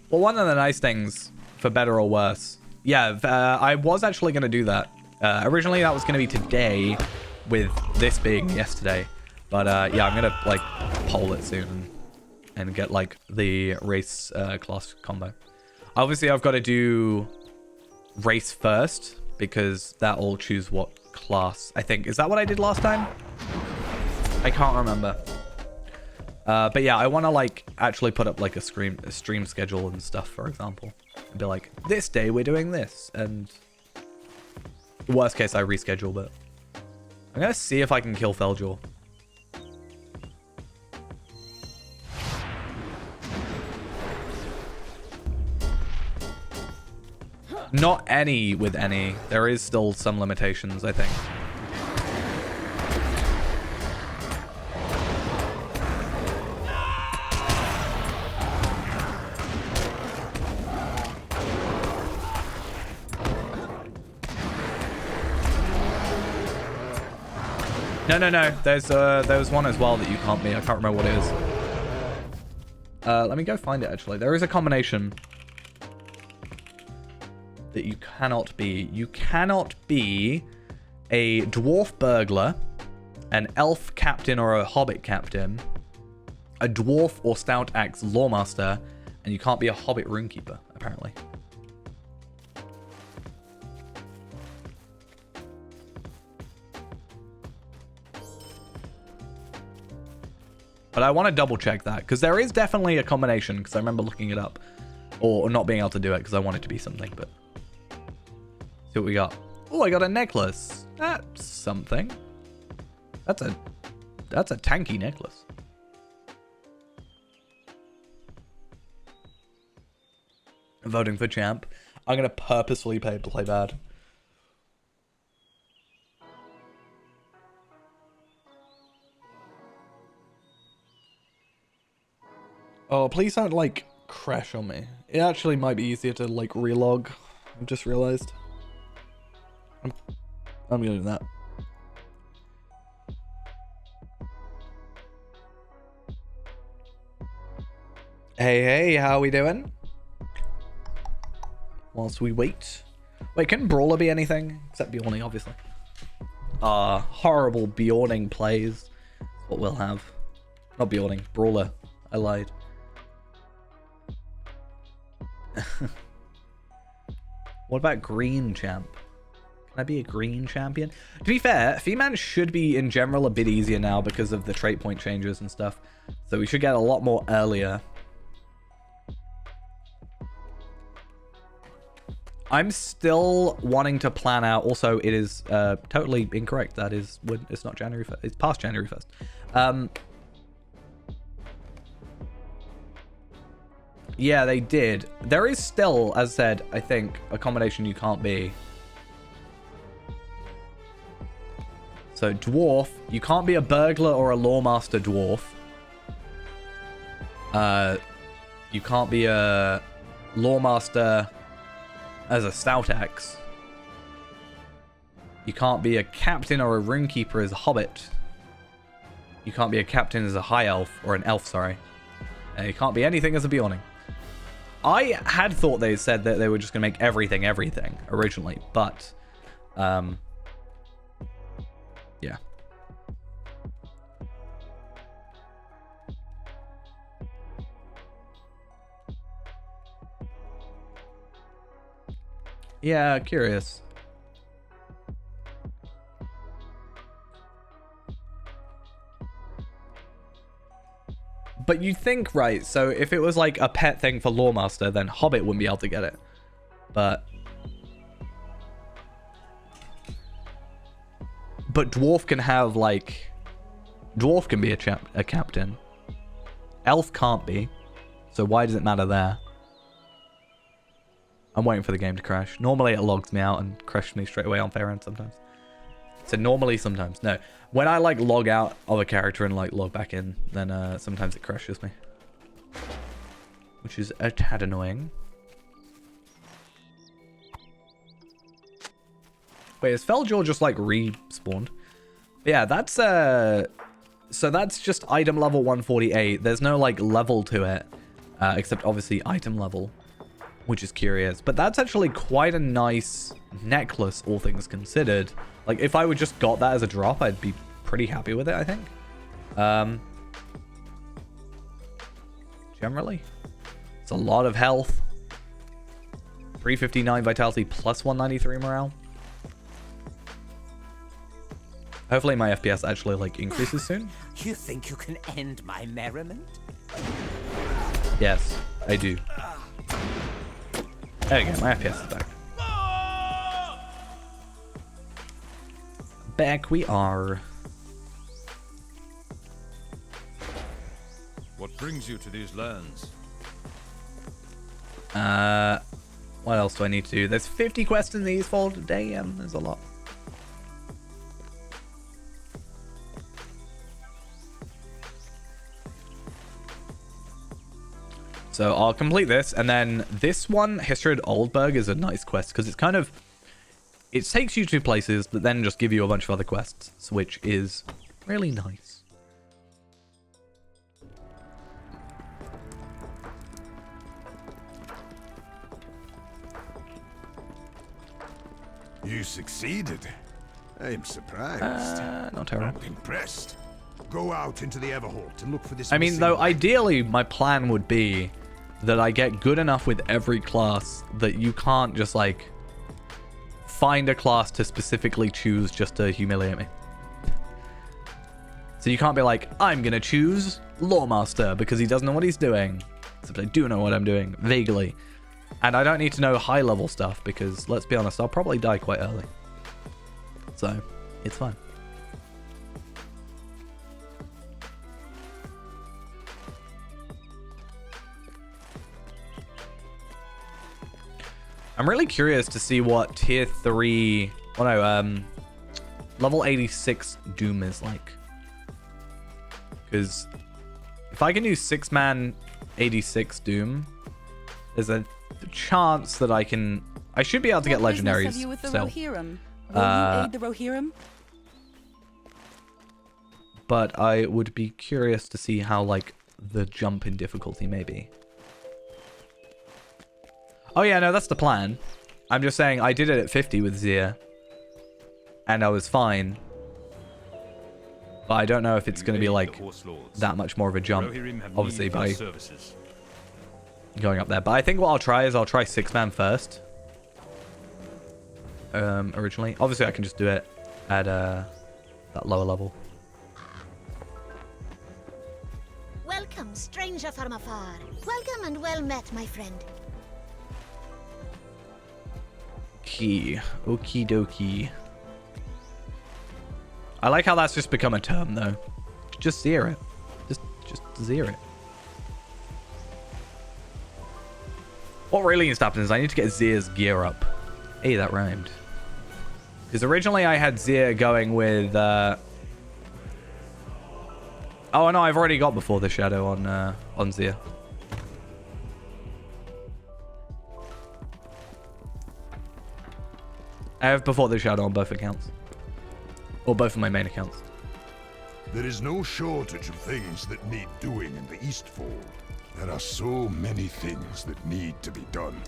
Well, one of the nice things, for better or worse, yeah, I was actually going to do that. Originally, that was going to be today, with this being yesterday. But yeah, I'm going to like poll it soon and get like the race class combo. Obviously, I've got to do race first because that'll choose what class. I think, is that what I did last time? I can't remember. But yeah, I want to like actually put up like a stream schedule and stuff, for example, and be like, this day we're doing this, and worst case I reschedule. But I'm gonna see if I can kill Feljor. Not any with any. There is still some limitations, I think. No. There's one as well that you can't be. I can't remember what it is. Let me go find it, actually. There is a combination that you cannot be. You cannot be a dwarf burglar, an elf captain or a hobbit captain, a dwarf or stout axe lawmaster, and you can't be a hobbit runekeeper, apparently. But I want to double check that, because there is definitely a combination, because I remember looking it up. Or not being able to do it, because I want it to be something, but... See what we got. Oh, I got a necklace. That's something. That's a tanky necklace. Voting for champ. I'm going to purposefully play bad. Oh, please don't, like, crash on me. It actually might be easier to, like, relog. I've just realized. I'm gonna do that. Hey, how are we doing? Whilst we wait. Wait, can Brawler be anything? Except Bjorning, obviously. Horrible Bjorning plays. That's what we'll have. Not Bjorning, Brawler. I lied. What about green champ? Can I be a green champion? To be fair, Fee-Man should be in general a bit easier now because of the trait point changes and stuff. So we should get a lot more earlier. I'm still wanting to plan out. Also, it is totally incorrect. That is when it's not January 1st. It's past January 1st. Yeah, they did. There is still, as said, I think, a combination you can't be. So, dwarf. You can't be a burglar or a lawmaster dwarf. You can't be a lawmaster as a stout axe. You can't be a captain or a runekeeper as a hobbit. You can't be a captain as a high elf, or an elf, sorry. And you can't be anything as a Bjorning. I had thought they said that they were just going to make everything originally, but yeah. Yeah, curious. But you'd think, right, so if it was like a pet thing for Lawmaster, then Hobbit wouldn't be able to get it. But Dwarf can have, like... Dwarf can be a captain. Elf can't be. So why does it matter there? I'm waiting for the game to crash. Normally it logs me out and crashes me straight away on Faerun sometimes. So normally sometimes. No. When I like log out of a character and like log back in, then sometimes it crashes me. Which is a tad annoying. Wait, is Feljaw just like respawned? Yeah, that's so that's just item level 148. There's no like level to it, except obviously item level, which is curious. But that's actually quite a nice necklace, all things considered. Like if I would just got that as a drop, I'd be pretty happy with it, I think. Generally, it's a lot of health. 359 vitality plus 193 morale. Hopefully my FPS actually like increases soon. You think you can end my merriment? Yes, I do. There we go, my FPS is back. Back we are. What brings you to these lands? What else do I need to do? There's 50 quests in these for today. There's a lot. So I'll complete this, and then this one, History of Oldburg, is a nice quest because it's kind of, it takes you to places, but then just give you a bunch of other quests, which is really nice. You succeeded. I'm surprised. Not terrible. I'm impressed. Go out into the Everhalt and look for this. I mean, though, ideally, my plan would be that I get good enough with every class that you can't just, like, find a class to specifically choose just to humiliate me. So you can't be like, I'm going to choose Lawmaster because he doesn't know what he's doing. Except I do know what I'm doing, vaguely. And I don't need to know high-level stuff because, let's be honest, I'll probably die quite early. So, it's fine. I'm really curious to see what tier 3... Oh no, level 86 Doom is like. Because if I can use 6-man 86 Doom, there's a chance that I can... I should be able to get legendaries. Have you with the still. Rohirrim? Will you aid the Rohirrim? But I would be curious to see how, like, the jump in difficulty may be. Oh yeah, no, that's the plan. I'm just saying I did it at 50 with Zir. And I was fine. But I don't know if it's going to be like that much more of a jump. Obviously by going up there. But I think what I'll try is I'll try 6-man first. Originally. Obviously I can just do it at that lower level. Welcome, stranger from afar. Welcome and well met, my friend. Okie dokie. I like how that's just become a term though. Just Zir it. Just Zir it. What really needs to happen is I need to get Zir's gear up. Hey, that rhymed. Because originally I had Zir going with oh no, I've already got Before the Shadow on Zir. I have Before the Shadow on both accounts. Or both of my main accounts. There is no shortage of things that need doing in the Eastfold. There are so many things that need to be done.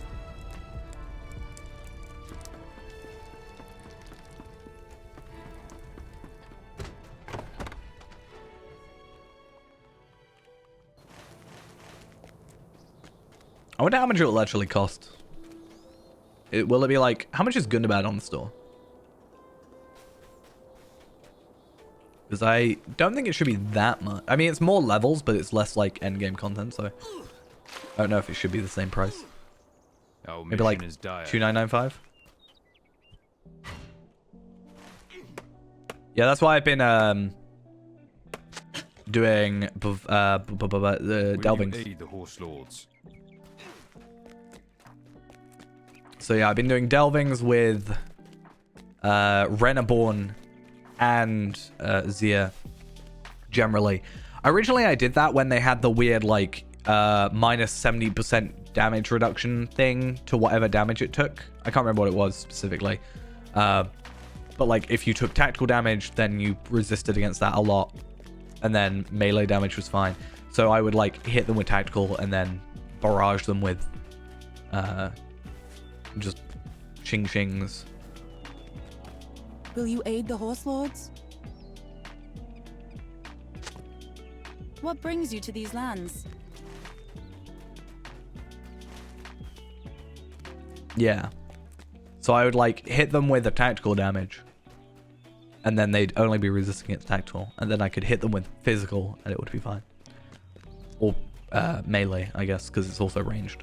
I wonder how much it will actually cost. Will it be like... How much is Gundabad on the store? Because I don't think it should be that much. I mean, it's more levels, but it's less like endgame content, so... I don't know if it should be the same price. Maybe like 2,995? Yeah, that's why I've been doing the delvings. Will you aid the horse lords? So yeah, I've been doing delvings with Renaborn and Zia generally. Originally, I did that when they had the weird like minus 70% damage reduction thing to whatever damage it took. I can't remember what it was specifically. But like if you took tactical damage, then you resisted against that a lot. And then melee damage was fine. So I would like hit them with tactical and then barrage them with just ching-chings. Will you aid the horse lords? What brings you to these lands? Yeah. So I would like hit them with a tactical damage. And then they'd only be resisting its tactical. And then I could hit them with physical and it would be fine. Or melee, I guess, because it's also ranged.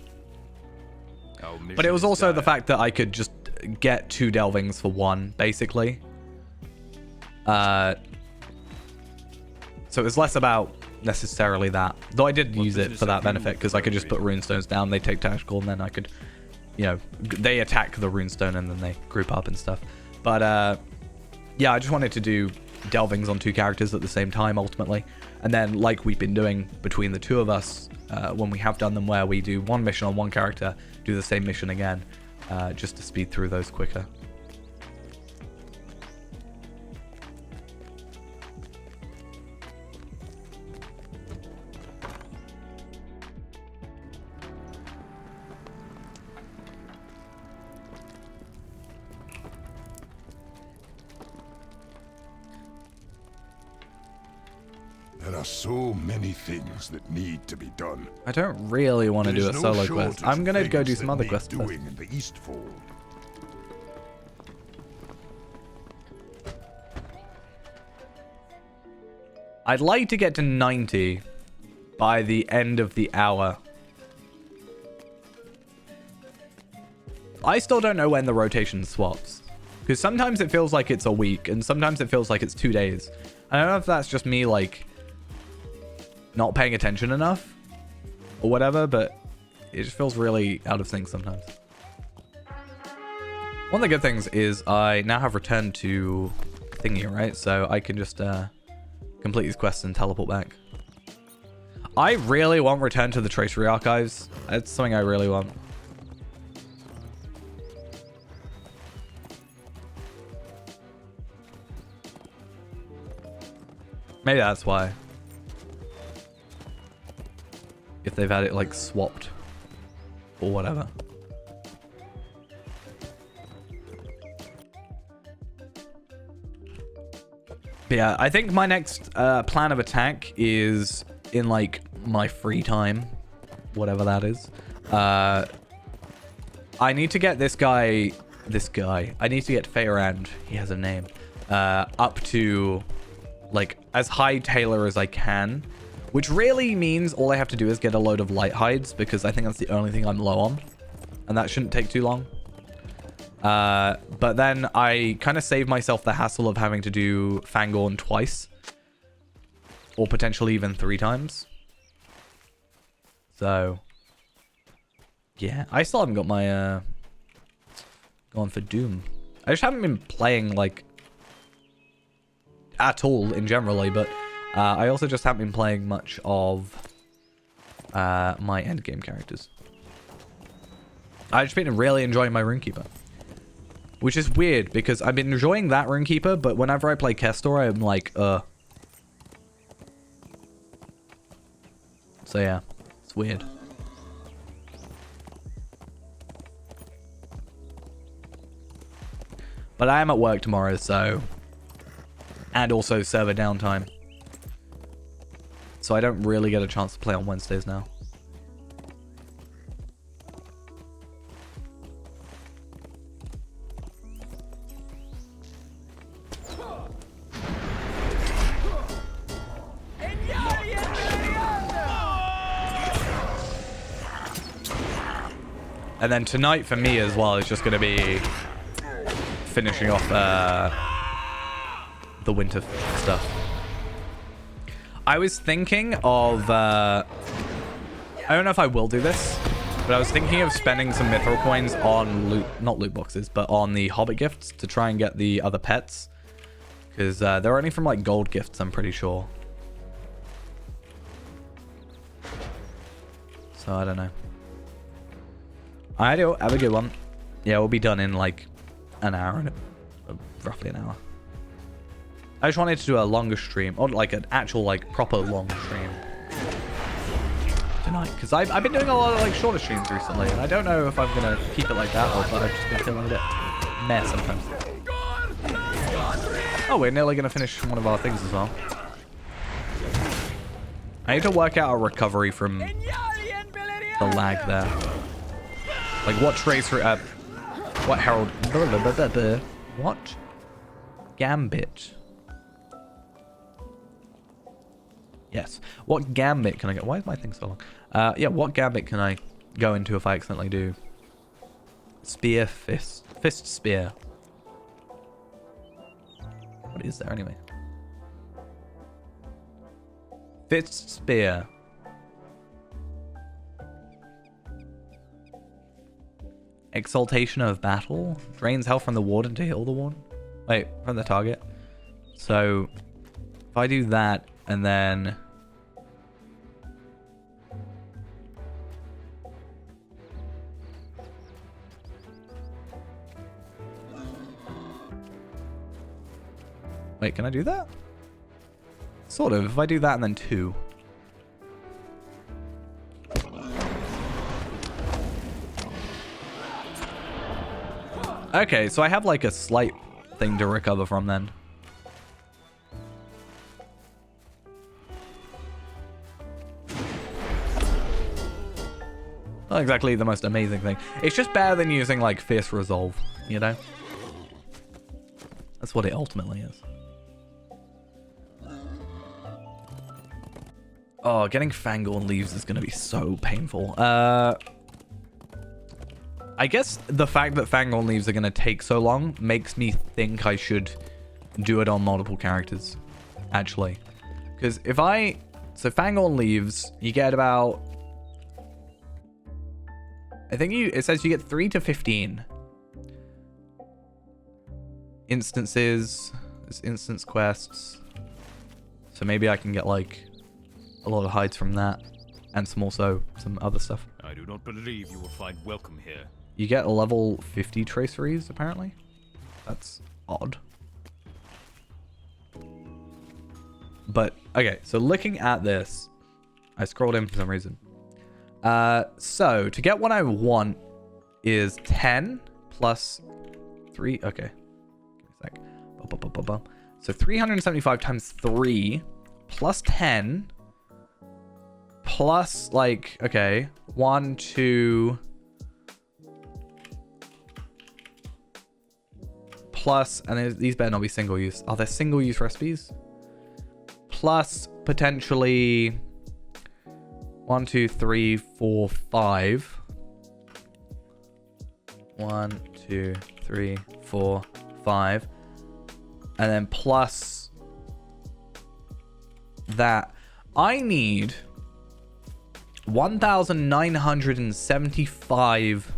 But it was also the fact that I could just get 2 delvings for 1, basically. So it was less about necessarily that. Though I did use it for that benefit, because I could just put runestones down, they take tactical, and then I could, you know, they attack the runestone and then they group up and stuff. But yeah, I just wanted to do delvings on 2 characters at the same time, ultimately. And then, like we've been doing between the 2 of us, when we have done them where we do 1 mission on 1 character, do the same mission again, just to speed through those quicker. There are so many things that need to be done. I don't really want to do a There's solo no quest. shortage I'm of going to go do things some that other need quests first. doing in the Eastfold. I'd like to get to 90 by the end of the hour. I still don't know when the rotation swaps. Because sometimes it feels like it's a week, and sometimes it feels like it's 2 days. I don't know if that's just me, like, not paying attention enough, or whatever, but it just feels really out of sync sometimes. One of the good things is I now have returned to Thingy, right? So I can just complete these quests and teleport back. I really want Return to the Tracery Archives. It's something I really want. Maybe that's why. If they've had it like swapped or whatever. But yeah, I think my next plan of attack is in like my free time, whatever that is. I need to get this guy. I need to get Feyrand. He has a name. Up to like as high Taylor as I can, which really means all I have to do is get a load of light hides, because I think that's the only thing I'm low on, and that shouldn't take too long. But then I kind of save myself the hassle of having to do Fangorn twice, or potentially even 3 times. So yeah, I still haven't got my gone for Doom. I just haven't been playing like at all in generally, but I also just haven't been playing much of my endgame characters. I've just been really enjoying my Runekeeper, which is weird because I've been enjoying that Runekeeper, but whenever I play Kestor, I'm like, So yeah, it's weird. But I am at work tomorrow, so... And also server downtime. So I don't really get a chance to play on Wednesdays now. And then tonight for me as well is just going to be finishing off the winter stuff. I was thinking of, I don't know if I will do this, but I was thinking of spending some mithril coins on not loot boxes, but on the Hobbit gifts to try and get the other pets. Because they're only from like gold gifts, I'm pretty sure. So I don't know. Alright, have a good one. Yeah, we'll be done in like an hour, roughly an hour. I just wanted to do a longer stream, or like an actual like proper long stream tonight, because I've been doing a lot of like shorter streams recently, and I don't know if I'm gonna keep it like that or if I've just been feeling a bit meh sometimes. Oh, we're nearly gonna finish one of our things as well. I need to work out a recovery from the lag there. Like what trace what herald what gambit? Yes. What gambit can I get? Why is my thing so long? Yeah, what gambit can I go into if I accidentally do spear fist spear? What is there anyway? Fist spear. Exaltation of battle drains health from the warden to heal the warden. Wait, from the target. So if I do that and then wait, can I do that? Sort of. If I do that and then 2. Okay, so I have like a slight thing to recover from then. Not exactly the most amazing thing. It's just better than using like Fierce Resolve, you know? That's what it ultimately is. Oh, getting Fangorn leaves is going to be so painful. I guess the fact that Fangorn leaves are going to take so long makes me think I should do it on multiple characters, actually. Because if I... So Fangorn leaves, you get about... I think it says you get 3 to 15 instances. There's instance quests. So maybe I can get like a lot of hides from that. And some other stuff. I do not believe you will find welcome here. You get a level 50 traceries, apparently. That's odd. But, okay, so looking at this, I scrolled in for some reason. So, to get what I want is 10 plus 3. Okay. Give me a sec. So, 375 times 3 plus 10 plus, like, okay, 1, 2... Plus, and these better not be single use. Are there single use recipes? Plus potentially 1, 2, 3, 4, 5. 1, 2, 3, 4, 5. And then plus that. I need 1,975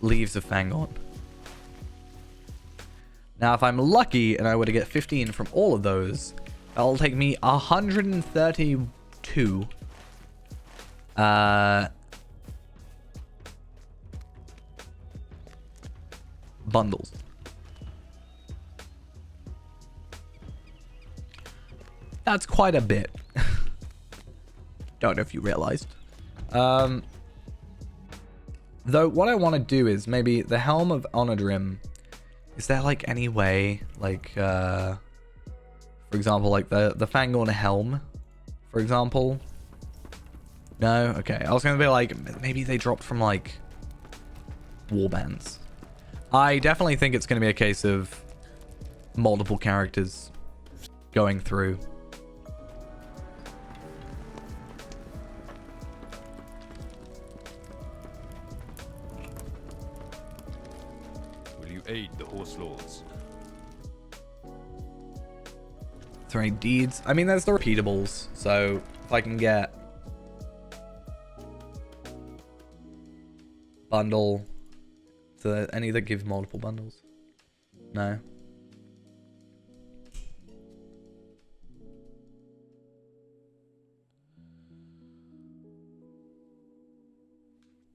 leaves of Fangorn. Now, if I'm lucky and I were to get 15 from all of those, that'll take me 132 bundles. That's quite a bit. Don't know if you realized. Though, what I want to do is maybe the Helm of Onodrim. Is there like any way, like, for example, like the Fangorn helm, for example? No? Okay. I was going to be like, maybe they dropped from like warbands. I definitely think it's going to be a case of multiple characters going through. Aid the horse lords. Is there any deeds? I mean, there's the repeatables. So if I can get bundle, so any that give multiple bundles? No.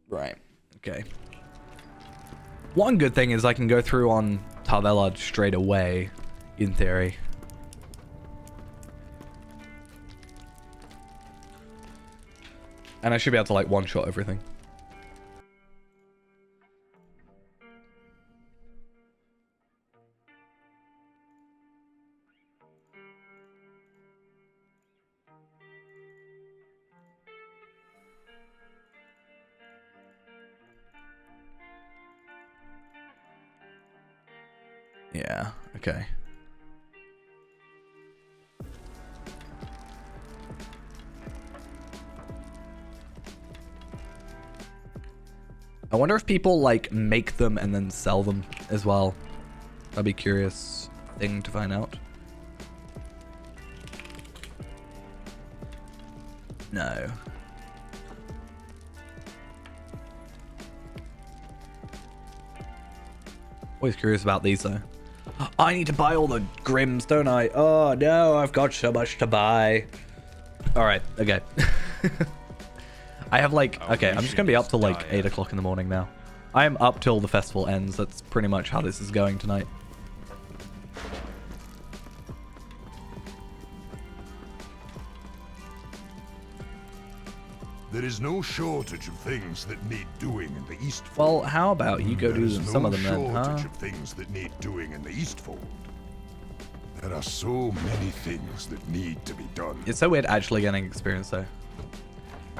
Right. Okay. One good thing is I can go through on Tarvelard straight away, in theory. And I should be able to like one-shot everything. Yeah, okay. I wonder if people like make them and then sell them as well. That'd be a curious thing to find out. No. Always curious about these though. I need to buy all the Grims, don't I? Oh no, I've got so much to buy. Alright, okay. I have like, okay, I'm just gonna be up till like 8 o'clock in the morning now. I am up till the festival ends. That's pretty much how this is going tonight. There is no shortage of things that need doing in the Eastfold. Well, how about you go do some of them then, huh? There is no shortage of things that need doing in the Eastfold. There are so many things that need to be done. It's so weird actually getting experience though.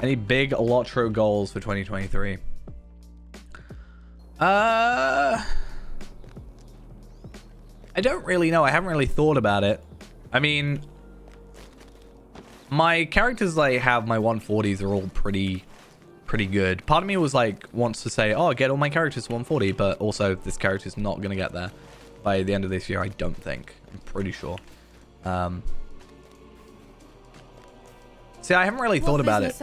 Any big Lotro goals for 2023? I don't really know. I haven't really thought about it. I mean, my characters I have, my 140s are all pretty good. Part of me was like, wants to say, oh, get all my characters to 140, but also this character's not going to get there by the end of this year, I don't think. I'm pretty sure. See, I haven't really thought about it.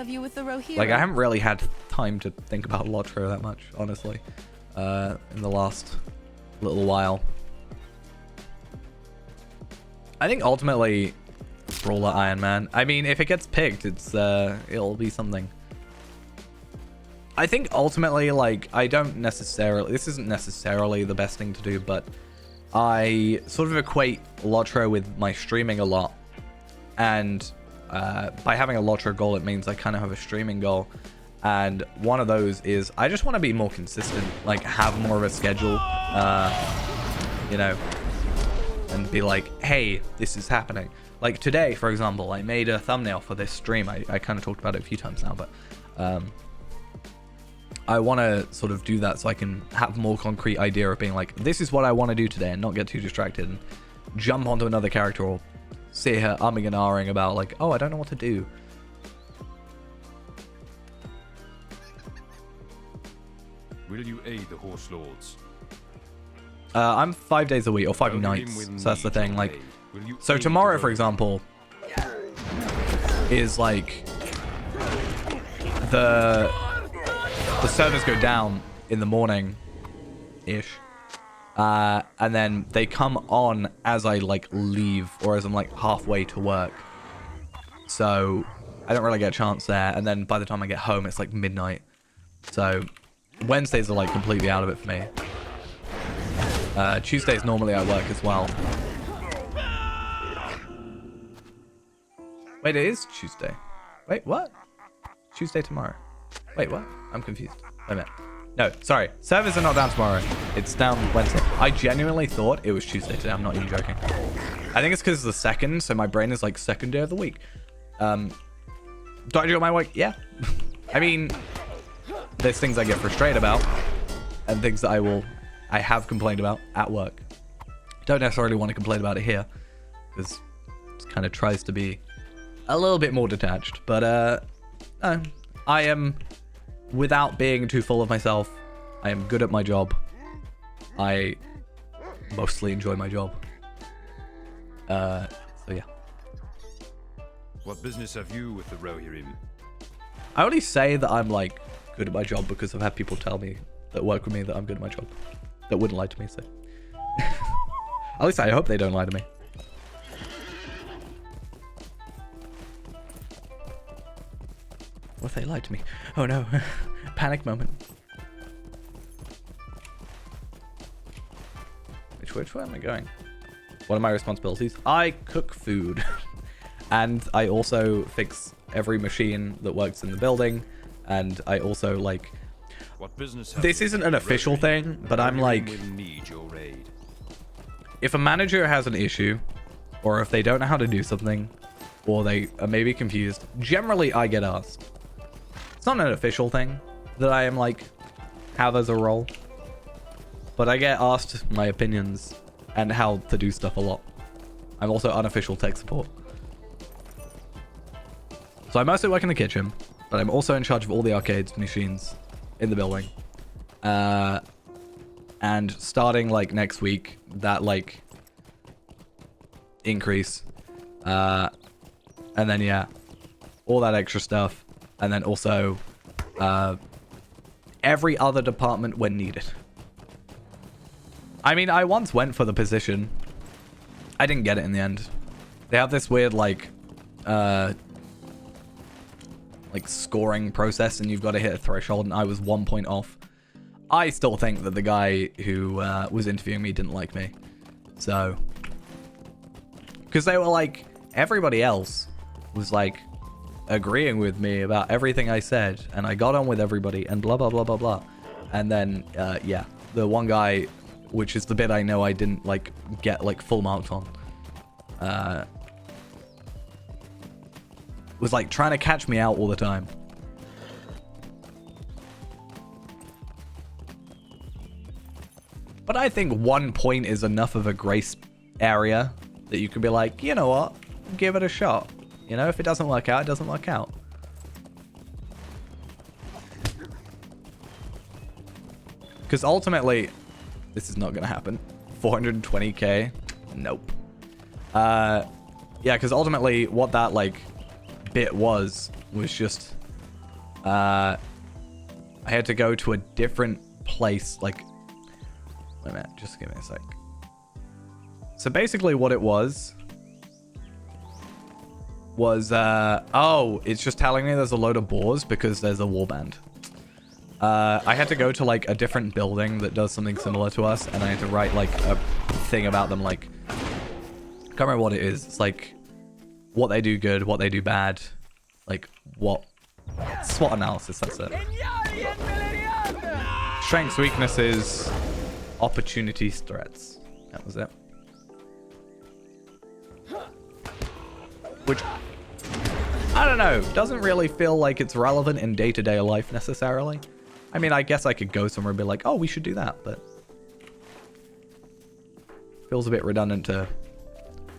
Like, I haven't really had time to think about Lotro that much, honestly, in the last little while. I think ultimately, Brawler Iron Man. I mean, if it gets picked, it'll be something. I think ultimately, like, I don't necessarily, this isn't necessarily the best thing to do, but I sort of equate Lotro with my streaming a lot. And by having a Lotro goal, it means I kind of have a streaming goal. And one of those is I just want to be more consistent, like have more of a schedule, you know, and be like, hey, this is happening. Like today, for example, I made a thumbnail for this stream. I kind of talked about it a few times now, but I want to sort of do that so I can have a more concrete idea of being like, this is what I want to do today and not get too distracted and jump onto another character or sit here umming and ahhing about like, oh, I don't know what to do. Will you aid the Horse Lords? I'm 5 days a week, or 5 nights, so that's the thing, like, so tomorrow, for example, is like, the servers go down in the morning-ish, and then they come on as I, like, leave, or as I'm, like, halfway to work, so I don't really get a chance there, and then by the time I get home, it's, like, midnight, so Wednesdays are, like, completely out of it for me. Tuesdays normally I work as well. Wait, it is Tuesday. Wait, what? Tuesday tomorrow. Wait, what? I'm confused. Wait a minute. No, sorry. Servers are not down tomorrow. It's down Wednesday. I genuinely thought it was Tuesday today. I'm not even joking. I think it's because it's the second, so my brain is like second day of the week. Do I do it my work? Yeah. I mean, there's things I get frustrated about and things that I have complained about at work. Don't necessarily want to complain about it here because it kind of tries to be a little bit more detached, but no, I am, without being too full of myself, I am good at my job. I mostly enjoy my job. So yeah. What business have you with the Rohirrim? I only say that I'm like good at my job because I've had people tell me that work with me that I'm good at my job. That wouldn't lie to me, so. At least I hope they don't lie to me. What if they lied to me? Oh no. Panic moment. Which way am I going? What are my responsibilities? I cook food. And I also fix every machine that works in the building. And I also like... What business this isn't an official thing, but I'm like... Need your aid. If a manager has an issue, or if they don't know how to do something, or they are maybe confused, generally I get asked. It's not an official thing that I am like, have as a role. But I get asked my opinions and how to do stuff a lot. I'm also unofficial tech support. So I mostly work in the kitchen, but I'm also in charge of all the arcades machines in the building. And starting like next week, that like increase. And then yeah, all that extra stuff. And then also every other department when needed. I mean, I once went for the position. I didn't get it in the end. They have this weird like scoring process, and you've got to hit a threshold, and I was 1 point off. I still think that the guy who was interviewing me didn't like me. So, because they were like, everybody else was like agreeing with me about everything I said, and I got on with everybody, and blah blah blah blah blah. And then yeah, the one guy, which is the bit I know I didn't like get like full marks on, was like trying to catch me out all the time. But I think 1 point is enough of a grace area that you could be like, you know what, give it a shot. You know, if it doesn't work out, it doesn't work out. Because ultimately, this is not going to happen. 420k? Nope. Yeah, because ultimately what that like bit was just I had to go to a different place. Like, wait a minute, just give me a sec. So basically what it was oh, it's just telling me there's a load of boars because there's a warband. I had to go to like a different building that does something similar to us, and I had to write like a thing about them. Like, I can't remember what it is. It's like what they do good, what they do bad, like what SWOT analysis. That's it. Strengths, weaknesses, opportunities, threats. That was it. Which, I don't know, doesn't really feel like it's relevant in day-to-day life necessarily. I mean, I guess I could go somewhere and be like, oh, we should do that, but feels a bit redundant to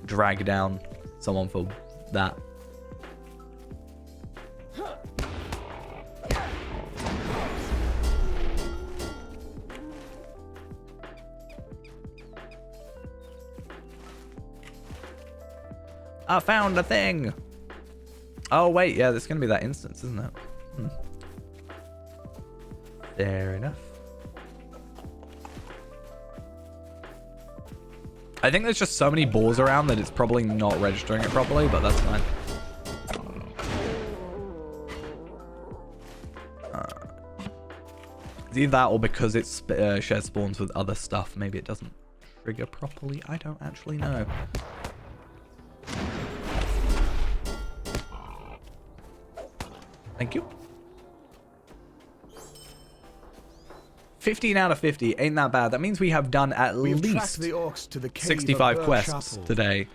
drag down someone for that. I found a thing. Oh, wait. Yeah, there's going to be that instance, isn't it? Fair enough. I think there's just so many boars around that it's probably not registering it properly, but that's fine. It's either that or because it's shared spawns with other stuff. Maybe it doesn't trigger properly. I don't actually know. Thank you. 15 out of 50 ain't that bad. That means we have done at least the orcs to the 65 quests today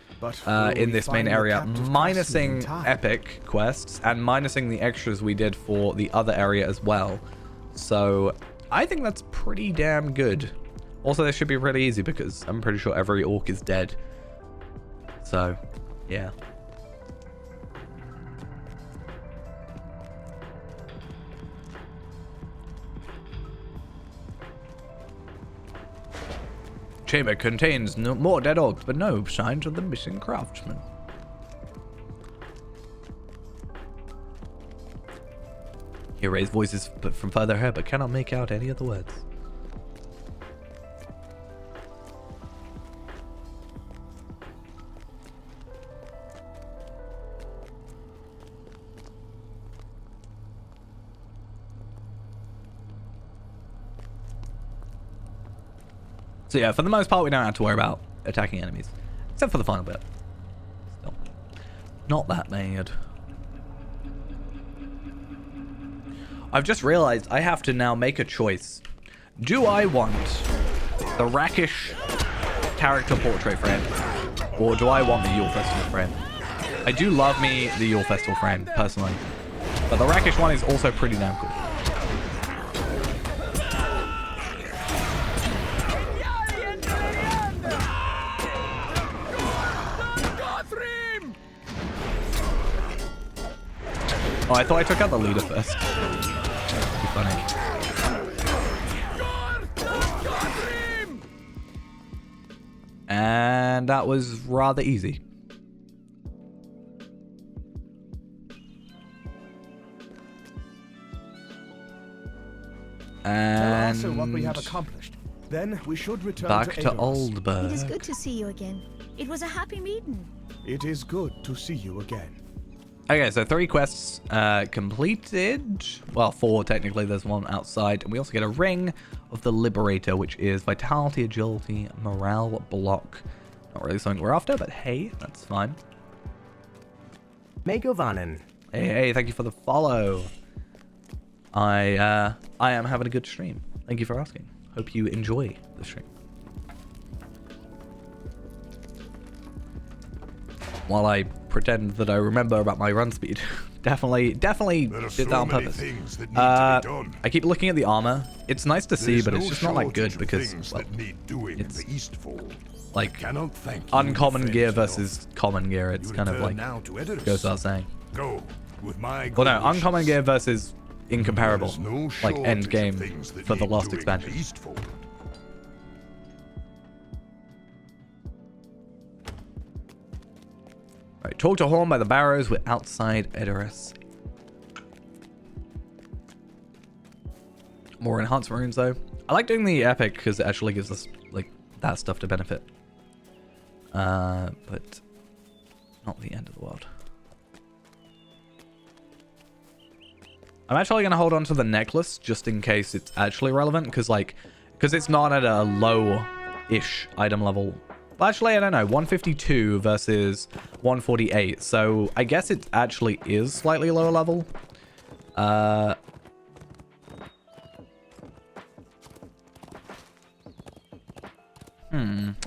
in this main area, minusing epic quests and minusing the extras we did for the other area as well. So I think that's pretty damn good. Also, this should be pretty easy because I'm pretty sure every orc is dead. So, yeah. Chamber contains more dead orcs, but no signs of the missing craftsman. He raised voices from further ahead, but cannot make out any of the words. So yeah, for the most part, we don't have to worry about attacking enemies. Except for the final bit. Still, not that bad. I've just realized I have to now make a choice. Do I want the Rakish character portrait frame? Or do I want the Yule Festival frame? I do love me the Yule Festival frame, personally. But the Rakish one is also pretty damn cool. Oh, I thought I took out the leader first. That'd be funny. And that was rather easy. And also what we have accomplished. Then we should return back to Aedoras. Oldburg. It is good to see you again. It was a happy meeting. It is good to see you again. Okay, so 3 quests completed. Well, 4 technically. There's one outside. And we also get a Ring of the Liberator, which is Vitality, Agility, Morale, Block. Not really something we're after, but hey, that's fine. Megovanen. Hey, thank you for the follow. I am having a good stream. Thank you for asking. Hope you enjoy the stream. While I pretend that I remember about my run speed. definitely did that on purpose. I keep looking at the armor. It's nice to see, but it's just not like good because well, it's like uncommon gear versus common gear. It's kind of like goes without saying. Well, no, uncommon gear versus incomparable, like end game for the last expansion. Right, talk to Horn by the Barrows. We're outside Edoras. More enhancement runes though. I like doing the epic because it actually gives us like that stuff to benefit. But not the end of the world. I'm actually going to hold on to the necklace just in case it's actually relevant because it's not at a low-ish item level. Well, actually, I don't know. 152 versus 148. So I guess it actually is slightly lower level. I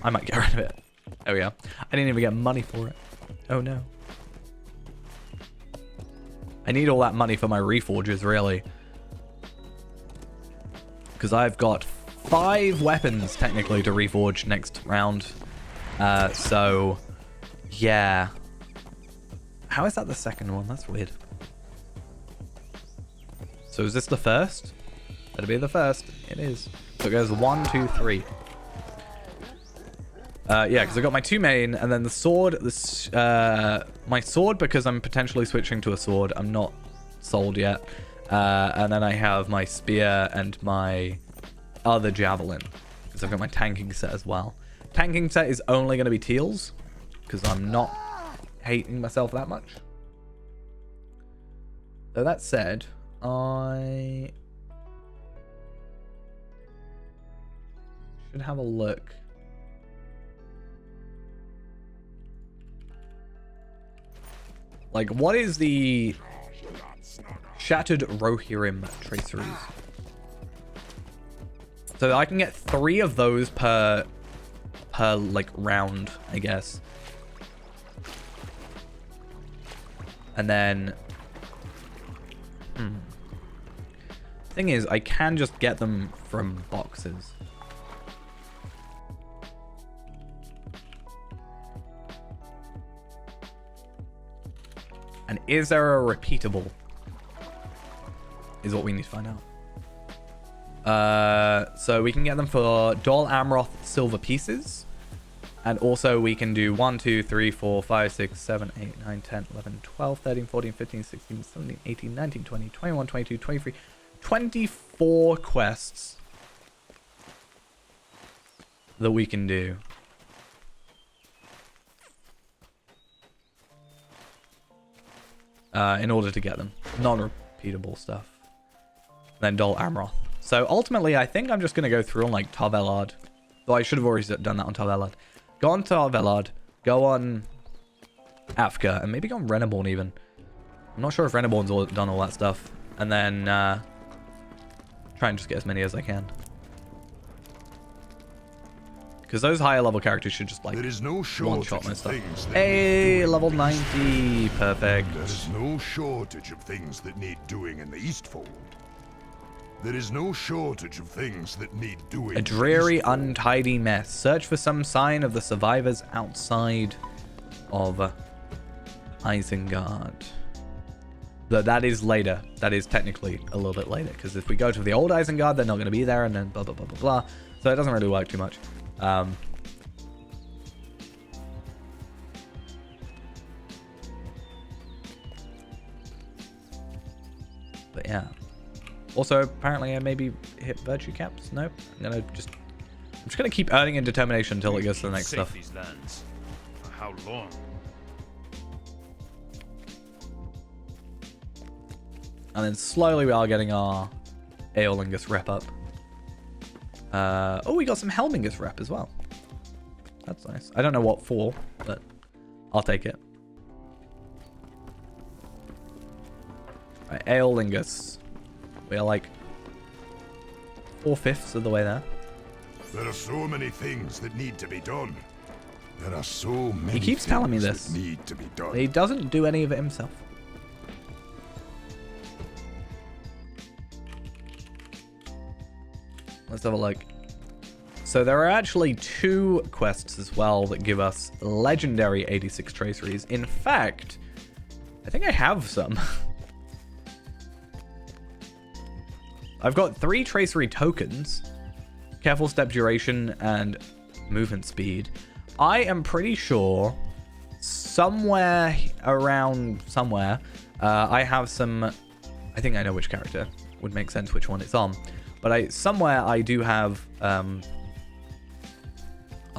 might get rid of it. There we go. I didn't even get money for it. Oh, no. I need all that money for my reforges, really. Because I've got 5 weapons, technically, to reforge next round. So, yeah. How is that the second one? That's weird. So is this the first? That'll be the first. It is. So it goes 1, 2, 3. Yeah, because I got my 2 main, and then the sword. My sword, because I'm potentially switching to a sword. I'm not sold yet. And then I have my spear and my other javelin. Because I've got my tanking set as well. Tanking set is only going to be teals, because I'm not hating myself that much. So that said, I should have a look. Like, what is the Shattered Rohirrim traceries? So I can get 3 of those per like round, I guess. And then thing is, I can just get them from boxes. And is there a repeatable? Is what we need to find out. So we can get them for Dol Amroth silver pieces. And also we can do 1, 2, 3, 4, 5, 6, 7, 8, 9, 10, 11, 12, 13, 14, 15, 16, 17, 18, 19, 20, 21, 22, 23, 24 quests that we can do. In order to get them. Non-repeatable stuff. Then Dol Amroth. So ultimately, I think I'm just going to go through on like Tar Velard. Though I should have already done that on Tar Velard. Go on Tar Velard. Go on Afka. And maybe go on Reneborn even. I'm not sure if Reneborn's done all that stuff. And then try and just get as many as I can. Because those higher level characters should just like one-shot my stuff. Hey, level 90. Perfect. There is no shortage of things that need doing in the Eastfold. There is no shortage of things that need doing. A dreary, untidy mess. Search for some sign of the survivors outside of Isengard. That is later. That is technically a little bit later. Because if we go to the old Isengard, they're not going to be there. And then blah, blah, blah, blah, blah. So it doesn't really work too much. But yeah. Also, apparently I maybe hit virtue caps. Nope. I'm just gonna keep earning in determination until it goes to the next stuff. These lands. For how long? And then slowly we are getting our Aeolingus rep up. Oh, we got some Helmingus rep as well. That's nice. I don't know what for, but I'll take it. Right, Aeolingus. We are like 4/5 of the way there. There are so many things that need to be done. There are so many. He keeps telling me this. That need to be done. He doesn't do any of it himself. Let's have a look. So there are actually 2 quests as well that give us legendary 86 traceries. In fact, I think I have some. I've got 3 tracery tokens. Careful step duration and movement speed. I am pretty sure somewhere around somewhere I have some... I think I know which character. Would make sense which one it's on. But somewhere I do have a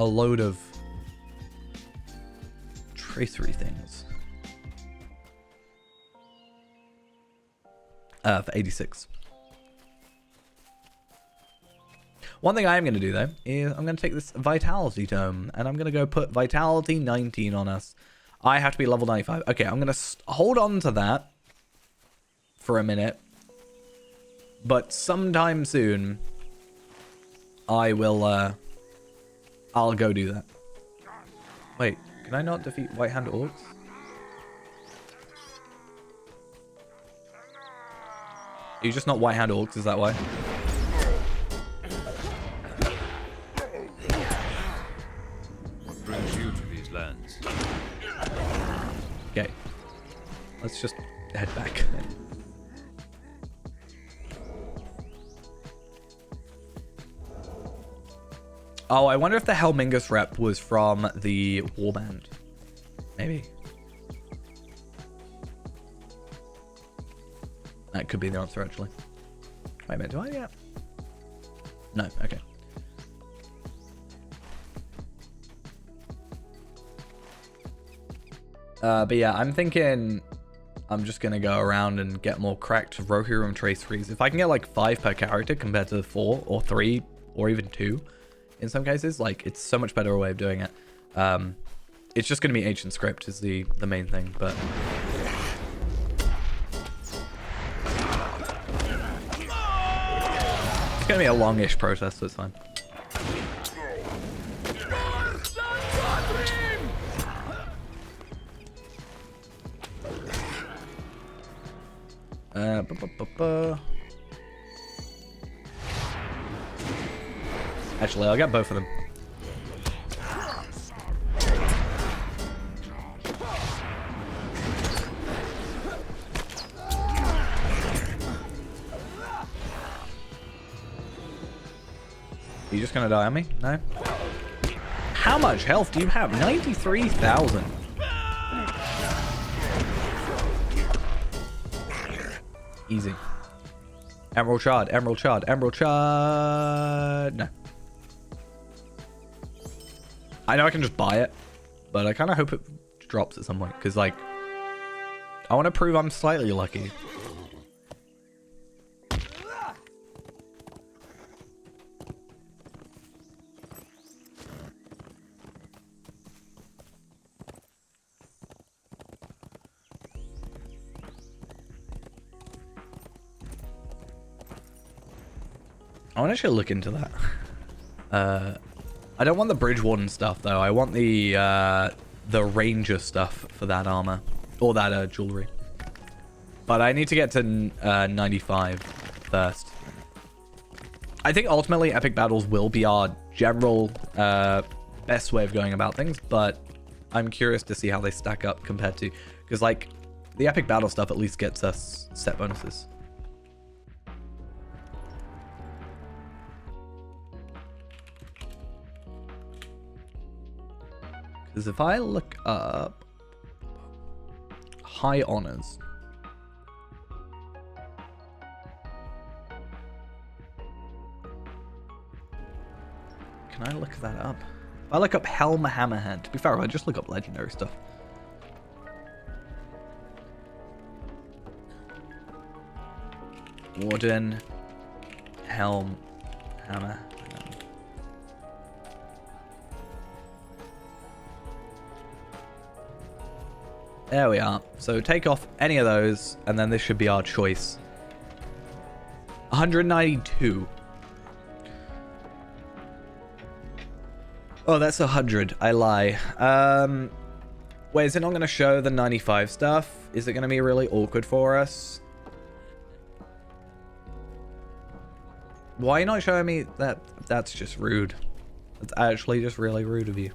load of tracery things. For 86. One thing I am going to do, though, is I'm going to take this Vitality Tome, and I'm going to go put Vitality 19 on us. I have to be level 95. Okay, I'm going to hold on to that for a minute. But sometime soon, I will, I'll go do that. Wait, can I not defeat White Hand Orcs? Are you just not White Hand Orcs, is that why? What brings you to these lands? Okay. Let's just head back. Oh, I wonder if the Helmingus rep was from the Warband. Maybe. That could be the answer, actually. Wait a minute, do I? Yeah. No, okay. But yeah, I'm thinking I'm just going to go around and get more cracked Rohirrim traceries. If I can get like 5 per character compared to 4 or 3 or even 2 in some cases, like it's so much better way of doing it. It's just going to be ancient script is the main thing, but... It's going to be a longish process, so it's fine. Actually, I'll get both of them. Are you just gonna die on me? No? How much health do you have? 93,000. Easy. Emerald Shard, Emerald Shard, Emerald Shard. No. I know I can just buy it, but I kind of hope it drops at some point, because, like, I want to prove I'm slightly lucky. I want to actually look into that. I don't want the Bridge Warden stuff though. I want the Ranger stuff for that armor or that jewelry. But I need to get to 95 first. I think ultimately epic battles will be our general best way of going about things, but I'm curious to see how they stack up compared to, because like the epic battle stuff at least gets us set bonuses. Because if I look up high honors, can I look that up? If I look up Helm Hammerhead, to be fair, I just look up legendary stuff. Warden Helm Hammer. There we are. So take off any of those, and then this should be our choice. 192. Oh, that's 100. I lie. Wait, is it not going to show the 95 stuff? Is it going to be really awkward for us? Why are you not showing me that? That's just rude. That's actually just really rude of you.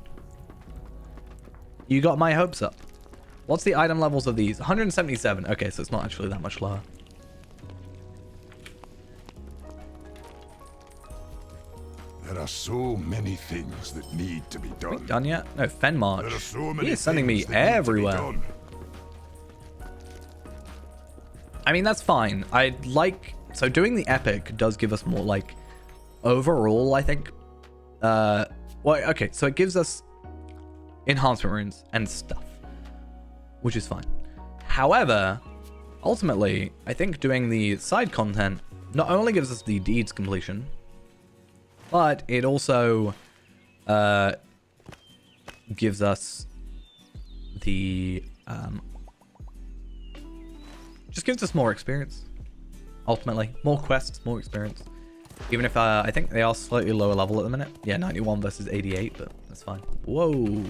You got my hopes up. What's the item levels of these? 177. Okay, so it's not actually that much lower. There are so many things that need to be done. Are we done yet? No, Fenmarch. There are so many He is sending me things that need to be everywhere. done. I mean, that's fine. I like... So doing the epic does give us more, like, overall, I think. Well, okay, so it gives us enhancement runes and stuff, which is fine. However, ultimately, I think doing the side content not only gives us the deeds completion, but it also gives us the just gives us more experience. Ultimately, more quests, more experience. Even if I think they are slightly lower level at the minute. Yeah, 91 versus 88, but that's fine. Whoa.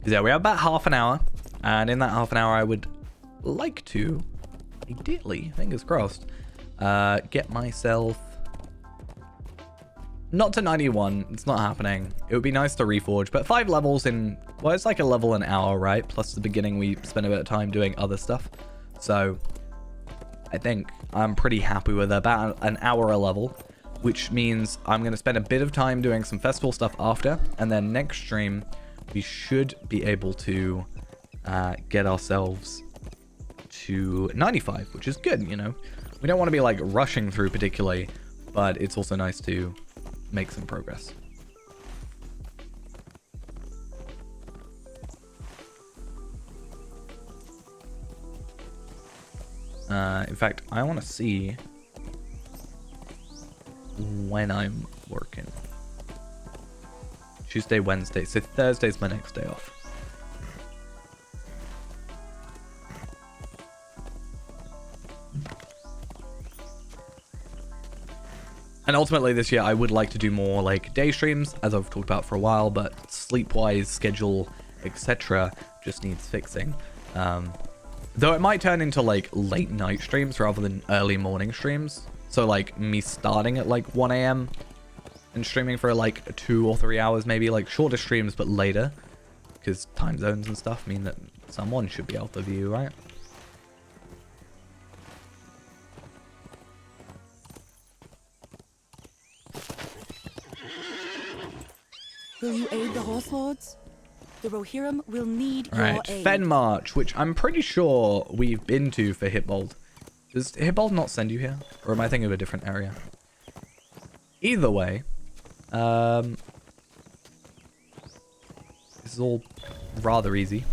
Yeah, we have about half an hour, and in that half an hour I would like to, ideally, fingers crossed, get myself not to 91. It's not happening. It would be nice to reforge, but 5 levels in, well, it's like a level an hour, right? Plus the beginning we spend a bit of time doing other stuff, so I think I'm pretty happy with about an hour a level, which means I'm going to spend a bit of time doing some festival stuff after, and then next stream we should be able to get ourselves to 95, which is good, you know. We don't want to be like rushing through particularly, but it's also nice to make some progress. In fact, I want to see when I'm working. Tuesday, Wednesday. So Thursday's my next day off. And ultimately this year I would like to do more like day streams, as I've talked about for a while, but sleep-wise, schedule, etc. just needs fixing. Though it might turn into like late night streams rather than early morning streams. So like me starting at like 1 AM and streaming for like 2 or 3 hours, maybe like shorter streams, but later, because time zones and stuff mean that someone should be able to view, right? hordes, the Rohirrim will need Right, your aid. Fen March, which I'm pretty sure we've been to for Hitbold. Does Hitbold not send you here? Or am I thinking of a different area? Either way, this is all rather easy.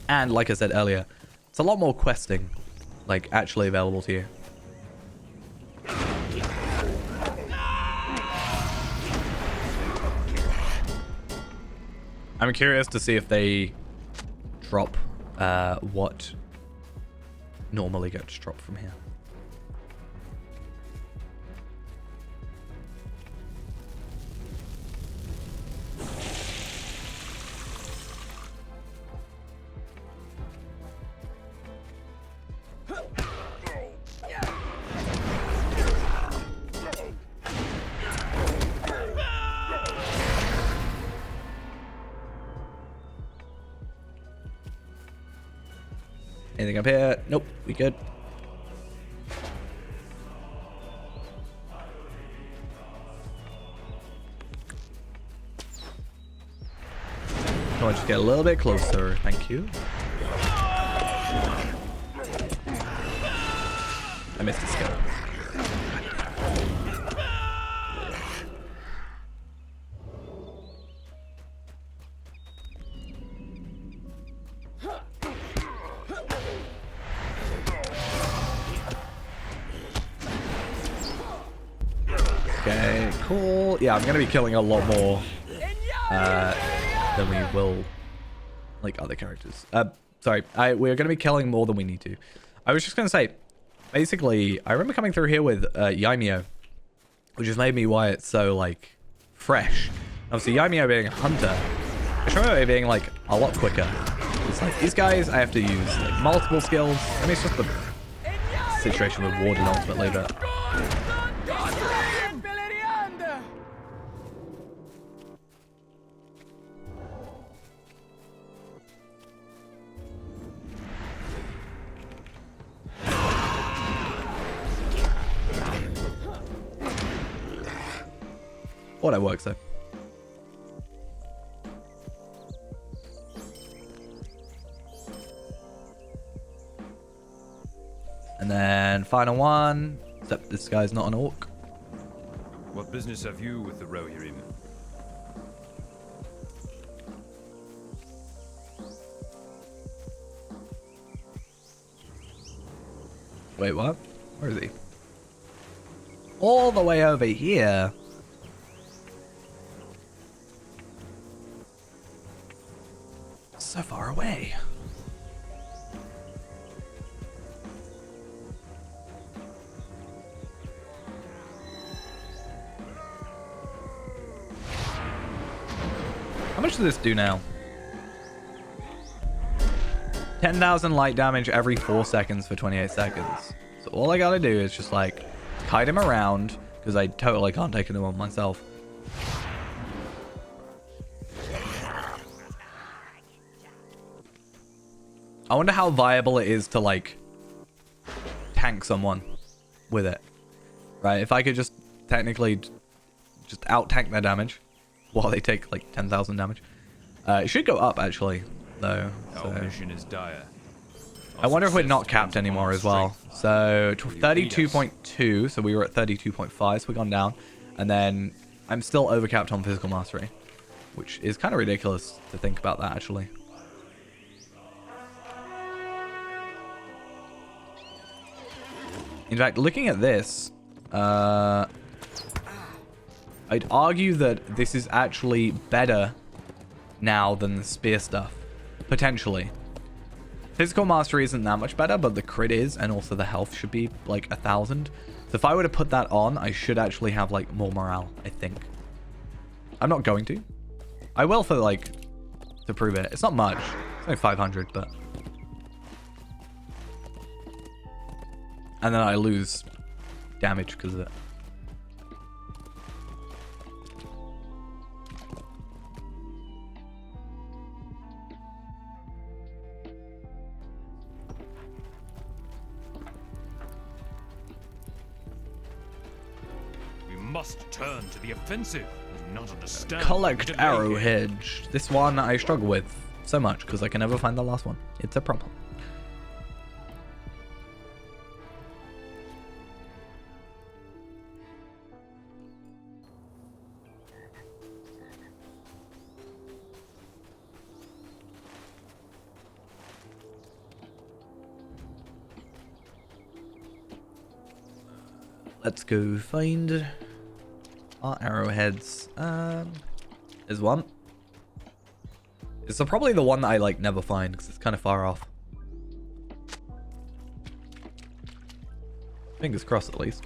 And like I said earlier, it's a lot more questing, like, actually available to you. I'm curious to see if they drop what normally gets dropped from here. Anything up here? Nope, we good. I want to just get a little bit closer, thank you. I missed a skill. Okay, cool. Yeah, I'm gonna be killing a lot more than we will, like, other characters. Sorry, we're gonna be killing more than we need to. I was just gonna say, basically, I remember coming through here with Yaimyo, which has made me why it's so, like, fresh. Obviously, Yaimyo being a hunter, I just remember it being, like, a lot quicker. It's like, these guys, I have to use, like, multiple skills. I mean, it's just the situation with Warden ultimately, but... Auto works though. And then final one, except this guy's not an orc. What business have you with the Rohirrim? Wait, what? Where is he? All the way over here. So far away. How much does this do now? 10,000 light damage every 4 seconds for 28 seconds. So all I gotta do is just, like, kite him around, because I totally can't take him on myself. I wonder how viable it is to, like, tank someone with it. Right? If I could just technically just out-tank their damage while they take, like, 10,000 damage. It should go up, actually, though. Our mission is dire. I wonder if we're not capped anymore as well. So 32.2, so we were at 32.5, so we've gone down. And then I'm still overcapped on physical mastery, which is kind of ridiculous to think about that, actually. In fact, looking at this, I'd argue that this is actually better now than the spear stuff, potentially. Physical mastery isn't that much better, but the crit is, and also the health should be like 1,000. So if I were to put that on, I should actually have like more morale, I think. I'm not going to. I will for like, to prove it. It's not much. It's only 500, but... And then I lose damage because of it. We must turn to the offensive as not understand. Collect arrowhead. This one I struggle with so much because I can never find the last one. It's a problem. Let's go find our arrowheads. There's one. It's probably the one that I like never find because it's kind of far off. Fingers crossed at least.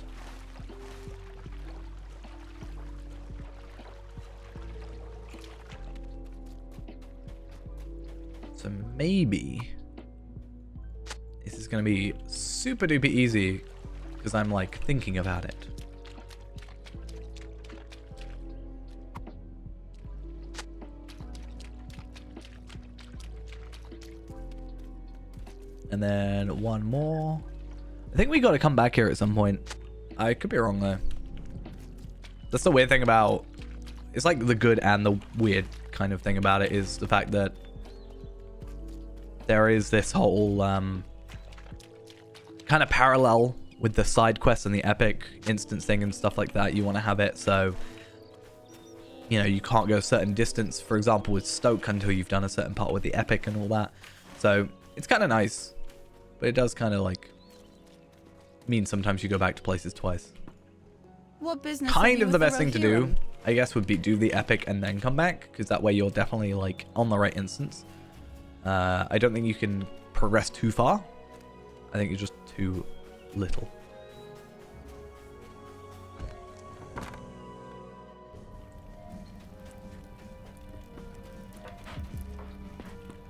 So maybe this is going to be super duper easy because I'm like thinking about it. And then one more. I think we got to come back here at some point. I could be wrong though. That's the weird thing about, it's like the good and the weird kind of thing about it is the fact that there is this whole kind of parallel with the side quests and the epic instancing and stuff like that. You want to have it so, you know, you can't go a certain distance, for example, with Stoke until you've done a certain part with the epic and all that. So it's kind of nice, but it does kind of like mean sometimes you go back to places twice. What business? Kind of the best thing to do, I guess, would be do the epic and then come back, because that way you're definitely like on the right instance. I don't think you can progress too far. I think you're just too little.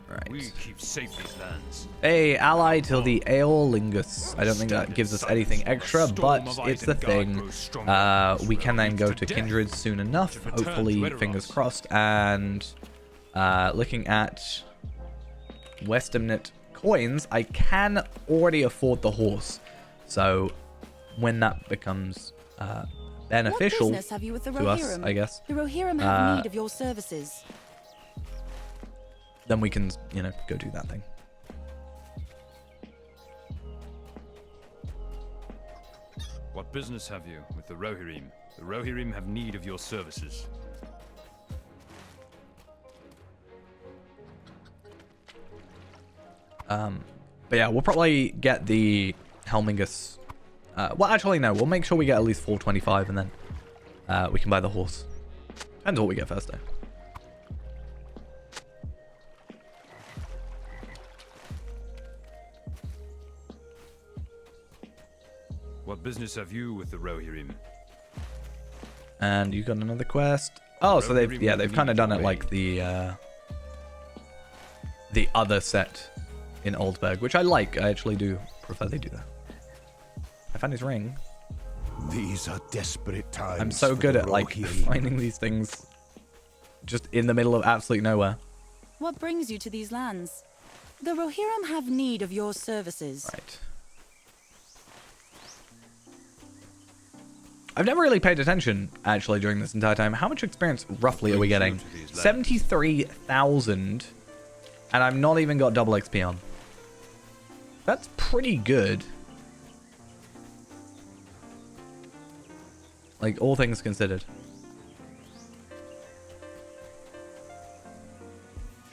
Right. We keep safe these lands. Hey, ally till the Aeolingus. I don't think that gives us anything extra, but it's the thing. We can then go to Kindred soon enough, hopefully, fingers crossed. And looking at Westamnet coins, I can already afford the horse. So when that becomes beneficial what business have you with the to us, Rohirrim? I guess. The Rohirrim have need of your services. Then we can, you know, go do that thing. What business have you with the Rohirrim? The Rohirrim have need of your services. But yeah, we'll probably get the Helmingus. Well, actually, no. We'll make sure we get at least 425, and then we can buy the horse. Depends what we get first, though. What business have you with the Rohirrim? And you got another quest. Oh, so they've kind of done it like the other set in Oldberg, which I like. I actually do prefer they do that. I found his ring. These are desperate times. I'm so good at like finding these things just in the middle of absolute nowhere. What brings you to these lands? The Rohirrim have need of your services. Right. I've never really paid attention, actually, during this entire time. How much experience, roughly, are we getting? 73,000, and I've not even got double XP on. That's pretty good. Like, all things considered.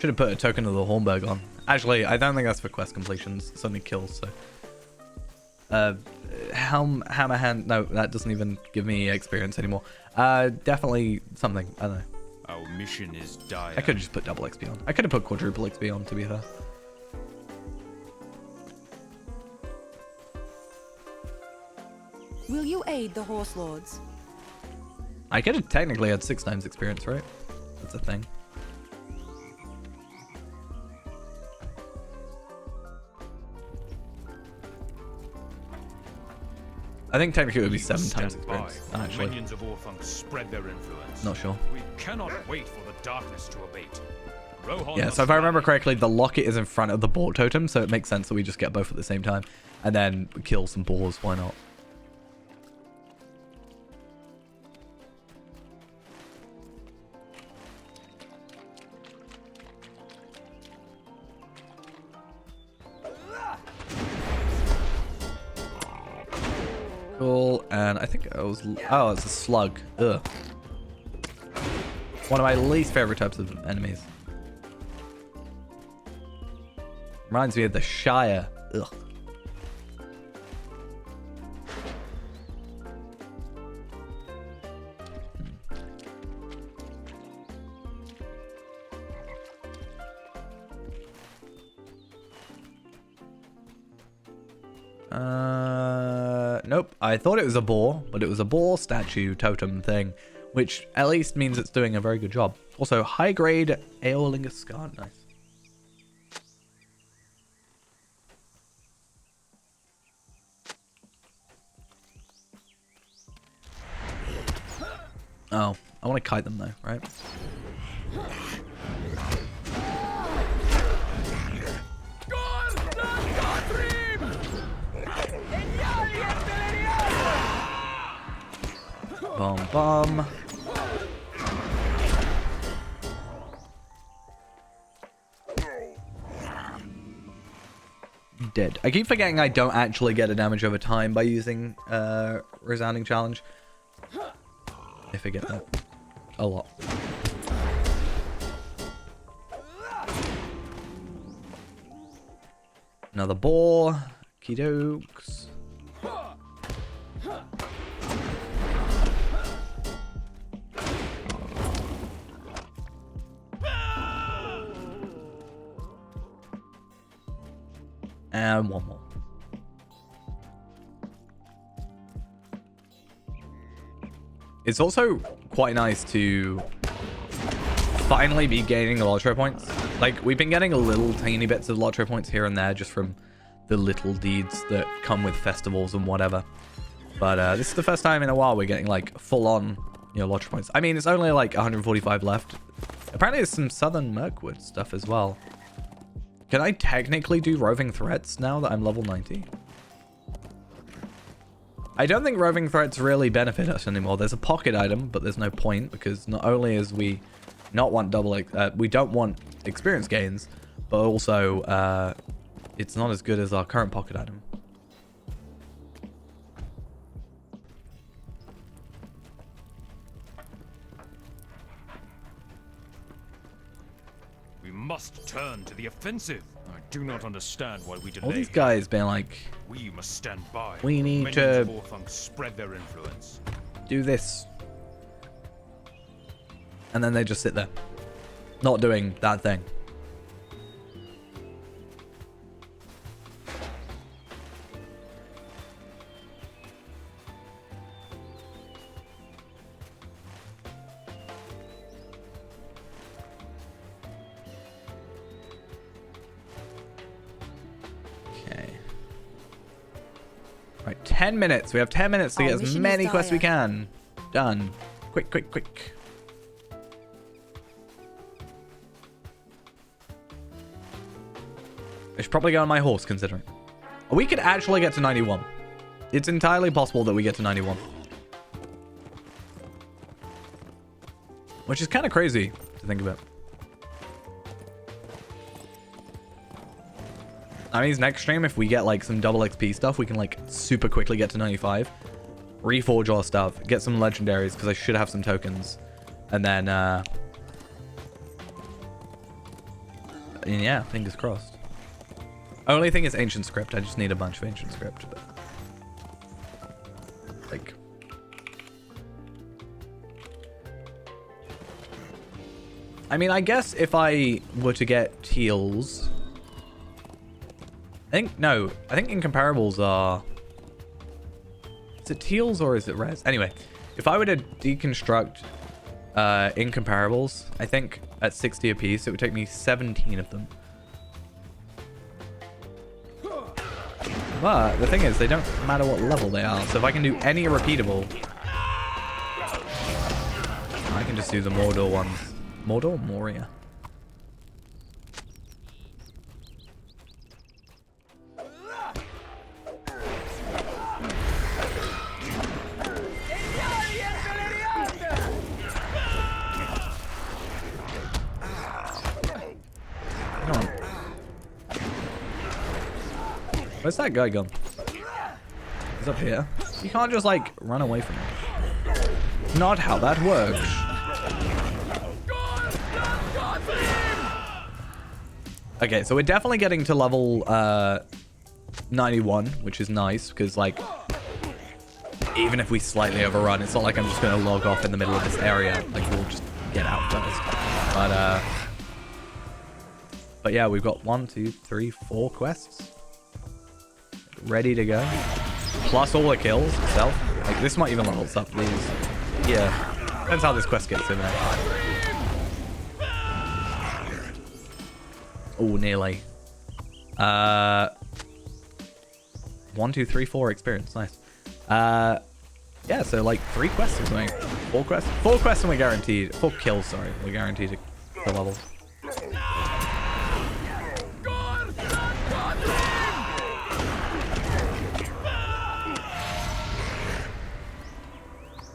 Should have put a token of the Hornburg on. Actually, I don't think that's for quest completions. It's only kills, so... Hammerhand, no, that doesn't even give me experience anymore. Definitely something, I don't know. Our mission is dire. I could have just put double XP on. I could have put quadruple XP on, to be fair. Will you aid the Horse Lords? I could have technically had 6 times experience, right? That's a thing. I think technically it would be 7 times experience, actually. Minions of Orthanc spread their influence. Not sure. We cannot wait for the darkness to abate. Rohan Yeah, so if I remember correctly, the locket is in front of the boar totem, so it makes sense that we just get both at the same time. And then kill some boars, why not? Cool. And I think it was... Oh, it's a slug. Ugh. One of my least favorite types of enemies. Reminds me of the Shire. Ugh. Nope. I thought it was a boar, but it was a boar statue totem thing, which at least means it's doing a very good job. Also, high grade Aeolingus Scar. Nice. Oh, I want to kite them though, right? Bomb, bomb. Dead. I keep forgetting I don't actually get a damage over time by using Resounding Challenge. I forget that a lot. Another boar. Kidokes. And one more. It's also quite nice to finally be gaining the Lotro points. Like, we've been getting a little tiny bits of Lotro points here and there just from the little deeds that come with festivals and whatever. But this is the first time in a while we're getting, like, full-on, you know, Lotro points. I mean, it's only, like, 145 left. Apparently there's some Southern Mirkwood stuff as well. Can I technically do roving threats now that I'm level 90? I don't think roving threats really benefit us anymore. There's a pocket item, but there's no point because not only is we not want we don't want experience gains, but also it's not as good as our current pocket item. We must turn to the offensive. I do not understand why we delay. All these guys being like, we must stand by. We need Many to Dwarf spread their influence. Do this. And then they just sit there. Not doing that thing. Right, 10 minutes. We have 10 minutes to get as many quests we can. Done. Quick, quick, quick. I should probably go on my horse, considering. We could actually get to 91. It's entirely possible that we get to 91. Which is kind of crazy to think about. That means next stream, if we get like some double XP stuff, we can like super quickly get to 95. Reforge our stuff. Get some legendaries, because I should have some tokens. And then, yeah, fingers crossed. Only thing is ancient script. I just need a bunch of ancient script. But like, I mean, I guess if I were to get teals, I think incomparables are, is it teals or is it res? Anyway, if I were to deconstruct incomparables, I think at 60 apiece, it would take me 17 of them. But the thing is, they don't matter what level they are. So if I can do any repeatable, I can just do the Mordor ones. Mordor? Moria. Where's that guy gone? He's up here. You can't just, like, run away from it. Not how that works. Okay, so we're definitely getting to level 91, which is nice, because, like, even if we slightly overrun, it's not like I'm just going to log off in the middle of this area. Like, we'll just get out first. But yeah, we've got 1, 2, 3, 4 quests ready to go. Plus all the kills itself. Like, this might even level us up these. Yeah. Depends how this quest gets in there. Oh, nearly. 1, 2, 3, 4 experience. Nice. Yeah, so like 3 quests or something. 4 quests? 4 quests and we're guaranteed. 4 kills, sorry. We're guaranteed to level.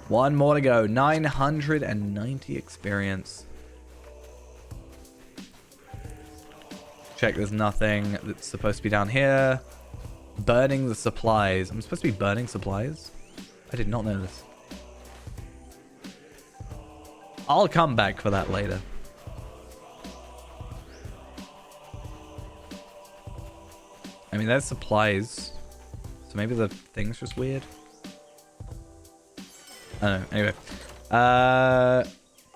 One more to go. 990 experience. Check there's nothing that's supposed to be down here. Burning the supplies. I'm supposed to be burning supplies? I did not know this. I'll come back for that later. I mean, there's supplies. So maybe the thing's just weird. I don't know. Anyway.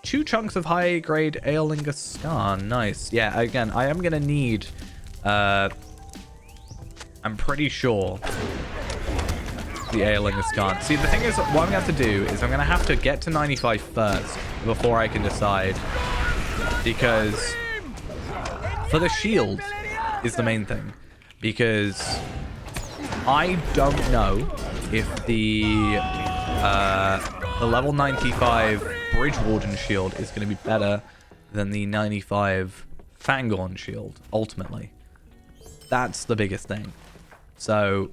2 chunks of high-grade Aelinga Scan. Nice. Yeah, again, I am going to need... I'm pretty sure the Aelinga Scan. See, the thing is, what I'm going to have to do is I'm going to have to get to 95 first before I can decide. Because for the shield is the main thing. Because I don't know if the level 95 Bridge Warden shield is going to be better than the 95 Fangorn shield, ultimately. That's the biggest thing. So,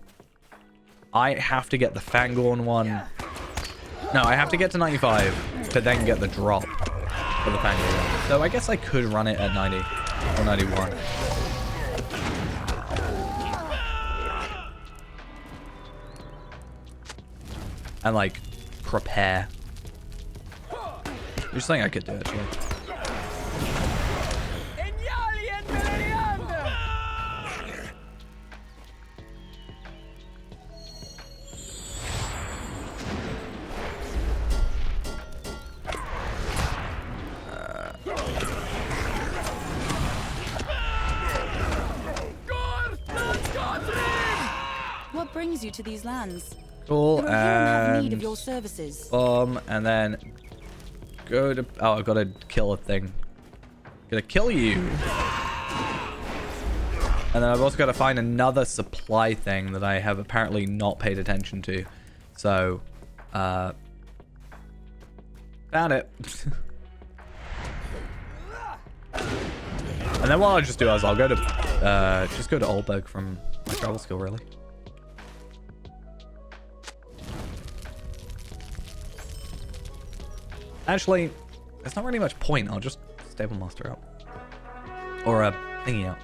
I have to get the Fangorn one. No, I have to get to 95 to then get the drop for the Fangorn one. So, I guess I could run it at 90 or 91. And, like, prepare. Just think I could do it, actually. What brings you to these lands? Cool, The Rohirrim have need of your services. And then go to... Oh, I've got to kill a thing. Gonna kill you. And then I've also got to find another supply thing that I have apparently not paid attention to. So, found it. And then what I'll just do is I'll go to, just go to Oldberg from my travel skill, really. Actually, there's not really much point. I'll just Stable Master out. Or a thingy out.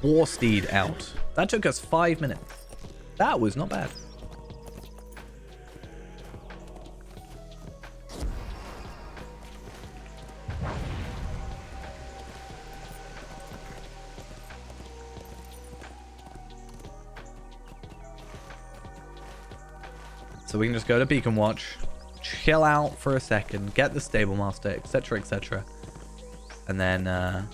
War Steed out. That took us 5 minutes. That was not bad. So we can just go to Beacon Watch, chill out for a second, get the Stable Master, etc., etc. And then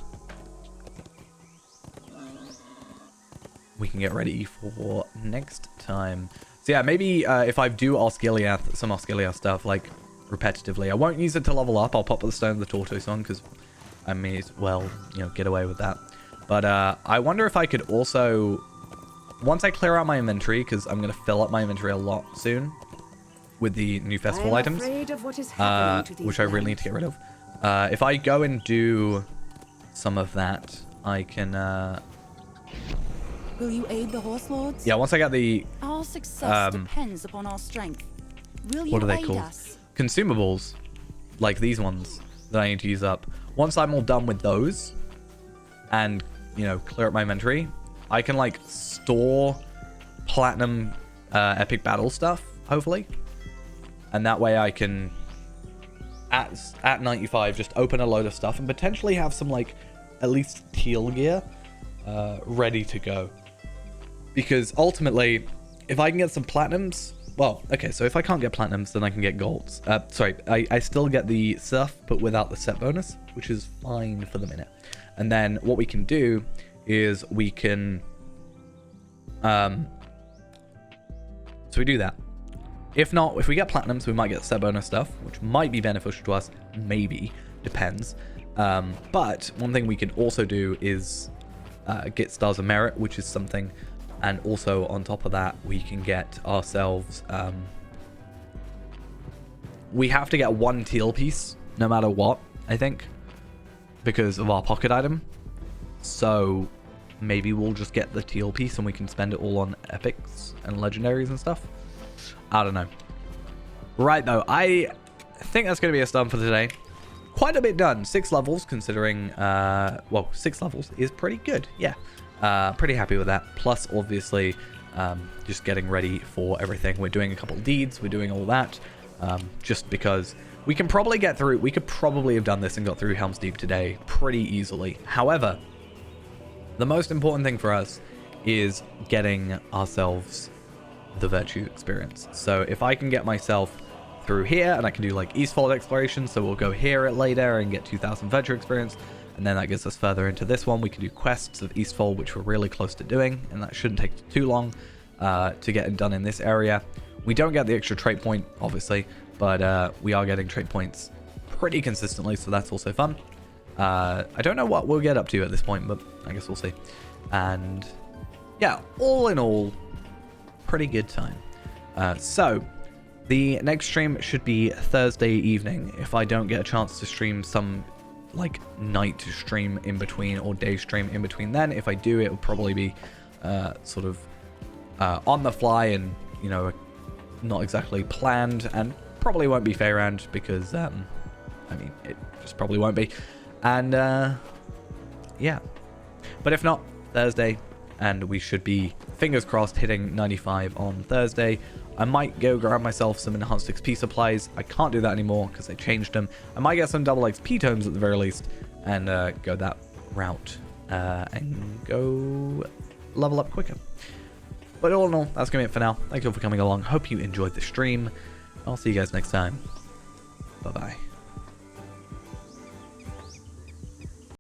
we can get ready for next time. So yeah, maybe if I do Osgiliath, some Osgiliath stuff, like, repetitively, I won't use it to level up. I'll pop the Stone of the Tortoise on, because I may as well, you know, get away with that. But I wonder if I could also, once I clear out my inventory, because I'm going to fill up my inventory a lot soon with the new festival items, which I really need to get rid of. If I go and do some of that, I can... Will you aid the Horse Lords? Yeah, once I get the... Our success depends upon our strength. Will you what are they aid called? us? Consumables, like these ones that I need to use up. Once I'm all done with those, and, you know, clear up my inventory, I can, like, store platinum epic battle stuff, hopefully. And that way I can, at 95, just open a load of stuff and potentially have some, like, at least teal gear ready to go. Because ultimately, if I can get some platinums, well, okay, so if I can't get platinums, then I can get golds. Sorry, I still get the surf, but without the set bonus, which is fine for the minute. And then what we can do is we can, so we do that. If not, if we get platinums, we might get set bonus stuff, which might be beneficial to us, maybe, depends. But one thing we can also do is get stars of merit, which is something. And also on top of that, we can get ourselves, we have to get one teal piece no matter what, I think, because of our pocket item. So maybe we'll just get the teal piece and we can spend it all on epics and legendaries and stuff. I don't know. Right, though, I think that's going to be us done for today. Quite a bit done. 6 levels, considering, well, 6 levels is pretty good. Yeah. Pretty happy with that. Plus, obviously, just getting ready for everything. We're doing a couple deeds. We're doing all that. Just because we can probably get through. We could probably have done this and got through Helm's Deep today pretty easily. However, the most important thing for us is getting ourselves the Virtue experience. So if I can get myself through here, and I can do like Eastfold exploration, so we'll go here later and get 2,000 Virtue experience. And then that gets us further into this one. We can do quests of Eastfold, which we're really close to doing, and that shouldn't take too long to get it done in this area. We don't get the extra trait point, obviously, but we are getting trait points pretty consistently, so that's also fun. I don't know what we'll get up to at this point, but I guess we'll see. And yeah, all in all, pretty good time. So the next stream should be Thursday evening. If I don't get a chance to stream some like night stream in between or day stream in between, then if I do, it will probably be sort of on the fly and, you know, not exactly planned, and probably won't be Feyround because I mean, it just probably won't be. And yeah, but if not, Thursday, and we should be, fingers crossed, hitting 95 on Thursday. I might go grab myself some enhanced XP supplies. I can't do that anymore because they changed them. I might get some double XP tomes at the very least and go that route and go level up quicker. But all in all, that's going to be it for now. Thank you all for coming along. Hope you enjoyed the stream. I'll see you guys next time. Bye-bye.